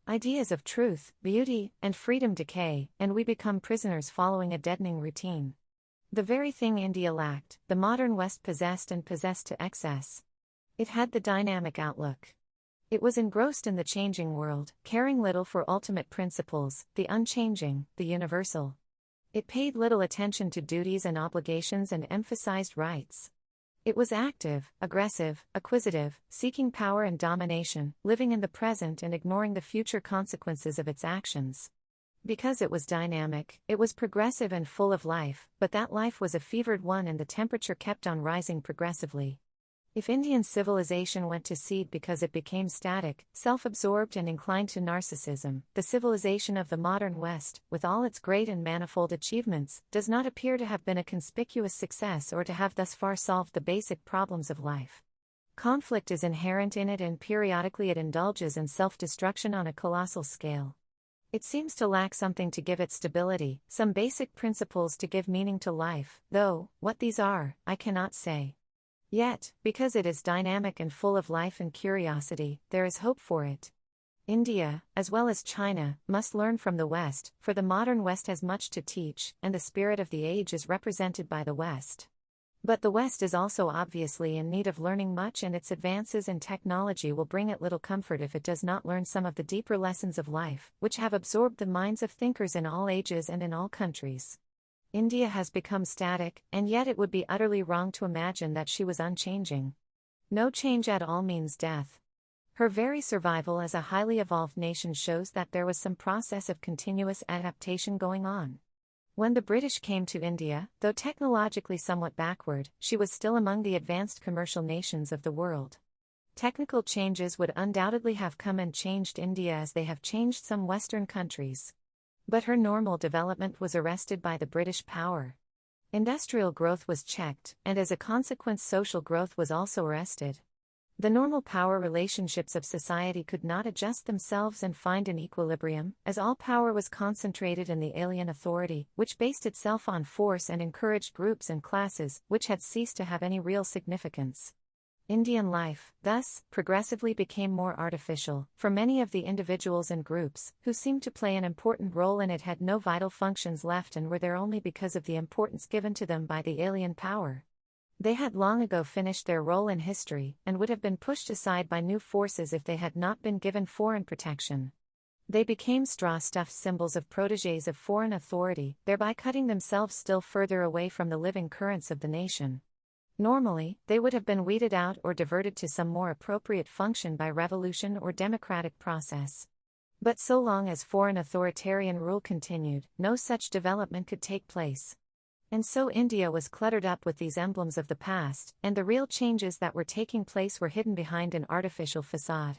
Ideas of truth, beauty, and freedom decay, and we become prisoners following a deadening routine. The very thing India lacked, the modern West possessed and possessed to excess. It had the dynamic outlook. It was engrossed in the changing world, caring little for ultimate principles, the unchanging, the universal. It paid little attention to duties and obligations and emphasized rights. It was active, aggressive, acquisitive, seeking power and domination, living in the present and ignoring the future consequences of its actions. Because it was dynamic, it was progressive and full of life, but that life was a fevered one and the temperature kept on rising progressively. If Indian civilization went to seed because it became static, self-absorbed and inclined to narcissism, the civilization of the modern West, with all its great and manifold achievements, does not appear to have been a conspicuous success or to have thus far solved the basic problems of life. Conflict is inherent in it and periodically it indulges in self-destruction on a colossal scale. It seems to lack something to give it stability, some basic principles to give meaning to life, though, what these are, I cannot say. Yet, because it is dynamic and full of life and curiosity, there is hope for it. India, as well as China, must learn from the West, for the modern West has much to teach, and the spirit of the age is represented by the West. But the West is also obviously in need of learning much, and its advances in technology will bring it little comfort if it does not learn some of the deeper lessons of life, which have absorbed the minds of thinkers in all ages and in all countries. India has become static, and yet it would be utterly wrong to imagine that she was unchanging. No change at all means death. Her very survival as a highly evolved nation shows that there was some process of continuous adaptation going on. When the British came to India, though technologically somewhat backward, she was still among the advanced commercial nations of the world. Technical changes would undoubtedly have come and changed India as they have changed some Western countries. But her normal development was arrested by the British power. Industrial growth was checked, and as a consequence social growth was also arrested. The normal power relationships of society could not adjust themselves and find an equilibrium, as all power was concentrated in the alien authority, which based itself on force and encouraged groups and classes, which had ceased to have any real significance. Indian life, thus, progressively became more artificial, for many of the individuals and groups, who seemed to play an important role in it had no vital functions left and were there only because of the importance given to them by the alien power. They had long ago finished their role in history, and would have been pushed aside by new forces if they had not been given foreign protection. They became straw-stuffed symbols of protégés of foreign authority, thereby cutting themselves still further away from the living currents of the nation. Normally, they would have been weeded out or diverted to some more appropriate function by revolution or democratic process. But so long as foreign authoritarian rule continued, no such development could take place. And so India was cluttered up with these emblems of the past, and the real changes that were taking place were hidden behind an artificial facade.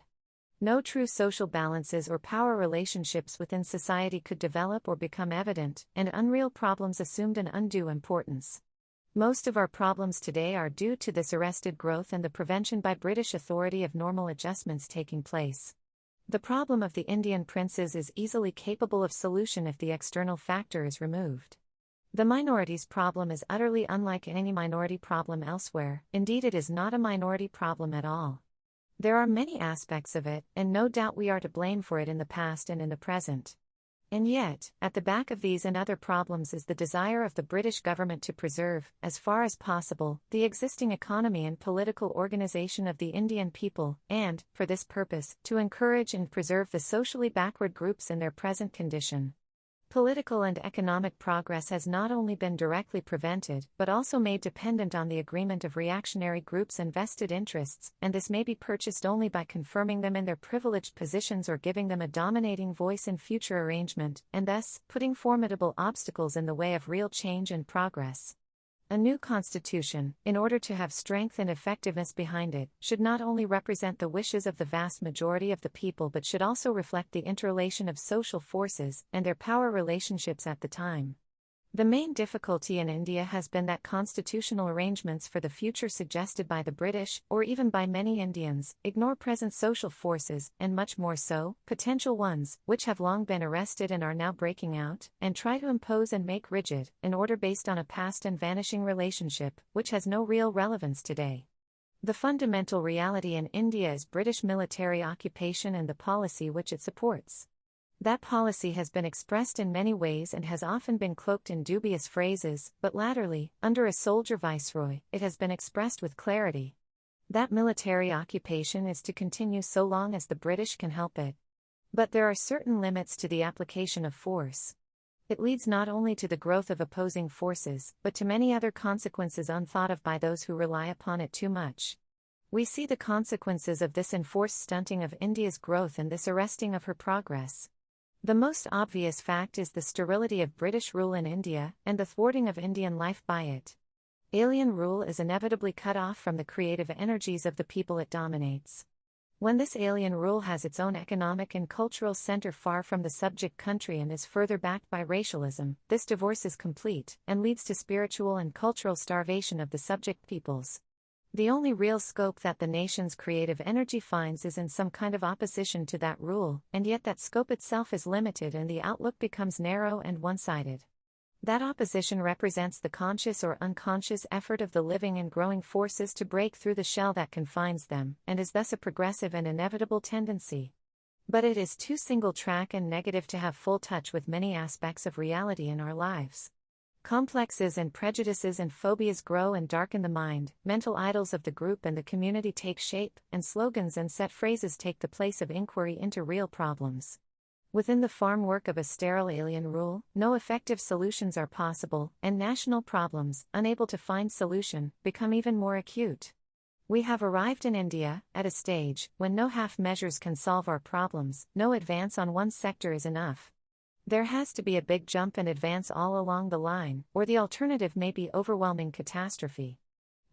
No true social balances or power relationships within society could develop or become evident, and unreal problems assumed an undue importance. Most of our problems today are due to this arrested growth and the prevention by British authority of normal adjustments taking place. The problem of the Indian princes is easily capable of solution if the external factor is removed. The minorities problem is utterly unlike any minority problem elsewhere, indeed it is not a minority problem at all. There are many aspects of it, and no doubt we are to blame for it in the past and in the present. And yet, at the back of these and other problems is the desire of the British government to preserve, as far as possible, the existing economy and political organization of the Indian people, and, for this purpose, to encourage and preserve the socially backward groups in their present condition. Political and economic progress has not only been directly prevented, but also made dependent on the agreement of reactionary groups and vested interests, and this may be purchased only by confirming them in their privileged positions or giving them a dominating voice in future arrangement, and thus, putting formidable obstacles in the way of real change and progress. A new constitution, in order to have strength and effectiveness behind it, should not only represent the wishes of the vast majority of the people but should also reflect the interrelation of social forces and their power relationships at the time. The main difficulty in India has been that constitutional arrangements for the future suggested by the British, or even by many Indians, ignore present social forces, and much more so, potential ones, which have long been arrested and are now breaking out, and try to impose and make rigid, an order based on a past and vanishing relationship, which has no real relevance today. The fundamental reality in India is British military occupation and the policy which it supports. That policy has been expressed in many ways and has often been cloaked in dubious phrases, but latterly, under a soldier viceroy, it has been expressed with clarity. That military occupation is to continue so long as the British can help it. But there are certain limits to the application of force. It leads not only to the growth of opposing forces, but to many other consequences unthought of by those who rely upon it too much. We see the consequences of this enforced stunting of India's growth and this arresting of her progress. The most obvious fact is the sterility of British rule in India, and the thwarting of Indian life by it. Alien rule is inevitably cut off from the creative energies of the people it dominates. When this alien rule has its own economic and cultural center far from the subject country and is further backed by racialism, this divorce is complete, and leads to spiritual and cultural starvation of the subject peoples. The only real scope that the nation's creative energy finds is in some kind of opposition to that rule, and yet that scope itself is limited and the outlook becomes narrow and one-sided. That opposition represents the conscious or unconscious effort of the living and growing forces to break through the shell that confines them, and is thus a progressive and inevitable tendency. But it is too single-track and negative to have full touch with many aspects of reality in our lives. Complexes and prejudices and phobias grow and darken the mind, mental idols of the group and the community take shape, and slogans and set phrases take the place of inquiry into real problems. Within the farm work of a sterile alien rule, no effective solutions are possible, and national problems, unable to find solution, become even more acute. We have arrived in India, at a stage, when no half measures can solve our problems, no advance on one sector is enough. There has to be a big jump and advance all along the line, or the alternative may be overwhelming catastrophe.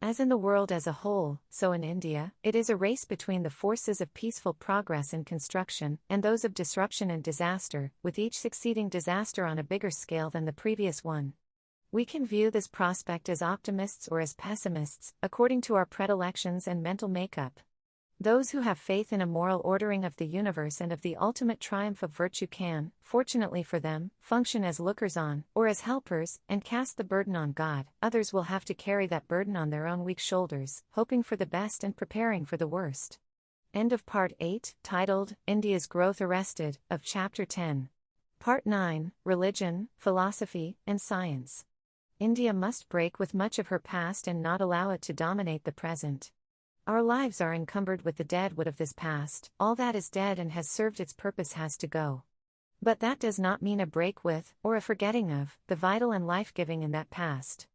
As in the world as a whole, so in India, it is a race between the forces of peaceful progress and construction, and those of disruption and disaster, with each succeeding disaster on a bigger scale than the previous one. We can view this prospect as optimists or as pessimists, according to our predilections and mental makeup. Those who have faith in a moral ordering of the universe and of the ultimate triumph of virtue can, fortunately for them, function as lookers-on, or as helpers, and cast the burden on God. Others will have to carry that burden on their own weak shoulders, hoping for the best and preparing for the worst. End of Part 8, titled, India's Growth Arrested, of Chapter 10. Part 9, Religion, Philosophy, and Science. India must break with much of her past and not allow it to dominate the present. Our lives are encumbered with the dead wood of this past. All that is dead and has served its purpose has to go. But that does not mean a break with, or a forgetting of, the vital and life-giving in that past.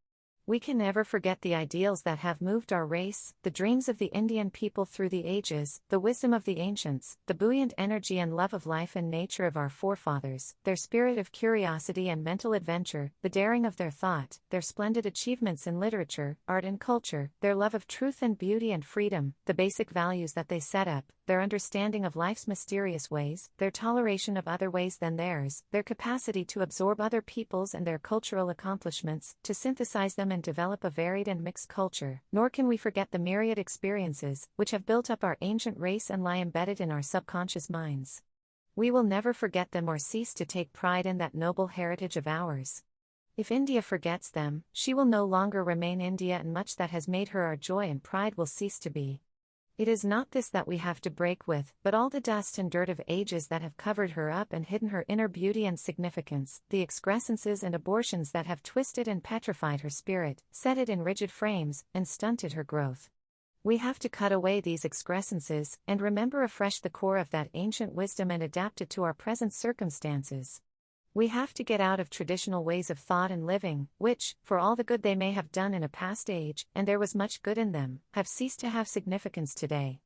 We can never forget the ideals that have moved our race, the dreams of the Indian people through the ages, the wisdom of the ancients, the buoyant energy and love of life and nature of our forefathers, their spirit of curiosity and mental adventure, the daring of their thought, their splendid achievements in literature, art and culture, their love of truth and beauty and freedom, the basic values that they set up, their understanding of life's mysterious ways, their toleration of other ways than theirs, their capacity to absorb other peoples and their cultural accomplishments, to synthesize them and develop a varied and mixed culture. Nor can we forget the myriad experiences which have built up our ancient race and lie embedded in our subconscious minds. We will never forget them or cease to take pride in that noble heritage of ours. If India forgets them, she will no longer remain India, and much that has made her our joy and pride will cease to be. It is not this that we have to break with, but all the dust and dirt of ages that have covered her up and hidden her inner beauty and significance, the excrescences and abortions that have twisted and petrified her spirit, set it in rigid frames, and stunted her growth. We have to cut away these excrescences, and remember afresh the core of that ancient wisdom and adapt it to our present circumstances. We have to get out of traditional ways of thought and living, which, for all the good they may have done in a past age, and there was much good in them, have ceased to have significance today.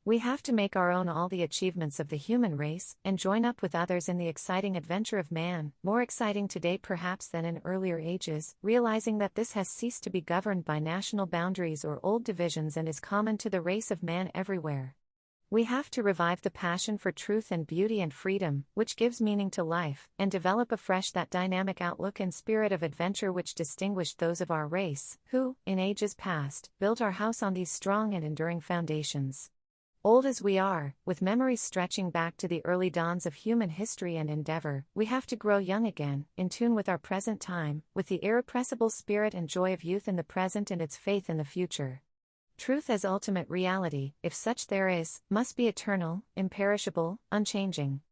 We have to make our own all the achievements of the human race, and join up with others in the exciting adventure of man, more exciting today perhaps than in earlier ages, realizing that this has ceased to be governed by national boundaries or old divisions and is common to the race of man everywhere. We have to revive the passion for truth and beauty and freedom, which gives meaning to life, and develop afresh that dynamic outlook and spirit of adventure which distinguished those of our race, who, in ages past, built our house on these strong and enduring foundations. Old as we are, with memories stretching back to the early dawns of human history and endeavor, we have to grow young again, in tune with our present time, with the irrepressible spirit and joy of youth in the present and its faith in the future. Truth as ultimate reality, if such there is, must be eternal, imperishable, unchanging.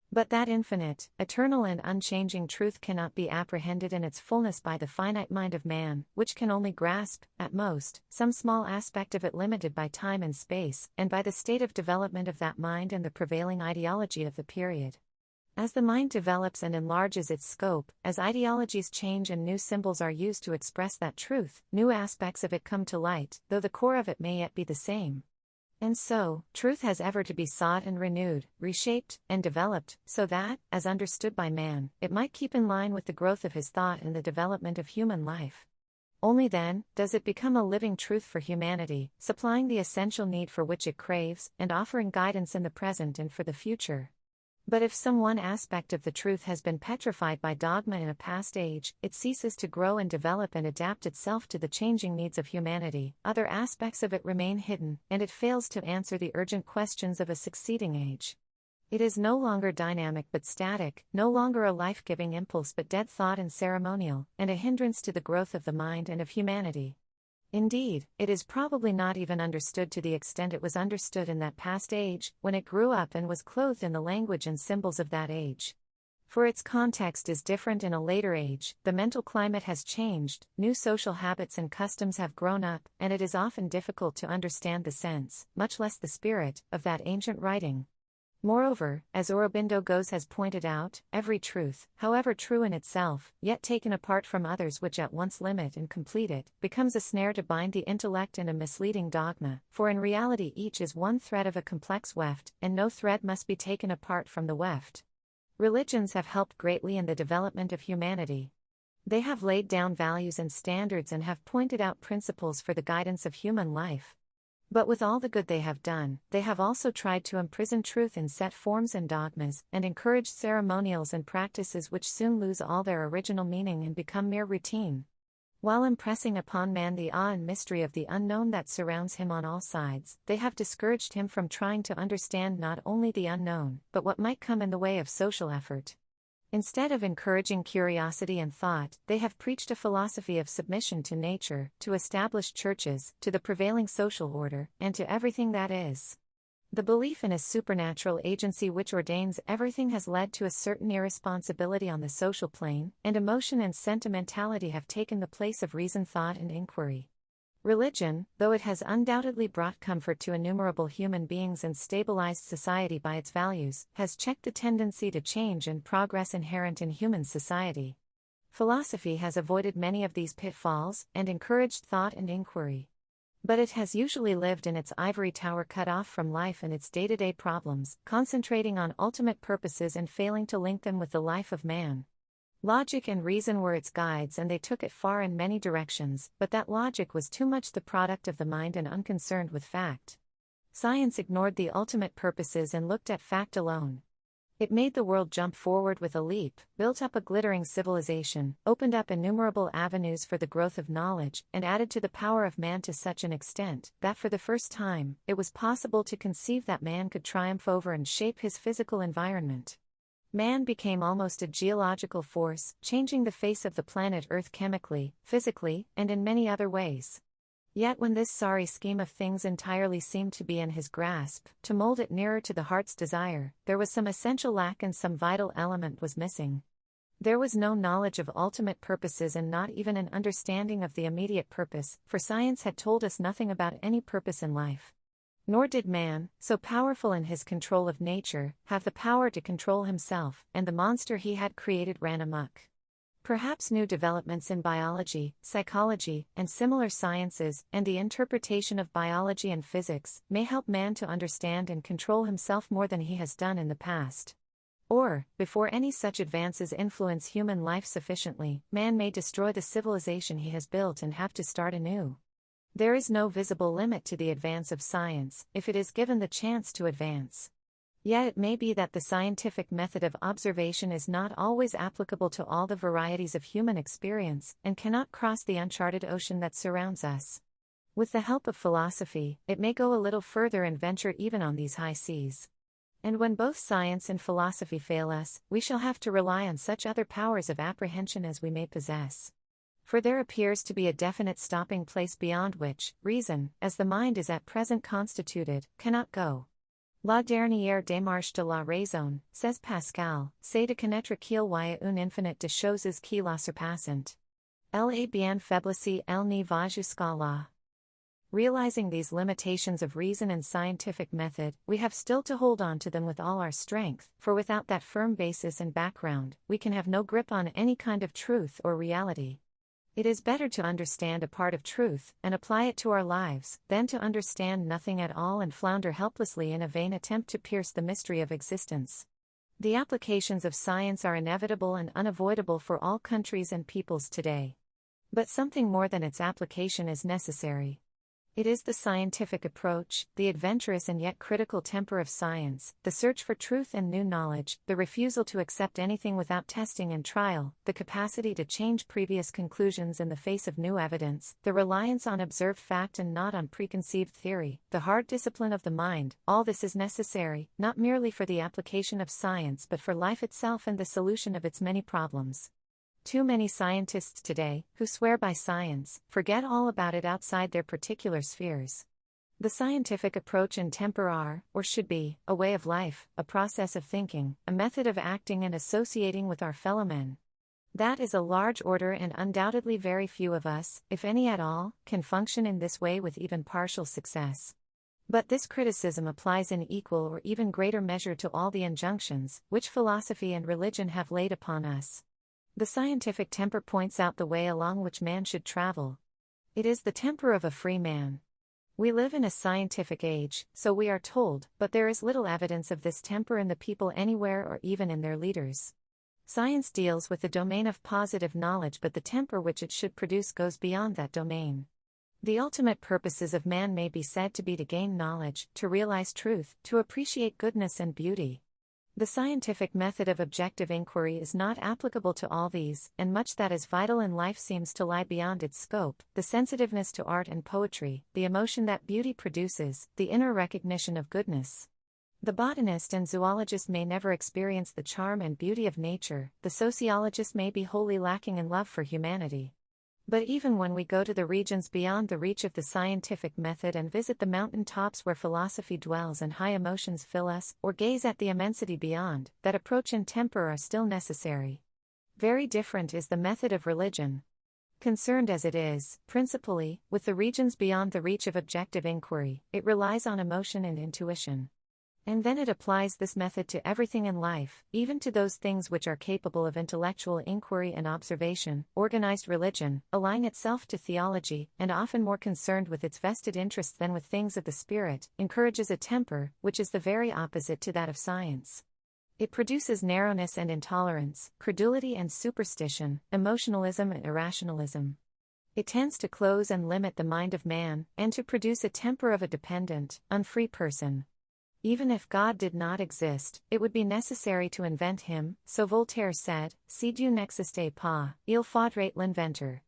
But that infinite, eternal and unchanging truth cannot be apprehended in its fullness by the finite mind of man, which can only grasp, at most, some small aspect of it limited by time and space, and by the state of development of that mind and the prevailing ideology of the period. As the mind develops and enlarges its scope, as ideologies change and new symbols are used to express that truth, new aspects of it come to light, though the core of it may yet be the same. And so, truth has ever to be sought and renewed, reshaped, and developed, so that, as understood by man, it might keep in line with the growth of his thought and the development of human life. Only then does it become a living truth for humanity, supplying the essential need for which it craves, and offering guidance in the present and for the future. But if some one aspect of the truth has been petrified by dogma in a past age, it ceases to grow and develop and adapt itself to the changing needs of humanity, other aspects of it remain hidden, and it fails to answer the urgent questions of a succeeding age. It is no longer dynamic but static, no longer a life-giving impulse but dead thought and ceremonial, and a hindrance to the growth of the mind and of humanity. Indeed, it is probably not even understood to the extent it was understood in that past age, when it grew up and was clothed in the language and symbols of that age. For its context is different in a later age, the mental climate has changed, new social habits and customs have grown up, and it is often difficult to understand the sense, much less the spirit, of that ancient writing. Moreover, as Aurobindo Ghose has pointed out, every truth, however true in itself, yet taken apart from others which at once limit and complete it, becomes a snare to bind the intellect and a misleading dogma, for in reality each is one thread of a complex weft, and no thread must be taken apart from the weft. Religions have helped greatly in the development of humanity. They have laid down values and standards and have pointed out principles for the guidance of human life. But with all the good they have done, they have also tried to imprison truth in set forms and dogmas, and encouraged ceremonials and practices which soon lose all their original meaning and become mere routine. While impressing upon man the awe and mystery of the unknown that surrounds him on all sides, they have discouraged him from trying to understand not only the unknown, but what might come in the way of social effort. Instead of encouraging curiosity and thought, they have preached a philosophy of submission to nature, to established churches, to the prevailing social order, and to everything that is. The belief in a supernatural agency which ordains everything has led to a certain irresponsibility on the social plane, and emotion and sentimentality have taken the place of reason, thought, and inquiry. Religion, though it has undoubtedly brought comfort to innumerable human beings and stabilized society by its values, has checked the tendency to change and progress inherent in human society. Philosophy has avoided many of these pitfalls and encouraged thought and inquiry. But it has usually lived in its ivory tower, cut off from life and its day-to-day problems, concentrating on ultimate purposes and failing to link them with the life of man. Logic and reason were its guides, and they took it far in many directions, but that logic was too much the product of the mind and unconcerned with fact. Science ignored the ultimate purposes and looked at fact alone. It made the world jump forward with a leap, built up a glittering civilization, opened up innumerable avenues for the growth of knowledge, and added to the power of man to such an extent that for the first time, it was possible to conceive that man could triumph over and shape his physical environment. Man became almost a geological force, changing the face of the planet Earth chemically, physically, and in many other ways. Yet when this sorry scheme of things entirely seemed to be in his grasp, to mold it nearer to the heart's desire, there was some essential lack and some vital element was missing. There was no knowledge of ultimate purposes and not even an understanding of the immediate purpose, for science had told us nothing about any purpose in life. Nor did man, so powerful in his control of nature, have the power to control himself, and the monster he had created ran amok. Perhaps new developments in biology, psychology, and similar sciences, and the interpretation of biology and physics, may help man to understand and control himself more than he has done in the past. Or, before any such advances influence human life sufficiently, man may destroy the civilization he has built and have to start anew. There is no visible limit to the advance of science, if it is given the chance to advance. Yet it may be that the scientific method of observation is not always applicable to all the varieties of human experience, and cannot cross the uncharted ocean that surrounds us. With the help of philosophy, it may go a little further and venture even on these high seas. And when both science and philosophy fail us, we shall have to rely on such other powers of apprehension as we may possess. For there appears to be a definite stopping place beyond which reason, as the mind is at present constituted, cannot go. La dernière démarche de la raison, says Pascal, c'est de connaître qu'il y a une infinite de choses qui la surpassent. Elle est bien faible si elle n'y va jusqu'à là. Realizing these limitations of reason and scientific method, we have still to hold on to them with all our strength, for without that firm basis and background, we can have no grip on any kind of truth or reality. It is better to understand a part of truth, and apply it to our lives, than to understand nothing at all and flounder helplessly in a vain attempt to pierce the mystery of existence. The applications of science are inevitable and unavoidable for all countries and peoples today. But something more than its application is necessary. It is the scientific approach, the adventurous and yet critical temper of science, the search for truth and new knowledge, the refusal to accept anything without testing and trial, the capacity to change previous conclusions in the face of new evidence, the reliance on observed fact and not on preconceived theory, the hard discipline of the mind. All this is necessary, not merely for the application of science but for life itself and the solution of its many problems. Too many scientists today, who swear by science, forget all about it outside their particular spheres. The scientific approach and temper are, or should be, a way of life, a process of thinking, a method of acting and associating with our fellow men. That is a large order, and undoubtedly very few of us, if any at all, can function in this way with even partial success. But this criticism applies in equal or even greater measure to all the injunctions which philosophy and religion have laid upon us. The scientific temper points out the way along which man should travel. It is the temper of a free man. We live in a scientific age, so we are told, but there is little evidence of this temper in the people anywhere or even in their leaders. Science deals with the domain of positive knowledge, but the temper which it should produce goes beyond that domain. The ultimate purposes of man may be said to be to gain knowledge, to realize truth, to appreciate goodness and beauty. The scientific method of objective inquiry is not applicable to all these, and much that is vital in life seems to lie beyond its scope: the sensitiveness to art and poetry, the emotion that beauty produces, the inner recognition of goodness. The botanist and zoologist may never experience the charm and beauty of nature, the sociologist may be wholly lacking in love for humanity. But even when we go to the regions beyond the reach of the scientific method and visit the mountain tops where philosophy dwells and high emotions fill us, or gaze at the immensity beyond, that approach and temper are still necessary. Very different is the method of religion. Concerned as it is, principally, with the regions beyond the reach of objective inquiry, it relies on emotion and intuition. And then it applies this method to everything in life, even to those things which are capable of intellectual inquiry and observation. Organized religion, allying itself to theology, and often more concerned with its vested interests than with things of the spirit, encourages a temper, which is the very opposite to that of science. It produces narrowness and intolerance, credulity and superstition, emotionalism and irrationalism. It tends to close and limit the mind of man, and to produce a temper of a dependent, unfree person. Even if God did not exist, it would be necessary to invent him, so Voltaire said, si Dieu n'existait pas, il faudrait l'inventer.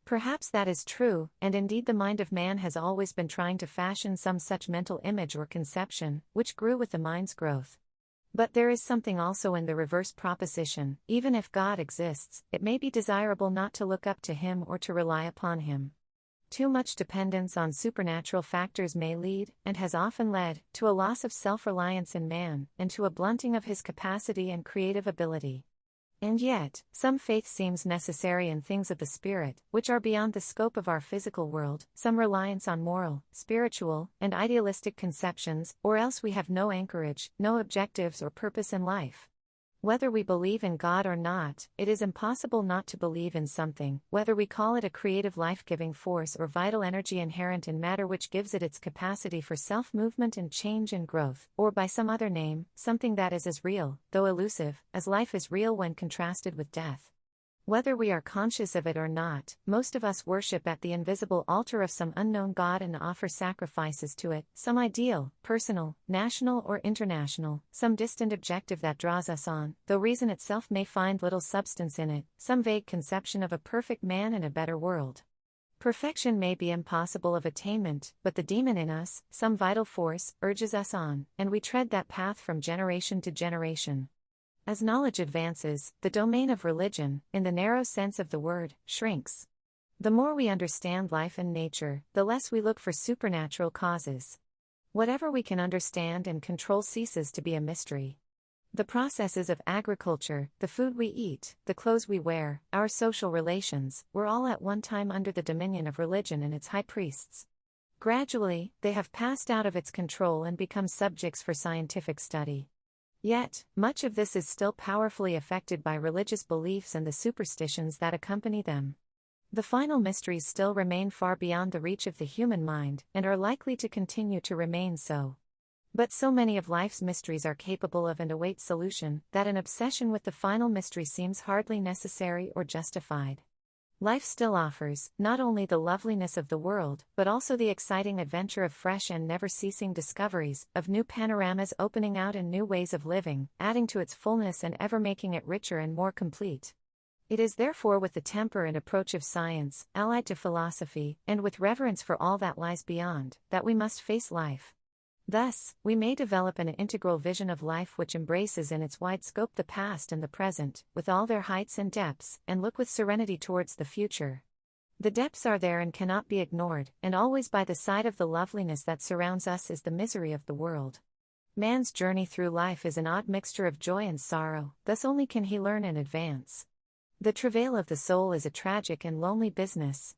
Perhaps that is true, and indeed the mind of man has always been trying to fashion some such mental image or conception, which grew with the mind's growth. But there is something also in the reverse proposition: even if God exists, it may be desirable not to look up to him or to rely upon him. Too much dependence on supernatural factors may lead, and has often led, to a loss of self-reliance in man, and to a blunting of his capacity and creative ability. And yet, some faith seems necessary in things of the spirit, which are beyond the scope of our physical world, some reliance on moral, spiritual, and idealistic conceptions, or else we have no anchorage, no objectives or purpose in life. Whether we believe in God or not, it is impossible not to believe in something, whether we call it a creative life-giving force or vital energy inherent in matter which gives it its capacity for self-movement and change and growth, or by some other name, something that is as real, though elusive, as life is real when contrasted with death. Whether we are conscious of it or not, most of us worship at the invisible altar of some unknown God and offer sacrifices to it, some ideal, personal, national or international, some distant objective that draws us on, though reason itself may find little substance in it, some vague conception of a perfect man in a better world. Perfection may be impossible of attainment, but the demon in us, some vital force, urges us on, and we tread that path from generation to generation. As knowledge advances, the domain of religion, in the narrow sense of the word, shrinks. The more we understand life and nature, the less we look for supernatural causes. Whatever we can understand and control ceases to be a mystery. The processes of agriculture, the food we eat, the clothes we wear, our social relations, were all at one time under the dominion of religion and its high priests. Gradually, they have passed out of its control and become subjects for scientific study. Yet, much of this is still powerfully affected by religious beliefs and the superstitions that accompany them. The final mysteries still remain far beyond the reach of the human mind, and are likely to continue to remain so. But so many of life's mysteries are capable of and await solution, that an obsession with the final mystery seems hardly necessary or justified. Life still offers, not only the loveliness of the world, but also the exciting adventure of fresh and never-ceasing discoveries, of new panoramas opening out and new ways of living, adding to its fullness and ever making it richer and more complete. It is therefore with the temper and approach of science, allied to philosophy, and with reverence for all that lies beyond, that we must face life. Thus, we may develop an integral vision of life which embraces in its wide scope the past and the present, with all their heights and depths, and look with serenity towards the future. The depths are there and cannot be ignored, and always by the side of the loveliness that surrounds us is the misery of the world. Man's journey through life is an odd mixture of joy and sorrow, thus only can he learn and advance. The travail of the soul is a tragic and lonely business.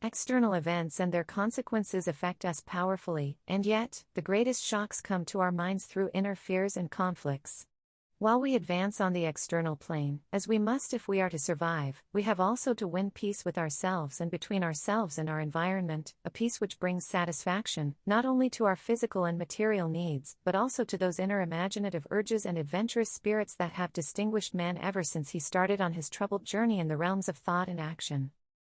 External events and their consequences affect us powerfully, and yet, the greatest shocks come to our minds through inner fears and conflicts. While we advance on the external plane, as we must if we are to survive, we have also to win peace with ourselves and between ourselves and our environment, a peace which brings satisfaction, not only to our physical and material needs, but also to those inner imaginative urges and adventurous spirits that have distinguished man ever since he started on his troubled journey in the realms of thought and action.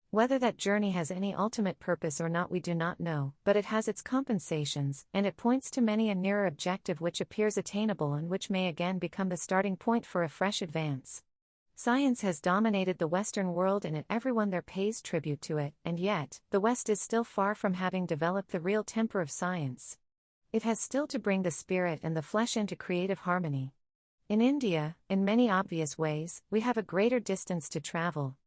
Whether that journey has any ultimate purpose or not we do not know, but it has its compensations, and it points to many a nearer objective which appears attainable and which may again become the starting point for a fresh advance. Science has dominated the Western world and everyone there pays tribute to it, and yet, the West is still far from having developed the real temper of science. It has still to bring the spirit and the flesh into creative harmony. In India, in many obvious ways, we have a greater distance to travel.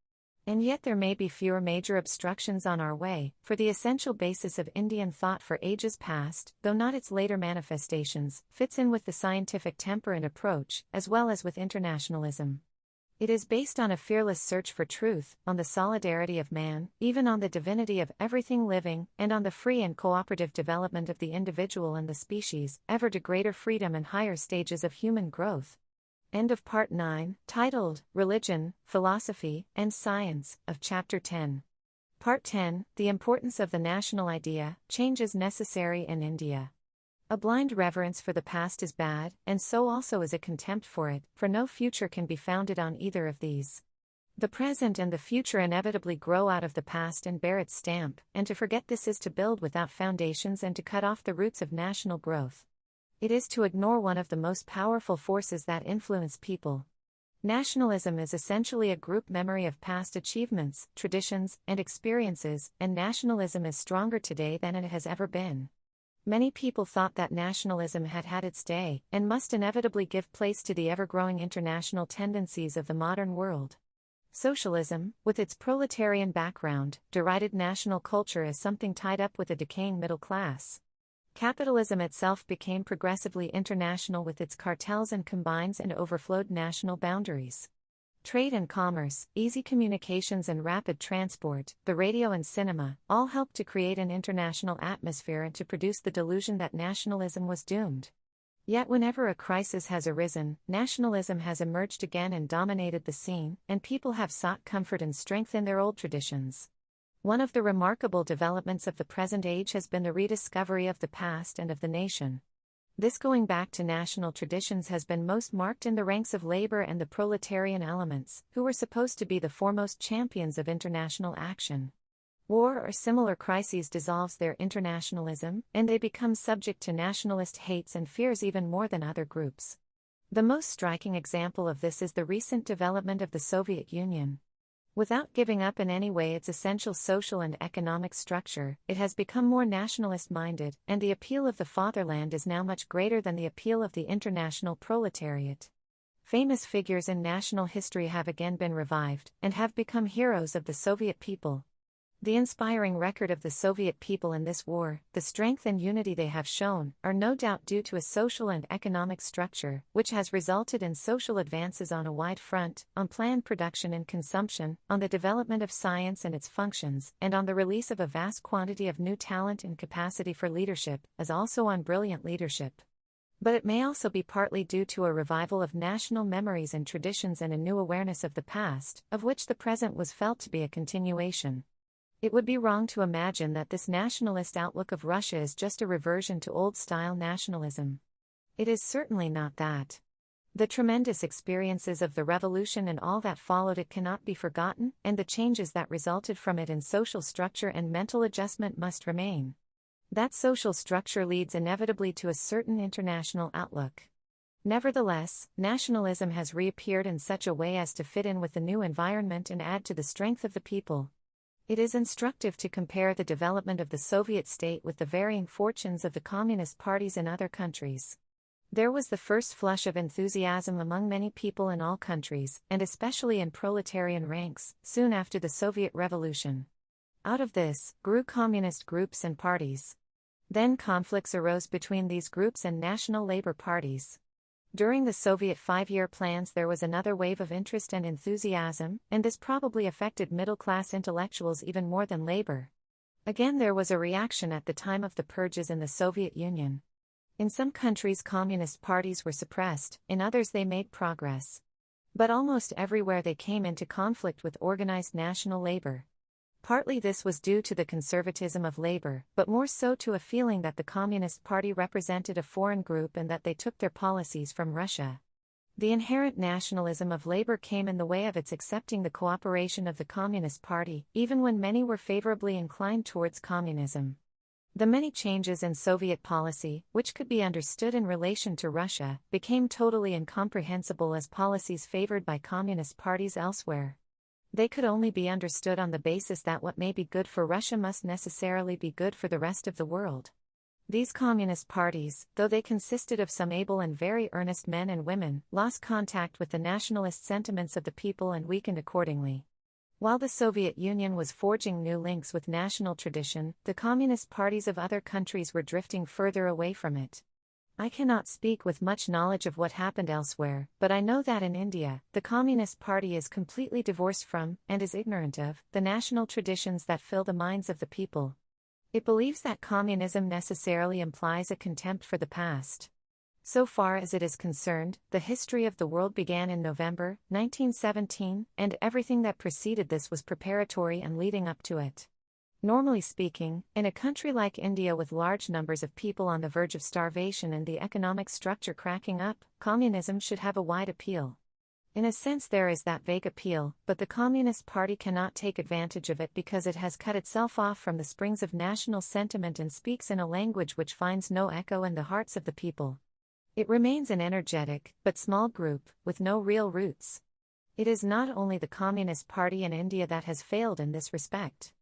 And yet there may be fewer major obstructions on our way, for the essential basis of Indian thought for ages past, though not its later manifestations, fits in with the scientific temper and approach, as well as with internationalism. It is based on a fearless search for truth, on the solidarity of man, even on the divinity of everything living, and on the free and cooperative development of the individual and the species, ever to greater freedom and higher stages of human growth. End of Part 9, titled, Religion, Philosophy, and Science, of Chapter 10. Part 10, The Importance of the National Idea, Changes Necessary in India. A blind reverence for the past is bad, and so also is a contempt for it, for no future can be founded on either of these. The present and the future inevitably grow out of the past and bear its stamp, and to forget this is to build without foundations and to cut off the roots of national growth. It is to ignore one of the most powerful forces that influence people. Nationalism is essentially a group memory of past achievements, traditions, and experiences, and nationalism is stronger today than it has ever been. Many people thought that nationalism had had its day, and must inevitably give place to the ever-growing international tendencies of the modern world. Socialism, with its proletarian background, derided national culture as something tied up with a decaying middle class. Capitalism itself became progressively international with its cartels and combines and overflowed national boundaries. Trade and commerce, easy communications and rapid transport, the radio and cinema, all helped to create an international atmosphere and to produce the delusion that nationalism was doomed. Yet whenever a crisis has arisen, nationalism has emerged again and dominated the scene, and people have sought comfort and strength in their old traditions. One of the remarkable developments of the present age has been the rediscovery of the past and of the nation. This going back to national traditions has been most marked in the ranks of labor and the proletarian elements, who were supposed to be the foremost champions of international action. War or similar crises dissolves their internationalism, and they become subject to nationalist hates and fears even more than other groups. The most striking example of this is the recent development of the Soviet Union. Without giving up in any way its essential social and economic structure, it has become more nationalist-minded, and the appeal of the fatherland is now much greater than the appeal of the international proletariat. Famous figures in national history have again been revived, and have become heroes of the Soviet people. The inspiring record of the Soviet people in this war, the strength and unity they have shown, are no doubt due to a social and economic structure, which has resulted in social advances on a wide front, on planned production and consumption, on the development of science and its functions, and on the release of a vast quantity of new talent and capacity for leadership, as also on brilliant leadership. But it may also be partly due to a revival of national memories and traditions and a new awareness of the past, of which the present was felt to be a continuation. It would be wrong to imagine that this nationalist outlook of Russia is just a reversion to old-style nationalism. It is certainly not that. The tremendous experiences of the revolution and all that followed it cannot be forgotten, and the changes that resulted from it in social structure and mental adjustment must remain. That social structure leads inevitably to a certain international outlook. Nevertheless, nationalism has reappeared in such a way as to fit in with the new environment and add to the strength of the people. It is instructive to compare the development of the Soviet state with the varying fortunes of the communist parties in other countries. There was the first flush of enthusiasm among many people in all countries, and especially in proletarian ranks, soon after the Soviet Revolution. Out of this, grew communist groups and parties. Then conflicts arose between these groups and national labor parties. During the Soviet 5-year plans there was another wave of interest and enthusiasm, and this probably affected middle-class intellectuals even more than labor. Again there was a reaction at the time of the purges in the Soviet Union. In some countries communist parties were suppressed, in others they made progress. But almost everywhere they came into conflict with organized national labor. Partly this was due to the conservatism of labor, but more so to a feeling that the Communist Party represented a foreign group and that they took their policies from Russia. The inherent nationalism of labor came in the way of its accepting the cooperation of the Communist Party, even when many were favorably inclined towards communism. The many changes in Soviet policy, which could be understood in relation to Russia, became totally incomprehensible as policies favored by communist parties elsewhere. They could only be understood on the basis that what may be good for Russia must necessarily be good for the rest of the world. These communist parties, though they consisted of some able and very earnest men and women, lost contact with the nationalist sentiments of the people and weakened accordingly. While the Soviet Union was forging new links with national tradition, the communist parties of other countries were drifting further away from it. I cannot speak with much knowledge of what happened elsewhere, but I know that in India, the Communist Party is completely divorced from, and is ignorant of, the national traditions that fill the minds of the people. It believes that communism necessarily implies a contempt for the past. So far as it is concerned, the history of the world began in November 1917, and everything that preceded this was preparatory and leading up to it. Normally speaking, in a country like India with large numbers of people on the verge of starvation and the economic structure cracking up, communism should have a wide appeal. In a sense there is that vague appeal, but the Communist Party cannot take advantage of it because it has cut itself off from the springs of national sentiment and speaks in a language which finds no echo in the hearts of the people. It remains an energetic, but small group, with no real roots. It is not only the Communist Party in India that has failed in this respect.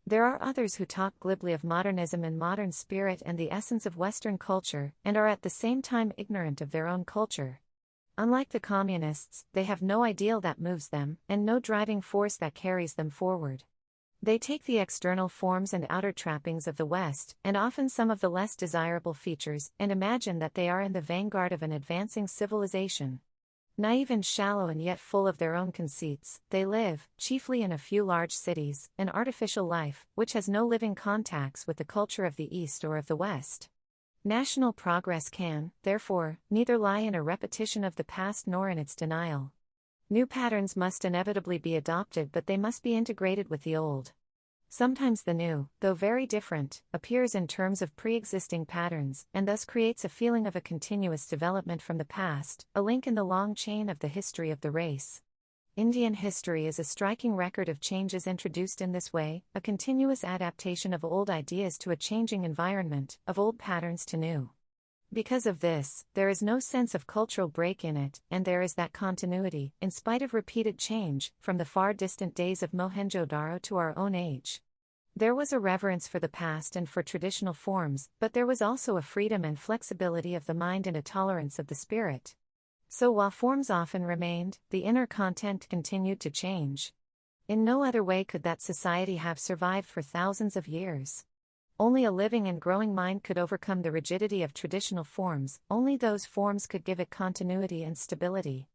There are others who talk glibly of modernism and modern spirit and the essence of Western culture, and are at the same time ignorant of their own culture. Unlike the communists, they have no ideal that moves them, and no driving force that carries them forward. They take the external forms and outer trappings of the West, and often some of the less desirable features, and imagine that they are in the vanguard of an advancing civilization. Naive and shallow and yet full of their own conceits, they live, chiefly in a few large cities, an artificial life, which has no living contacts with the culture of the East or of the West. National progress can, therefore, neither lie in a repetition of the past nor in its denial. New patterns must inevitably be adopted, but they must be integrated with the old. Sometimes the new, though very different, appears in terms of pre-existing patterns, and thus creates a feeling of a continuous development from the past, a link in the long chain of the history of the race. Indian history is a striking record of changes introduced in this way, a continuous adaptation of old ideas to a changing environment, of old patterns to new. Because of this, there is no sense of cultural break in it, and there is that continuity, in spite of repeated change, from the far distant days of Mohenjo-daro to our own age. There was a reverence for the past and for traditional forms, but there was also a freedom and flexibility of the mind and a tolerance of the spirit. So while forms often remained, the inner content continued to change. In no other way could that society have survived for thousands of years. Only a living and growing mind could overcome the rigidity of traditional forms, only those forms could give it continuity and stability.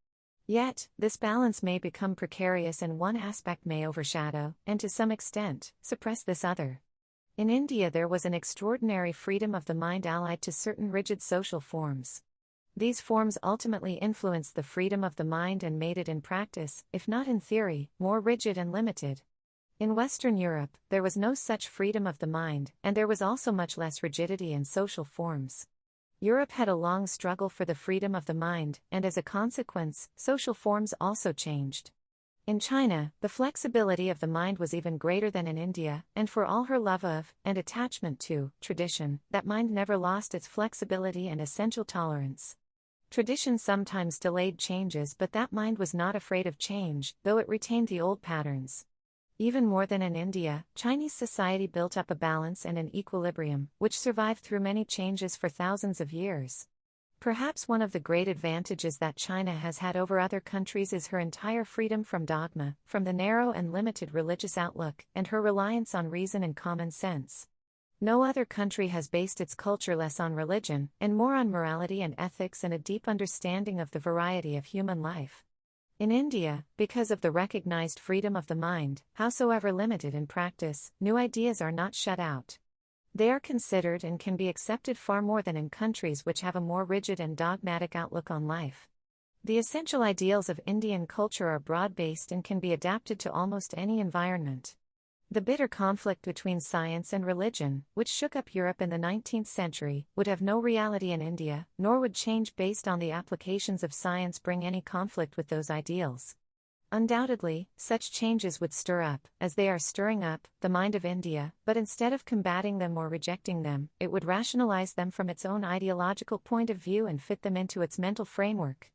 Yet, this balance may become precarious and one aspect may overshadow, and to some extent, suppress this other. In India there was an extraordinary freedom of the mind allied to certain rigid social forms. These forms ultimately influenced the freedom of the mind and made it in practice, if not in theory, more rigid and limited. In Western Europe, there was no such freedom of the mind, and there was also much less rigidity in social forms. Europe had a long struggle for the freedom of the mind, and as a consequence, social forms also changed. In China, the flexibility of the mind was even greater than in India, and for all her love of, and attachment to, tradition, that mind never lost its flexibility and essential tolerance. Tradition sometimes delayed changes, but that mind was not afraid of change, though it retained the old patterns. Even more than in India, Chinese society built up a balance and an equilibrium, which survived through many changes for thousands of years. Perhaps one of the great advantages that China has had over other countries is her entire freedom from dogma, from the narrow and limited religious outlook, and her reliance on reason and common sense. No other country has based its culture less on religion, and more on morality and ethics and a deep understanding of the variety of human life. In India, because of the recognized freedom of the mind, howsoever limited in practice, new ideas are not shut out. They are considered and can be accepted far more than in countries which have a more rigid and dogmatic outlook on life. The essential ideals of Indian culture are broad-based and can be adapted to almost any environment. The bitter conflict between science and religion, which shook up Europe in the 19th century, would have no reality in India, nor would change based on the applications of science bring any conflict with those ideals. Undoubtedly, such changes would stir up, as they are stirring up, the mind of India, but instead of combating them or rejecting them, it would rationalize them from its own ideological point of view and fit them into its mental framework.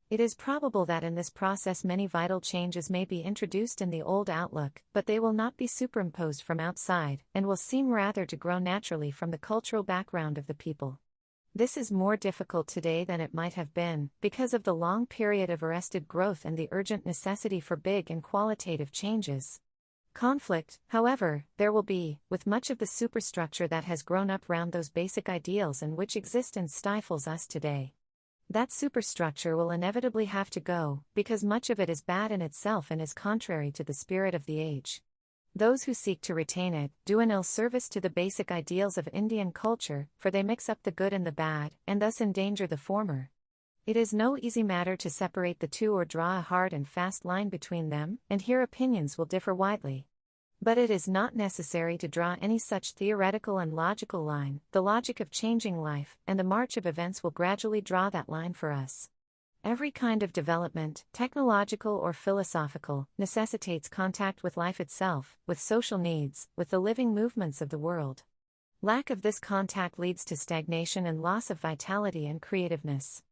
It is probable that in this process many vital changes may be introduced in the old outlook, but they will not be superimposed from outside, and will seem rather to grow naturally from the cultural background of the people. This is more difficult today than it might have been, because of the long period of arrested growth and the urgent necessity for big and qualitative changes. Conflict, however, there will be, with much of the superstructure that has grown up round those basic ideals and which existence stifles us today. That superstructure will inevitably have to go, because much of it is bad in itself and is contrary to the spirit of the age. Those who seek to retain it do an ill service to the basic ideals of Indian culture, for they mix up the good and the bad, and thus endanger the former. It is no easy matter to separate the two or draw a hard and fast line between them, and here opinions will differ widely. But it is not necessary to draw any such theoretical and logical line. The logic of changing life and the march of events will gradually draw that line for us. Every kind of development, technological or philosophical, necessitates contact with life itself, with social needs, with the living movements of the world. Lack of this contact leads to stagnation and loss of vitality and creativeness.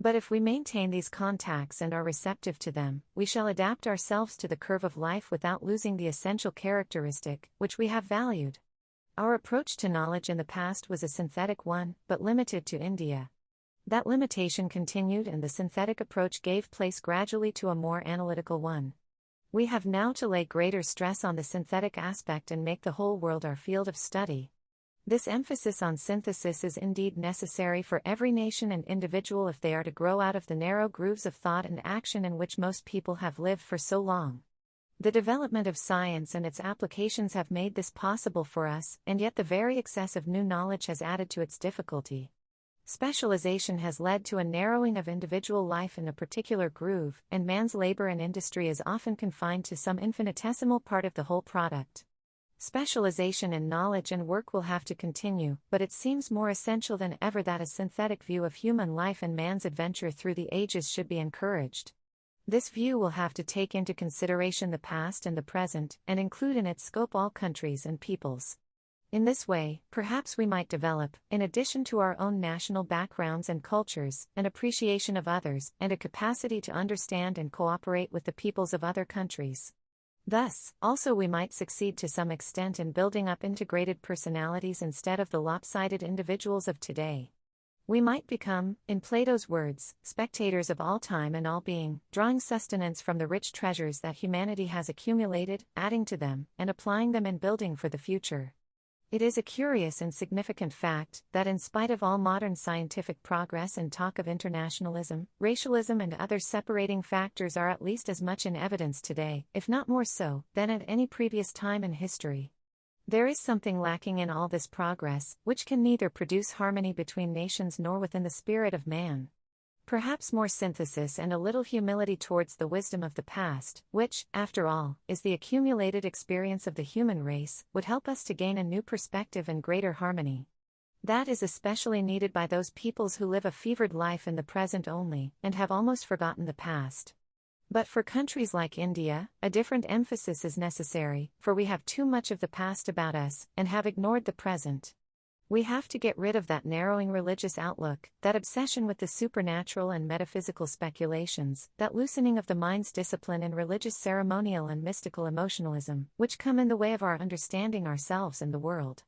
But if we maintain these contacts and are receptive to them, we shall adapt ourselves to the curve of life without losing the essential characteristic, which we have valued. Our approach to knowledge in the past was a synthetic one, but limited to India. That limitation continued and the synthetic approach gave place gradually to a more analytical one. We have now to lay greater stress on the synthetic aspect and make the whole world our field of study. This emphasis on synthesis is indeed necessary for every nation and individual if they are to grow out of the narrow grooves of thought and action in which most people have lived for so long. The development of science and its applications have made this possible for us, and yet the very excess of new knowledge has added to its difficulty. Specialization has led to a narrowing of individual life in a particular groove, and man's labor and industry is often confined to some infinitesimal part of the whole product. Specialization in knowledge and work will have to continue, but it seems more essential than ever that a synthetic view of human life and man's adventure through the ages should be encouraged. This view will have to take into consideration the past and the present, and include in its scope all countries and peoples. In this way, perhaps we might develop, in addition to our own national backgrounds and cultures, an appreciation of others, and a capacity to understand and cooperate with the peoples of other countries. Thus, also we might succeed to some extent in building up integrated personalities instead of the lopsided individuals of today. We might become, in Plato's words, spectators of all time and all being, drawing sustenance from the rich treasures that humanity has accumulated, adding to them, and applying them in building for the future. It is a curious and significant fact that in spite of all modern scientific progress and talk of internationalism, racialism and other separating factors are at least as much in evidence today, if not more so, than at any previous time in history. There is something lacking in all this progress, which can neither produce harmony between nations nor within the spirit of man. Perhaps more synthesis and a little humility towards the wisdom of the past, which, after all, is the accumulated experience of the human race, would help us to gain a new perspective and greater harmony. That is especially needed by those peoples who live a fevered life in the present only, and have almost forgotten the past. But for countries like India, a different emphasis is necessary, for we have too much of the past about us, and have ignored the present. We have to get rid of that narrowing religious outlook, that obsession with the supernatural and metaphysical speculations, that loosening of the mind's discipline in religious ceremonial and mystical emotionalism, which come in the way of our understanding ourselves and the world.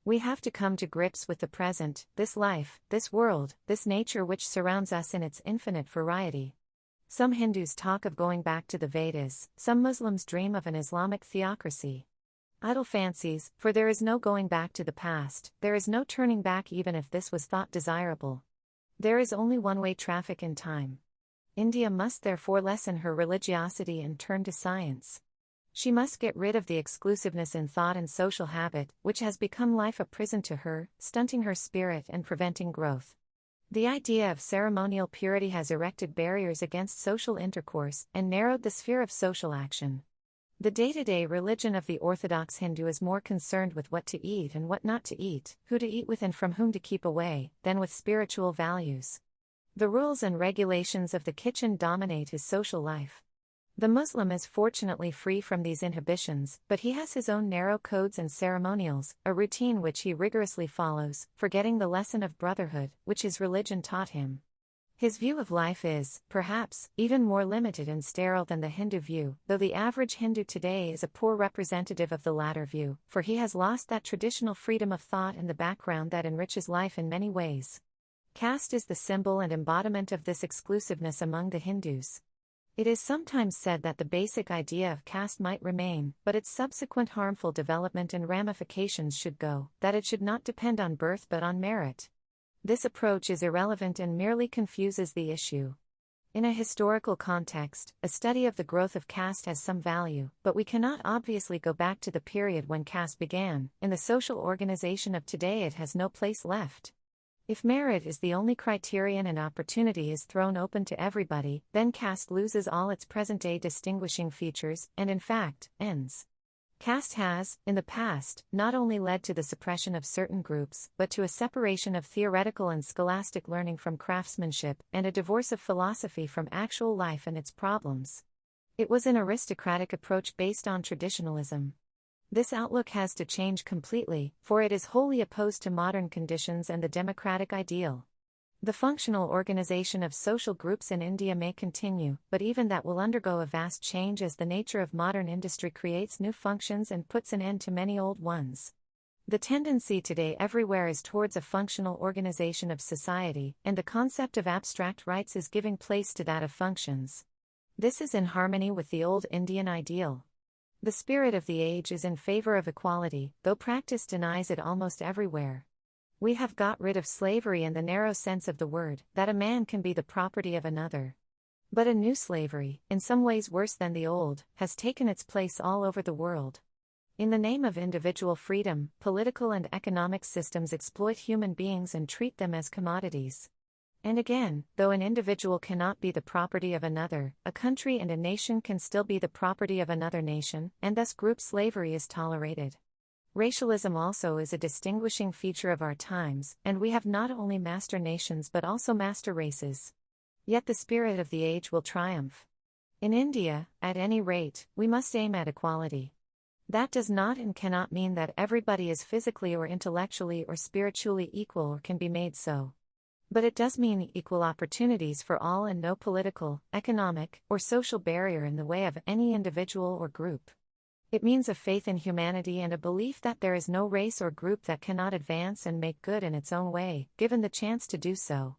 We have to come to grips with the present, this life, this world, this nature which surrounds us in its infinite variety. Some Hindus talk of going back to the Vedas, some Muslims dream of an Islamic theocracy. Idle fancies, for there is no going back to the past, there is no turning back even if this was thought desirable. There is only one-way traffic in time. India must therefore lessen her religiosity and turn to science. She must get rid of the exclusiveness in thought and social habit, which has become life a prison to her, stunting her spirit and preventing growth. The idea of ceremonial purity has erected barriers against social intercourse and narrowed the sphere of social action. The day-to-day religion of the Orthodox Hindu is more concerned with what to eat and what not to eat, who to eat with and from whom to keep away, than with spiritual values. The rules and regulations of the kitchen dominate his social life. The Muslim is fortunately free from these inhibitions, but he has his own narrow codes and ceremonials, a routine which he rigorously follows, forgetting the lesson of brotherhood, which his religion taught him. His view of life is, perhaps, even more limited and sterile than the Hindu view, though the average Hindu today is a poor representative of the latter view, for he has lost that traditional freedom of thought and the background that enriches life in many ways. Caste is the symbol and embodiment of this exclusiveness among the Hindus. It is sometimes said that the basic idea of caste might remain, but its subsequent harmful development and ramifications should go, that it should not depend on birth but on merit. This approach is irrelevant and merely confuses the issue. In a historical context, a study of the growth of caste has some value, but we cannot obviously go back to the period when caste began. In the social organization of today, it has no place left. If merit is the only criterion and opportunity is thrown open to everybody, then caste loses all its present-day distinguishing features, and in fact, ends. Caste has, in the past, not only led to the suppression of certain groups, but to a separation of theoretical and scholastic learning from craftsmanship, and a divorce of philosophy from actual life and its problems. It was an aristocratic approach based on traditionalism. This outlook has to change completely, for it is wholly opposed to modern conditions and the democratic ideal. The functional organization of social groups in India may continue, but even that will undergo a vast change as the nature of modern industry creates new functions and puts an end to many old ones. The tendency today everywhere is towards a functional organization of society, and the concept of abstract rights is giving place to that of functions. This is in harmony with the old Indian ideal. The spirit of the age is in favor of equality, though practice denies it almost everywhere. We have got rid of slavery in the narrow sense of the word, that a man can be the property of another. But a new slavery, in some ways worse than the old, has taken its place all over the world. In the name of individual freedom, political and economic systems exploit human beings and treat them as commodities. And again, though an individual cannot be the property of another, a country and a nation can still be the property of another nation, and thus group slavery is tolerated. Racialism also is a distinguishing feature of our times, and we have not only master nations but also master races. Yet the spirit of the age will triumph. In India, at any rate, we must aim at equality. That does not and cannot mean that everybody is physically or intellectually or spiritually equal or can be made so. But it does mean equal opportunities for all and no political, economic, or social barrier in the way of any individual or group. It means a faith in humanity and a belief that there is no race or group that cannot advance and make good in its own way, given the chance to do so.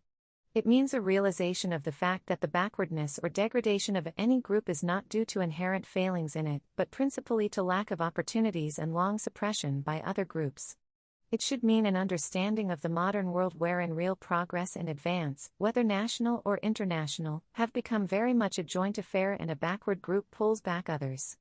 It means a realization of the fact that the backwardness or degradation of any group is not due to inherent failings in it, but principally to lack of opportunities and long suppression by other groups. It should mean an understanding of the modern world wherein real progress and advance, whether national or international, have become very much a joint affair and a backward group pulls back others.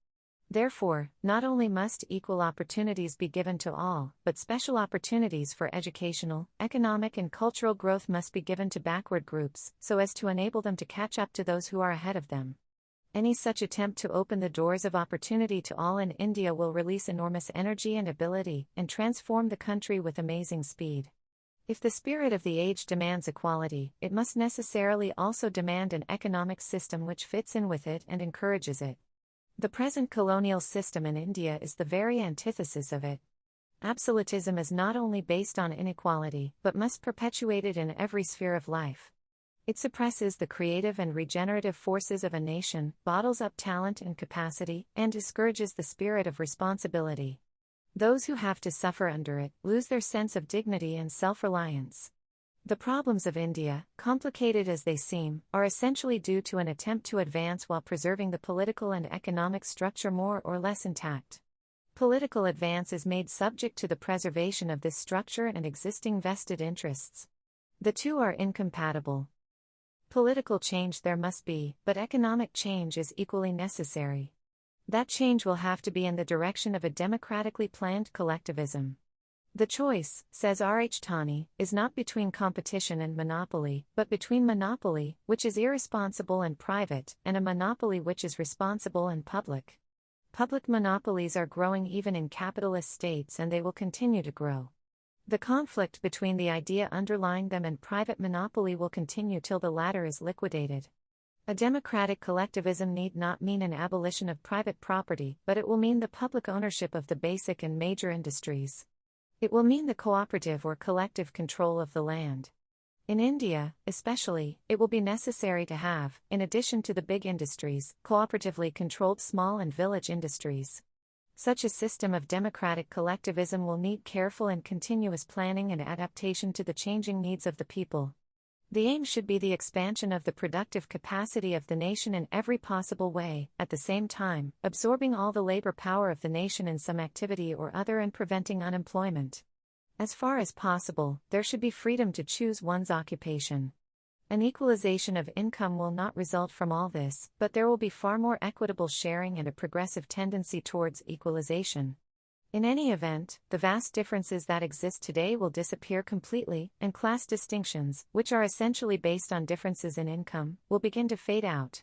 Therefore, not only must equal opportunities be given to all, but special opportunities for educational, economic and cultural growth must be given to backward groups, so as to enable them to catch up to those who are ahead of them. Any such attempt to open the doors of opportunity to all in India will release enormous energy and ability, and transform the country with amazing speed. If the spirit of the age demands equality, it must necessarily also demand an economic system which fits in with it and encourages it. The present colonial system in India is the very antithesis of it. Absolutism is not only based on inequality, but must perpetuate it in every sphere of life. It suppresses the creative and regenerative forces of a nation, bottles up talent and capacity, and discourages the spirit of responsibility. Those who have to suffer under it lose their sense of dignity and self-reliance. The problems of India, complicated as they seem, are essentially due to an attempt to advance while preserving the political and economic structure more or less intact. Political advance is made subject to the preservation of this structure and existing vested interests. The two are incompatible. Political change there must be, but economic change is equally necessary. That change will have to be in the direction of a democratically planned collectivism. The choice, says R. H. Taney, is not between competition and monopoly, but between monopoly, which is irresponsible and private, and a monopoly which is responsible and public. Public monopolies are growing even in capitalist states and they will continue to grow. The conflict between the idea underlying them and private monopoly will continue till the latter is liquidated. A democratic collectivism need not mean an abolition of private property, but it will mean the public ownership of the basic and major industries. It will mean the cooperative or collective control of the land. In India, especially, it will be necessary to have, in addition to the big industries, cooperatively controlled small and village industries. Such a system of democratic collectivism will need careful and continuous planning and adaptation to the changing needs of the people. The aim should be the expansion of the productive capacity of the nation in every possible way, at the same time, absorbing all the labor power of the nation in some activity or other and preventing unemployment. As far as possible, there should be freedom to choose one's occupation. An equalization of income will not result from all this, but there will be far more equitable sharing and a progressive tendency towards equalization. In any event, the vast differences that exist today will disappear completely, and class distinctions, which are essentially based on differences in income, will begin to fade out.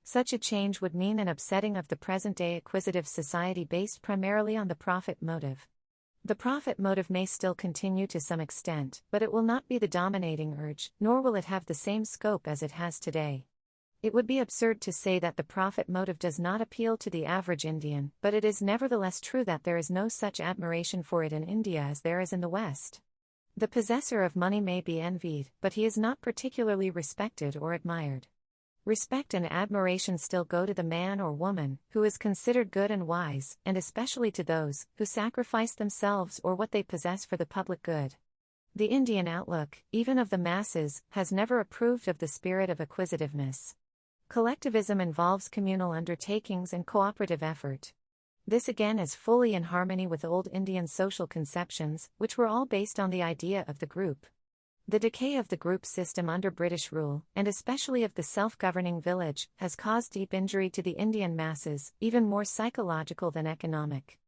Such a change would mean an upsetting of the present-day acquisitive society based primarily on the profit motive. The profit motive may still continue to some extent, but it will not be the dominating urge, nor will it have the same scope as it has today. It would be absurd to say that the profit motive does not appeal to the average Indian, but it is nevertheless true that there is no such admiration for it in India as there is in the West. The possessor of money may be envied, but he is not particularly respected or admired. Respect and admiration still go to the man or woman who is considered good and wise, and especially to those who sacrifice themselves or what they possess for the public good. The Indian outlook, even of the masses, has never approved of the spirit of acquisitiveness. Collectivism involves communal undertakings and cooperative effort. This again is fully in harmony with old Indian social conceptions, which were all based on the idea of the group. The decay of the group system under British rule, and especially of the self-governing village, has caused deep injury to the Indian masses, even more psychological than economic.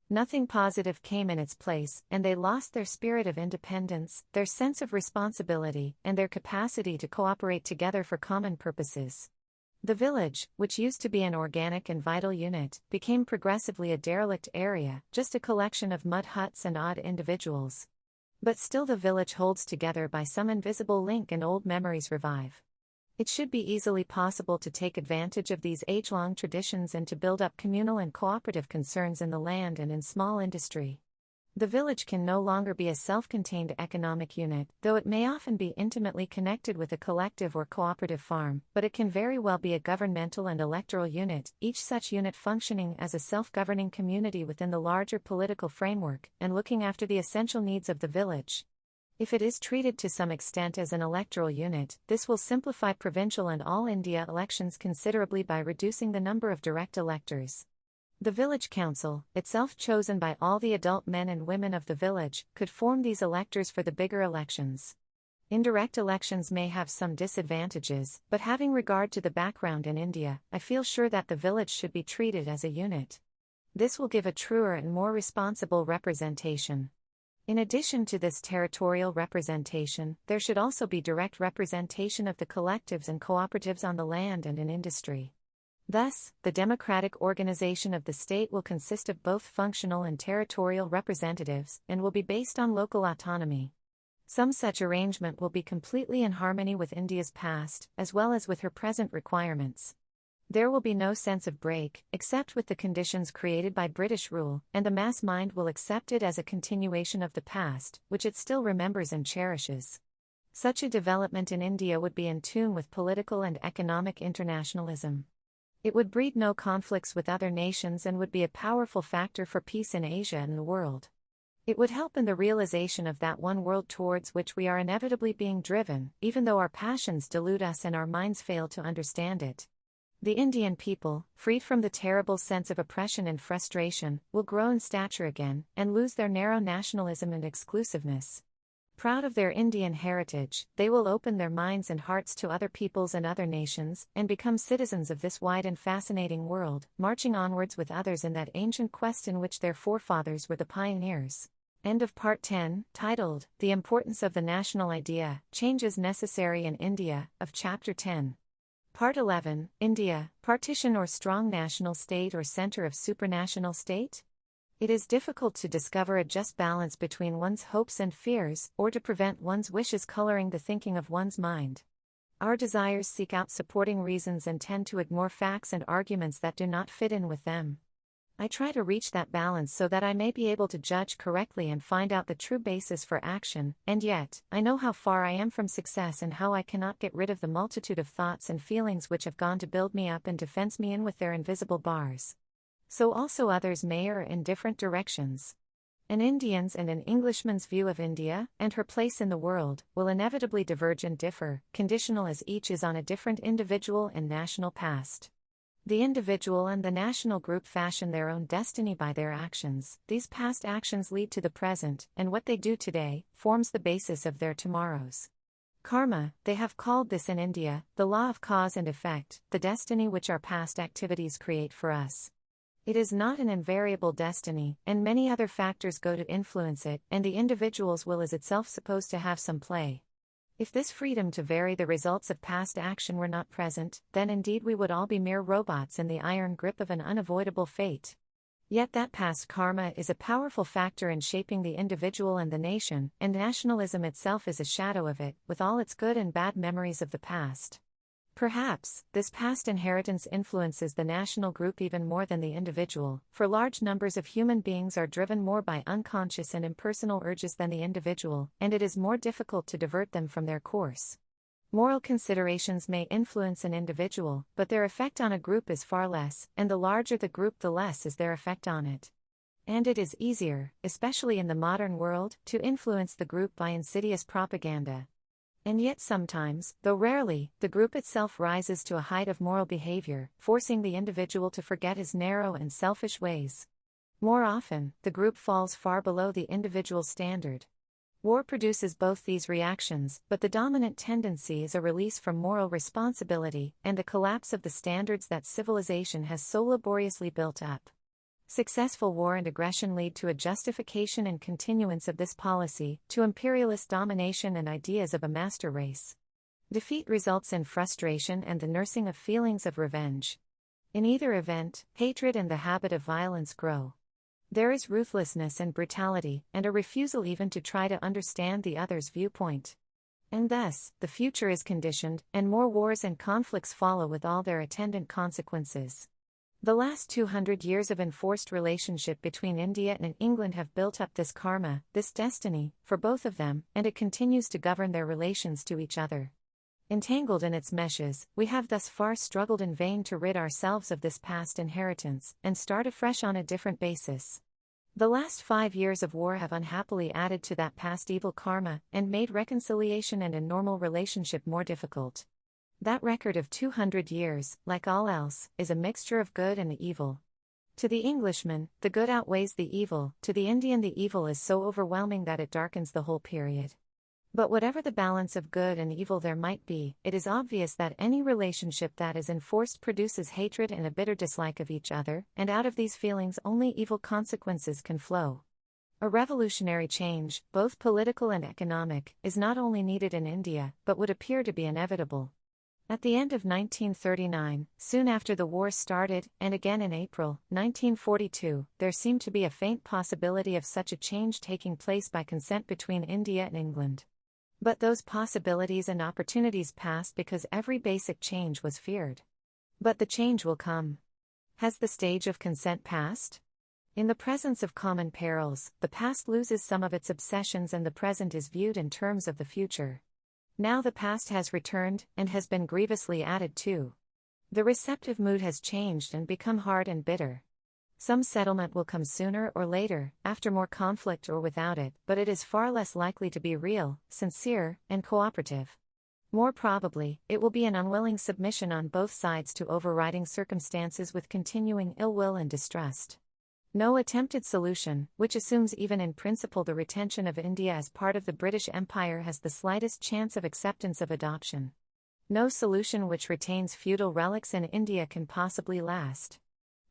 Nothing positive came in its place, and they lost their spirit of independence, their sense of responsibility, and their capacity to cooperate together for common purposes. The village, which used to be an organic and vital unit, became progressively a derelict area, just a collection of mud huts and odd individuals. But still the village holds together by some invisible link and old memories revive. It should be easily possible to take advantage of these age-long traditions and to build up communal and cooperative concerns in the land and in small industry. The village can no longer be a self-contained economic unit, though it may often be intimately connected with a collective or cooperative farm, but it can very well be a governmental and electoral unit, each such unit functioning as a self-governing community within the larger political framework, and looking after the essential needs of the village. If it is treated to some extent as an electoral unit, this will simplify provincial and all India elections considerably by reducing the number of direct electors. The village council, itself chosen by all the adult men and women of the village, could form these electors for the bigger elections. Indirect elections may have some disadvantages, but having regard to the background in India, I feel sure that the village should be treated as a unit. This will give a truer and more responsible representation. In addition to this territorial representation, there should also be direct representation of the collectives and cooperatives on the land and in industry. Thus, the democratic organization of the state will consist of both functional and territorial representatives, and will be based on local autonomy. Some such arrangement will be completely in harmony with India's past, as well as with her present requirements. There will be no sense of break, except with the conditions created by British rule, and the mass mind will accept it as a continuation of the past, which it still remembers and cherishes. Such a development in India would be in tune with political and economic internationalism. It would breed no conflicts with other nations and would be a powerful factor for peace in Asia and the world. It would help in the realization of that one world towards which we are inevitably being driven, even though our passions delude us and our minds fail to understand it. The Indian people, freed from the terrible sense of oppression and frustration, will grow in stature again, and lose their narrow nationalism and exclusiveness. Proud of their Indian heritage, they will open their minds and hearts to other peoples and other nations, and become citizens of this wide and fascinating world, marching onwards with others in that ancient quest in which their forefathers were the pioneers. End of Part 10, titled, The Importance of the National Idea, Changes Necessary in India, of Chapter 10. Part 11, India, Partition or Strong National State or Center of Supranational State? It is difficult to discover a just balance between one's hopes and fears, or to prevent one's wishes coloring the thinking of one's mind. Our desires seek out supporting reasons and tend to ignore facts and arguments that do not fit in with them. I try to reach that balance so that I may be able to judge correctly and find out the true basis for action, and yet, I know how far I am from success and how I cannot get rid of the multitude of thoughts and feelings which have gone to build me up and to fence me in with their invisible bars. So also others may err in different directions. An Indian's and an Englishman's view of India, and her place in the world, will inevitably diverge and differ, conditional as each is on a different individual and national past. The individual and the national group fashion their own destiny by their actions. These past actions lead to the present, and what they do today forms the basis of their tomorrows. Karma, they have called this in India, the law of cause and effect, the destiny which our past activities create for us. It is not an invariable destiny, and many other factors go to influence it, and the individual's will is itself supposed to have some play. If this freedom to vary the results of past action were not present, then indeed we would all be mere robots in the iron grip of an unavoidable fate. Yet that past karma is a powerful factor in shaping the individual and the nation, and nationalism itself is a shadow of it, with all its good and bad memories of the past. Perhaps, this past inheritance influences the national group even more than the individual, for large numbers of human beings are driven more by unconscious and impersonal urges than the individual, and it is more difficult to divert them from their course. Moral considerations may influence an individual, but their effect on a group is far less, and the larger the group the less is their effect on it. And it is easier, especially in the modern world, to influence the group by insidious propaganda. And yet sometimes, though rarely, the group itself rises to a height of moral behavior, forcing the individual to forget his narrow and selfish ways. More often, the group falls far below the individual's standard. War produces both these reactions, but the dominant tendency is a release from moral responsibility and the collapse of the standards that civilization has so laboriously built up. Successful war and aggression lead to a justification and continuance of this policy, to imperialist domination and ideas of a master race. Defeat results in frustration and the nursing of feelings of revenge. In either event, hatred and the habit of violence grow. There is ruthlessness and brutality, and a refusal even to try to understand the other's viewpoint. And thus, the future is conditioned, and more wars and conflicts follow with all their attendant consequences. The last 200 years of enforced relationship between India and England have built up this karma, this destiny, for both of them, and it continues to govern their relations to each other. Entangled in its meshes, we have thus far struggled in vain to rid ourselves of this past inheritance, and start afresh on a different basis. The last 5 years of war have unhappily added to that past evil karma, and made reconciliation and a normal relationship more difficult. That record of 200 years, like all else, is a mixture of good and evil. To the Englishman, the good outweighs the evil; to the Indian the evil is so overwhelming that it darkens the whole period. But whatever the balance of good and evil there might be, it is obvious that any relationship that is enforced produces hatred and a bitter dislike of each other, and out of these feelings only evil consequences can flow. A revolutionary change, both political and economic, is not only needed in India, but would appear to be inevitable. At the end of 1939, soon after the war started, and again in April 1942, there seemed to be a faint possibility of such a change taking place by consent between India and England. But those possibilities and opportunities passed because every basic change was feared. But the change will come. Has the stage of consent passed? In the presence of common perils, the past loses some of its obsessions and the present is viewed in terms of the future. Now the past has returned, and has been grievously added to. The receptive mood has changed and become hard and bitter. Some settlement will come sooner or later, after more conflict or without it, but it is far less likely to be real, sincere, and cooperative. More probably, it will be an unwilling submission on both sides to overriding circumstances with continuing ill will and distrust. No attempted solution, which assumes even in principle the retention of India as part of the British Empire, has the slightest chance of acceptance of adoption. No solution which retains feudal relics in India can possibly last.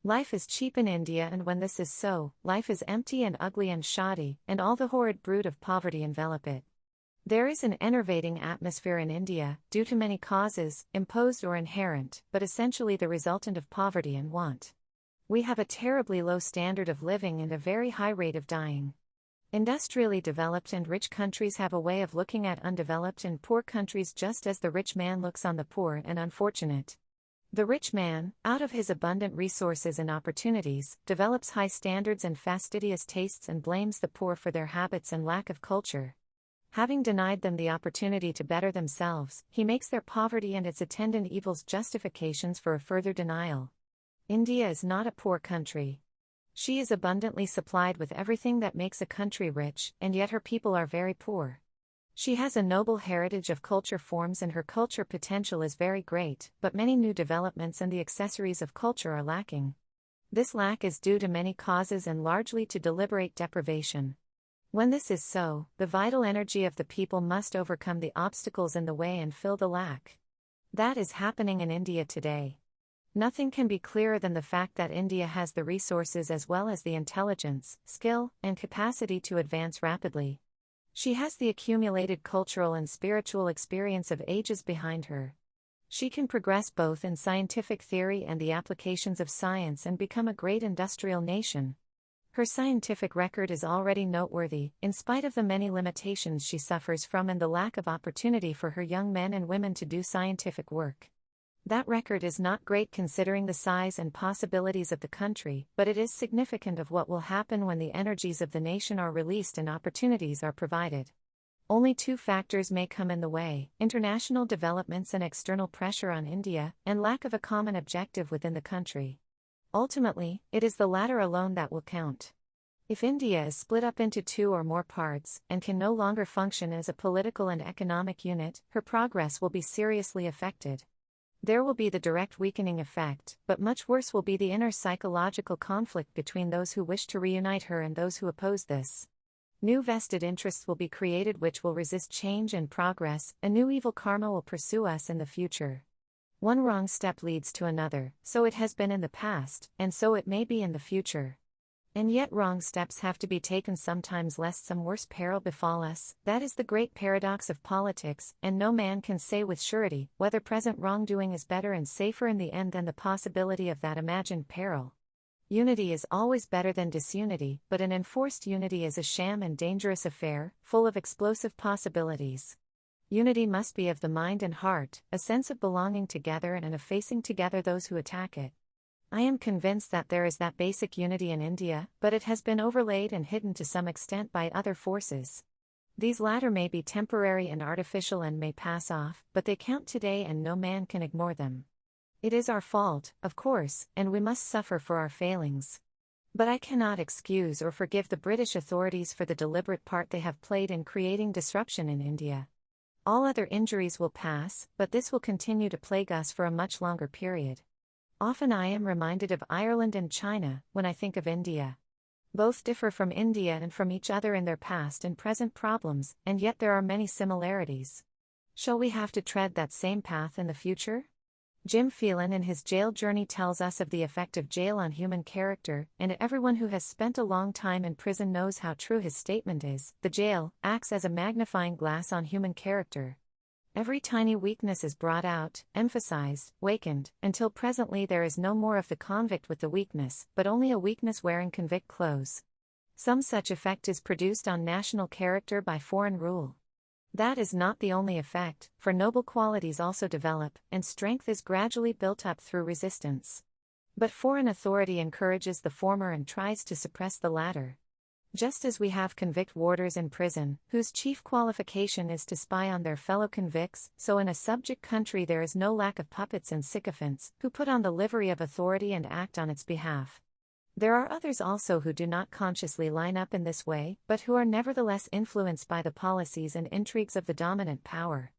Life is cheap in India, and when this is so, life is empty and ugly and shoddy, and all the horrid brood of poverty envelop it. There is an enervating atmosphere in India, due to many causes, imposed or inherent, but essentially the resultant of poverty and want. We have a terribly low standard of living and a very high rate of dying. Industrially developed and rich countries have a way of looking at undeveloped and poor countries just as the rich man looks on the poor and unfortunate. The rich man, out of his abundant resources and opportunities, develops high standards and fastidious tastes and blames the poor for their habits and lack of culture. Having denied them the opportunity to better themselves, he makes their poverty and its attendant evils justifications for a further denial. India is not a poor country. She is abundantly supplied with everything that makes a country rich, and yet her people are very poor. She has a noble heritage of culture forms and her culture potential is very great, but many new developments and the accessories of culture are lacking. This lack is due to many causes and largely to deliberate deprivation. When this is so, the vital energy of the people must overcome the obstacles in the way and fill the lack. That is happening in India today. Nothing can be clearer than the fact that India has the resources as well as the intelligence, skill, and capacity to advance rapidly. She has the accumulated cultural and spiritual experience of ages behind her. She can progress both in scientific theory and the applications of science and become a great industrial nation. Her scientific record is already noteworthy, in spite of the many limitations she suffers from and the lack of opportunity for her young men and women to do scientific work. That record is not great considering the size and possibilities of the country, but it is significant of what will happen when the energies of the nation are released and opportunities are provided. Only two factors may come in the way: international developments and external pressure on India, and lack of a common objective within the country. Ultimately, it is the latter alone that will count. If India is split up into two or more parts, and can no longer function as a political and economic unit, her progress will be seriously affected. There will be the direct weakening effect, but much worse will be the inner psychological conflict between those who wish to reunite her and those who oppose this. New vested interests will be created which will resist change and progress, a new evil karma will pursue us in the future. One wrong step leads to another, so it has been in the past, and so it may be in the future. And yet wrong steps have to be taken sometimes lest some worse peril befall us. That is the great paradox of politics, and no man can say with surety whether present wrongdoing is better and safer in the end than the possibility of that imagined peril. Unity is always better than disunity, but an enforced unity is a sham and dangerous affair, full of explosive possibilities. Unity must be of the mind and heart, a sense of belonging together and of facing together those who attack it. I am convinced that there is that basic unity in India, but it has been overlaid and hidden to some extent by other forces. These latter may be temporary and artificial and may pass off, but they count today and no man can ignore them. It is our fault, of course, and we must suffer for our failings. But I cannot excuse or forgive the British authorities for the deliberate part they have played in creating disruption in India. All other injuries will pass, but this will continue to plague us for a much longer period. Often I am reminded of Ireland and China when I think of India. Both differ from India and from each other in their past and present problems, and yet there are many similarities. Shall we have to tread that same path in the future? Jim Phelan in his jail journey tells us of the effect of jail on human character, and everyone who has spent a long time in prison knows how true his statement is. The jail acts as a magnifying glass on human character. Every tiny weakness is brought out, emphasized, wakened, until presently there is no more of the convict with the weakness, but only a weakness wearing convict clothes. Some such effect is produced on national character by foreign rule. That is not the only effect, for noble qualities also develop, and strength is gradually built up through resistance. But foreign authority encourages the former and tries to suppress the latter. Just as we have convict warders in prison, whose chief qualification is to spy on their fellow convicts, so in a subject country there is no lack of puppets and sycophants, who put on the livery of authority and act on its behalf. There are others also who do not consciously line up in this way, but who are nevertheless influenced by the policies and intrigues of the dominant power.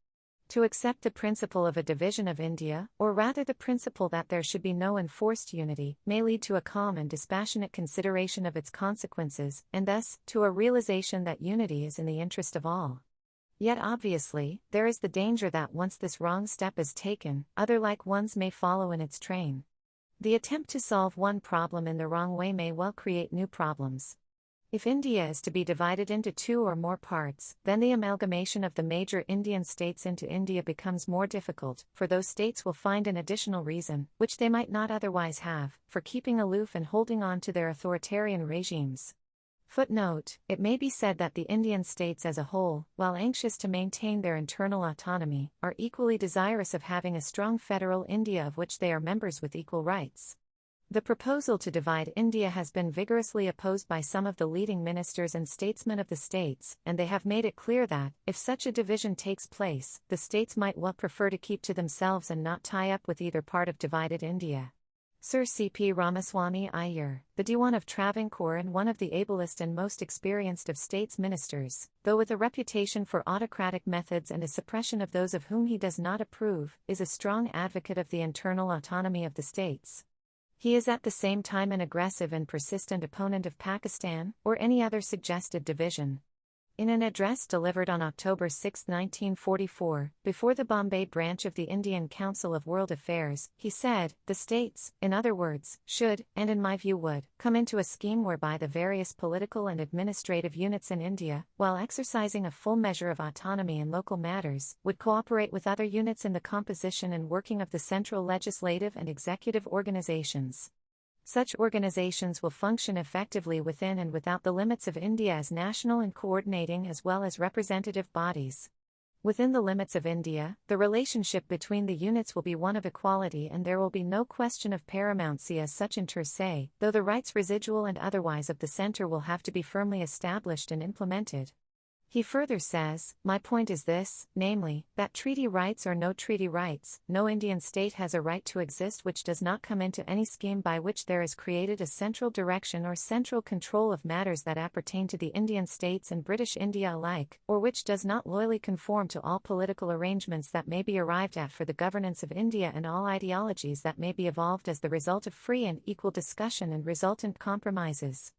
To accept the principle of a division of India, or rather the principle that there should be no enforced unity, may lead to a calm and dispassionate consideration of its consequences, and thus, to a realization that unity is in the interest of all. Yet obviously, there is the danger that once this wrong step is taken, other like ones may follow in its train. The attempt to solve one problem in the wrong way may well create new problems. If India is to be divided into two or more parts, then the amalgamation of the major Indian states into India becomes more difficult, for those states will find an additional reason, which they might not otherwise have, for keeping aloof and holding on to their authoritarian regimes. Footnote: it may be said that the Indian states as a whole, while anxious to maintain their internal autonomy, are equally desirous of having a strong federal India of which they are members with equal rights. The proposal to divide India has been vigorously opposed by some of the leading ministers and statesmen of the states, and they have made it clear that, if such a division takes place, the states might well prefer to keep to themselves and not tie up with either part of divided India. Sir C.P. Ramaswamy Iyer, the Dewan of Travancore and one of the ablest and most experienced of states ministers, though with a reputation for autocratic methods and a suppression of those of whom he does not approve, is a strong advocate of the internal autonomy of the states. He is at the same time an aggressive and persistent opponent of Pakistan, or any other suggested division. In an address delivered on October 6, 1944, before the Bombay branch of the Indian Council of World Affairs, he said, "The states, in other words, should, and in my view would, come into a scheme whereby the various political and administrative units in India, while exercising a full measure of autonomy in local matters, would cooperate with other units in the composition and working of the central legislative and executive organizations. Such organizations will function effectively within and without the limits of India as national and coordinating as well as representative bodies. Within the limits of India, the relationship between the units will be one of equality and there will be no question of paramountcy as such inter se, though the rights residual and otherwise of the centre will have to be firmly established and implemented." He further says, "My point is this, namely, that treaty rights or no treaty rights, no Indian state has a right to exist which does not come into any scheme by which there is created a central direction or central control of matters that appertain to the Indian states and British India alike, or which does not loyally conform to all political arrangements that may be arrived at for the governance of India and all ideologies that may be evolved as the result of free and equal discussion and resultant compromises.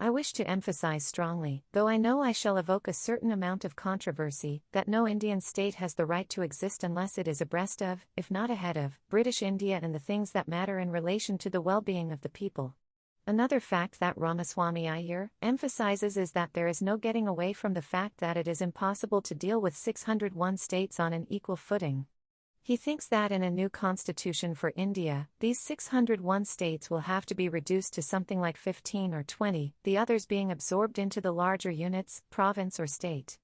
I wish to emphasize strongly, though I know I shall evoke a certain amount of controversy, that no Indian state has the right to exist unless it is abreast of, if not ahead of, British India and the things that matter in relation to the well-being of the people." Another fact that Ramaswamy Iyer emphasizes is that there is no getting away from the fact that it is impossible to deal with 601 states on an equal footing. He thinks that in a new constitution for India, these 601 states will have to be reduced to something like 15 or 20, the others being absorbed into the larger units, province or state.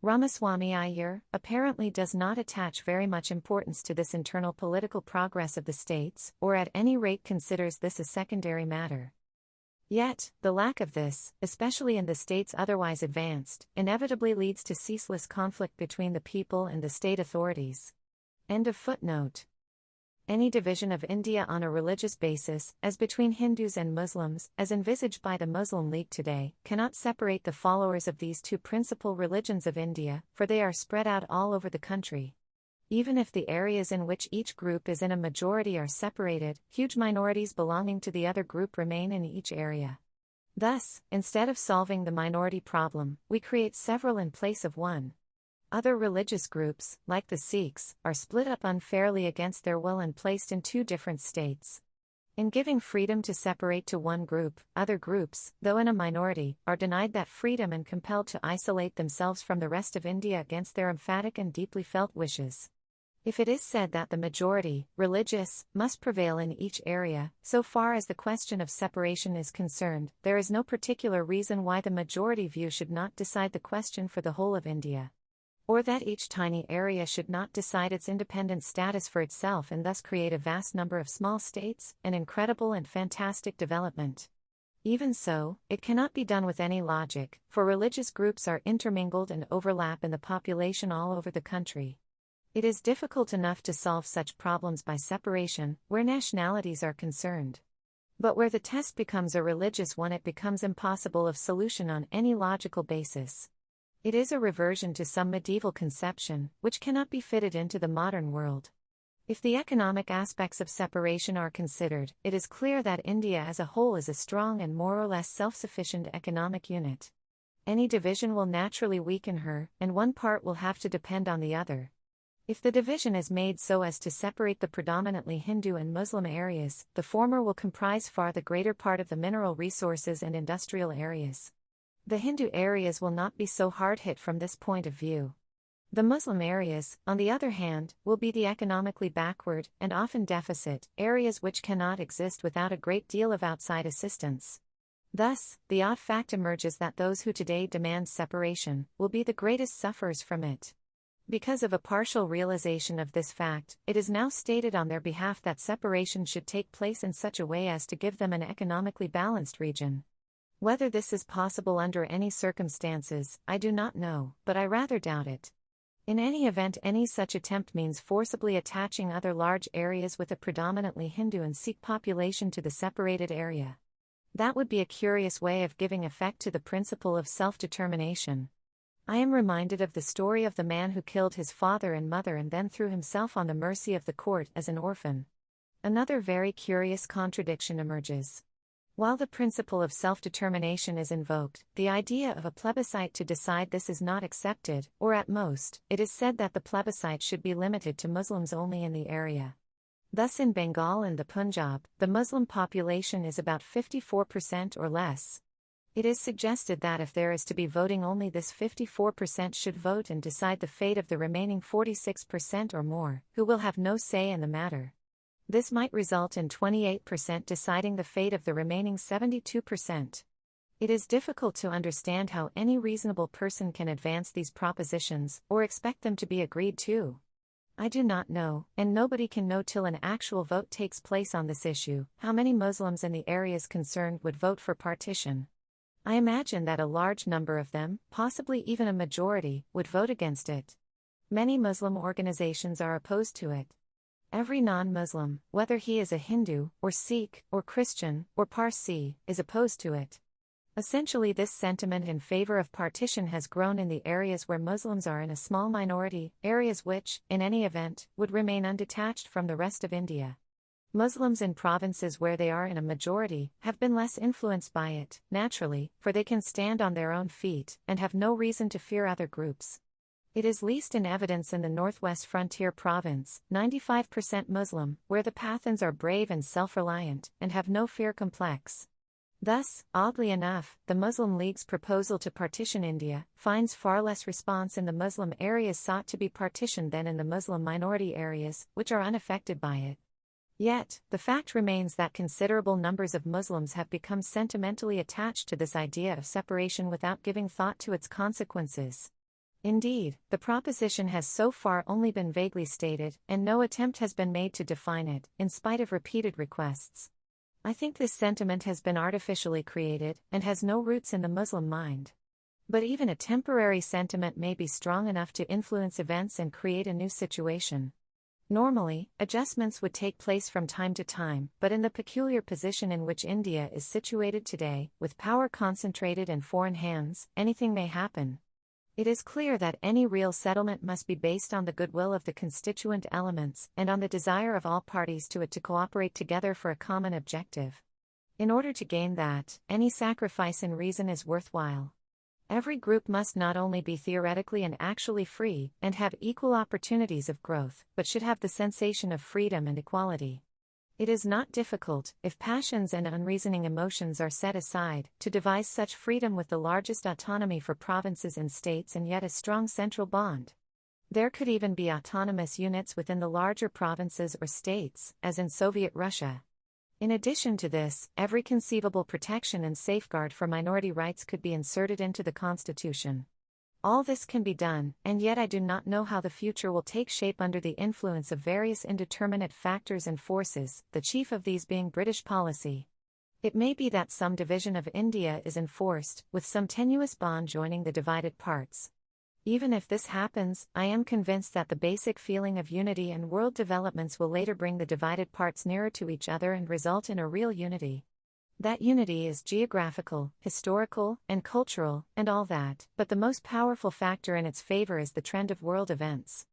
Ramaswamy Iyer apparently does not attach very much importance to this internal political progress of the states, or at any rate considers this a secondary matter. Yet, the lack of this, especially in the states otherwise advanced, inevitably leads to ceaseless conflict between the people and the state authorities. End of footnote. Any division of India on a religious basis, as between Hindus and Muslims, as envisaged by the Muslim League today, cannot separate the followers of these two principal religions of India, for they are spread out all over the country. Even if the areas in which each group is in a majority are separated, huge minorities belonging to the other group remain in each area. Thus, instead of solving the minority problem, we create several in place of one. Other religious groups, like the Sikhs, are split up unfairly against their will and placed in two different states. In giving freedom to separate to one group, other groups, though in a minority, are denied that freedom and compelled to isolate themselves from the rest of India against their emphatic and deeply felt wishes. If it is said that the majority, religious, must prevail in each area, so far as the question of separation is concerned, there is no particular reason why the majority view should not decide the question for the whole of India. Or that each tiny area should not decide its independent status for itself and thus create a vast number of small states, an incredible and fantastic development. Even so, it cannot be done with any logic, for religious groups are intermingled and overlap in the population all over the country. It is difficult enough to solve such problems by separation, where nationalities are concerned. But where the test becomes a religious one, it becomes impossible of solution on any logical basis. It is a reversion to some medieval conception, which cannot be fitted into the modern world. If the economic aspects of separation are considered, it is clear that India as a whole is a strong and more or less self-sufficient economic unit. Any division will naturally weaken her, and one part will have to depend on the other. If the division is made so as to separate the predominantly Hindu and Muslim areas, the former will comprise far the greater part of the mineral resources and industrial areas. The Hindu areas will not be so hard hit from this point of view. The Muslim areas, on the other hand, will be the economically backward, and often deficit, areas which cannot exist without a great deal of outside assistance. Thus, the odd fact emerges that those who today demand separation will be the greatest sufferers from it. Because of a partial realization of this fact, it is now stated on their behalf that separation should take place in such a way as to give them an economically balanced region. Whether this is possible under any circumstances, I do not know, but I rather doubt it. In any event, any such attempt means forcibly attaching other large areas with a predominantly Hindu and Sikh population to the separated area. That would be a curious way of giving effect to the principle of self-determination. I am reminded of the story of the man who killed his father and mother and then threw himself on the mercy of the court as an orphan. Another very curious contradiction emerges. While the principle of self-determination is invoked, the idea of a plebiscite to decide this is not accepted, or at most, it is said that the plebiscite should be limited to Muslims only in the area. Thus in Bengal and the Punjab, the Muslim population is about 54% or less. It is suggested that if there is to be voting, only this 54% should vote and decide the fate of the remaining 46% or more, who will have no say in the matter. This might result in 28% deciding the fate of the remaining 72%. It is difficult to understand how any reasonable person can advance these propositions, or expect them to be agreed to. I do not know, and nobody can know till an actual vote takes place on this issue, how many Muslims in the areas concerned would vote for partition. I imagine that a large number of them, possibly even a majority, would vote against it. Many Muslim organizations are opposed to it. Every non-Muslim, whether he is a Hindu, or Sikh, or Christian, or Parsi, is opposed to it. Essentially, this sentiment in favor of partition has grown in the areas where Muslims are in a small minority, areas which, in any event, would remain undetached from the rest of India. Muslims in provinces where they are in a majority have been less influenced by it, naturally, for they can stand on their own feet, and have no reason to fear other groups. It is least in evidence in the northwest frontier province, 95% Muslim, where the Pathans are brave and self-reliant, and have no fear complex. Thus, oddly enough, the Muslim League's proposal to partition India finds far less response in the Muslim areas sought to be partitioned than in the Muslim minority areas, which are unaffected by it. Yet, the fact remains that considerable numbers of Muslims have become sentimentally attached to this idea of separation without giving thought to its consequences. Indeed, the proposition has so far only been vaguely stated, and no attempt has been made to define it, in spite of repeated requests. I think this sentiment has been artificially created, and has no roots in the Muslim mind. But even a temporary sentiment may be strong enough to influence events and create a new situation. Normally, adjustments would take place from time to time, but in the peculiar position in which India is situated today, with power concentrated in foreign hands, anything may happen. It is clear that any real settlement must be based on the goodwill of the constituent elements, and on the desire of all parties to it to cooperate together for a common objective. In order to gain that, any sacrifice in reason is worthwhile. Every group must not only be theoretically and actually free, and have equal opportunities of growth, but should have the sensation of freedom and equality. It is not difficult, if passions and unreasoning emotions are set aside, to devise such freedom with the largest autonomy for provinces and states and yet a strong central bond. There could even be autonomous units within the larger provinces or states, as in Soviet Russia. In addition to this, every conceivable protection and safeguard for minority rights could be inserted into the Constitution. All this can be done, and yet I do not know how the future will take shape under the influence of various indeterminate factors and forces, the chief of these being British policy. It may be that some division of India is enforced, with some tenuous bond joining the divided parts. Even if this happens, I am convinced that the basic feeling of unity and world developments will later bring the divided parts nearer to each other and result in a real unity. That unity is geographical, historical, and cultural, and all that, but the most powerful factor in its favor is the trend of world events.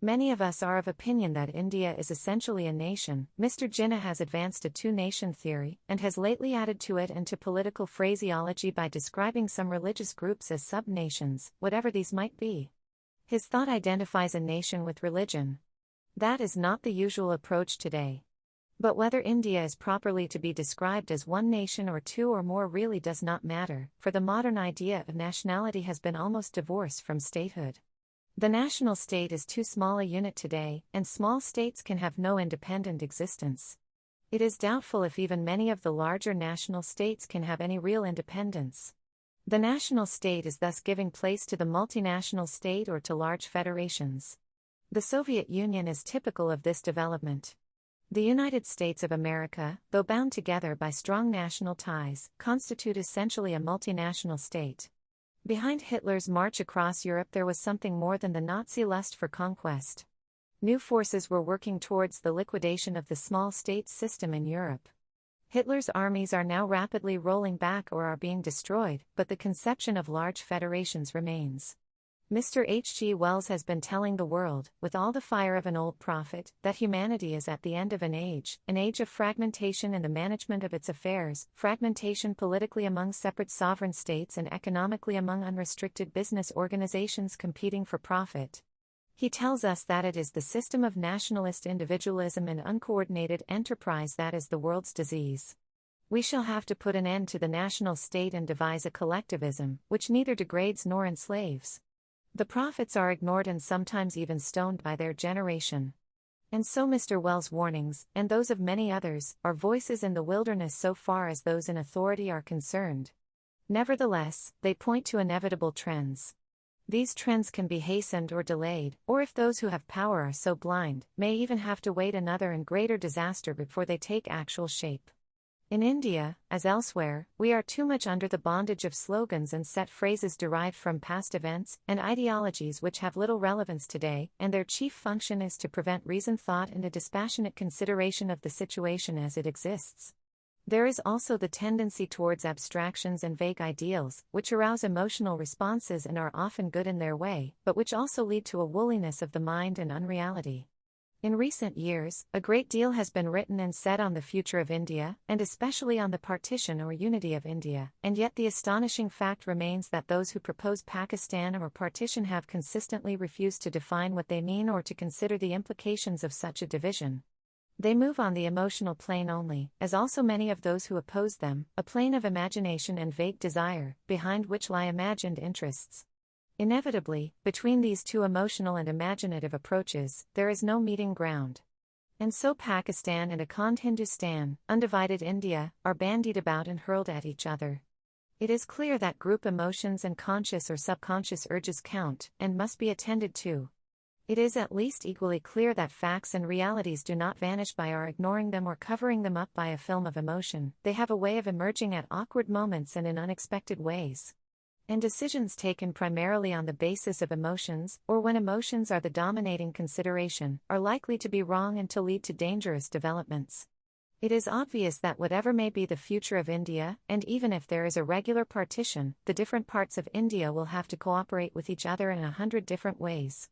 Many of us are of opinion that India is essentially a nation. Mr. Jinnah has advanced a two-nation theory, and has lately added to it and to political phraseology by describing some religious groups as sub-nations, whatever these might be. His thought identifies a nation with religion. That is not the usual approach today. But whether India is properly to be described as one nation or two or more really does not matter, for the modern idea of nationality has been almost divorced from statehood. The national state is too small a unit today, and small states can have no independent existence. It is doubtful if even many of the larger national states can have any real independence. The national state is thus giving place to the multinational state or to large federations. The Soviet Union is typical of this development. The United States of America, though bound together by strong national ties, constitute essentially a multinational state. Behind Hitler's march across Europe there was something more than the Nazi lust for conquest. New forces were working towards the liquidation of the small state system in Europe. Hitler's armies are now rapidly rolling back or are being destroyed, but the conception of large federations remains. Mr. H. G. Wells has been telling the world, with all the fire of an old prophet, that humanity is at the end of an age of fragmentation in the management of its affairs, fragmentation politically among separate sovereign states and economically among unrestricted business organizations competing for profit. He tells us that it is the system of nationalist individualism and uncoordinated enterprise that is the world's disease. We shall have to put an end to the national state and devise a collectivism, which neither degrades nor enslaves. The prophets are ignored and sometimes even stoned by their generation. And so Mr. Wells' warnings, and those of many others, are voices in the wilderness so far as those in authority are concerned. Nevertheless, they point to inevitable trends. These trends can be hastened or delayed, or if those who have power are so blind, may even have to wait another and greater disaster before they take actual shape. In India, as elsewhere, we are too much under the bondage of slogans and set phrases derived from past events and ideologies which have little relevance today, and their chief function is to prevent reasoned thought and a dispassionate consideration of the situation as it exists. There is also the tendency towards abstractions and vague ideals, which arouse emotional responses and are often good in their way, but which also lead to a woolliness of the mind and unreality. In recent years, a great deal has been written and said on the future of India, and especially on the partition or unity of India, and yet the astonishing fact remains that those who propose Pakistan or partition have consistently refused to define what they mean or to consider the implications of such a division. They move on the emotional plane only, as also many of those who oppose them, a plane of imagination and vague desire, behind which lie imagined interests. Inevitably, between these two emotional and imaginative approaches, there is no meeting ground. And so Pakistan and Akhand Hindustan, undivided India, are bandied about and hurled at each other. It is clear that group emotions and conscious or subconscious urges count, and must be attended to. It is at least equally clear that facts and realities do not vanish by our ignoring them or covering them up by a film of emotion. They have a way of emerging at awkward moments and in unexpected ways. And decisions taken primarily on the basis of emotions, or when emotions are the dominating consideration, are likely to be wrong and to lead to dangerous developments. It is obvious that whatever may be the future of India, and even if there is a regular partition, the different parts of India will have to cooperate with each other in 100 different ways.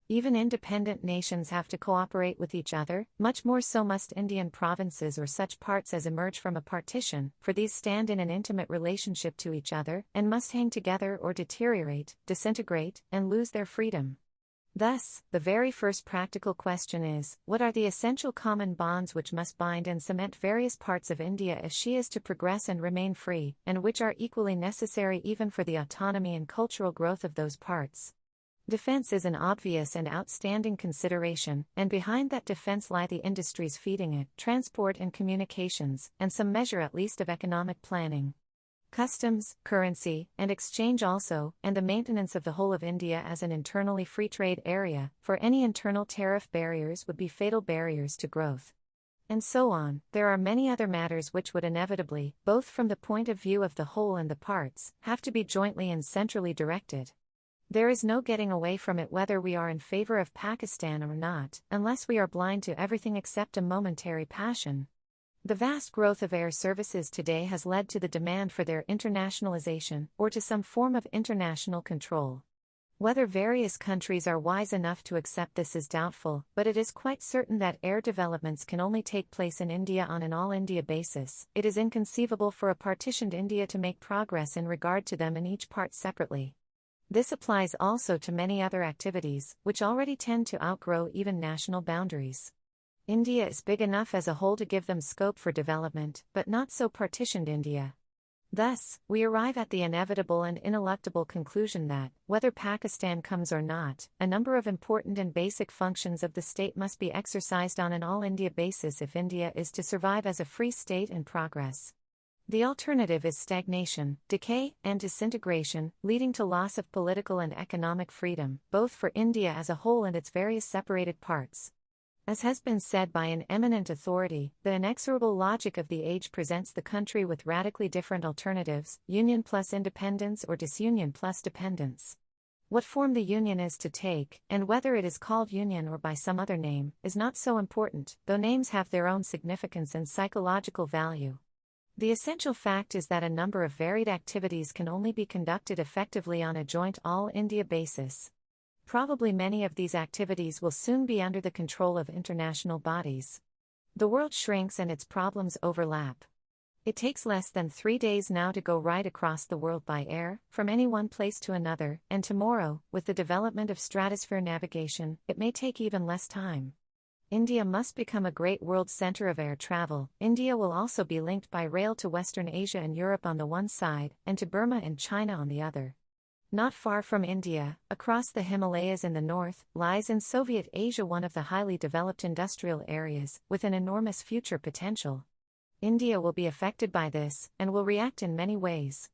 Even independent nations have to cooperate with each other, much more so must Indian provinces or such parts as emerge from a partition, for these stand in an intimate relationship to each other, and must hang together or deteriorate, disintegrate, and lose their freedom. Thus, the very first practical question is, what are the essential common bonds which must bind and cement various parts of India if she is to progress and remain free, and which are equally necessary even for the autonomy and cultural growth of those parts? Defense is an obvious and outstanding consideration, and behind that defense lie the industries feeding it, transport and communications, and some measure at least of economic planning. Customs, currency, and exchange also, and the maintenance of the whole of India as an internally free trade area, for any internal tariff barriers would be fatal barriers to growth. And so on. There are many other matters which would inevitably, both from the point of view of the whole and the parts, have to be jointly and centrally directed. There is no getting away from it whether we are in favor of Pakistan or not, unless we are blind to everything except a momentary passion. The vast growth of air services today has led to the demand for their internationalization, or to some form of international control. Whether various countries are wise enough to accept this is doubtful, but it is quite certain that air developments can only take place in India on an all-India basis. It is inconceivable for a partitioned India to make progress in regard to them in each part separately. This applies also to many other activities, which already tend to outgrow even national boundaries. India is big enough as a whole to give them scope for development, but not so partitioned India. Thus, we arrive at the inevitable and ineluctable conclusion that, whether Pakistan comes or not, a number of important and basic functions of the state must be exercised on an all-India basis if India is to survive as a free state and progress. The alternative is stagnation, decay, and disintegration, leading to loss of political and economic freedom, both for India as a whole and its various separated parts. As has been said by an eminent authority, the inexorable logic of the age presents the country with radically different alternatives: union plus independence or disunion plus dependence. What form the union is to take, and whether it is called union or by some other name, is not so important, though names have their own significance and psychological value. The essential fact is that a number of varied activities can only be conducted effectively on a joint all-India basis. Probably many of these activities will soon be under the control of international bodies. The world shrinks and its problems overlap. It takes less than 3 days now to go right across the world by air, from any one place to another, and tomorrow, with the development of stratosphere navigation, it may take even less time. India must become a great world center of air travel. India will also be linked by rail to Western Asia and Europe on the one side, and to Burma and China on the other. Not far from India, across the Himalayas in the north, lies in Soviet Asia one of the highly developed industrial areas, with an enormous future potential. India will be affected by this, and will react in many ways.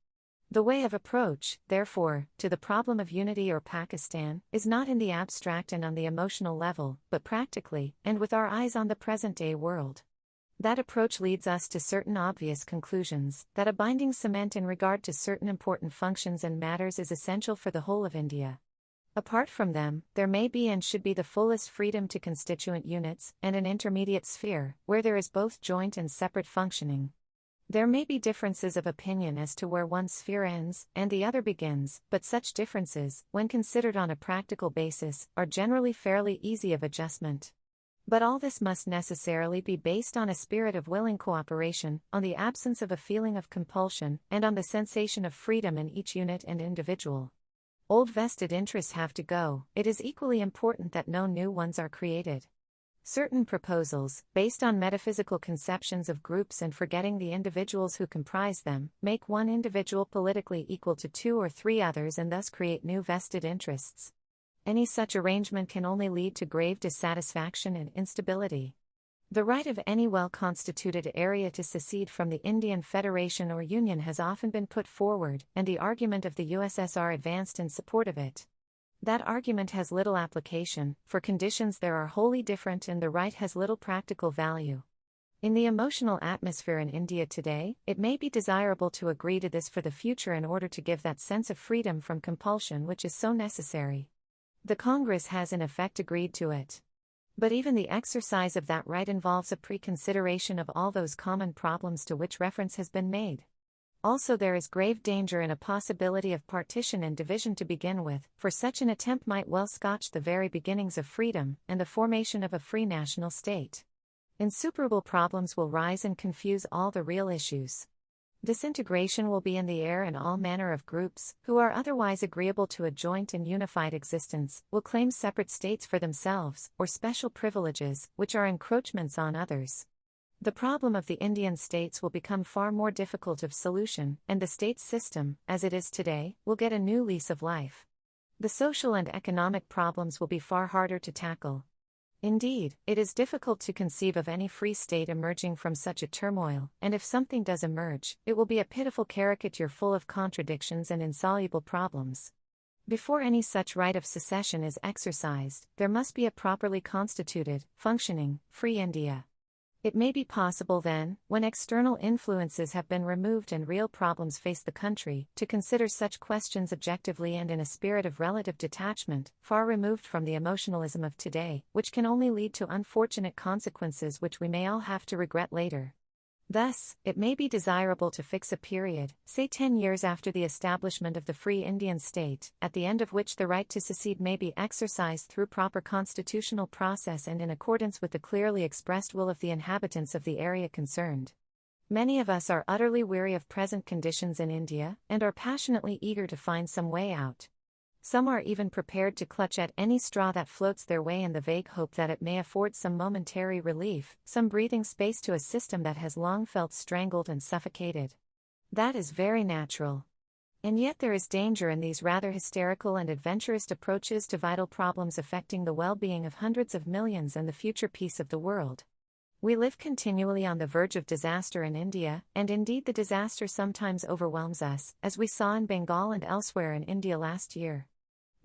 The way of approach, therefore, to the problem of unity or Pakistan, is not in the abstract and on the emotional level, but practically, and with our eyes on the present-day world. That approach leads us to certain obvious conclusions, that a binding cement in regard to certain important functions and matters is essential for the whole of India. Apart from them, there may be and should be the fullest freedom to constituent units, and an intermediate sphere, where there is both joint and separate functioning. There may be differences of opinion as to where one sphere ends, and the other begins, but such differences, when considered on a practical basis, are generally fairly easy of adjustment. But all this must necessarily be based on a spirit of willing cooperation, on the absence of a feeling of compulsion, and on the sensation of freedom in each unit and individual. Old vested interests have to go. It is equally important that no new ones are created. Certain proposals, based on metaphysical conceptions of groups and forgetting the individuals who comprise them, make one individual politically equal to 2 or 3 others and thus create new vested interests. Any such arrangement can only lead to grave dissatisfaction and instability. The right of any well-constituted area to secede from the Indian Federation or Union has often been put forward, and the argument of the U.S.S.R. advanced in support of it. That argument has little application, for conditions there are wholly different and the right has little practical value. In the emotional atmosphere in India today, it may be desirable to agree to this for the future in order to give that sense of freedom from compulsion which is so necessary. The Congress has in effect agreed to it. But even the exercise of that right involves a preconsideration of all those common problems to which reference has been made. Also there is grave danger in a possibility of partition and division to begin with, for such an attempt might well scotch the very beginnings of freedom, and the formation of a free national state. Insuperable problems will rise and confuse all the real issues. Disintegration will be in the air, and all manner of groups, who are otherwise agreeable to a joint and unified existence, will claim separate states for themselves, or special privileges, which are encroachments on others. The problem of the Indian states will become far more difficult of solution, and the state system, as it is today, will get a new lease of life. The social and economic problems will be far harder to tackle. Indeed, it is difficult to conceive of any free state emerging from such a turmoil, and if something does emerge, it will be a pitiful caricature full of contradictions and insoluble problems. Before any such right of secession is exercised, there must be a properly constituted, functioning, free India. It may be possible then, when external influences have been removed and real problems face the country, to consider such questions objectively and in a spirit of relative detachment, far removed from the emotionalism of today, which can only lead to unfortunate consequences which we may all have to regret later. Thus, it may be desirable to fix a period, say 10 years after the establishment of the free Indian state, at the end of which the right to secede may be exercised through proper constitutional process and in accordance with the clearly expressed will of the inhabitants of the area concerned. Many of us are utterly weary of present conditions in India, and are passionately eager to find some way out. Some are even prepared to clutch at any straw that floats their way in the vague hope that it may afford some momentary relief, some breathing space to a system that has long felt strangled and suffocated. That is very natural. And yet there is danger in these rather hysterical and adventurous approaches to vital problems affecting the well-being of hundreds of millions and the future peace of the world. We live continually on the verge of disaster in India, and indeed the disaster sometimes overwhelms us, as we saw in Bengal and elsewhere in India last year.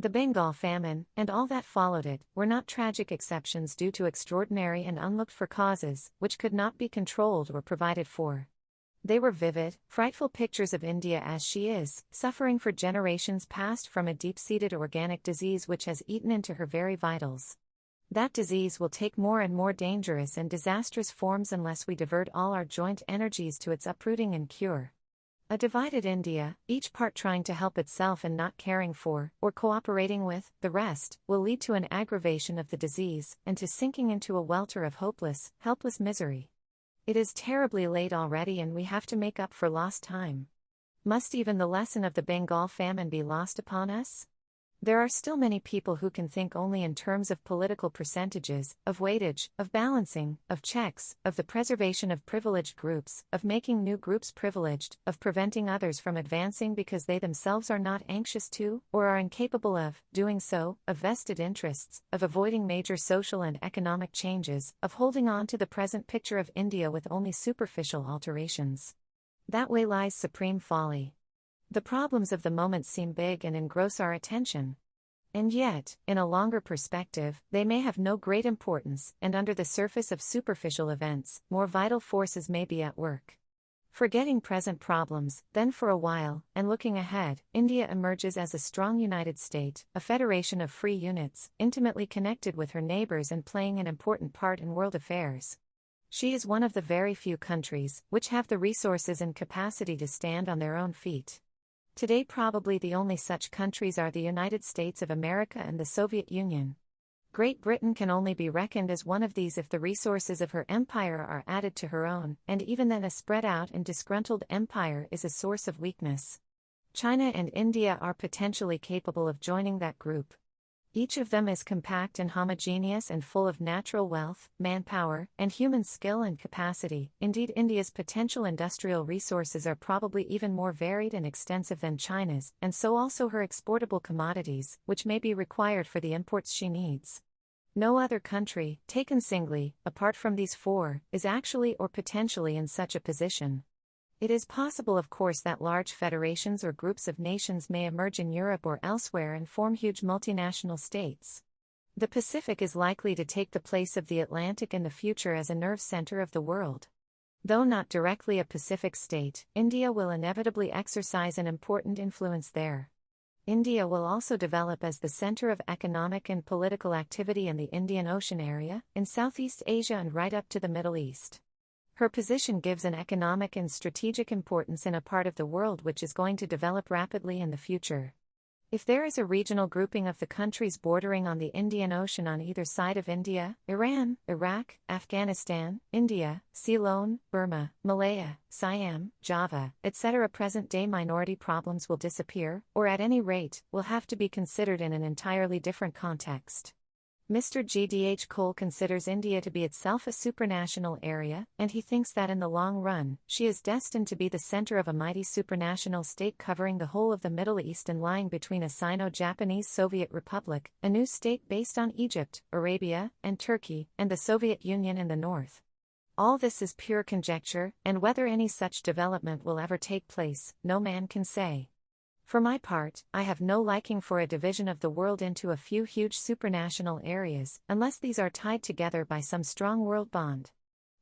The Bengal famine, and all that followed it, were not tragic exceptions due to extraordinary and unlooked-for causes, which could not be controlled or provided for. They were vivid, frightful pictures of India as she is, suffering for generations past from a deep-seated organic disease which has eaten into her very vitals. That disease will take more and more dangerous and disastrous forms unless we divert all our joint energies to its uprooting and cure. A divided India, each part trying to help itself and not caring for, or cooperating with, the rest, will lead to an aggravation of the disease, and to sinking into a welter of hopeless, helpless misery. It is terribly late already and we have to make up for lost time. Must even the lesson of the Bengal famine be lost upon us? There are still many people who can think only in terms of political percentages, of weightage, of balancing, of checks, of the preservation of privileged groups, of making new groups privileged, of preventing others from advancing because they themselves are not anxious to, or are incapable of, doing so, of vested interests, of avoiding major social and economic changes, of holding on to the present picture of India with only superficial alterations. That way lies supreme folly. The problems of the moment seem big and engross our attention. And yet, in a longer perspective, they may have no great importance, and under the surface of superficial events, more vital forces may be at work. Forgetting present problems, then for a while, and looking ahead, India emerges as a strong united state, a federation of free units, intimately connected with her neighbors and playing an important part in world affairs. She is one of the very few countries which have the resources and capacity to stand on their own feet. Today probably the only such countries are the United States of America and the Soviet Union. Great Britain can only be reckoned as one of these if the resources of her empire are added to her own, and even then a spread out and disgruntled empire is a source of weakness. China and India are potentially capable of joining that group. Each of them is compact and homogeneous and full of natural wealth, manpower, and human skill and capacity. Indeed, India's potential industrial resources are probably even more varied and extensive than China's, and so also her exportable commodities, which may be required for the imports she needs. No other country, taken singly, apart from these four, is actually or potentially in such a position. It is possible, of course, that large federations or groups of nations may emerge in Europe or elsewhere and form huge multinational states. The Pacific is likely to take the place of the Atlantic in the future as a nerve center of the world. Though not directly a Pacific state, India will inevitably exercise an important influence there. India will also develop as the center of economic and political activity in the Indian Ocean area, in Southeast Asia and right up to the Middle East. Her position gives an economic and strategic importance in a part of the world which is going to develop rapidly in the future. If there is a regional grouping of the countries bordering on the Indian Ocean on either side of India, Iran, Iraq, Afghanistan, India, Ceylon, Burma, Malaya, Siam, Java, etc., present-day minority problems will disappear, or at any rate, will have to be considered in an entirely different context. Mr. G.D.H. Cole considers India to be itself a supranational area, and he thinks that in the long run, she is destined to be the center of a mighty supranational state covering the whole of the Middle East and lying between a Sino-Japanese Soviet Republic, a new state based on Egypt, Arabia, and Turkey, and the Soviet Union in the north. All this is pure conjecture, and whether any such development will ever take place, no man can say. For my part, I have no liking for a division of the world into a few huge supranational areas, unless these are tied together by some strong world bond.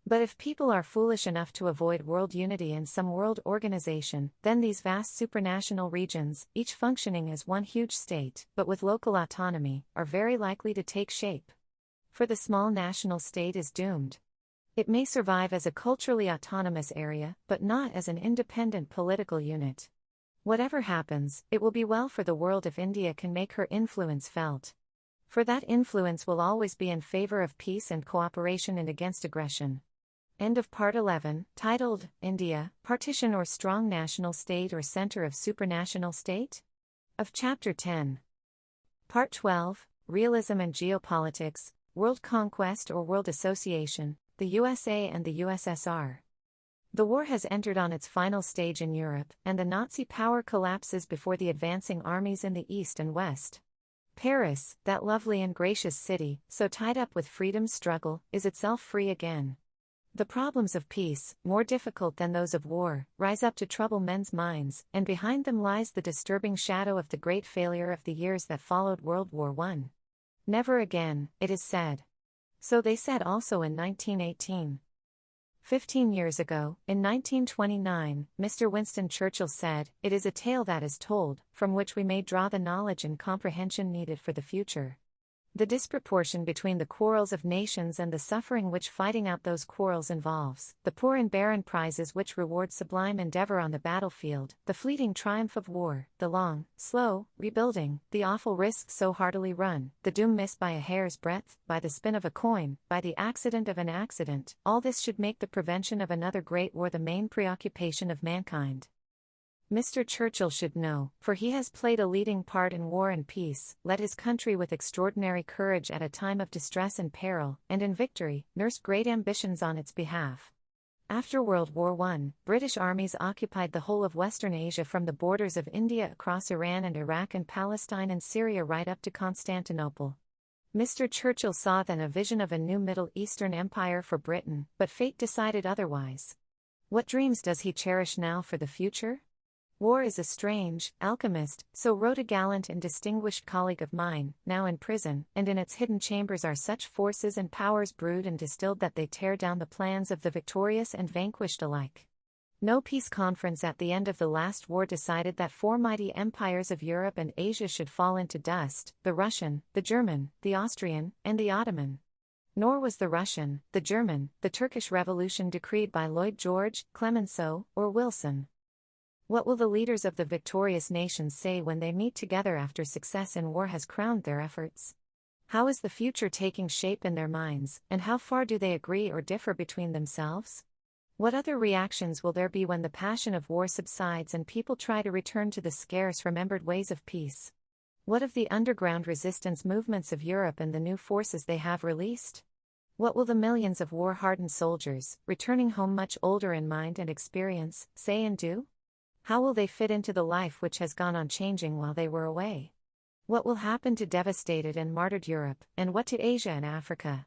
But if people are foolish enough to avoid world unity and some world organization, then these vast supranational regions, each functioning as one huge state, but with local autonomy, are very likely to take shape. For the small national state is doomed. It may survive as a culturally autonomous area, but not as an independent political unit. Whatever happens, it will be well for the world if India can make her influence felt. For that influence will always be in favor of peace and cooperation and against aggression. End of Part 11, titled, India, Partition or Strong National State or Center of Supranational State? Of Chapter 10. Part 12, Realism and Geopolitics, World Conquest or World Association, the U.S.A. and the U.S.S.R. The war has entered on its final stage in Europe, and the Nazi power collapses before the advancing armies in the East and West. Paris, that lovely and gracious city, so tied up with freedom's struggle, is itself free again. The problems of peace, more difficult than those of war, rise up to trouble men's minds, and behind them lies the disturbing shadow of the great failure of the years that followed World War I. Never again, it is said. So they said also in 1918. 15 years ago, in 1929, Mr. Winston Churchill said, "It is a tale that is told, from which we may draw the knowledge and comprehension needed for the future." The disproportion between the quarrels of nations and the suffering which fighting out those quarrels involves, the poor and barren prizes which reward sublime endeavor on the battlefield, the fleeting triumph of war, the long, slow, rebuilding, the awful risks so heartily run, the doom missed by a hair's breadth, by the spin of a coin, by the accident of an accident, all this should make the prevention of another great war the main preoccupation of mankind. Mr. Churchill should know, for he has played a leading part in war and peace, led his country with extraordinary courage at a time of distress and peril, and in victory, nursed great ambitions on its behalf. After World War I, British armies occupied the whole of Western Asia from the borders of India across Iran and Iraq and Palestine and Syria right up to Constantinople. Mr. Churchill saw then a vision of a new Middle Eastern empire for Britain, but fate decided otherwise. What dreams does he cherish now for the future? War is a strange alchemist, so wrote a gallant and distinguished colleague of mine, now in prison, and in its hidden chambers are such forces and powers brewed and distilled that they tear down the plans of the victorious and vanquished alike. No peace conference at the end of the last war decided that four mighty empires of Europe and Asia should fall into dust, the Russian, the German, the Austrian, and the Ottoman. Nor was the Russian, the German, the Turkish Revolution decreed by Lloyd George, Clemenceau, or Wilson. What will the leaders of the victorious nations say when they meet together after success in war has crowned their efforts? How is the future taking shape in their minds, and how far do they agree or differ between themselves? What other reactions will there be when the passion of war subsides and people try to return to the scarce remembered ways of peace? What of the underground resistance movements of Europe and the new forces they have released? What will the millions of war-hardened soldiers, returning home much older in mind and experience, say and do? How will they fit into the life which has gone on changing while they were away? What will happen to devastated and martyred Europe, and what to Asia and Africa?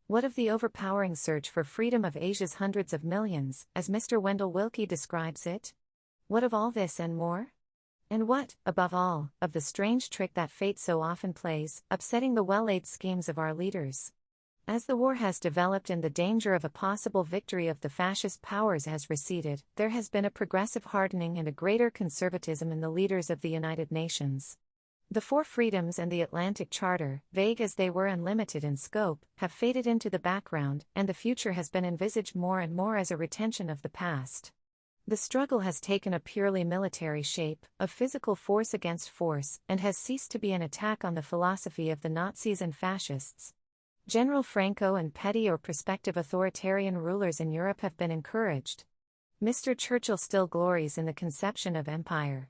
What of the overpowering search for freedom of Asia's hundreds of millions, as Mr. Wendell Willkie describes it? What of all this and more? And what, above all, of the strange trick that fate so often plays, upsetting the well-laid schemes of our leaders? As the war has developed and the danger of a possible victory of the fascist powers has receded, there has been a progressive hardening and a greater conservatism in the leaders of the United Nations. The Four Freedoms and the Atlantic Charter, vague as they were and limited in scope, have faded into the background, and the future has been envisaged more and more as a retention of the past. The struggle has taken a purely military shape, of physical force against force, and has ceased to be an attack on the philosophy of the Nazis and fascists. General Franco and petty or prospective authoritarian rulers in Europe have been encouraged. Mr. Churchill still glories in the conception of empire.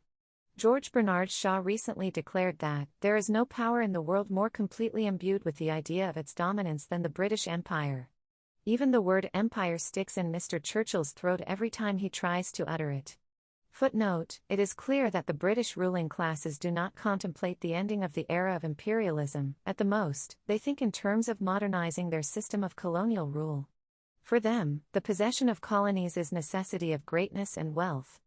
George Bernard Shaw recently declared that, "There is no power in the world more completely imbued with the idea of its dominance than the British Empire." Even the word empire sticks in Mr. Churchill's throat every time he tries to utter it. Footnote: It is clear that the British ruling classes do not contemplate the ending of the era of imperialism. At the most, they think in terms of modernizing their system of colonial rule. For them, the possession of colonies is necessity of greatness and wealth.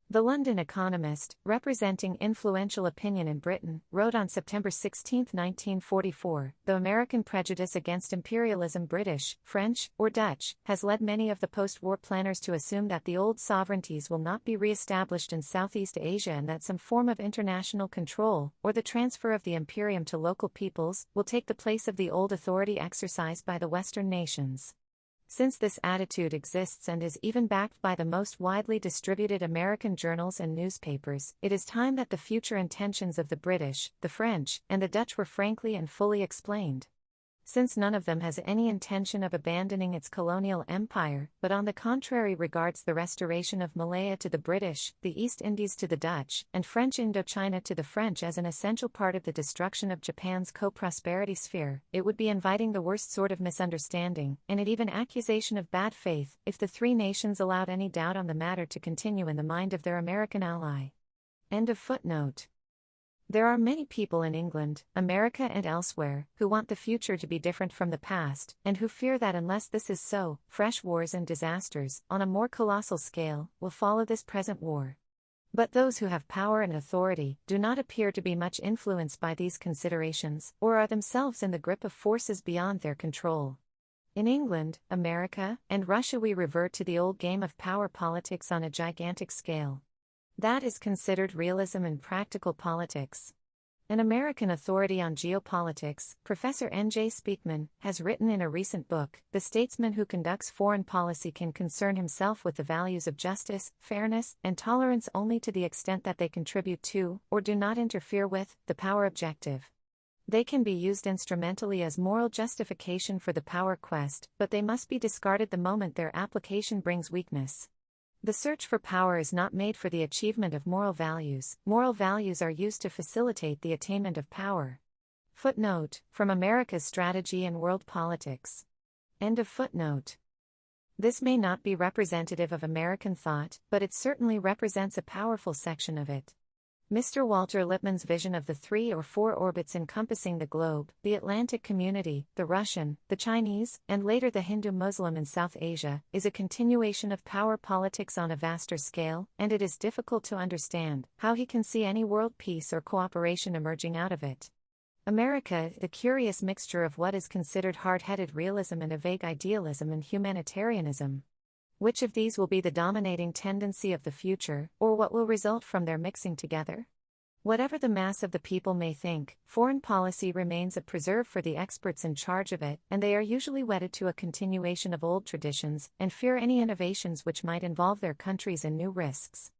The London Economist, representing influential opinion in Britain, wrote on September 16, 1944, "The American prejudice against imperialism, British, French, or Dutch, has led many of the post-war planners to assume that the old sovereignties will not be re-established in Southeast Asia and that some form of international control, or the transfer of the imperium to local peoples, will take the place of the old authority exercised by the Western nations." Since this attitude exists and is even backed by the most widely distributed American journals and newspapers, it is time that the future intentions of the British, the French, and the Dutch were frankly and fully explained. Since none of them has any intention of abandoning its colonial empire, but on the contrary regards the restoration of Malaya to the British, the East Indies to the Dutch, and French Indochina to the French as an essential part of the destruction of Japan's co-prosperity sphere, it would be inviting the worst sort of misunderstanding, and an even accusation of bad faith, if the three nations allowed any doubt on the matter to continue in the mind of their American ally. End of footnote. There are many people in England, America and elsewhere, who want the future to be different from the past, and who fear that unless this is so, fresh wars and disasters, on a more colossal scale, will follow this present war. But those who have power and authority do not appear to be much influenced by these considerations, or are themselves in the grip of forces beyond their control. In England, America, and Russia we revert to the old game of power politics on a gigantic scale. That is considered realism in practical politics. An American authority on geopolitics, Professor N.J. Speakman, has written in a recent book, "The statesman who conducts foreign policy can concern himself with the values of justice, fairness, and tolerance only to the extent that they contribute to, or do not interfere with, the power objective. They can be used instrumentally as moral justification for the power quest, but they must be discarded the moment their application brings weakness. The search for power is not made for the achievement of moral values are used to facilitate the attainment of power." Footnote, from America's Strategy in World Politics. End of footnote. This may not be representative of American thought, but it certainly represents a powerful section of it. Mr. Walter Lippmann's vision of the 3 or 4 orbits encompassing the globe, the Atlantic community, the Russian, the Chinese, and later the Hindu-Muslim in South Asia, is a continuation of power politics on a vaster scale, and it is difficult to understand how he can see any world peace or cooperation emerging out of it. America, the curious mixture of what is considered hard-headed realism and a vague idealism and humanitarianism. Which of these will be the dominating tendency of the future, or what will result from their mixing together? Whatever the mass of the people may think, foreign policy remains a preserve for the experts in charge of it, and they are usually wedded to a continuation of old traditions, and fear any innovations which might involve their countries in new risks.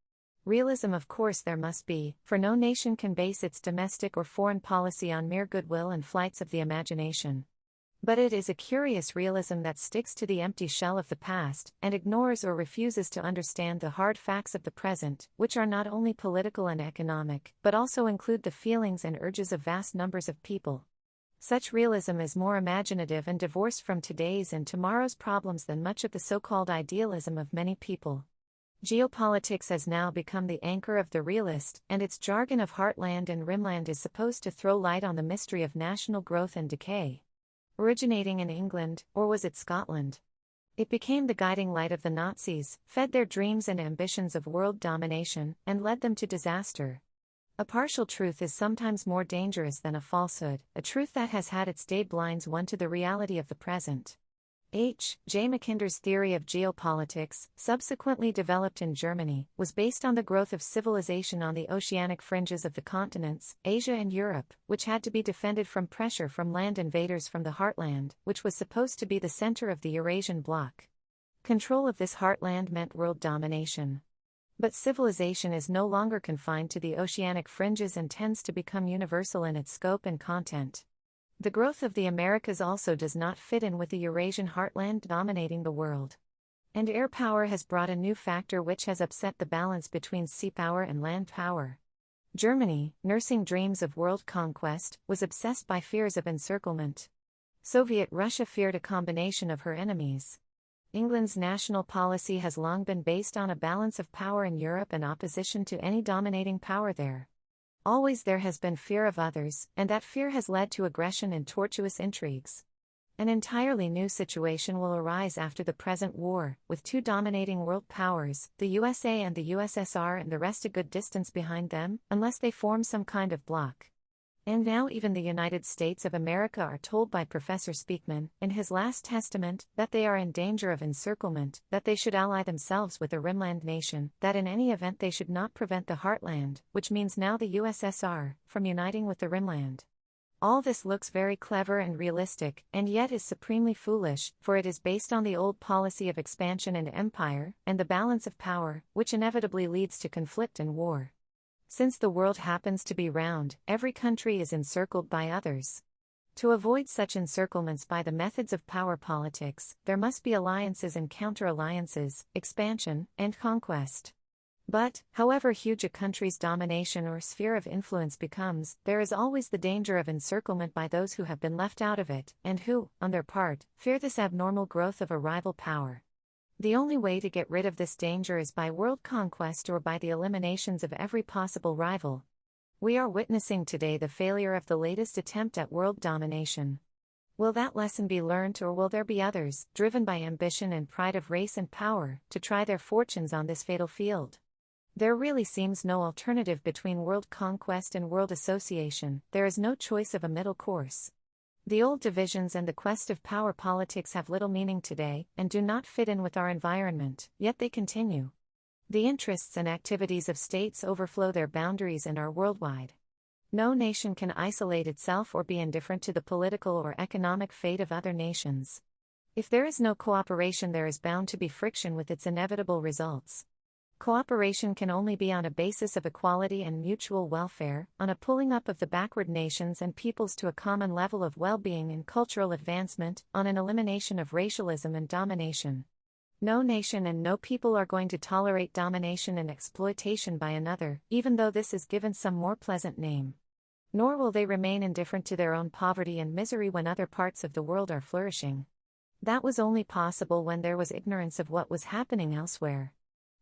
Realism, of course, there must be, for no nation can base its domestic or foreign policy on mere goodwill and flights of the imagination. But it is a curious realism that sticks to the empty shell of the past, and ignores or refuses to understand the hard facts of the present, which are not only political and economic, but also include the feelings and urges of vast numbers of people. Such realism is more imaginative and divorced from today's and tomorrow's problems than much of the so-called idealism of many people. Geopolitics has now become the anchor of the realist, and its jargon of heartland and rimland is supposed to throw light on the mystery of national growth and decay. Originating in England, or was it Scotland? It became the guiding light of the Nazis, fed their dreams and ambitions of world domination, and led them to disaster. A partial truth is sometimes more dangerous than a falsehood, a truth that has had its day blinds one to the reality of the present. H. J. Mackinder's theory of geopolitics, subsequently developed in Germany, was based on the growth of civilization on the oceanic fringes of the continents, Asia and Europe, which had to be defended from pressure from land invaders from the heartland, which was supposed to be the center of the Eurasian bloc. Control of this heartland meant world domination. But civilization is no longer confined to the oceanic fringes and tends to become universal in its scope and content. The growth of the Americas also does not fit in with the Eurasian heartland dominating the world. And air power has brought a new factor which has upset the balance between sea power and land power. Germany, nursing dreams of world conquest, was obsessed by fears of encirclement. Soviet Russia feared a combination of her enemies. England's national policy has long been based on a balance of power in Europe and opposition to any dominating power there. Always there has been fear of others, and that fear has led to aggression and tortuous intrigues. An entirely new situation will arise after the present war, with 2 dominating world powers, the U.S.A. and the U.S.S.R. and the rest a good distance behind them, unless they form some kind of bloc. And now even the United States of America are told by Professor Speakman, in his last testament, that they are in danger of encirclement, that they should ally themselves with a rimland nation, that in any event they should not prevent the heartland, which means now the U.S.S.R., from uniting with the rimland. All this looks very clever and realistic, and yet is supremely foolish, for it is based on the old policy of expansion and empire, and the balance of power, which inevitably leads to conflict and war. Since the world happens to be round, every country is encircled by others. To avoid such encirclements by the methods of power politics, there must be alliances and counter-alliances, expansion, and conquest. But, however huge a country's domination or sphere of influence becomes, there is always the danger of encirclement by those who have been left out of it, and who, on their part, fear this abnormal growth of a rival power. The only way to get rid of this danger is by world conquest or by the eliminations of every possible rival. We are witnessing today the failure of the latest attempt at world domination. Will that lesson be learned, or will there be others, driven by ambition and pride of race and power, to try their fortunes on this fatal field? There really seems no alternative between world conquest and world association. There is no choice of a middle course. The old divisions and the quest of power politics have little meaning today, and do not fit in with our environment, yet they continue. The interests and activities of states overflow their boundaries and are worldwide. No nation can isolate itself or be indifferent to the political or economic fate of other nations. If there is no cooperation, there is bound to be friction with its inevitable results. Cooperation can only be on a basis of equality and mutual welfare, on a pulling up of the backward nations and peoples to a common level of well-being and cultural advancement, on an elimination of racialism and domination. No nation and no people are going to tolerate domination and exploitation by another, even though this is given some more pleasant name. Nor will they remain indifferent to their own poverty and misery when other parts of the world are flourishing. That was only possible when there was ignorance of what was happening elsewhere.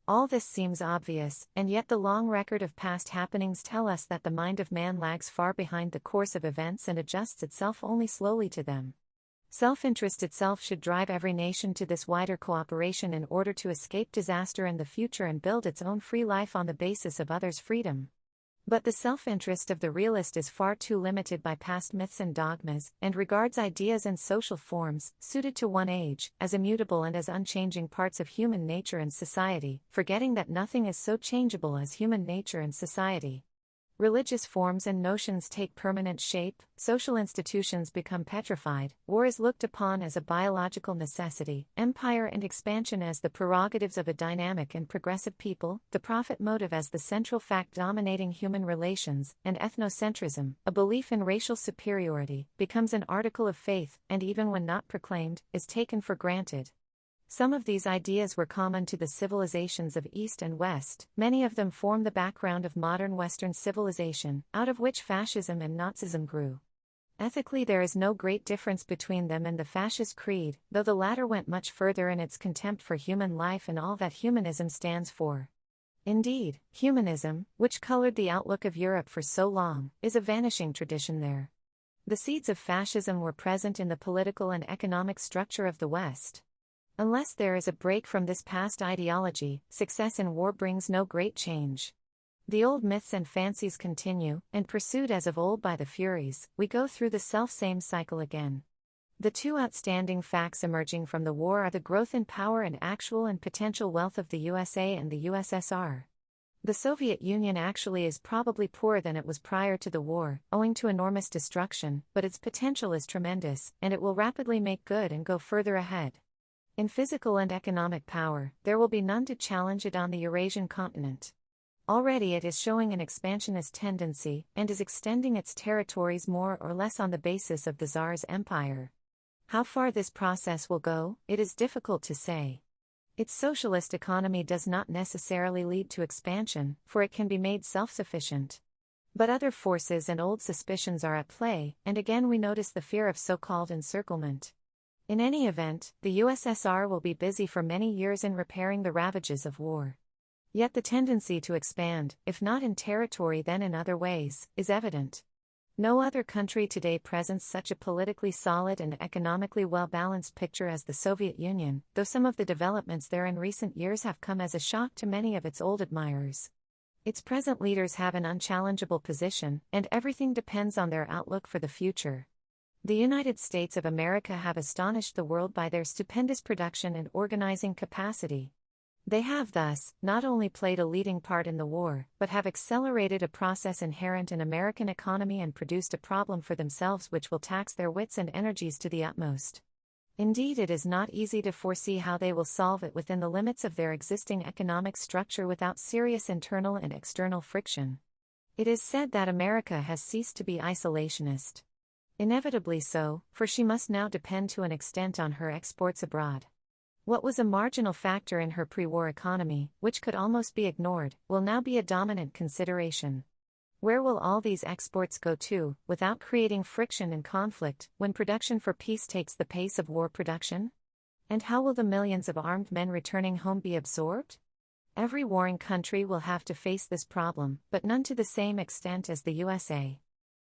All this seems obvious, and yet the long record of past happenings tell us that the mind of man lags far behind the course of events and adjusts itself only slowly to them. Self-interest itself should drive every nation to this wider cooperation in order to escape disaster in the future and build its own free life on the basis of others' freedom. But the self-interest of the realist is far too limited by past myths and dogmas, and regards ideas and social forms, suited to one age, as immutable and as unchanging parts of human nature and society, forgetting that nothing is so changeable as human nature and society. Religious forms and notions take permanent shape, social institutions become petrified, war is looked upon as a biological necessity, empire and expansion as the prerogatives of a dynamic and progressive people, the profit motive as the central fact dominating human relations, and ethnocentrism, a belief in racial superiority, becomes an article of faith, and even when not proclaimed, is taken for granted. Some of these ideas were common to the civilizations of East and West. Many of them form the background of modern Western civilization, out of which fascism and Nazism grew. Ethically, there is no great difference between them and the fascist creed, though the latter went much further in its contempt for human life and all that humanism stands for. Indeed, humanism, which colored the outlook of Europe for so long, is a vanishing tradition there. The seeds of fascism were present in the political and economic structure of the West. Unless there is a break from this past ideology, success in war brings no great change. The old myths and fancies continue, and pursued as of old by the Furies, we go through the self-same cycle again. The two outstanding facts emerging from the war are the growth in power and actual and potential wealth of the U.S.A. and the U.S.S.R. The Soviet Union actually is probably poorer than it was prior to the war, owing to enormous destruction, but its potential is tremendous, and it will rapidly make good and go further ahead. In physical and economic power, there will be none to challenge it on the Eurasian continent. Already it is showing an expansionist tendency, and is extending its territories more or less on the basis of the Tsar's empire. How far this process will go, it is difficult to say. Its socialist economy does not necessarily lead to expansion, for it can be made self-sufficient. But other forces and old suspicions are at play, and again we notice the fear of so-called encirclement. In any event, the U.S.S.R. will be busy for many years in repairing the ravages of war. Yet the tendency to expand, if not in territory then in other ways, is evident. No other country today presents such a politically solid and economically well-balanced picture as the Soviet Union, though some of the developments there in recent years have come as a shock to many of its old admirers. Its present leaders have an unchallengeable position, and everything depends on their outlook for the future. The United States of America have astonished the world by their stupendous production and organizing capacity. They have thus, not only played a leading part in the war, but have accelerated a process inherent in American economy and produced a problem for themselves which will tax their wits and energies to the utmost. Indeed, it is not easy to foresee how they will solve it within the limits of their existing economic structure without serious internal and external friction. It is said that America has ceased to be isolationist. Inevitably so, for she must now depend to an extent on her exports abroad. What was a marginal factor in her pre-war economy, which could almost be ignored, will now be a dominant consideration. Where will all these exports go to, without creating friction and conflict, when production for peace takes the pace of war production? And how will the millions of armed men returning home be absorbed? Every warring country will have to face this problem, but none to the same extent as the U.S.A.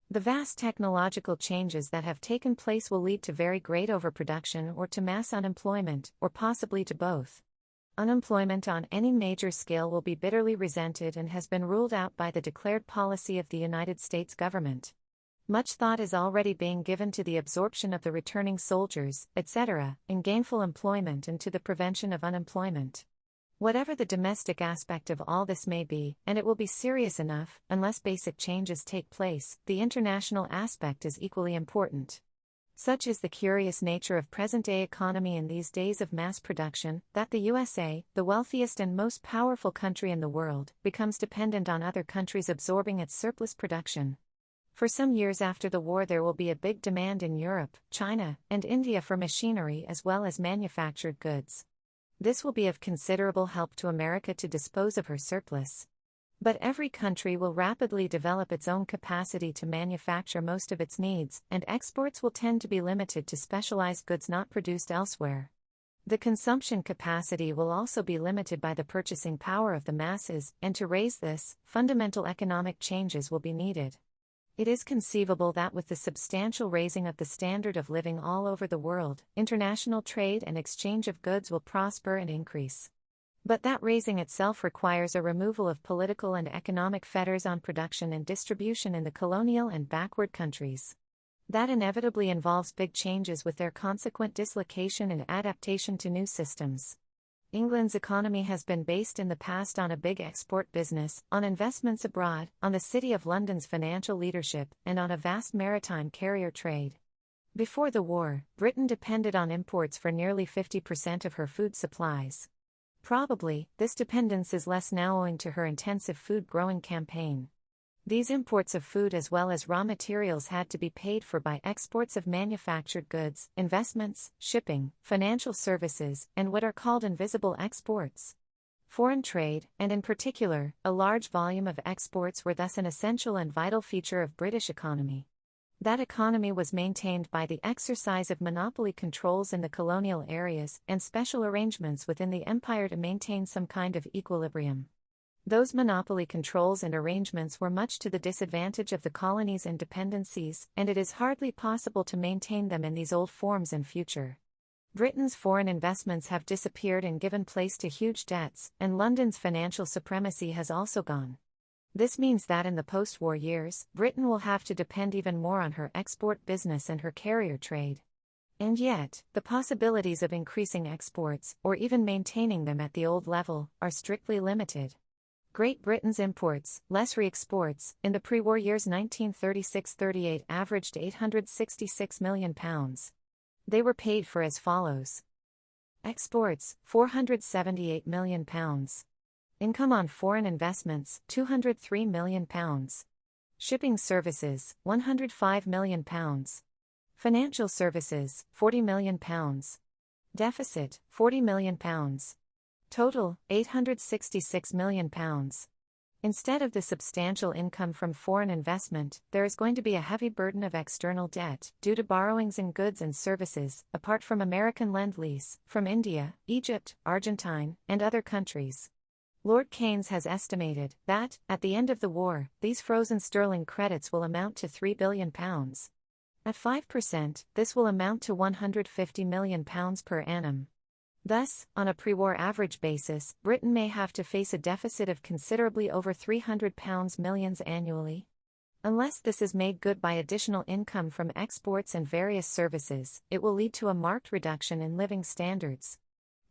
The vast technological changes that have taken place will lead to very great overproduction or to mass unemployment, or possibly to both. Unemployment on any major scale will be bitterly resented and has been ruled out by the declared policy of the United States government. Much thought is already being given to the absorption of the returning soldiers, etc., in gainful employment and to the prevention of unemployment. Whatever the domestic aspect of all this may be, and it will be serious enough, unless basic changes take place, the international aspect is equally important. Such is the curious nature of present-day economy in these days of mass production, that the U.S.A., the wealthiest and most powerful country in the world, becomes dependent on other countries absorbing its surplus production. For some years after the war there will be a big demand in Europe, China, and India for machinery as well as manufactured goods. This will be of considerable help to America to dispose of her surplus. But every country will rapidly develop its own capacity to manufacture most of its needs, and exports will tend to be limited to specialized goods not produced elsewhere. The consumption capacity will also be limited by the purchasing power of the masses, and to raise this, fundamental economic changes will be needed. It is conceivable that with the substantial raising of the standard of living all over the world, international trade and exchange of goods will prosper and increase. But that raising itself requires a removal of political and economic fetters on production and distribution in the colonial and backward countries. That inevitably involves big changes with their consequent dislocation and adaptation to new systems. England's economy has been based in the past on a big export business, on investments abroad, on the City of London's financial leadership, and on a vast maritime carrier trade. Before the war, Britain depended on imports for nearly 50% of her food supplies. Probably, this dependence is less now owing to her intensive food-growing campaign. These imports of food as well as raw materials had to be paid for by exports of manufactured goods, investments, shipping, financial services, and what are called invisible exports. Foreign trade, and in particular, a large volume of exports were thus an essential and vital feature of British economy. That economy was maintained by the exercise of monopoly controls in the colonial areas and special arrangements within the empire to maintain some kind of equilibrium. Those monopoly controls and arrangements were much to the disadvantage of the colonies and dependencies, and it is hardly possible to maintain them in these old forms in future. Britain's foreign investments have disappeared and given place to huge debts, and London's financial supremacy has also gone. This means that in the post-war years, Britain will have to depend even more on her export business and her carrier trade. And yet, the possibilities of increasing exports, or even maintaining them at the old level, are strictly limited. Great Britain's imports, less re-exports, in the pre-war years 1936-38 averaged £866 million. They were paid for as follows. Exports, £478 million. Income on foreign investments, £203 million. Shipping services, £105 million. Financial services, £40 million. Deficit, £40 million. Total, £866 million. Instead of the substantial income from foreign investment, there is going to be a heavy burden of external debt, due to borrowings in goods and services, apart from American Lend-Lease, from India, Egypt, Argentine, and other countries. Lord Keynes has estimated that, at the end of the war, these frozen sterling credits will amount to £3 billion. At 5%, this will amount to £150 million per annum. Thus, on a pre-war average basis, Britain may have to face a deficit of considerably over £300 million annually. Unless this is made good by additional income from exports and various services, it will lead to a marked reduction in living standards.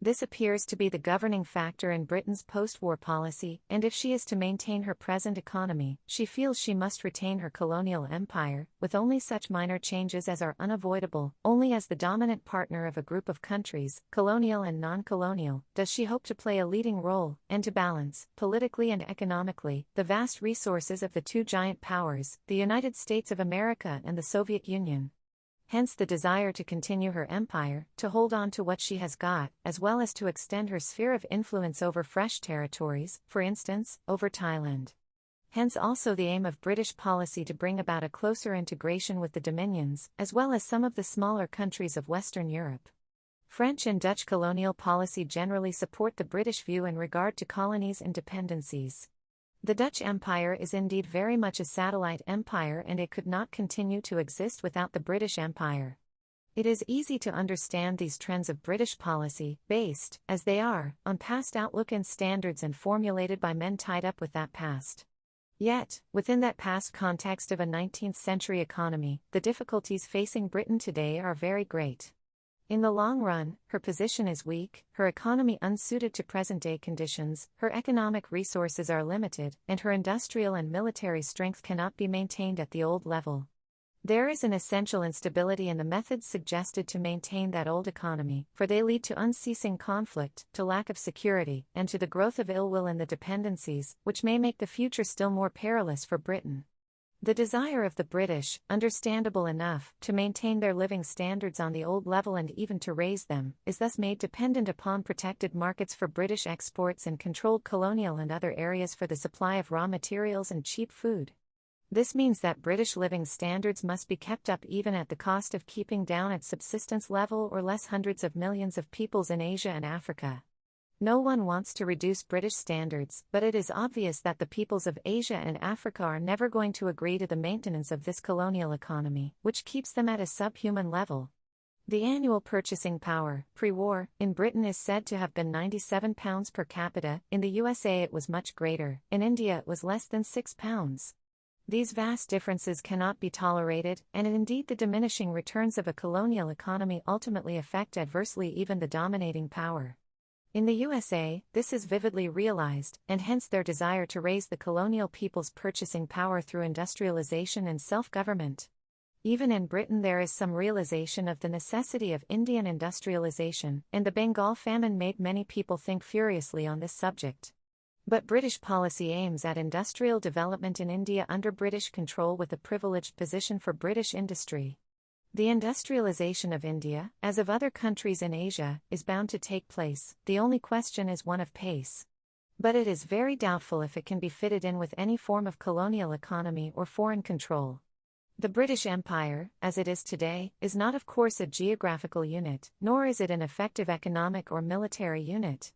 This appears to be the governing factor in Britain's post-war policy, and if she is to maintain her present economy, she feels she must retain her colonial empire, with only such minor changes as are unavoidable. Only as the dominant partner of a group of countries, colonial and non-colonial, does she hope to play a leading role, and to balance, politically and economically, the vast resources of the two giant powers, the United States of America and the Soviet Union. Hence the desire to continue her empire, to hold on to what she has got, as well as to extend her sphere of influence over fresh territories, for instance, over Thailand. Hence also the aim of British policy to bring about a closer integration with the Dominions, as well as some of the smaller countries of Western Europe. French and Dutch colonial policy generally support the British view in regard to colonies and dependencies. The Dutch Empire is indeed very much a satellite empire, and it could not continue to exist without the British Empire. It is easy to understand these trends of British policy, based, as they are, on past outlook and standards and formulated by men tied up with that past. Yet, within that past context of a 19th-century economy, the difficulties facing Britain today are very great. In the long run, her position is weak, her economy unsuited to present-day conditions, her economic resources are limited, and her industrial and military strength cannot be maintained at the old level. There is an essential instability in the methods suggested to maintain that old economy, for they lead to unceasing conflict, to lack of security, and to the growth of ill will in the dependencies, which may make the future still more perilous for Britain. The desire of the British, understandable enough, to maintain their living standards on the old level and even to raise them, is thus made dependent upon protected markets for British exports and controlled colonial and other areas for the supply of raw materials and cheap food. This means that British living standards must be kept up even at the cost of keeping down at subsistence level or less hundreds of millions of peoples in Asia and Africa. No one wants to reduce British standards, but it is obvious that the peoples of Asia and Africa are never going to agree to the maintenance of this colonial economy, which keeps them at a subhuman level. The annual purchasing power, pre-war, in Britain is said to have been £97 per capita, in the U.S.A. it was much greater, in India it was less than £6. These vast differences cannot be tolerated, and indeed the diminishing returns of a colonial economy ultimately affect adversely even the dominating power. In the U.S.A., this is vividly realized, and hence their desire to raise the colonial people's purchasing power through industrialization and self-government. Even in Britain there is some realization of the necessity of Indian industrialization, and the Bengal famine made many people think furiously on this subject. But British policy aims at industrial development in India under British control with a privileged position for British industry. The industrialization of India, as of other countries in Asia, is bound to take place, the only question is one of pace. But it is very doubtful if it can be fitted in with any form of colonial economy or foreign control. The British Empire, as it is today, is not of course a geographical unit, nor is it an effective economic or military unit.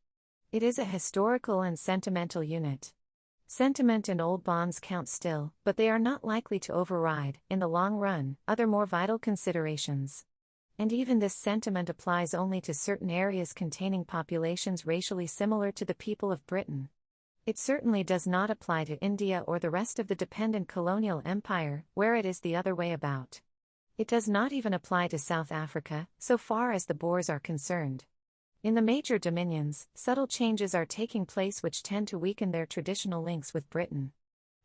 It is a historical and sentimental unit. Sentiment and old bonds count still, but they are not likely to override, in the long run, other more vital considerations. And even this sentiment applies only to certain areas containing populations racially similar to the people of Britain. It certainly does not apply to India or the rest of the dependent colonial empire, where it is the other way about. It does not even apply to South Africa, so far as the Boers are concerned. In the major dominions, subtle changes are taking place which tend to weaken their traditional links with Britain.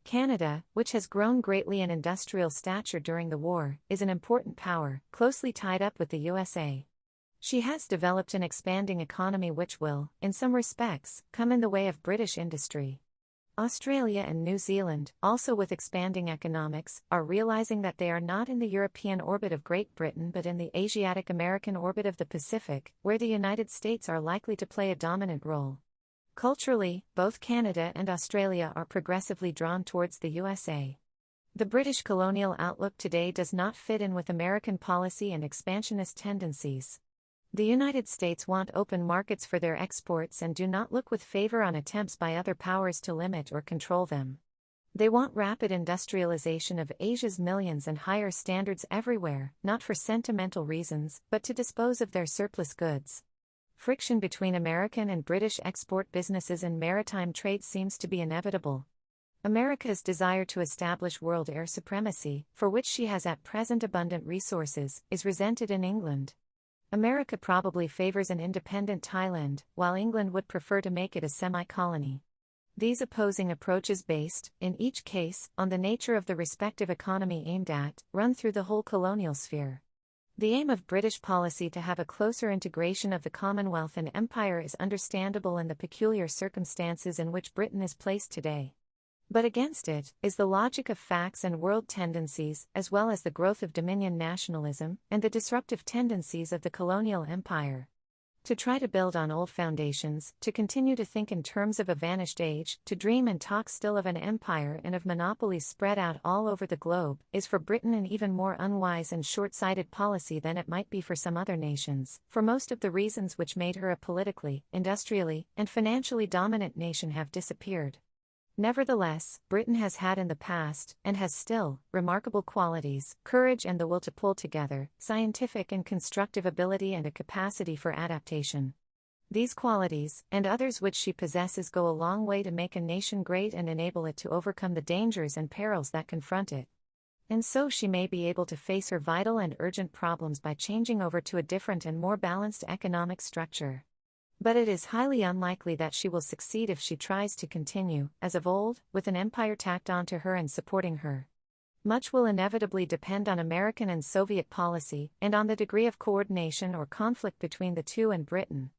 Canada, which has grown greatly in industrial stature during the war, is an important power, closely tied up with the U.S.A. She has developed an expanding economy which will, in some respects, come in the way of British industry. Australia and New Zealand, also with expanding economics, are realizing that they are not in the European orbit of Great Britain but in the Asiatic-American orbit of the Pacific, where the United States are likely to play a dominant role. Culturally, both Canada and Australia are progressively drawn towards the U.S.A. The British colonial outlook today does not fit in with American policy and expansionist tendencies. The United States want open markets for their exports and do not look with favor on attempts by other powers to limit or control them. They want rapid industrialization of Asia's millions and higher standards everywhere, not for sentimental reasons, but to dispose of their surplus goods. Friction between American and British export businesses and maritime trade seems to be inevitable. America's desire to establish world air supremacy, for which she has at present abundant resources, is resented in England. America probably favors an independent Thailand, while England would prefer to make it a semi-colony. These opposing approaches based, in each case, on the nature of the respective economy aimed at, run through the whole colonial sphere. The aim of British policy to have a closer integration of the Commonwealth and Empire is understandable in the peculiar circumstances in which Britain is placed today. But against it is the logic of facts and world tendencies, as well as the growth of Dominion nationalism and the disruptive tendencies of the colonial empire. To try to build on old foundations, to continue to think in terms of a vanished age, to dream and talk still of an empire and of monopolies spread out all over the globe, is for Britain an even more unwise and short-sighted policy than it might be for some other nations, for most of the reasons which made her a politically, industrially, and financially dominant nation have disappeared. Nevertheless, Britain has had in the past, and has still, remarkable qualities: courage and the will to pull together, scientific and constructive ability and a capacity for adaptation. These qualities, and others which she possesses, go a long way to make a nation great and enable it to overcome the dangers and perils that confront it. And so she may be able to face her vital and urgent problems by changing over to a different and more balanced economic structure. But it is highly unlikely that she will succeed if she tries to continue, as of old, with an empire tacked onto her and supporting her. Much will inevitably depend on American and Soviet policy, and on the degree of coordination or conflict between the two and Britain.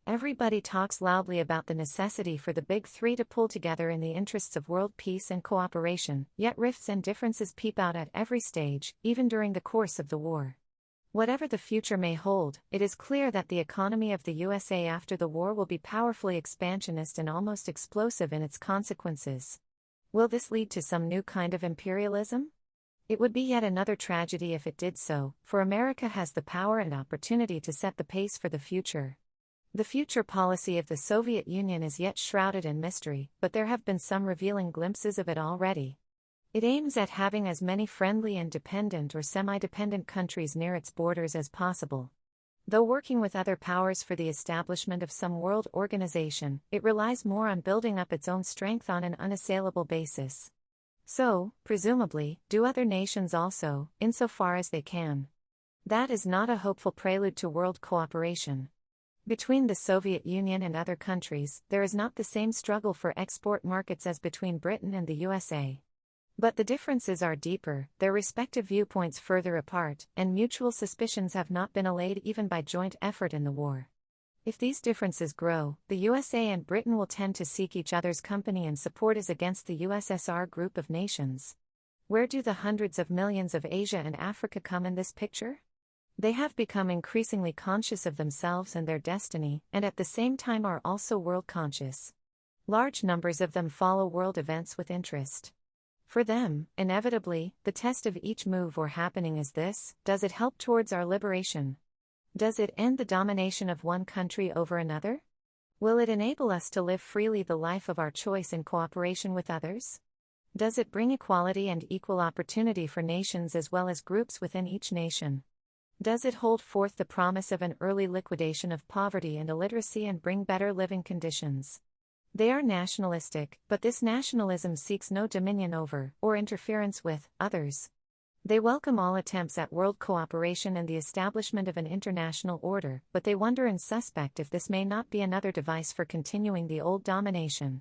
Everybody talks loudly about the necessity for the Big Three to pull together in the interests of world peace and cooperation, yet rifts and differences peep out at every stage, even during the course of the war. Whatever the future may hold, it is clear that the economy of the U.S.A. after the war will be powerfully expansionist and almost explosive in its consequences. Will this lead to some new kind of imperialism? It would be yet another tragedy if it did so, for America has the power and opportunity to set the pace for the future. The future policy of the Soviet Union is yet shrouded in mystery, but there have been some revealing glimpses of it already. It aims at having as many friendly and dependent or semi-dependent countries near its borders as possible. Though working with other powers for the establishment of some world organization, it relies more on building up its own strength on an unassailable basis. So, presumably, do other nations also, insofar as they can. That is not a hopeful prelude to world cooperation. Between the Soviet Union and other countries, there is not the same struggle for export markets as between Britain and the U.S.A. But the differences are deeper, their respective viewpoints further apart, and mutual suspicions have not been allayed even by joint effort in the war. If these differences grow, the U.S.A. and Britain will tend to seek each other's company and support as against the U.S.S.R. group of nations. Where do the hundreds of millions of Asia and Africa come in this picture? They have become increasingly conscious of themselves and their destiny, and at the same time are also world-conscious. Large numbers of them follow world events with interest. For them, inevitably, the test of each move or happening is this: does it help towards our liberation? Does it end the domination of one country over another? Will it enable us to live freely the life of our choice in cooperation with others? Does it bring equality and equal opportunity for nations as well as groups within each nation? Does it hold forth the promise of an early liquidation of poverty and illiteracy and bring better living conditions? They are nationalistic, but this nationalism seeks no dominion over, or interference with, others. They welcome all attempts at world cooperation and the establishment of an international order, but they wonder and suspect if this may not be another device for continuing the old domination.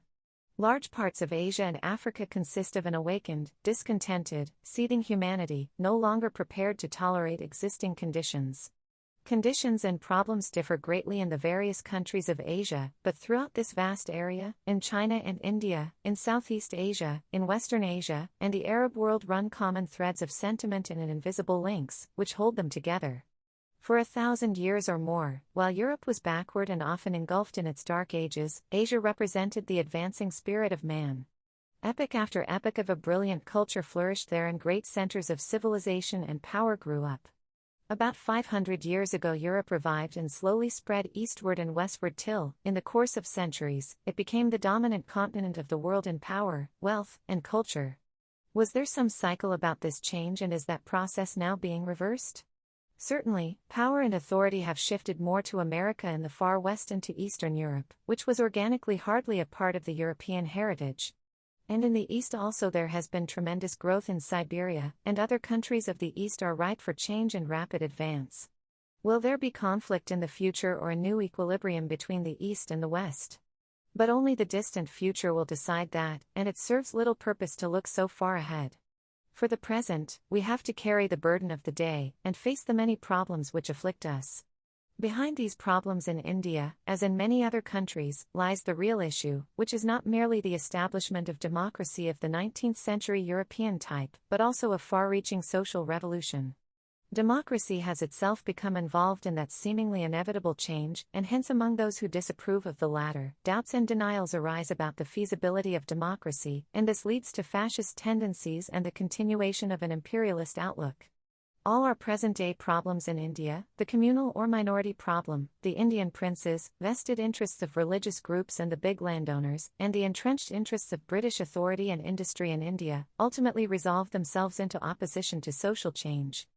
Large parts of Asia and Africa consist of an awakened, discontented, seething humanity, no longer prepared to tolerate existing conditions. Conditions and problems differ greatly in the various countries of Asia, but throughout this vast area, in China and India, in Southeast Asia, in Western Asia, and the Arab world run common threads of sentiment and invisible links, which hold them together. For 1,000 years or more, while Europe was backward and often engulfed in its dark ages, Asia represented the advancing spirit of man. Epoch after epoch of a brilliant culture flourished there, and great centers of civilization and power grew up. About 500 years ago Europe revived and slowly spread eastward and westward till, in the course of centuries, it became the dominant continent of the world in power, wealth, and culture. Was there some cycle about this change, and is that process now being reversed? Certainly, power and authority have shifted more to America in the far west and to Eastern Europe, which was organically hardly a part of the European heritage. And in the East also there has been tremendous growth in Siberia, and other countries of the East are ripe for change and rapid advance. Will there be conflict in the future or a new equilibrium between the East and the West? But only the distant future will decide that, and it serves little purpose to look so far ahead. For the present, we have to carry the burden of the day, and face the many problems which afflict us. Behind these problems in India, as in many other countries, lies the real issue, which is not merely the establishment of democracy of the 19th century European type, but also a far-reaching social revolution. Democracy has itself become involved in that seemingly inevitable change, and hence among those who disapprove of the latter, doubts and denials arise about the feasibility of democracy, and this leads to fascist tendencies and the continuation of an imperialist outlook. All our present-day problems in India, the communal or minority problem, the Indian princes, vested interests of religious groups and the big landowners, and the entrenched interests of British authority and industry in India, ultimately resolve themselves into opposition to social change.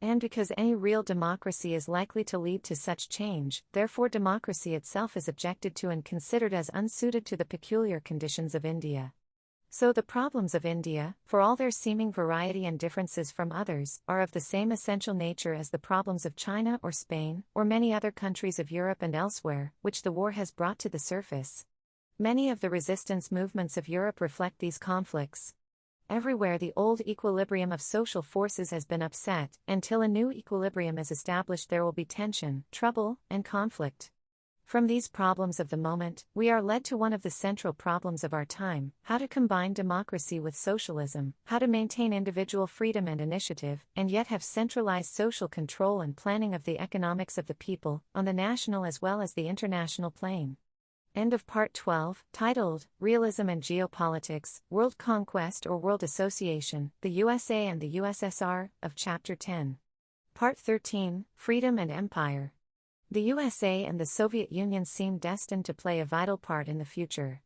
And because any real democracy is likely to lead to such change, therefore democracy itself is objected to and considered as unsuited to the peculiar conditions of India. So the problems of India, for all their seeming variety and differences from others, are of the same essential nature as the problems of China or Spain, or many other countries of Europe and elsewhere, which the war has brought to the surface. Many of the resistance movements of Europe reflect these conflicts. Everywhere the old equilibrium of social forces has been upset, and till a new equilibrium is established there will be tension, trouble, and conflict. From these problems of the moment, we are led to one of the central problems of our time: how to combine democracy with socialism, how to maintain individual freedom and initiative, and yet have centralized social control and planning of the economics of the people, on the national as well as the international plane. End of Part 12, titled, Realism and Geopolitics, World Conquest or World Association, the U.S.A. and the U.S.S.R., of Chapter 10. Part 13, Freedom and Empire. The U.S.A. and the Soviet Union seem destined to play a vital part in the future.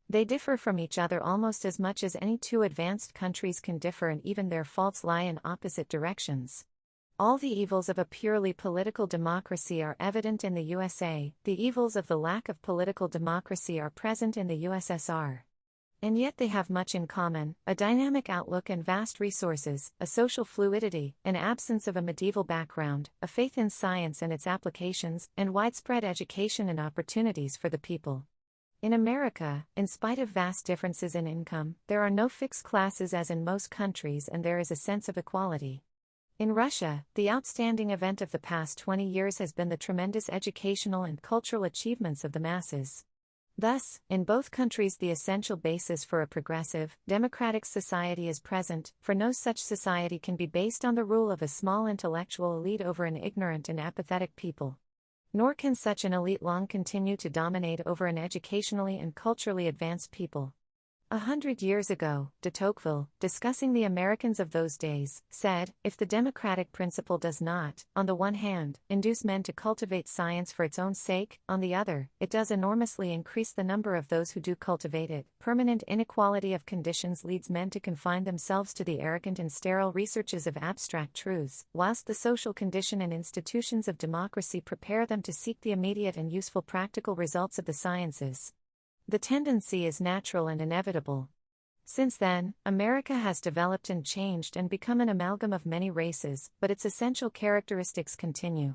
They differ from each other almost as much as any two advanced countries can differ, and even their faults lie in opposite directions. All the evils of a purely political democracy are evident in the U.S.A., the evils of the lack of political democracy are present in the U.S.S.R. And yet they have much in common: a dynamic outlook and vast resources, a social fluidity, an absence of a medieval background, a faith in science and its applications, and widespread education and opportunities for the people. In America, in spite of vast differences in income, there are no fixed classes as in most countries, and there is a sense of equality. In Russia, the outstanding event of the past 20 years has been the tremendous educational and cultural achievements of the masses. Thus, in both countries the essential basis for a progressive, democratic society is present, for no such society can be based on the rule of a small intellectual elite over an ignorant and apathetic people. Nor can such an elite long continue to dominate over an educationally and culturally advanced people. 100 years ago, de Tocqueville, discussing the Americans of those days, said, "If the democratic principle does not, on the one hand, induce men to cultivate science for its own sake, on the other, it does enormously increase the number of those who do cultivate it, permanent inequality of conditions leads men to confine themselves to the arrogant and sterile researches of abstract truths, whilst the social condition and institutions of democracy prepare them to seek the immediate and useful practical results of the sciences." The tendency is natural and inevitable. Since then, America has developed and changed and become an amalgam of many races, but its essential characteristics continue.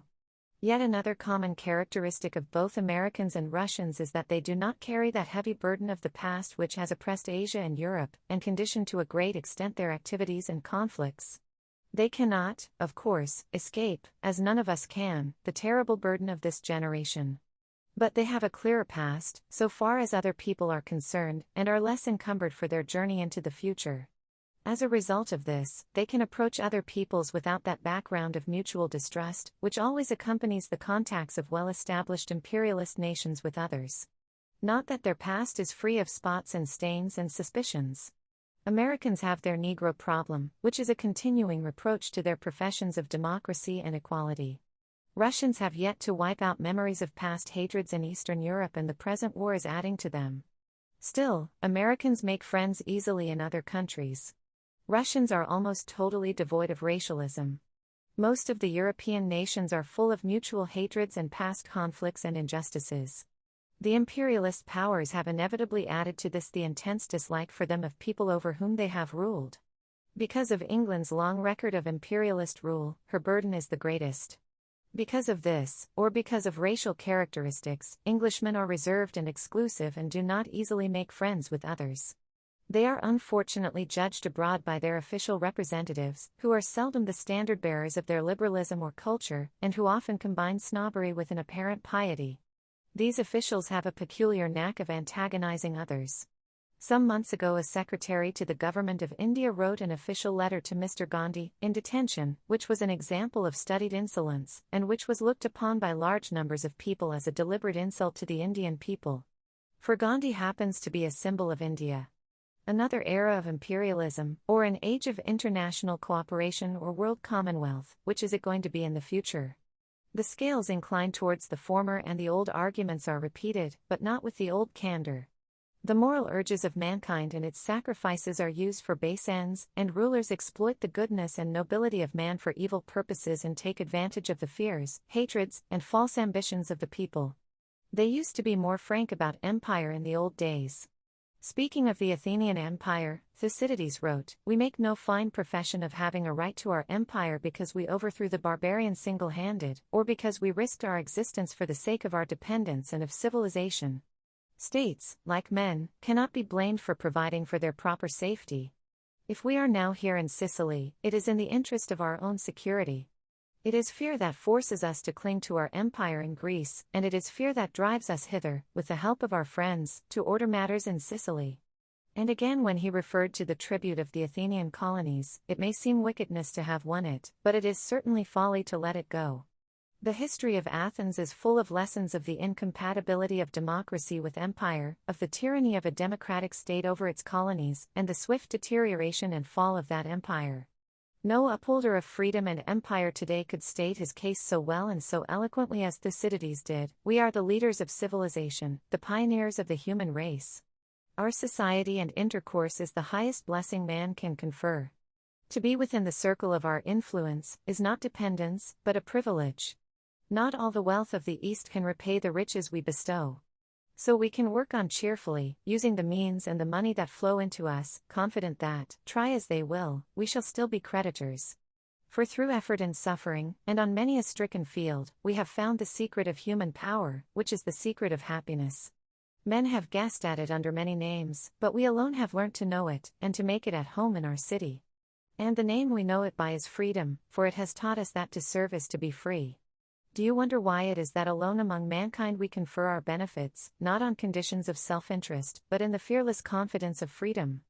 Yet another common characteristic of both Americans and Russians is that they do not carry that heavy burden of the past which has oppressed Asia and Europe, and conditioned to a great extent their activities and conflicts. They cannot, of course, escape, as none of us can, the terrible burden of this generation. But they have a clearer past, so far as other people are concerned, and are less encumbered for their journey into the future. As a result of this, they can approach other peoples without that background of mutual distrust, which always accompanies the contacts of well-established imperialist nations with others. Not that their past is free of spots and stains and suspicions. Americans have their Negro problem, which is a continuing reproach to their professions of democracy and equality. Russians have yet to wipe out memories of past hatreds in Eastern Europe, and the present war is adding to them. Still, Americans make friends easily in other countries. Russians are almost totally devoid of racialism. Most of the European nations are full of mutual hatreds and past conflicts and injustices. The imperialist powers have inevitably added to this the intense dislike for them of people over whom they have ruled. Because of England's long record of imperialist rule, her burden is the greatest. Because of this, or because of racial characteristics, Englishmen are reserved and exclusive and do not easily make friends with others. They are unfortunately judged abroad by their official representatives, who are seldom the standard-bearers of their liberalism or culture, and who often combine snobbery with an apparent piety. These officials have a peculiar knack of antagonizing others. Some months ago, a secretary to the Government of India wrote an official letter to Mr. Gandhi, in detention, which was an example of studied insolence, and which was looked upon by large numbers of people as a deliberate insult to the Indian people. For Gandhi happens to be a symbol of India. Another era of imperialism, or an age of international cooperation or world commonwealth, which is it going to be in the future? The scales incline towards the former, and the old arguments are repeated, but not with the old candor. The moral urges of mankind and its sacrifices are used for base ends, and rulers exploit the goodness and nobility of man for evil purposes and take advantage of the fears, hatreds, and false ambitions of the people. They used to be more frank about empire in the old days. Speaking of the Athenian Empire, Thucydides wrote, "We make no fine profession of having a right to our empire because we overthrew the barbarians single-handed, or because we risked our existence for the sake of our dependence and of civilization." States, like men, cannot be blamed for providing for their proper safety. If we are now here in Sicily, it is in the interest of our own security. It is fear that forces us to cling to our empire in Greece, and it is fear that drives us hither, with the help of our friends, to order matters in Sicily. And again, when he referred to the tribute of the Athenian colonies, it may seem wickedness to have won it, but it is certainly folly to let it go. The history of Athens is full of lessons of the incompatibility of democracy with empire, of the tyranny of a democratic state over its colonies, and the swift deterioration and fall of that empire. No upholder of freedom and empire today could state his case so well and so eloquently as Thucydides did. We are the leaders of civilization, the pioneers of the human race. Our society and intercourse is the highest blessing man can confer. To be within the circle of our influence is not dependence, but a privilege. Not all the wealth of the East can repay the riches we bestow. So we can work on cheerfully, using the means and the money that flow into us, confident that, try as they will, we shall still be creditors. For through effort and suffering, and on many a stricken field, we have found the secret of human power, which is the secret of happiness. Men have guessed at it under many names, but we alone have learnt to know it, and to make it at home in our city. And the name we know it by is freedom, for it has taught us that to serve is to be free. Do you wonder why it is that alone among mankind we confer our benefits, not on conditions of self-interest, but in the fearless confidence of freedom?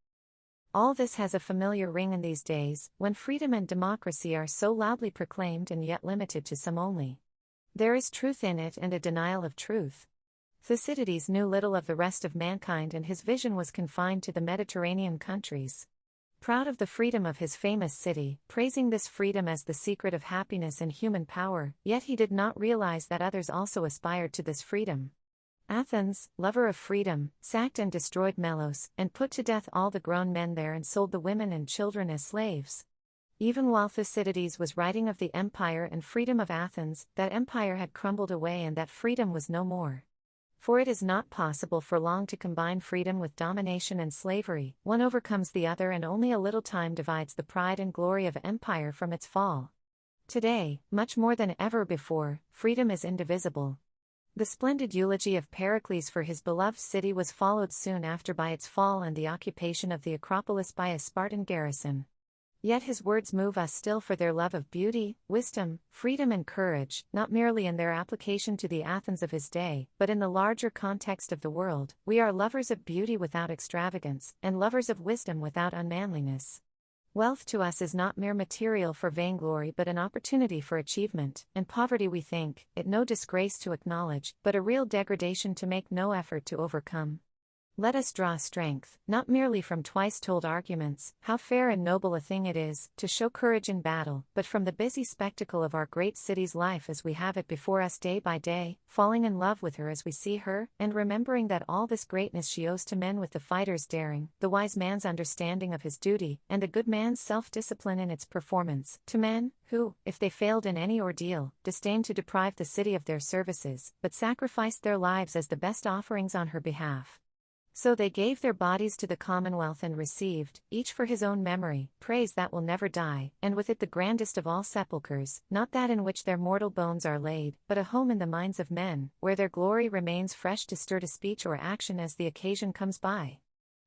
All this has a familiar ring in these days, when freedom and democracy are so loudly proclaimed and yet limited to some only. There is truth in it and a denial of truth. Thucydides knew little of the rest of mankind, and his vision was confined to the Mediterranean countries. Proud of the freedom of his famous city, praising this freedom as the secret of happiness and human power, yet he did not realize that others also aspired to this freedom. Athens, lover of freedom, sacked and destroyed Melos, and put to death all the grown men there and sold the women and children as slaves. Even while Thucydides was writing of the empire and freedom of Athens, that empire had crumbled away and that freedom was no more. For it is not possible for long to combine freedom with domination and slavery. One overcomes the other, and only a little time divides the pride and glory of empire from its fall. Today, much more than ever before, freedom is indivisible. The splendid eulogy of Pericles for his beloved city was followed soon after by its fall and the occupation of the Acropolis by a Spartan garrison. Yet his words move us still for their love of beauty, wisdom, freedom and courage, not merely in their application to the Athens of his day, but in the larger context of the world. We are lovers of beauty without extravagance, and lovers of wisdom without unmanliness. Wealth to us is not mere material for vainglory but an opportunity for achievement, and poverty we think it no disgrace to acknowledge, but a real degradation to make no effort to overcome. Let us draw strength, not merely from twice-told arguments, how fair and noble a thing it is, to show courage in battle, but from the busy spectacle of our great city's life as we have it before us day by day, falling in love with her as we see her, and remembering that all this greatness she owes to men with the fighter's daring, the wise man's understanding of his duty, and the good man's self-discipline in its performance, to men, who, if they failed in any ordeal, disdained to deprive the city of their services, but sacrificed their lives as the best offerings on her behalf. So they gave their bodies to the Commonwealth and received, each for his own memory, praise that will never die, and with it the grandest of all sepulchres, not that in which their mortal bones are laid, but a home in the minds of men, where their glory remains fresh to stir to speech or action as the occasion comes by.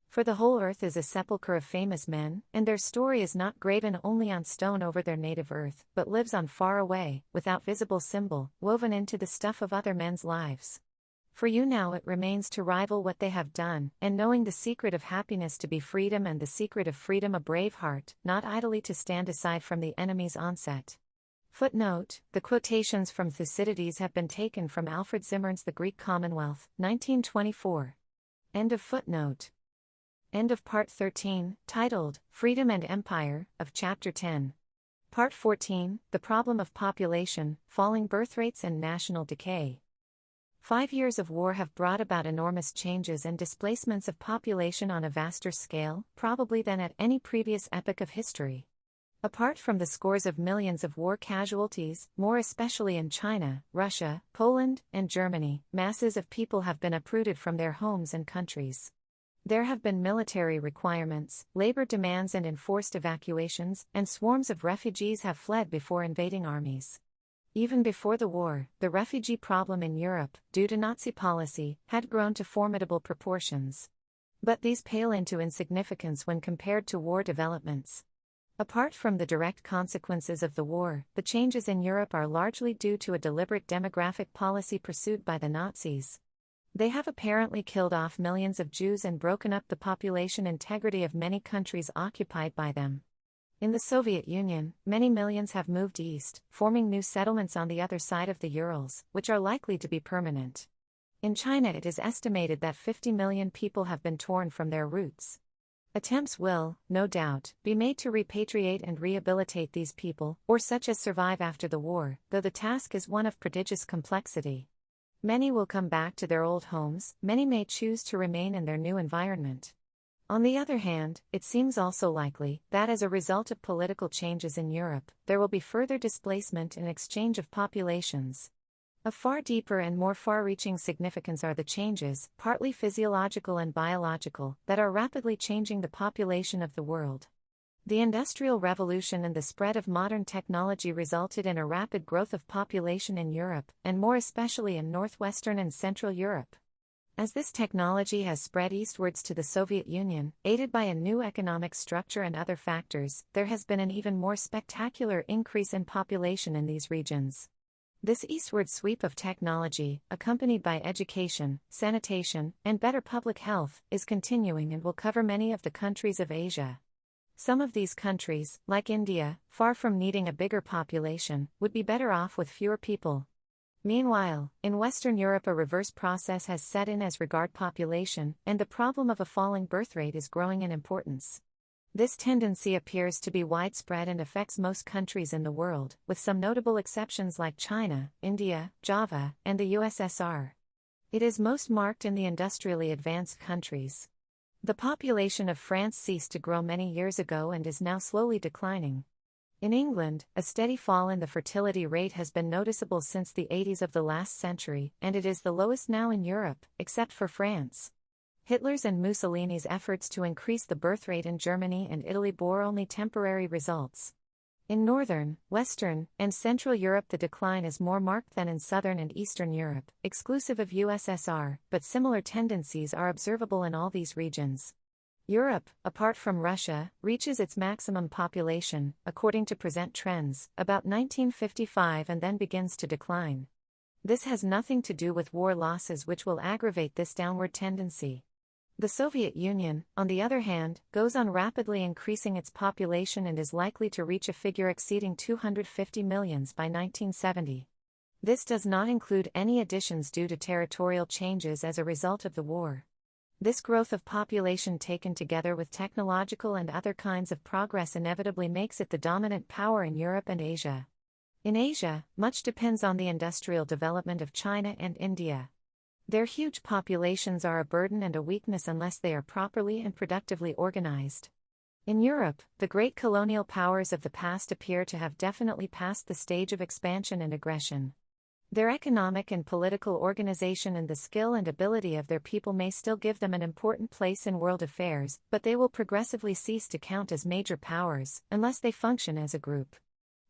For the whole earth is a sepulchre of famous men, and their story is not graven only on stone over their native earth, but lives on far away, without visible symbol, woven into the stuff of other men's lives. For you now it remains to rival what they have done, and knowing the secret of happiness to be freedom and the secret of freedom a brave heart, not idly to stand aside from the enemy's onset. Footnote: the quotations from Thucydides have been taken from Alfred Zimmern's The Greek Commonwealth, 1924. End of footnote. End of Part 13, titled, Freedom and Empire, of Chapter 10. Part 14, The Problem of Population, Falling Birth Rates and National Decay. 5 years of war have brought about enormous changes and displacements of population on a vaster scale, probably than at any previous epoch of history. Apart from the scores of millions of war casualties, more especially in China, Russia, Poland, and Germany, masses of people have been uprooted from their homes and countries. There have been military requirements, labor demands and enforced evacuations, and swarms of refugees have fled before invading armies. Even before the war, the refugee problem in Europe, due to Nazi policy, had grown to formidable proportions. But these pale into insignificance when compared to war developments. Apart from the direct consequences of the war, the changes in Europe are largely due to a deliberate demographic policy pursued by the Nazis. They have apparently killed off millions of Jews and broken up the population integrity of many countries occupied by them. In the Soviet Union, many millions have moved east, forming new settlements on the other side of the Urals, which are likely to be permanent. In China it is estimated that 50 million people have been torn from their roots. Attempts will, no doubt, be made to repatriate and rehabilitate these people, or such as survive after the war, though the task is one of prodigious complexity. Many will come back to their old homes, many may choose to remain in their new environment. On the other hand, it seems also likely that as a result of political changes in Europe, there will be further displacement and exchange of populations. Of far deeper and more far-reaching significance are the changes, partly physiological and biological, that are rapidly changing the population of the world. The Industrial Revolution and the spread of modern technology resulted in a rapid growth of population in Europe, and more especially in northwestern and central Europe. As this technology has spread eastwards to the Soviet Union, aided by a new economic structure and other factors, there has been an even more spectacular increase in population in these regions. This eastward sweep of technology, accompanied by education, sanitation, and better public health, is continuing and will cover many of the countries of Asia. Some of these countries, like India, far from needing a bigger population, would be better off with fewer people. Meanwhile, in Western Europe a reverse process has set in as regard population, and the problem of a falling birth rate is growing in importance. This tendency appears to be widespread and affects most countries in the world, with some notable exceptions like China, India, Java, and the U.S.S.R. It is most marked in the industrially advanced countries. The population of France ceased to grow many years ago and is now slowly declining. In England, a steady fall in the fertility rate has been noticeable since the 80s of the last century, and it is the lowest now in Europe, except for France. Hitler's and Mussolini's efforts to increase the birth rate in Germany and Italy bore only temporary results. In Northern, Western, and Central Europe the decline is more marked than in Southern and Eastern Europe, exclusive of U.S.S.R., but similar tendencies are observable in all these regions. Europe, apart from Russia, reaches its maximum population, according to present trends, about 1955 and then begins to decline. This has nothing to do with war losses which will aggravate this downward tendency. The Soviet Union, on the other hand, goes on rapidly increasing its population and is likely to reach a figure exceeding 250 million by 1970. This does not include any additions due to territorial changes as a result of the war. This growth of population taken together with technological and other kinds of progress inevitably makes it the dominant power in Europe and Asia. In Asia, much depends on the industrial development of China and India. Their huge populations are a burden and a weakness unless they are properly and productively organized. In Europe, the great colonial powers of the past appear to have definitely passed the stage of expansion and aggression. Their economic and political organization and the skill and ability of their people may still give them an important place in world affairs, but they will progressively cease to count as major powers, unless they function as a group.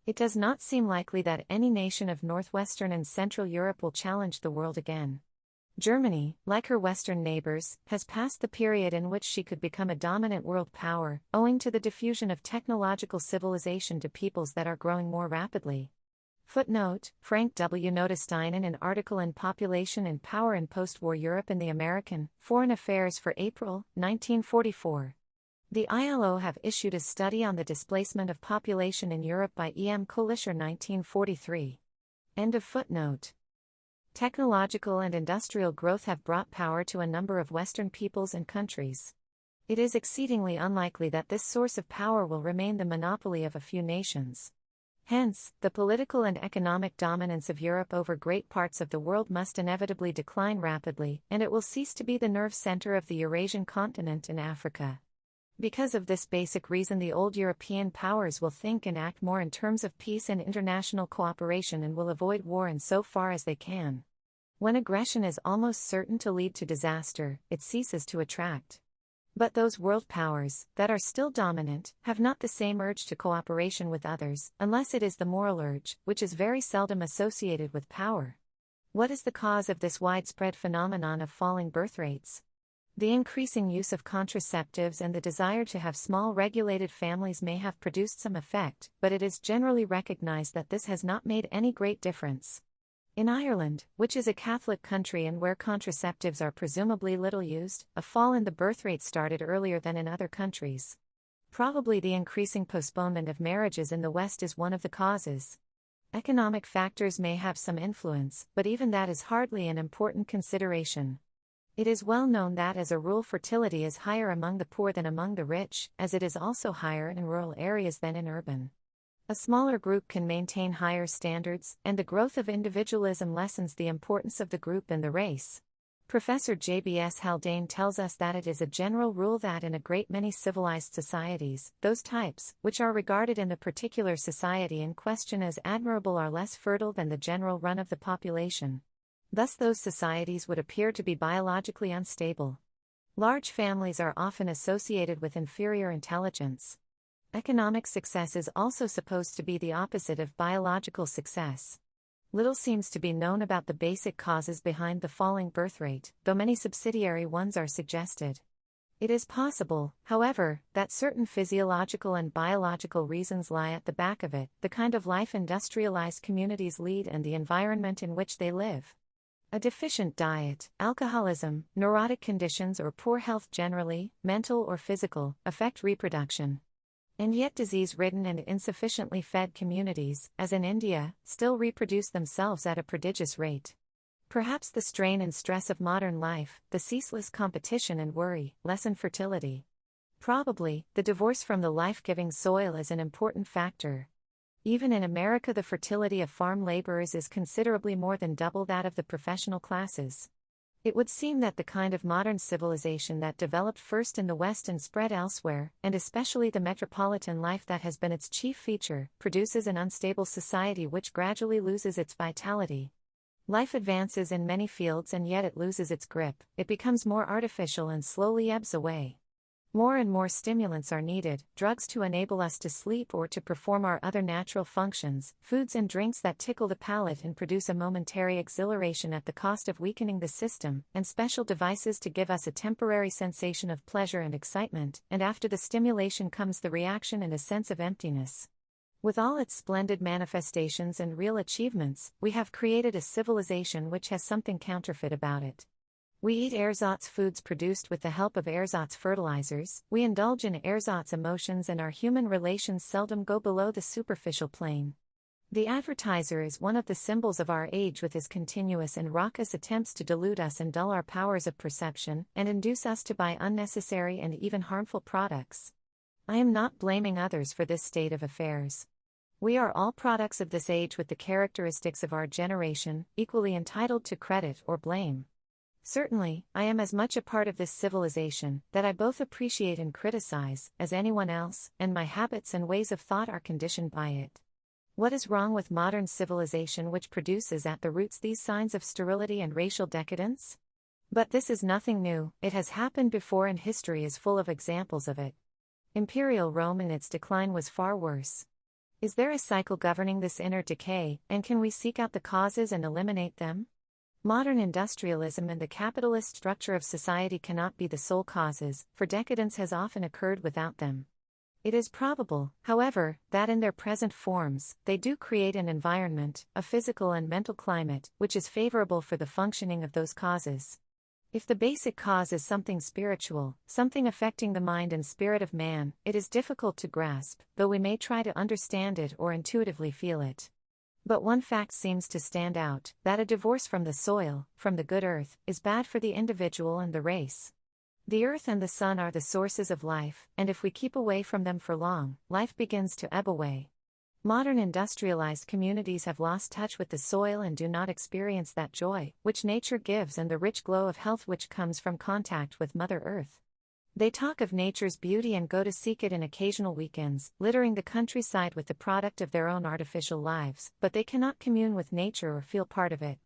It does not seem likely that any nation of northwestern and central Europe will challenge the world again. Germany, like her western neighbors, has passed the period in which she could become a dominant world power, owing to the diffusion of technological civilization to peoples that are growing more rapidly. Footnote: Frank W. Notestein in an article in Population and Power in Post-War Europe in the American Foreign Affairs for April, 1944. The ILO have issued a study on the displacement of population in Europe by E.M. Kolischer 1943. End of footnote. Technological and industrial growth have brought power to a number of Western peoples and countries. It is exceedingly unlikely that this source of power will remain the monopoly of a few nations. Hence, the political and economic dominance of Europe over great parts of the world must inevitably decline rapidly, and it will cease to be the nerve center of the Eurasian continent and Africa. Because of this basic reason, the old European powers will think and act more in terms of peace and international cooperation and will avoid war in so far as they can. When aggression is almost certain to lead to disaster, it ceases to attract. But those world powers, that are still dominant, have not the same urge to cooperation with others, unless it is the moral urge, which is very seldom associated with power. What is the cause of this widespread phenomenon of falling birth rates? The increasing use of contraceptives and the desire to have small regulated families may have produced some effect, but it is generally recognized that this has not made any great difference. In Ireland, which is a Catholic country and where contraceptives are presumably little used, a fall in the birth rate started earlier than in other countries. Probably the increasing postponement of marriages in the West is one of the causes. Economic factors may have some influence, but even that is hardly an important consideration. It is well known that as a rule fertility is higher among the poor than among the rich, as it is also higher in rural areas than in urban. A smaller group can maintain higher standards, and the growth of individualism lessens the importance of the group and the race. Professor J.B.S. Haldane tells us that it is a general rule that in a great many civilized societies, those types, which are regarded in the particular society in question as admirable, are less fertile than the general run of the population. Thus those societies would appear to be biologically unstable. Large families are often associated with inferior intelligence. Economic success is also supposed to be the opposite of biological success. Little seems to be known about the basic causes behind the falling birth rate, though many subsidiary ones are suggested. It is possible, however, that certain physiological and biological reasons lie at the back of it, the kind of life industrialized communities lead and the environment in which they live. A deficient diet, alcoholism, neurotic conditions or poor health generally, mental or physical, affect reproduction. And yet disease-ridden and insufficiently fed communities, as in India, still reproduce themselves at a prodigious rate. Perhaps the strain and stress of modern life, the ceaseless competition and worry, lessen fertility. Probably, the divorce from the life-giving soil is an important factor. Even in America, the fertility of farm laborers is considerably more than double that of the professional classes. It would seem that the kind of modern civilization that developed first in the West and spread elsewhere, and especially the metropolitan life that has been its chief feature, produces an unstable society which gradually loses its vitality. Life advances in many fields and yet it loses its grip, it becomes more artificial and slowly ebbs away. More and more stimulants are needed, drugs to enable us to sleep or to perform our other natural functions, foods and drinks that tickle the palate and produce a momentary exhilaration at the cost of weakening the system, and special devices to give us a temporary sensation of pleasure and excitement, and after the stimulation comes the reaction and a sense of emptiness. With all its splendid manifestations and real achievements, we have created a civilization which has something counterfeit about it. We eat ersatz foods produced with the help of ersatz fertilizers, we indulge in ersatz emotions, and our human relations seldom go below the superficial plane. The advertiser is one of the symbols of our age with his continuous and raucous attempts to delude us and dull our powers of perception, and induce us to buy unnecessary and even harmful products. I am not blaming others for this state of affairs. We are all products of this age with the characteristics of our generation, equally entitled to credit or blame. Certainly, I am as much a part of this civilization, that I both appreciate and criticize, as anyone else, and my habits and ways of thought are conditioned by it. What is wrong with modern civilization which produces at the roots these signs of sterility and racial decadence? But this is nothing new, it has happened before and history is full of examples of it. Imperial Rome in its decline was far worse. Is there a cycle governing this inner decay, and can we seek out the causes and eliminate them? Modern industrialism and the capitalist structure of society cannot be the sole causes, for decadence has often occurred without them. It is probable, however, that in their present forms, they do create an environment, a physical and mental climate, which is favorable for the functioning of those causes. If the basic cause is something spiritual, something affecting the mind and spirit of man, it is difficult to grasp, though we may try to understand it or intuitively feel it. But one fact seems to stand out, that a divorce from the soil, from the good earth, is bad for the individual and the race. The earth and the sun are the sources of life, and if we keep away from them for long, life begins to ebb away. Modern industrialized communities have lost touch with the soil and do not experience that joy, which nature gives, and the rich glow of health which comes from contact with Mother Earth. They talk of nature's beauty and go to seek it in occasional weekends, littering the countryside with the product of their own artificial lives, but they cannot commune with nature or feel part of it.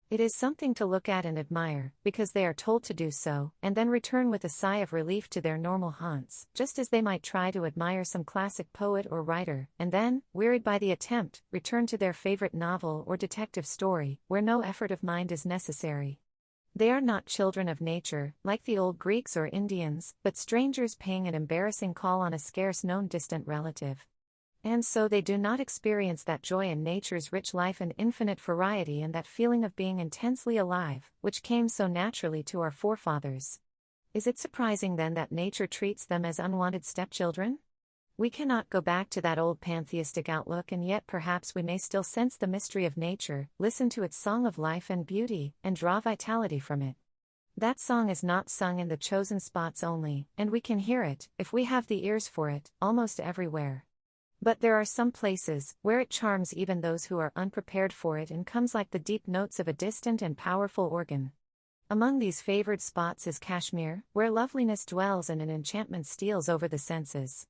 It is something to look at and admire, because they are told to do so, and then return with a sigh of relief to their normal haunts, just as they might try to admire some classic poet or writer, and then, wearied by the attempt, return to their favorite novel or detective story, where no effort of mind is necessary. They are not children of nature, like the old Greeks or Indians, but strangers paying an embarrassing call on a scarce-known distant relative. And so they do not experience that joy in nature's rich life and infinite variety and that feeling of being intensely alive, which came so naturally to our forefathers. Is it surprising then that nature treats them as unwanted stepchildren? We cannot go back to that old pantheistic outlook, and yet perhaps we may still sense the mystery of nature, listen to its song of life and beauty, and draw vitality from it. That song is not sung in the chosen spots only, and we can hear it, if we have the ears for it, almost everywhere. But there are some places where it charms even those who are unprepared for it and comes like the deep notes of a distant and powerful organ. Among these favored spots is Kashmir, where loveliness dwells and an enchantment steals over the senses.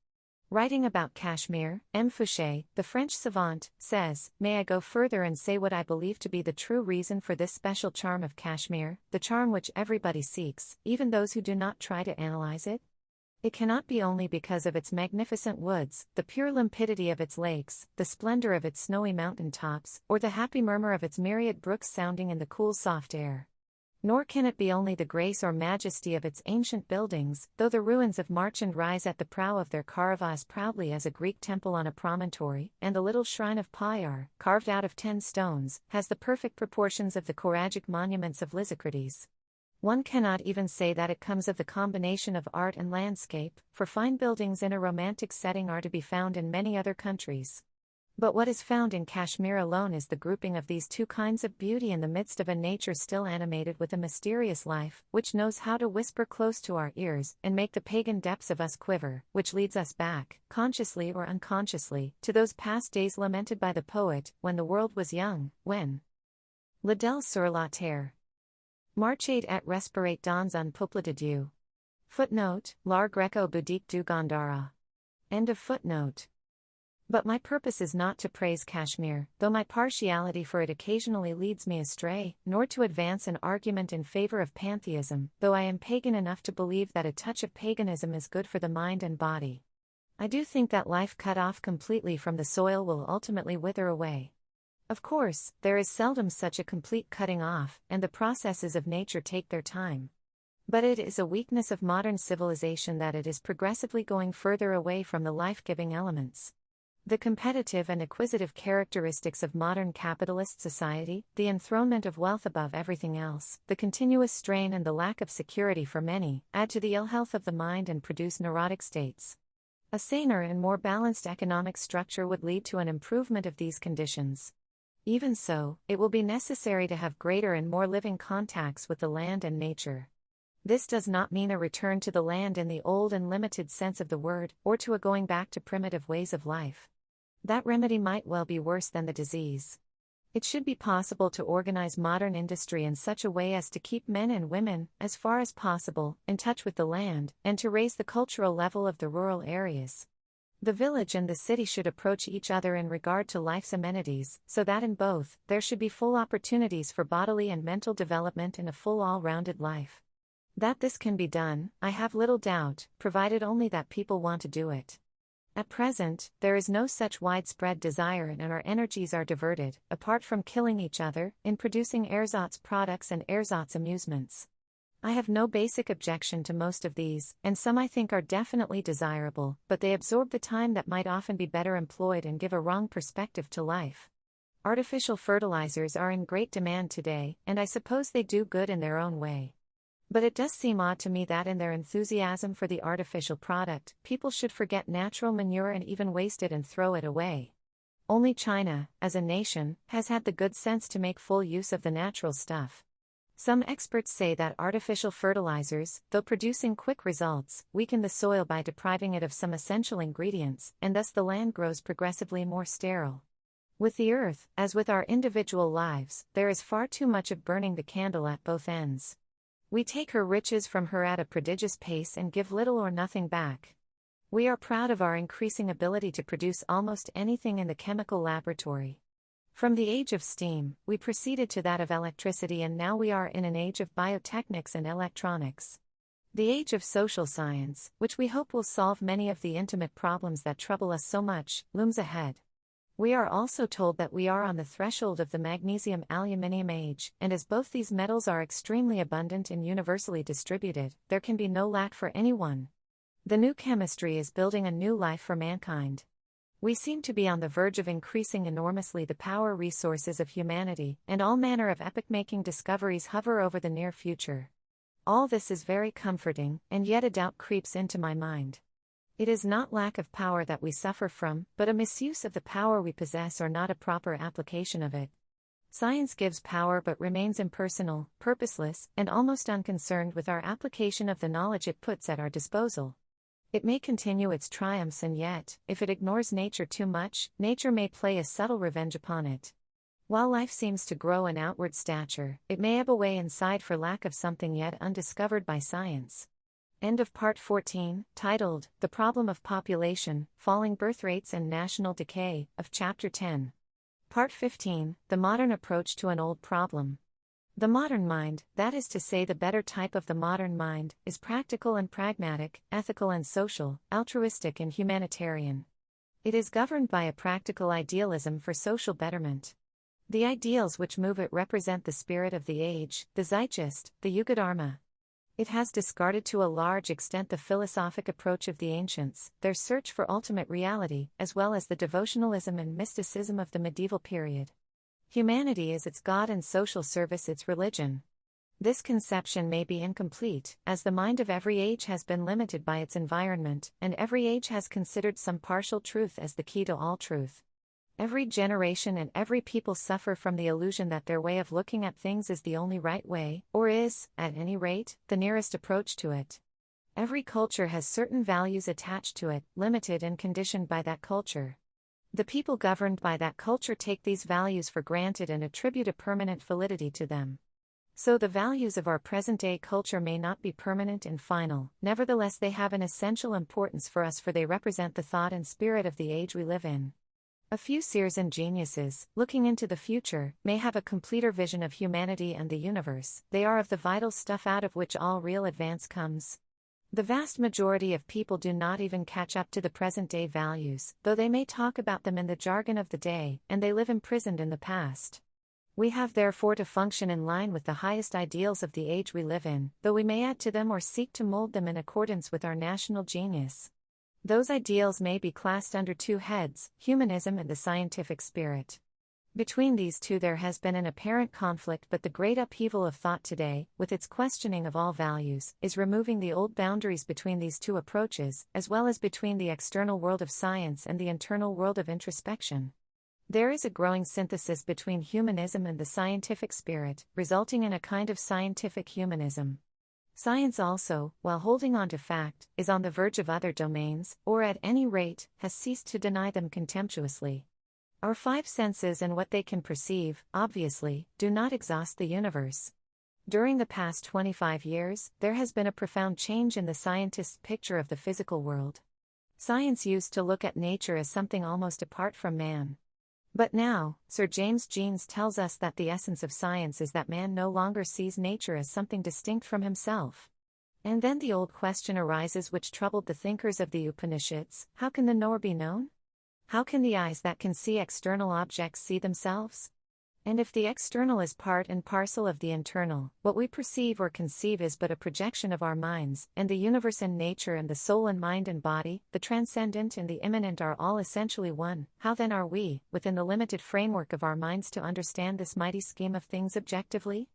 Writing about Kashmir, M. Fouché, the French savant, says, "May I go further and say what I believe to be the true reason for this special charm of Kashmir, the charm which everybody seeks, even those who do not try to analyze it? It cannot be only because of its magnificent woods, the pure limpidity of its lakes, the splendor of its snowy mountain tops, or the happy murmur of its myriad brooks sounding in the cool soft air. Nor can it be only the grace or majesty of its ancient buildings, though the ruins of Marchand rise at the prow of their Karava as proudly as a Greek temple on a promontory, and the little shrine of Pyar, carved out of 10 stones, has the perfect proportions of the choragic monuments of Lysicrates. One cannot even say that it comes of the combination of art and landscape, for fine buildings in a romantic setting are to be found in many other countries. But what is found in Kashmir alone is the grouping of these two kinds of beauty in the midst of a nature still animated with a mysterious life, which knows how to whisper close to our ears and make the pagan depths of us quiver, which leads us back, consciously or unconsciously, to those past days lamented by the poet, when the world was young, when L'Adèle sur la terre marchait et respirait dans un peuple de Dieu. Footnote, L'art gréco-bouddhique du Gandhara. End of footnote. But my purpose is not to praise Kashmir, though my partiality for it occasionally leads me astray, nor to advance an argument in favor of pantheism, though I am pagan enough to believe that a touch of paganism is good for the mind and body. I do think that life cut off completely from the soil will ultimately wither away. Of course, there is seldom such a complete cutting off, and the processes of nature take their time. But it is a weakness of modern civilization that it is progressively going further away from the life-giving elements. The competitive and acquisitive characteristics of modern capitalist society, the enthronement of wealth above everything else, the continuous strain and the lack of security for many, add to the ill health of the mind and produce neurotic states. A saner and more balanced economic structure would lead to an improvement of these conditions. Even so, it will be necessary to have greater and more living contacts with the land and nature. This does not mean a return to the land in the old and limited sense of the word, or to a going back to primitive ways of life. That remedy might well be worse than the disease. It should be possible to organize modern industry in such a way as to keep men and women, as far as possible, in touch with the land, and to raise the cultural level of the rural areas. The village and the city should approach each other in regard to life's amenities, so that in both, there should be full opportunities for bodily and mental development in a full all-rounded life. That this can be done, I have little doubt, provided only that people want to do it. At present, there is no such widespread desire and our energies are diverted, apart from killing each other, in producing ersatz products and ersatz amusements. I have no basic objection to most of these, and some I think are definitely desirable, but they absorb the time that might often be better employed and give a wrong perspective to life. Artificial fertilizers are in great demand today, and I suppose they do good in their own way. But it does seem odd to me that in their enthusiasm for the artificial product, people should forget natural manure and even waste it and throw it away. Only China, as a nation, has had the good sense to make full use of the natural stuff. Some experts say that artificial fertilizers, though producing quick results, weaken the soil by depriving it of some essential ingredients, and thus the land grows progressively more sterile. With the earth, as with our individual lives, there is far too much of burning the candle at both ends. We take her riches from her at a prodigious pace and give little or nothing back. We are proud of our increasing ability to produce almost anything in the chemical laboratory. From the age of steam, we proceeded to that of electricity, and now we are in an age of biotechnics and electronics. The age of social science, which we hope will solve many of the intimate problems that trouble us so much, looms ahead. We are also told that we are on the threshold of the magnesium-aluminium age, and as both these metals are extremely abundant and universally distributed, there can be no lack for anyone. The new chemistry is building a new life for mankind. We seem to be on the verge of increasing enormously the power resources of humanity, and all manner of epoch-making discoveries hover over the near future. All this is very comforting, and yet a doubt creeps into my mind. It is not lack of power that we suffer from, but a misuse of the power we possess or not a proper application of it. Science gives power but remains impersonal, purposeless, and almost unconcerned with our application of the knowledge it puts at our disposal. It may continue its triumphs, and yet, if it ignores nature too much, nature may play a subtle revenge upon it. While life seems to grow in outward stature, it may ebb away inside for lack of something yet undiscovered by science. End of Part 14, titled, The Problem of Population, Falling Birth Rates and National Decay, of Chapter 10. Part 15, The Modern Approach to an Old Problem. The modern mind, that is to say the better type of the modern mind, is practical and pragmatic, ethical and social, altruistic and humanitarian. It is governed by a practical idealism for social betterment. The ideals which move it represent the spirit of the age, the zeitgeist, the Yugadharma. It has discarded to a large extent the philosophic approach of the ancients, their search for ultimate reality, as well as the devotionalism and mysticism of the medieval period. Humanity is its God and social service its religion. This conception may be incomplete, as the mind of every age has been limited by its environment, and every age has considered some partial truth as the key to all truth. Every generation and every people suffer from the illusion that their way of looking at things is the only right way, or is, at any rate, the nearest approach to it. Every culture has certain values attached to it, limited and conditioned by that culture. The people governed by that culture take these values for granted and attribute a permanent validity to them. So the values of our present-day culture may not be permanent and final, nevertheless they have an essential importance for us, for they represent the thought and spirit of the age we live in. A few seers and geniuses, looking into the future, may have a completer vision of humanity and the universe. They are of the vital stuff out of which all real advance comes. The vast majority of people do not even catch up to the present-day values, though they may talk about them in the jargon of the day, and they live imprisoned in the past. We have therefore to function in line with the highest ideals of the age we live in, though we may add to them or seek to mold them in accordance with our national genius. Those ideals may be classed under two heads, humanism and the scientific spirit. Between these two there has been an apparent conflict, but the great upheaval of thought today, with its questioning of all values, is removing the old boundaries between these two approaches, as well as between the external world of science and the internal world of introspection. There is a growing synthesis between humanism and the scientific spirit, resulting in a kind of scientific humanism. Science also, while holding on to fact, is on the verge of other domains, or at any rate, has ceased to deny them contemptuously. Our five senses and what they can perceive, obviously, do not exhaust the universe. During the past 25 years, there has been a profound change in the scientist's picture of the physical world. Science used to look at nature as something almost apart from man. But now, Sir James Jeans tells us that the essence of science is that man no longer sees nature as something distinct from himself. And then the old question arises which troubled the thinkers of the Upanishads: how can the knower be known? How can the eyes that can see external objects see themselves? And if the external is part and parcel of the internal, what we perceive or conceive is but a projection of our minds, and the universe and nature and the soul and mind and body, the transcendent and the immanent are all essentially one, how then are we, within the limited framework of our minds, to understand this mighty scheme of things objectively?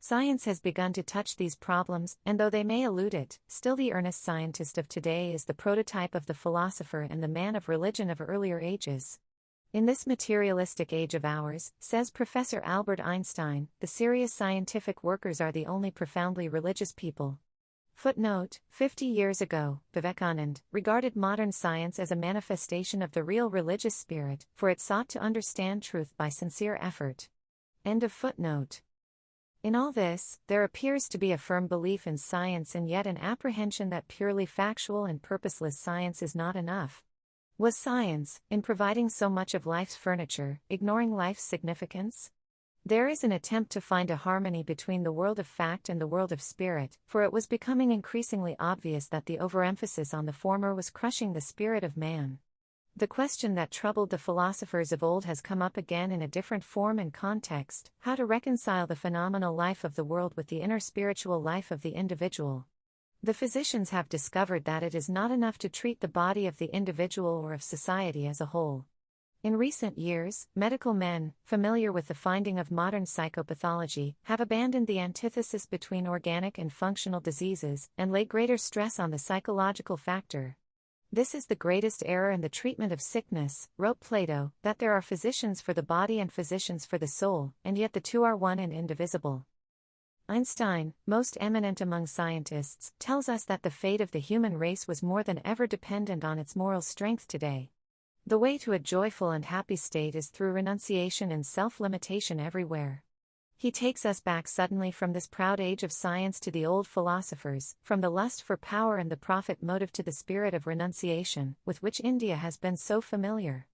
Science has begun to touch these problems, and though they may elude it, still the earnest scientist of today is the prototype of the philosopher and the man of religion of earlier ages. In this materialistic age of ours, says Professor Albert Einstein, the serious scientific workers are the only profoundly religious people. Footnote: 50 years ago, Vivekananda regarded modern science as a manifestation of the real religious spirit, for it sought to understand truth by sincere effort. End of footnote. In all this, there appears to be a firm belief in science and yet an apprehension that purely factual and purposeless science is not enough. Was science, in providing so much of life's furniture, ignoring life's significance? There is an attempt to find a harmony between the world of fact and the world of spirit, for it was becoming increasingly obvious that the overemphasis on the former was crushing the spirit of man. The question that troubled the philosophers of old has come up again in a different form and context: how to reconcile the phenomenal life of the world with the inner spiritual life of the individual. The physicians have discovered that it is not enough to treat the body of the individual or of society as a whole. In recent years, medical men, familiar with the finding of modern psychopathology, have abandoned the antithesis between organic and functional diseases, and lay greater stress on the psychological factor. This is the greatest error in the treatment of sickness, wrote Plato, that there are physicians for the body and physicians for the soul, and yet the two are one and indivisible. Einstein, most eminent among scientists, tells us that the fate of the human race was more than ever dependent on its moral strength today. The way to a joyful and happy state is through renunciation and self-limitation everywhere. He takes us back suddenly from this proud age of science to the old philosophers, from the lust for power and the profit motive to the spirit of renunciation, with which India has been so familiar.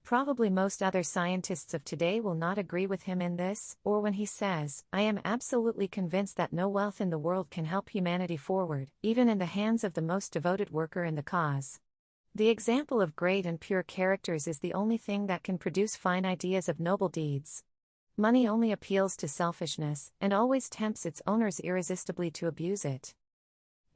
Probably most other scientists of today will not agree with him in this, or when he says, "I am absolutely convinced that no wealth in the world can help humanity forward, even in the hands of the most devoted worker in the cause. The example of great and pure characters is the only thing that can produce fine ideas of noble deeds. Money only appeals to selfishness, and always tempts its owners irresistibly to abuse it."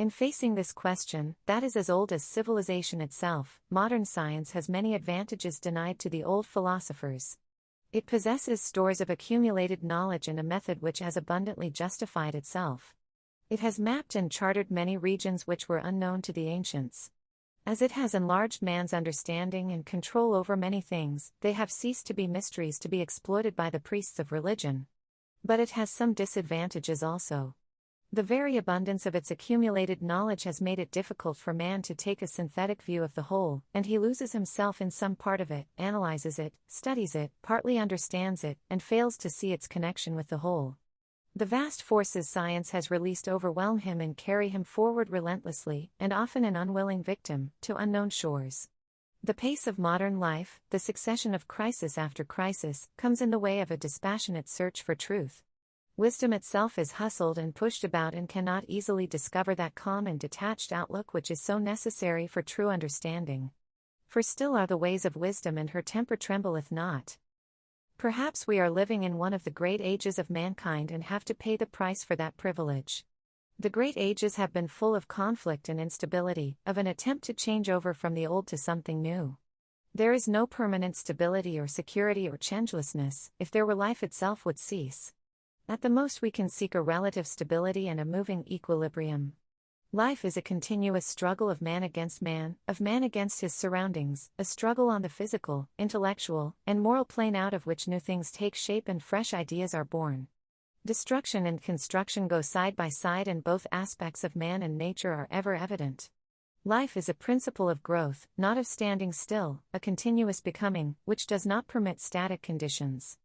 In facing this question, that is as old as civilization itself, modern science has many advantages denied to the old philosophers. It possesses stores of accumulated knowledge and a method which has abundantly justified itself. It has mapped and charted many regions which were unknown to the ancients. As it has enlarged man's understanding and control over many things, they have ceased to be mysteries to be exploited by the priests of religion. But it has some disadvantages also. The very abundance of its accumulated knowledge has made it difficult for man to take a synthetic view of the whole, and he loses himself in some part of it, analyzes it, studies it, partly understands it, and fails to see its connection with the whole. The vast forces science has released overwhelm him and carry him forward relentlessly, and often an unwilling victim, to unknown shores. The pace of modern life, the succession of crisis after crisis, comes in the way of a dispassionate search for truth. Wisdom itself is hustled and pushed about and cannot easily discover that calm and detached outlook which is so necessary for true understanding. For still are the ways of wisdom, and her temper trembleth not. Perhaps we are living in one of the great ages of mankind and have to pay the price for that privilege. The great ages have been full of conflict and instability, of an attempt to change over from the old to something new. There is no permanent stability or security or changelessness. If there were, life itself would cease. At the most we can seek a relative stability and a moving equilibrium. Life is a continuous struggle of man against man, of man against his surroundings, a struggle on the physical, intellectual, and moral plane out of which new things take shape and fresh ideas are born. Destruction and construction go side by side, and both aspects of man and nature are ever evident. Life is a principle of growth, not of standing still, a continuous becoming, which does not permit static conditions.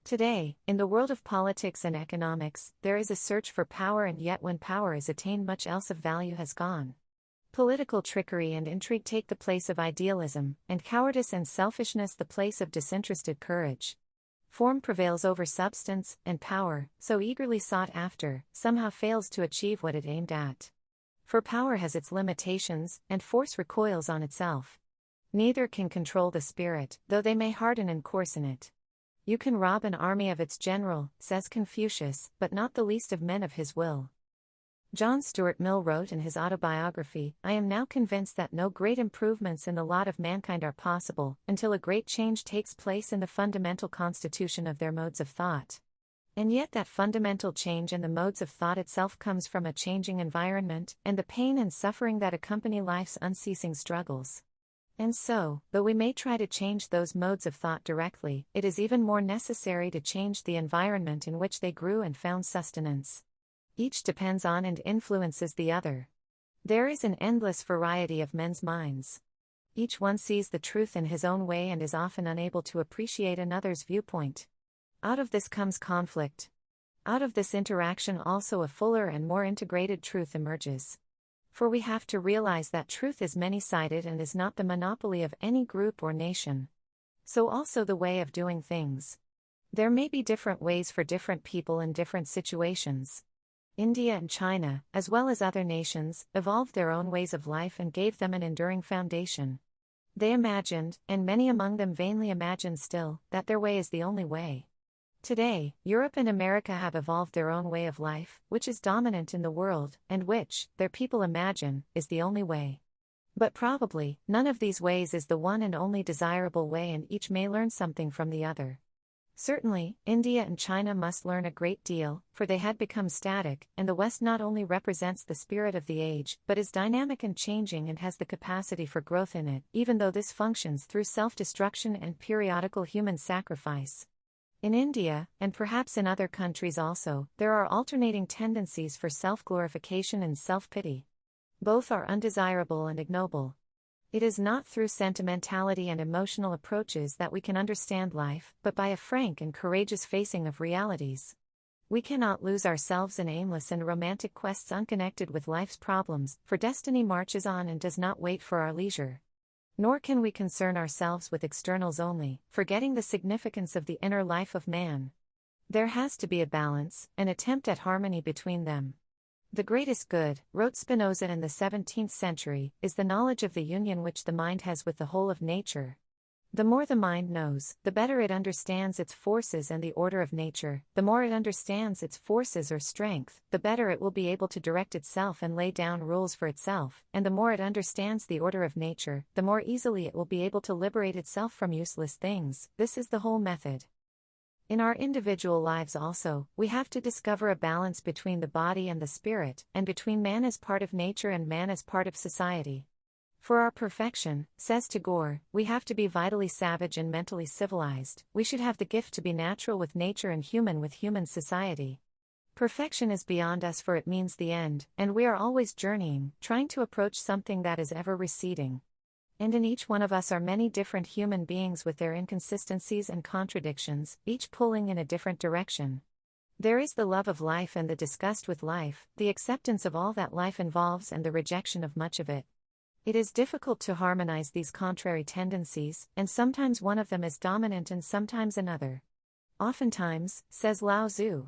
Today, in the world of politics and economics, there is a search for power, and yet when power is attained much else of value has gone. Political trickery and intrigue take the place of idealism, and cowardice and selfishness the place of disinterested courage. Form prevails over substance, and power, so eagerly sought after, somehow fails to achieve what it aimed at. For power has its limitations, and force recoils on itself. Neither can control the spirit, though they may harden and coarsen it. You can rob an army of its general, says Confucius, but not the least of men of his will. John Stuart Mill wrote in his autobiography, I am now convinced that no great improvements in the lot of mankind are possible, until a great change takes place in the fundamental constitution of their modes of thought. And yet that fundamental change in the modes of thought itself comes from a changing environment, and the pain and suffering that accompany life's unceasing struggles. And so, though we may try to change those modes of thought directly, it is even more necessary to change the environment in which they grew and found sustenance. Each depends on and influences the other. There is an endless variety of men's minds. Each one sees the truth in his own way and is often unable to appreciate another's viewpoint. Out of this comes conflict. Out of this interaction also a fuller and more integrated truth emerges. For we have to realize that truth is many-sided and is not the monopoly of any group or nation. So also the way of doing things. There may be different ways for different people in different situations. India and China, as well as other nations, evolved their own ways of life and gave them an enduring foundation. They imagined, and many among them vainly imagine still, that their way is the only way. Today, Europe and America have evolved their own way of life, which is dominant in the world, and which, their people imagine, is the only way. But probably, none of these ways is the one and only desirable way, and each may learn something from the other. Certainly, India and China must learn a great deal, for they had become static, and the West not only represents the spirit of the age, but is dynamic and changing and has the capacity for growth in it, even though this functions through self-destruction and periodical human sacrifice. In India, and perhaps in other countries also, there are alternating tendencies for self-glorification and self-pity. Both are undesirable and ignoble. It is not through sentimentality and emotional approaches that we can understand life, but by a frank and courageous facing of realities. We cannot lose ourselves in aimless and romantic quests unconnected with life's problems, for destiny marches on and does not wait for our leisure. Nor can we concern ourselves with externals only, forgetting the significance of the inner life of man. There has to be a balance, an attempt at harmony between them. The greatest good, wrote Spinoza in the 17th century, is the knowledge of the union which the mind has with the whole of nature. The more the mind knows, the better it understands its forces and the order of nature. The more it understands its forces or strength, the better it will be able to direct itself and lay down rules for itself, and the more it understands the order of nature, the more easily it will be able to liberate itself from useless things. This is the whole method. In our individual lives also, we have to discover a balance between the body and the spirit, and between man as part of nature and man as part of society. For our perfection, says Tagore, we have to be vitally savage and mentally civilized. We should have the gift to be natural with nature and human with human society. Perfection is beyond us, for it means the end, and we are always journeying, trying to approach something that is ever receding. And in each one of us are many different human beings with their inconsistencies and contradictions, each pulling in a different direction. There is the love of life and the disgust with life, the acceptance of all that life involves and the rejection of much of it. It is difficult to harmonize these contrary tendencies, and sometimes one of them is dominant and sometimes another. Oftentimes, says Lao Tzu,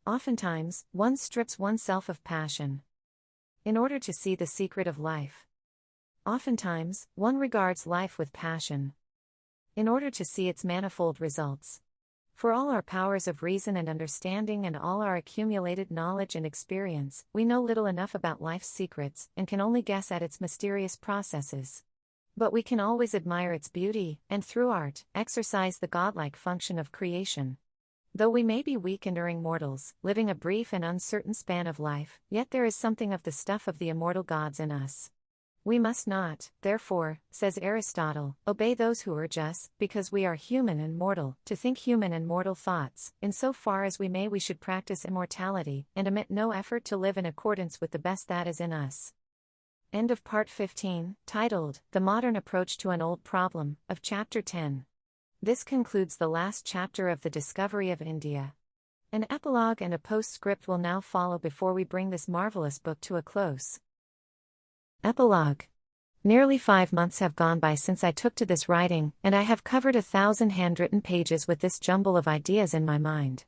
oftentimes, one strips oneself of passion in order to see the secret of life. Oftentimes, one regards life with passion in order to see its manifold results. For all our powers of reason and understanding and all our accumulated knowledge and experience, we know little enough about life's secrets, and can only guess at its mysterious processes. But we can always admire its beauty, and through art, exercise the godlike function of creation. Though we may be weak and erring mortals, living a brief and uncertain span of life, yet there is something of the stuff of the immortal gods in us. We must not, therefore, says Aristotle, obey those who urge us, because we are human and mortal, to think human and mortal thoughts. In so far as we may, we should practice immortality, and omit no effort to live in accordance with the best that is in us. End of Part 15, titled, The Modern Approach to an Old Problem, of Chapter 10. This concludes the last chapter of The Discovery of India. An epilogue and a postscript will now follow before we bring this marvelous book to a close. Epilogue. Nearly 5 months have gone by since I took to this writing, and I have covered 1,000 handwritten pages with this jumble of ideas in my mind.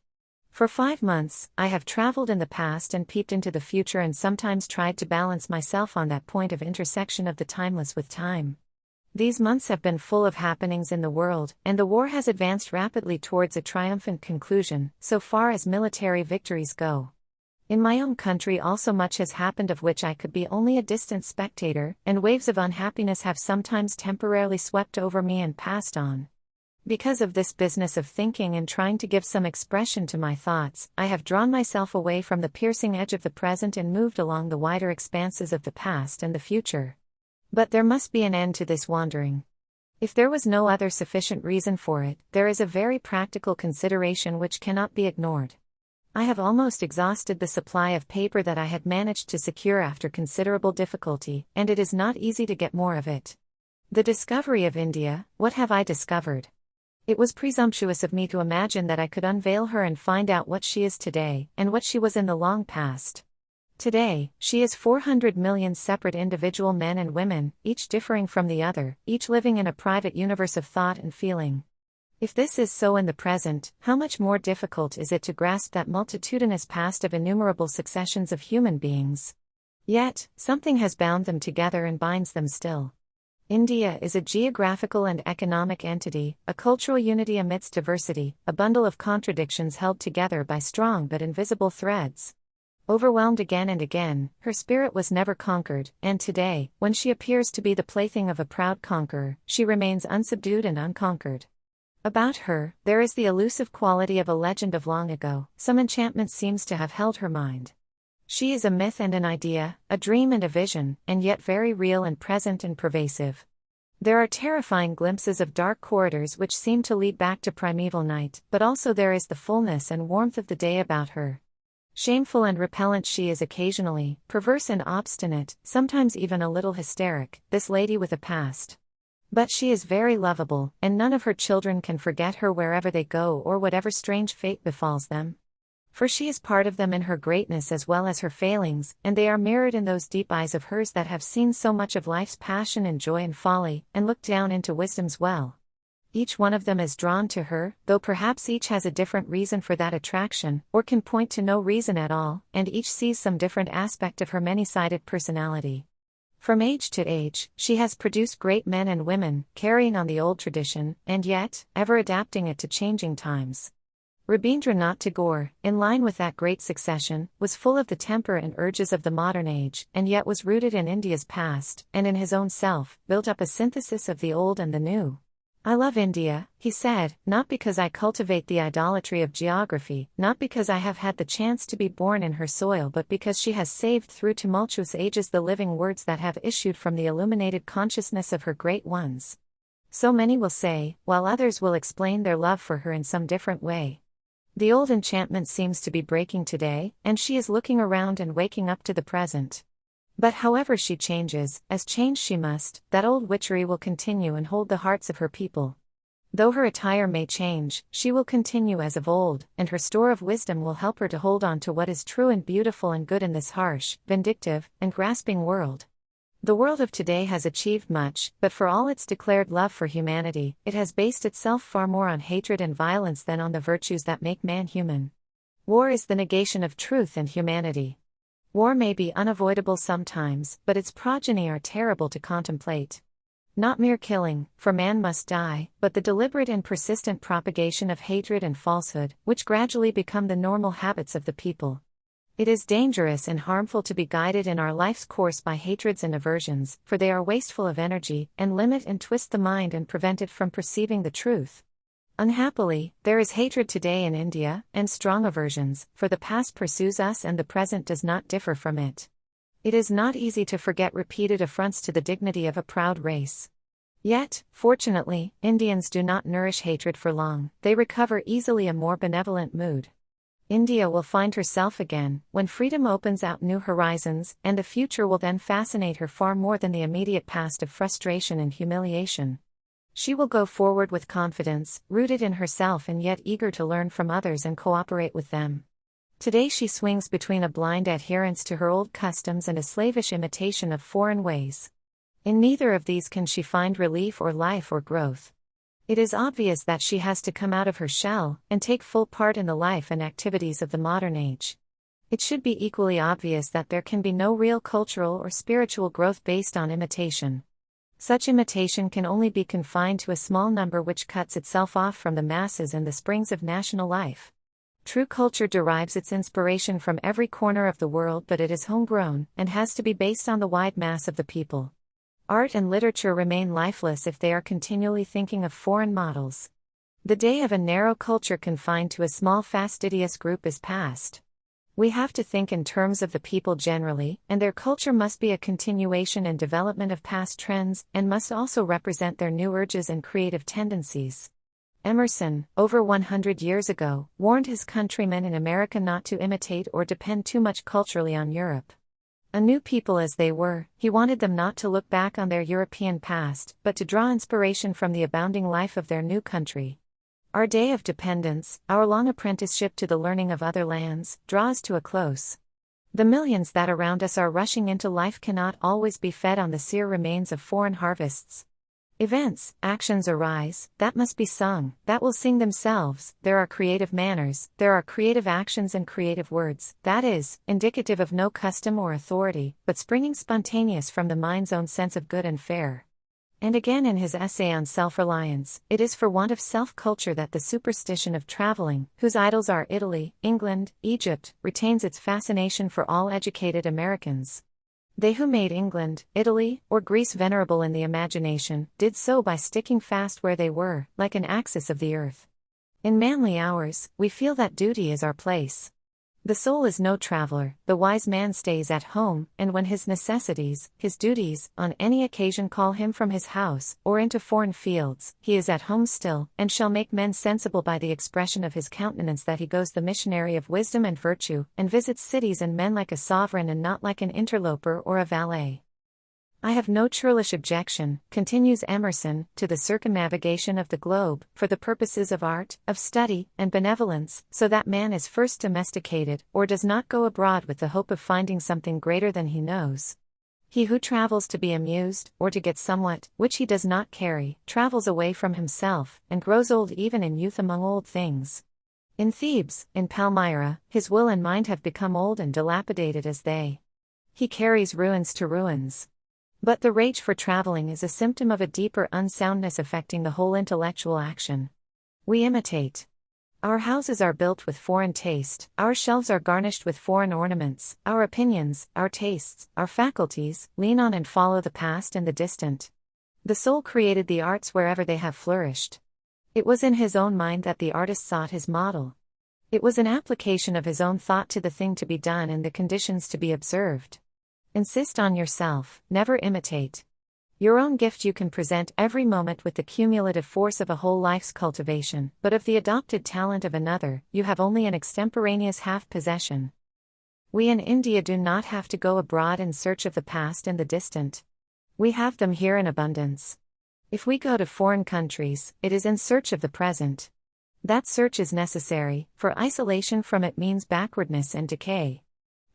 For 5 months, I have traveled in the past and peeped into the future, and sometimes tried to balance myself on that point of intersection of the timeless with time. These months have been full of happenings in the world, and the war has advanced rapidly towards a triumphant conclusion, so far as military victories go. In my own country also much has happened of which I could be only a distant spectator, and waves of unhappiness have sometimes temporarily swept over me and passed on. Because of this business of thinking and trying to give some expression to my thoughts, I have drawn myself away from the piercing edge of the present and moved along the wider expanses of the past and the future. But there must be an end to this wandering. If there was no other sufficient reason for it, there is a very practical consideration which cannot be ignored. I have almost exhausted the supply of paper that I had managed to secure after considerable difficulty, and it is not easy to get more of it. The discovery of India, what have I discovered? It was presumptuous of me to imagine that I could unveil her and find out what she is today, and what she was in the long past. Today, she is 400 million separate individual men and women, each differing from the other, each living in a private universe of thought and feeling. If this is so in the present, how much more difficult is it to grasp that multitudinous past of innumerable successions of human beings? Yet, something has bound them together and binds them still. India is a geographical and economic entity, a cultural unity amidst diversity, a bundle of contradictions held together by strong but invisible threads. Overwhelmed again and again, her spirit was never conquered, and today, when she appears to be the plaything of a proud conqueror, she remains unsubdued and unconquered. About her, there is the elusive quality of a legend of long ago, some enchantment seems to have held her mind. She is a myth and an idea, a dream and a vision, and yet very real and present and pervasive. There are terrifying glimpses of dark corridors which seem to lead back to primeval night, but also there is the fullness and warmth of the day about her. Shameful and repellent she is occasionally, perverse and obstinate, sometimes even a little hysteric, this lady with a past. But she is very lovable, and none of her children can forget her wherever they go or whatever strange fate befalls them. For she is part of them in her greatness as well as her failings, and they are mirrored in those deep eyes of hers that have seen so much of life's passion and joy and folly, and looked down into wisdom's well. Each one of them is drawn to her, though perhaps each has a different reason for that attraction, or can point to no reason at all, and each sees some different aspect of her many-sided personality. From age to age, she has produced great men and women, carrying on the old tradition, and yet, ever adapting it to changing times. Rabindranath Tagore, in line with that great succession, was full of the temper and urges of the modern age, and yet was rooted in India's past, and in his own self, built up a synthesis of the old and the new. I love India, he said, not because I cultivate the idolatry of geography, not because I have had the chance to be born in her soil, but because she has saved through tumultuous ages the living words that have issued from the illuminated consciousness of her great ones. So many will say, while others will explain their love for her in some different way. The old enchantment seems to be breaking today, and she is looking around and waking up to the present. But however she changes, as change she must, that old witchery will continue and hold the hearts of her people. Though her attire may change, she will continue as of old, and her store of wisdom will help her to hold on to what is true and beautiful and good in this harsh, vindictive, and grasping world. The world of today has achieved much, but for all its declared love for humanity, it has based itself far more on hatred and violence than on the virtues that make man human. War is the negation of truth and humanity. War may be unavoidable sometimes, but its progeny are terrible to contemplate. Not mere killing, for man must die, but the deliberate and persistent propagation of hatred and falsehood, which gradually become the normal habits of the people. It is dangerous and harmful to be guided in our life's course by hatreds and aversions, for they are wasteful of energy, and limit and twist the mind and prevent it from perceiving the truth. Unhappily, there is hatred today in India, and strong aversions, for the past pursues us and the present does not differ from it. It is not easy to forget repeated affronts to the dignity of a proud race. Yet, fortunately, Indians do not nourish hatred for long, they recover easily a more benevolent mood. India will find herself again, when freedom opens out new horizons, and the future will then fascinate her far more than the immediate past of frustration and humiliation. She will go forward with confidence, rooted in herself and yet eager to learn from others and cooperate with them. Today she swings between a blind adherence to her old customs and a slavish imitation of foreign ways. In neither of these can she find relief or life or growth. It is obvious that she has to come out of her shell, and take full part in the life and activities of the modern age. It should be equally obvious that there can be no real cultural or spiritual growth based on imitation. Such imitation can only be confined to a small number which cuts itself off from the masses and the springs of national life. True culture derives its inspiration from every corner of the world, but it is homegrown, and has to be based on the wide mass of the people. Art and literature remain lifeless if they are continually thinking of foreign models. The day of a narrow culture confined to a small fastidious group is past. We have to think in terms of the people generally, and their culture must be a continuation and development of past trends, and must also represent their new urges and creative tendencies. Emerson, over 100 years ago, warned his countrymen in America not to imitate or depend too much culturally on Europe. A new people as they were, he wanted them not to look back on their European past, but to draw inspiration from the abounding life of their new country. Our day of dependence, our long apprenticeship to the learning of other lands, draws to a close. The millions that around us are rushing into life cannot always be fed on the sere remains of foreign harvests. Events, actions arise, that must be sung, that will sing themselves. There are creative manners, there are creative actions and creative words, that is, indicative of no custom or authority, but springing spontaneous from the mind's own sense of good and fair. And again in his essay on self-reliance, it is for want of self-culture that the superstition of traveling, whose idols are Italy, England, Egypt, retains its fascination for all educated Americans. They who made England, Italy, or Greece venerable in the imagination, did so by sticking fast where they were, like an axis of the earth. In manly hours, we feel that duty is our place. The soul is no traveler, the wise man stays at home, and when his necessities, his duties, on any occasion call him from his house, or into foreign fields, he is at home still, and shall make men sensible by the expression of his countenance that he goes the missionary of wisdom and virtue, and visits cities and men like a sovereign and not like an interloper or a valet. I have no churlish objection, continues Emerson, to the circumnavigation of the globe, for the purposes of art, of study, and benevolence, so that man is first domesticated, or does not go abroad with the hope of finding something greater than he knows. He who travels to be amused, or to get somewhat, which he does not carry, travels away from himself, and grows old even in youth among old things. In Thebes, in Palmyra, his will and mind have become old and dilapidated as they. He carries ruins to ruins. But the rage for traveling is a symptom of a deeper unsoundness affecting the whole intellectual action. We imitate. Our houses are built with foreign taste, our shelves are garnished with foreign ornaments, our opinions, our tastes, our faculties, lean on and follow the past and the distant. The soul created the arts wherever they have flourished. It was in his own mind that the artist sought his model. It was an application of his own thought to the thing to be done and the conditions to be observed. Insist on yourself, never imitate. Your own gift you can present every moment with the cumulative force of a whole life's cultivation, but of the adopted talent of another, you have only an extemporaneous half-possession. We in India do not have to go abroad in search of the past and the distant. We have them here in abundance. If we go to foreign countries, it is in search of the present. That search is necessary, for isolation from it means backwardness and decay.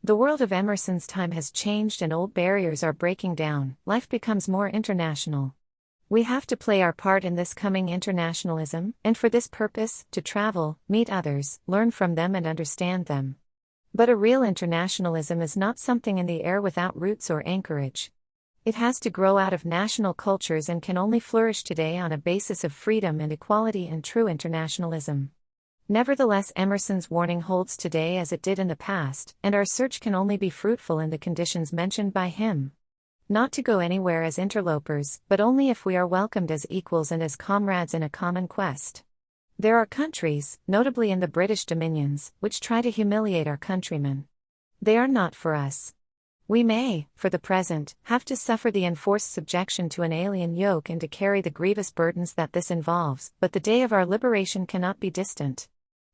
The world of Emerson's time has changed and old barriers are breaking down, life becomes more international. We have to play our part in this coming internationalism, and for this purpose, to travel, meet others, learn from them and understand them. But a real internationalism is not something in the air without roots or anchorage. It has to grow out of national cultures and can only flourish today on a basis of freedom and equality and true internationalism. Nevertheless, Emerson's warning holds today as it did in the past, and our search can only be fruitful in the conditions mentioned by him. Not to go anywhere as interlopers, but only if we are welcomed as equals and as comrades in a common quest. There are countries, notably in the British dominions, which try to humiliate our countrymen. They are not for us. We may, for the present, have to suffer the enforced subjection to an alien yoke and to carry the grievous burdens that this involves, but the day of our liberation cannot be distant.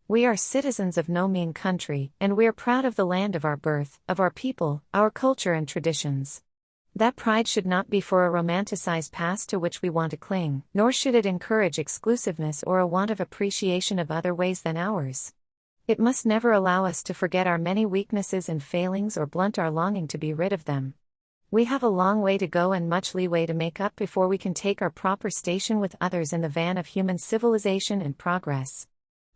We are citizens of no mean country, and we are proud of the land of our birth, of our people, our culture and traditions. That pride should not be for a romanticized past to which we want to cling, nor should it encourage exclusiveness or a want of appreciation of other ways than ours. It must never allow us to forget our many weaknesses and failings or blunt our longing to be rid of them. We have a long way to go and much leeway to make up before we can take our proper station with others in the van of human civilization and progress.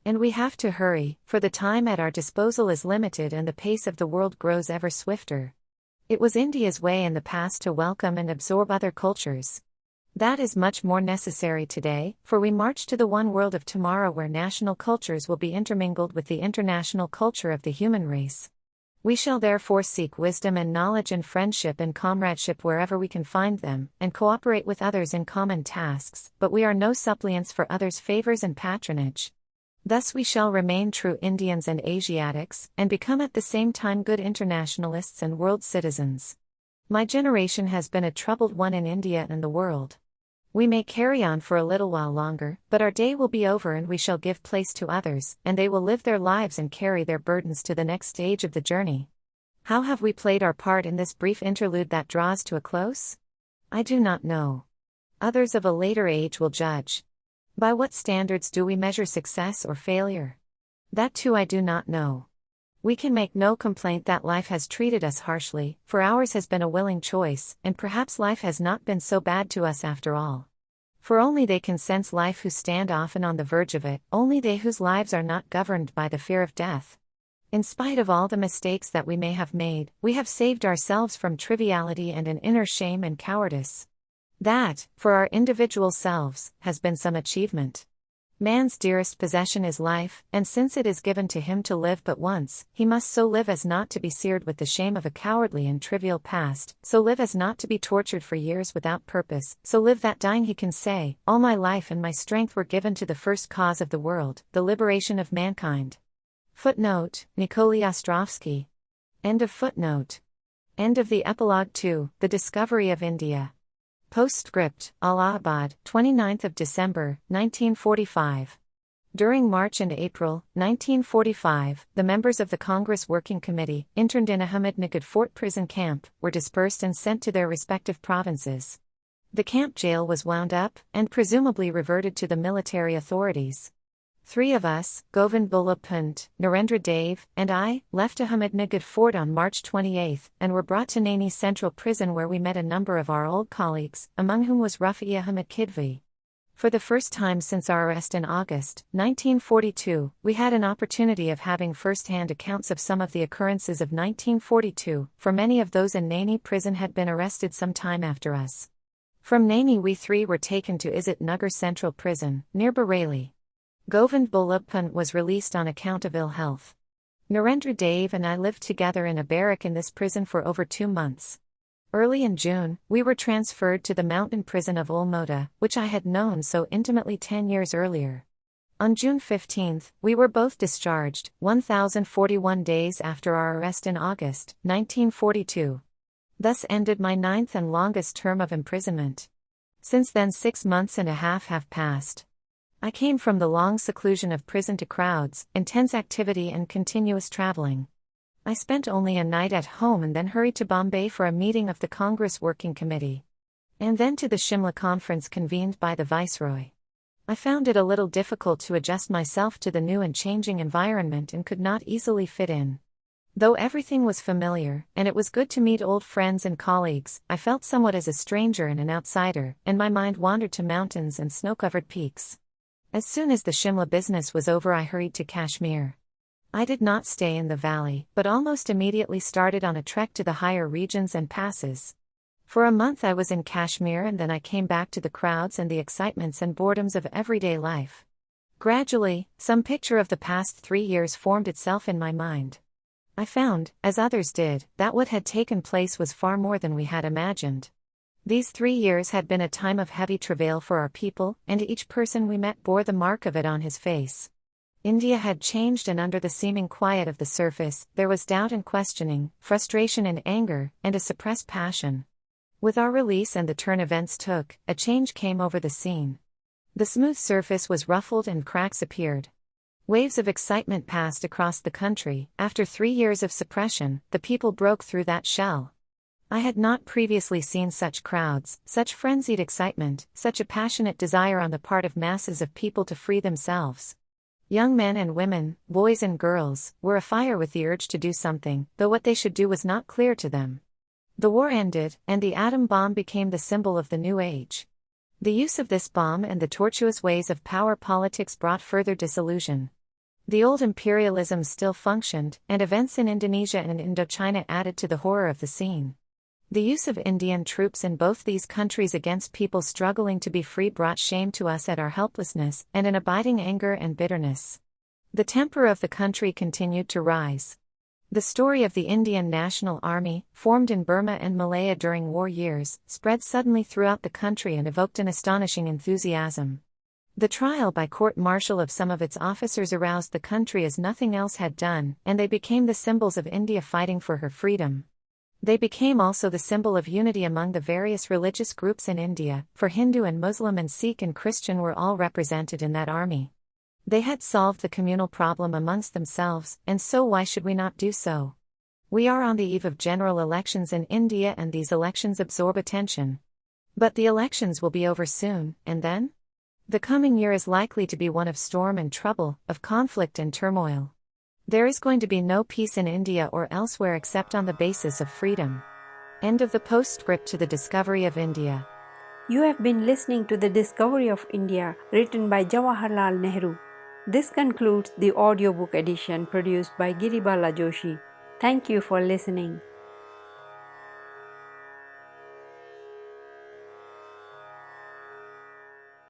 And we have to hurry, for the time at our disposal is limited and the pace of the world grows ever swifter. It was India's way in the past to welcome and absorb other cultures. That is much more necessary today, for we march to the one world of tomorrow where national cultures will be intermingled with the international culture of the human race. We shall therefore seek wisdom and knowledge and friendship and comradeship wherever we can find them, and cooperate with others in common tasks, but we are no suppliants for others' favors and patronage. Thus we shall remain true Indians and Asiatics, and become at the same time good internationalists and world citizens. My generation has been a troubled one in India and the world. We may carry on for a little while longer, but our day will be over and we shall give place to others, and they will live their lives and carry their burdens to the next stage of the journey. How have we played our part in this brief interlude that draws to a close? I do not know. Others of a later age will judge. By what standards do we measure success or failure? That too I do not know. We can make no complaint that life has treated us harshly, for ours has been a willing choice, and perhaps life has not been so bad to us after all. For only they can sense life who stand often on the verge of it, only they whose lives are not governed by the fear of death. In spite of all the mistakes that we may have made, we have saved ourselves from triviality and an inner shame and cowardice. That, for our individual selves, has been some achievement. Man's dearest possession is life, and since it is given to him to live but once, he must so live as not to be seared with the shame of a cowardly and trivial past, so live as not to be tortured for years without purpose, so live that dying he can say, "All my life and my strength were given to the first cause of the world, the liberation of mankind." Footnote, Nikolai Ostrovsky. End of footnote. End of the epilogue to The Discovery of India. Postscript, Allahabad, 29th of December, 1945. During March and April, 1945, the members of the Congress Working Committee, interned in Ahmednagar Fort Prison Camp, were dispersed and sent to their respective provinces. The camp jail was wound up, and presumably reverted to the military authorities. 3 of us, Govind Ballabh Pant, Narendra Dave, and I, left Ahmednagar Fort on March 28 and were brought to Naini Central Prison where we met a number of our old colleagues, among whom was Rafi Ahmed Kidvi. For the first time since our arrest in August 1942, we had an opportunity of having first-hand accounts of some of the occurrences of 1942, for many of those in Naini prison had been arrested some time after us. From Naini we 3 were taken to Nagar Central Prison, near Bareilly. Govind Ballabh Pant was released on account of ill health. Narendra Dave and I lived together in a barrack in this prison for over 2 months. Early in June, we were transferred to the mountain prison of Ulmota, which I had known so intimately 10 years earlier. On June 15, we were both discharged, 1,041 days after our arrest in August 1942. Thus ended my 9th and longest term of imprisonment. Since then 6 months and a half have passed. I came from the long seclusion of prison to crowds, intense activity and continuous traveling. I spent only a night at home and then hurried to Bombay for a meeting of the Congress Working Committee. And then to the Shimla conference convened by the Viceroy. I found it a little difficult to adjust myself to the new and changing environment and could not easily fit in. Though everything was familiar, and it was good to meet old friends and colleagues, I felt somewhat as a stranger and an outsider, and my mind wandered to mountains and snow-covered peaks. As soon as the Shimla business was over I hurried to Kashmir. I did not stay in the valley, but almost immediately started on a trek to the higher regions and passes. For a month I was in Kashmir and then I came back to the crowds and the excitements and boredoms of everyday life. Gradually, some picture of the past 3 years formed itself in my mind. I found, as others did, that what had taken place was far more than we had imagined. These 3 years had been a time of heavy travail for our people, and each person we met bore the mark of it on his face. India had changed, and under the seeming quiet of the surface, there was doubt and questioning, frustration and anger, and a suppressed passion. With our release and the turn events took, a change came over the scene. The smooth surface was ruffled and cracks appeared. Waves of excitement passed across the country. After 3 years of suppression, the people broke through that shell. I had not previously seen such crowds, such frenzied excitement, such a passionate desire on the part of masses of people to free themselves. Young men and women, boys and girls, were afire with the urge to do something, though what they should do was not clear to them. The war ended, and the atom bomb became the symbol of the new age. The use of this bomb and the tortuous ways of power politics brought further disillusion. The old imperialism still functioned, and events in Indonesia and Indochina added to the horror of the scene. The use of Indian troops in both these countries against people struggling to be free brought shame to us at our helplessness and an abiding anger and bitterness. The temper of the country continued to rise. The story of the Indian National Army, formed in Burma and Malaya during war years, spread suddenly throughout the country and evoked an astonishing enthusiasm. The trial by court-martial of some of its officers aroused the country as nothing else had done, and they became the symbols of India fighting for her freedom. They became also the symbol of unity among the various religious groups in India, for Hindu and Muslim and Sikh and Christian were all represented in that army. They had solved the communal problem amongst themselves, and so why should we not do so? We are on the eve of general elections in India, and these elections absorb attention. But the elections will be over soon, and then? The coming year is likely to be one of storm and trouble, of conflict and turmoil. There is going to be no peace in India or elsewhere except on the basis of freedom. End of the postscript to The Discovery of India.
You have been listening to The Discovery of India, written by Jawaharlal Nehru. This concludes the audiobook edition produced by Giribala Joshi. Thank you for listening.